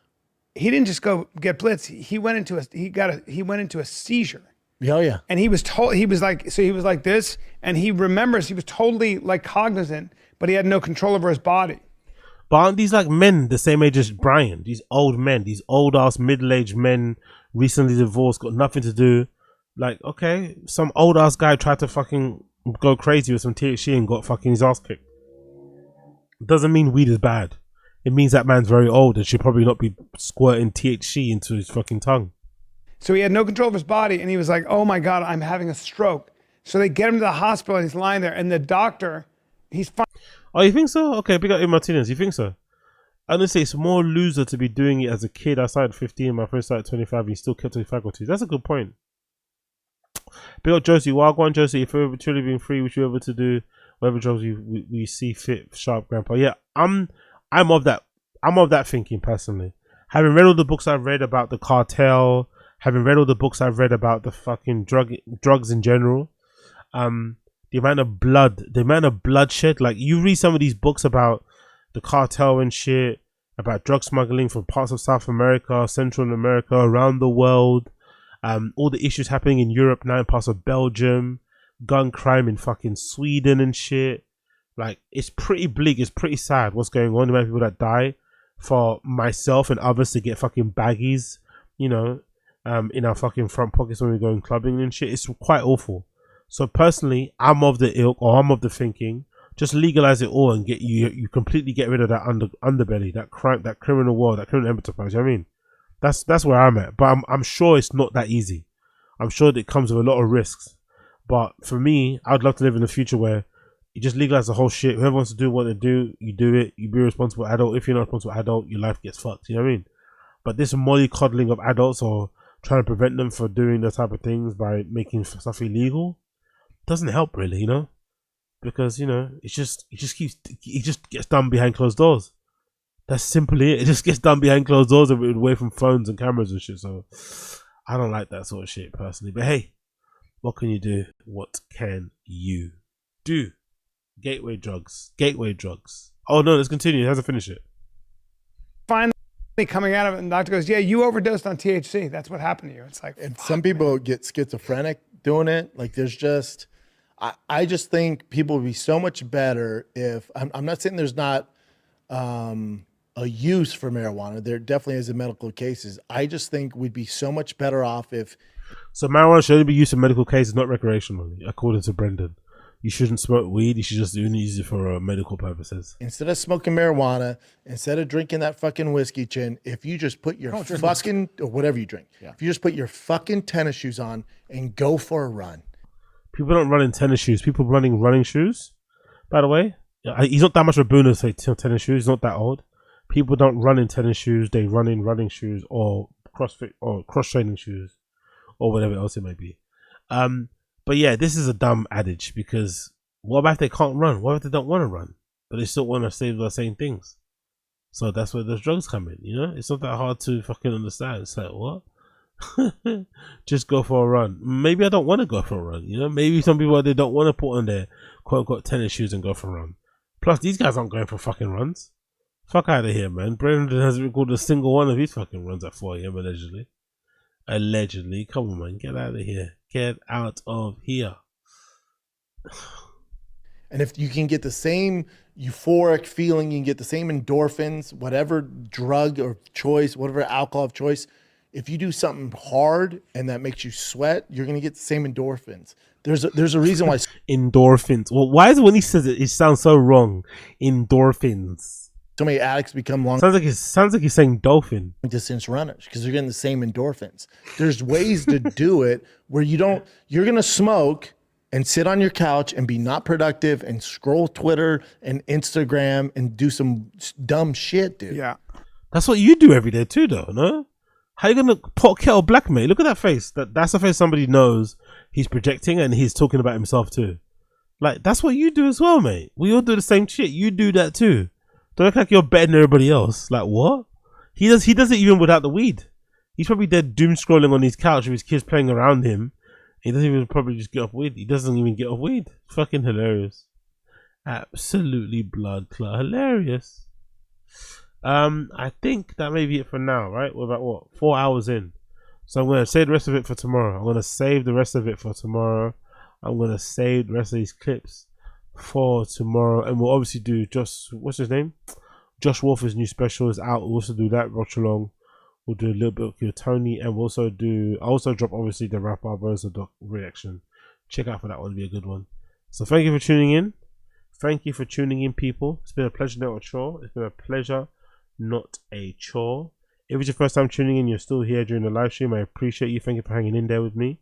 He didn't just go get blitzed. He went into a seizure. Oh yeah. And he was like this, and he remembers he was totally like cognizant, but he had no control over his body. But aren't these like men the same age as Bryan? These old men, these old ass middle-aged men, recently divorced, got nothing to do. Like, okay, some old ass guy tried to fucking go crazy with some THC and got fucking his ass kicked. Doesn't mean weed is bad. It means that man's very old and should probably not be squirting THC into his fucking tongue. So he had no control of his body, and he was like, oh my God, I'm having a stroke. So they get him to the hospital, and he's lying there, and the doctor, he's fine. Oh, you think so? Okay, big up A. Martinez. You think so? Honestly, it's more loser to be doing it as a kid. I started 15, my friend started 25, and he still kept his faculties. That's a good point. Big up Josie. Wagwan Josie, if you've ever truly been free, would you ever to do whatever jobs we see fit, sharp grandpa? Yeah, I'm of that thinking personally. Having read all the books I've read about the cartel, having read all the books I've read about the fucking drugs in general, the amount of bloodshed, like you read some of these books about the cartel and shit, about drug smuggling from parts of South America, Central America, around the world, all the issues happening in Europe now in parts of Belgium, gun crime in fucking Sweden and shit. Like, it's pretty bleak, it's pretty sad what's going on, the amount of people that die for myself and others to get fucking baggies, you know, in our fucking front pockets when we're going clubbing and shit. It's quite awful. So personally, I'm of the ilk, or I'm of the thinking, just legalize it all and you completely get rid of that underbelly, that crime, that criminal world, that criminal enterprise. You know what I mean? That's where I'm at. But I'm sure it's not that easy. I'm sure that it comes with a lot of risks. But for me, I'd love to live in a future where you just legalize the whole shit. Whoever wants to do what they do, you do it. You be a responsible adult. If you're not a responsible adult, your life gets fucked. You know what I mean? But this mollycoddling of adults or trying to prevent them from doing those type of things by making stuff illegal doesn't help really, you know? Because, you know, it just gets done behind closed doors. That's simply it. It just gets done behind closed doors and away from phones and cameras and shit. So I don't like that sort of shit personally. But hey, What can you do? What can you do? Gateway drugs. Gateway drugs. Oh no, let's continue. It hasn't finished it. Finally coming out of it, and the doctor goes, yeah, you overdosed on THC. That's what happened to you. It's like, and some people get schizophrenic doing it. Like there's just, I just think people would be so much better if, I'm not saying there's not a use for marijuana. There definitely is in medical cases. I just think we'd be so much better off if. So marijuana should only be used in medical cases, not recreationally, according to Brendan. You shouldn't smoke weed. You should just only use it for medical purposes. Instead of smoking marijuana, instead of drinking that fucking whiskey chin, if you just put your fucking, or whatever you drink, if you just put your fucking tennis shoes on and go for a run. People don't run in tennis shoes. People running shoes, by the way. He's not that much of a boomer to say tennis shoes. He's not that old. People don't run in tennis shoes. They run in running shoes or CrossFit or cross-training shoes or whatever else it may be. But yeah, this is a dumb adage because what about if they can't run? What if they don't want to run, but they still want to say the same things? So that's where those drugs come in, you know? It's not that hard to fucking understand. It's like, what? Just go for a run. Maybe I don't want to go for a run, you know? Maybe some people, they don't want to put on their quote-unquote tennis shoes and go for a run. Plus, these guys aren't going for fucking runs. Fuck out of here, man. Brendan hasn't recorded a single one of his fucking runs at 4 a.m. allegedly. Allegedly. Come on, man. Get out of here. Get out of here. And if you can get the same euphoric feeling, you can get the same endorphins, whatever drug or choice, whatever alcohol of choice, if you do something hard and that makes you sweat, you're going to get the same endorphins. There's a reason why. Endorphins. Well, why is it when he says it, it sounds so wrong? Endorphins. So many addicts become long. Sounds like he's saying dolphin. Distance runners because they're getting the same endorphins. There's ways to do it where you're going to smoke and sit on your couch and be not productive and scroll Twitter and Instagram and do some dumb shit, dude. Yeah. That's what you do every day too, though, no? How you going to pot kettle black, mate? Look at that face. That's the face somebody knows he's projecting and he's talking about himself too. Like, that's what you do as well, mate. We all do the same shit. You do that too. Don't look like you're better than everybody else. Like, what? He does it even without the weed. He's probably dead doom scrolling on his couch with his kids playing around him. He doesn't even probably just get off weed. He doesn't even get off weed. Fucking hilarious. Absolutely blood clot hilarious. I think that may be it for now, right? We're about what? 4 hours in. So I'm gonna save the rest of it for tomorrow. I'm gonna save the rest of it for tomorrow. I'm gonna save the rest of these clips for tomorrow, and we'll obviously do what's his name? Josh Wolfer's new special is out. We'll also do that watch along. We'll do a little bit of Tony, and we'll also do. I also drop obviously the Rap Barbosa doc reaction. Check out for that one; it'll be a good one. So thank you for tuning in. Thank you for tuning in, people. It's been a pleasure, not a chore. It's been a pleasure, not a chore. If it's your first time tuning in, you're still here during the live stream. I appreciate you. Thank you for hanging in there with me.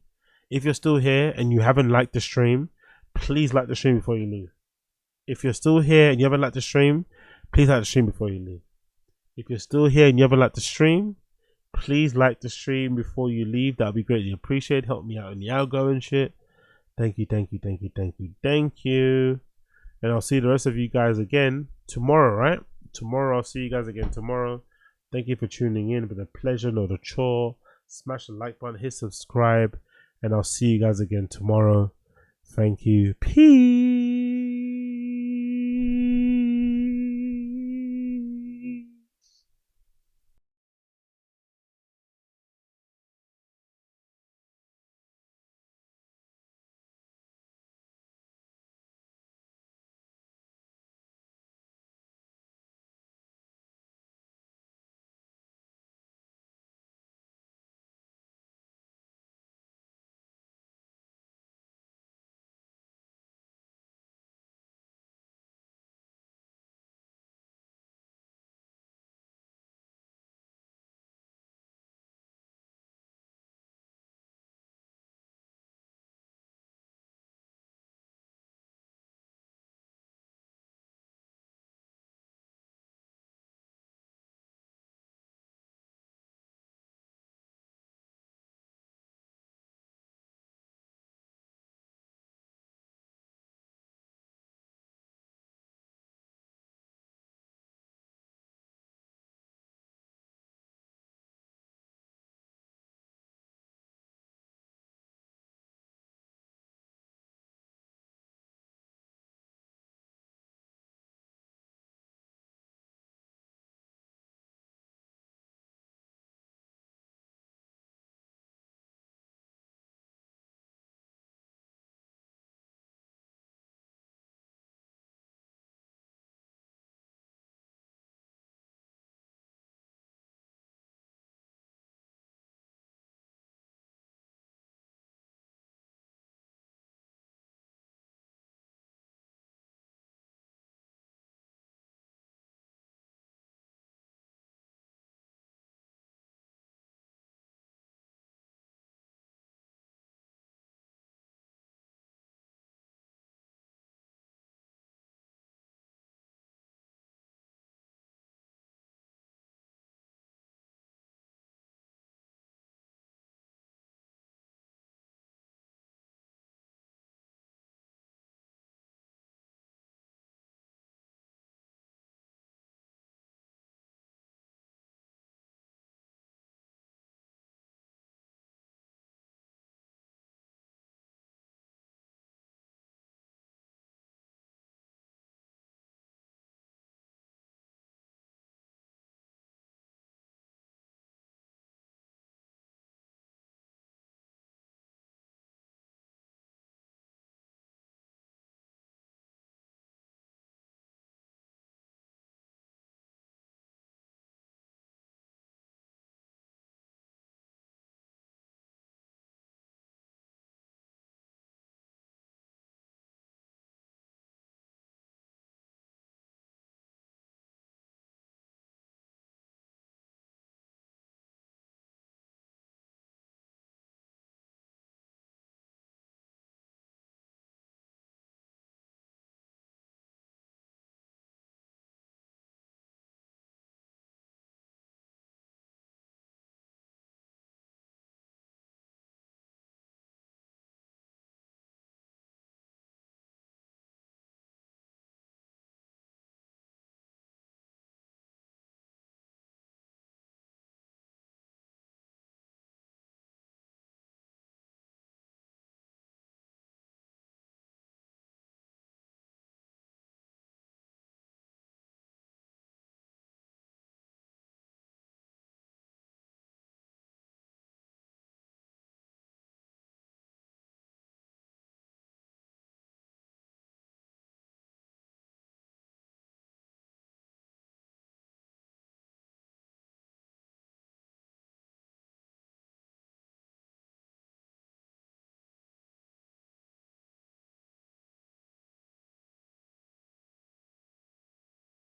If you're still here and you haven't liked the stream, please like the stream before you leave. If you're still here and you haven't liked the stream, please like the stream before you leave. If you're still here and you haven't liked the stream, please like the stream before you leave. That would be greatly appreciated. Help me out in the algo and shit. Thank you, thank you, thank you, thank you, thank you. And I'll see the rest of you guys again tomorrow, right? Tomorrow, I'll see you guys again tomorrow. Thank you for tuning in. It's been a pleasure, not a chore. Smash the like button, hit subscribe, and I'll see you guys again tomorrow. Thank you. Peace.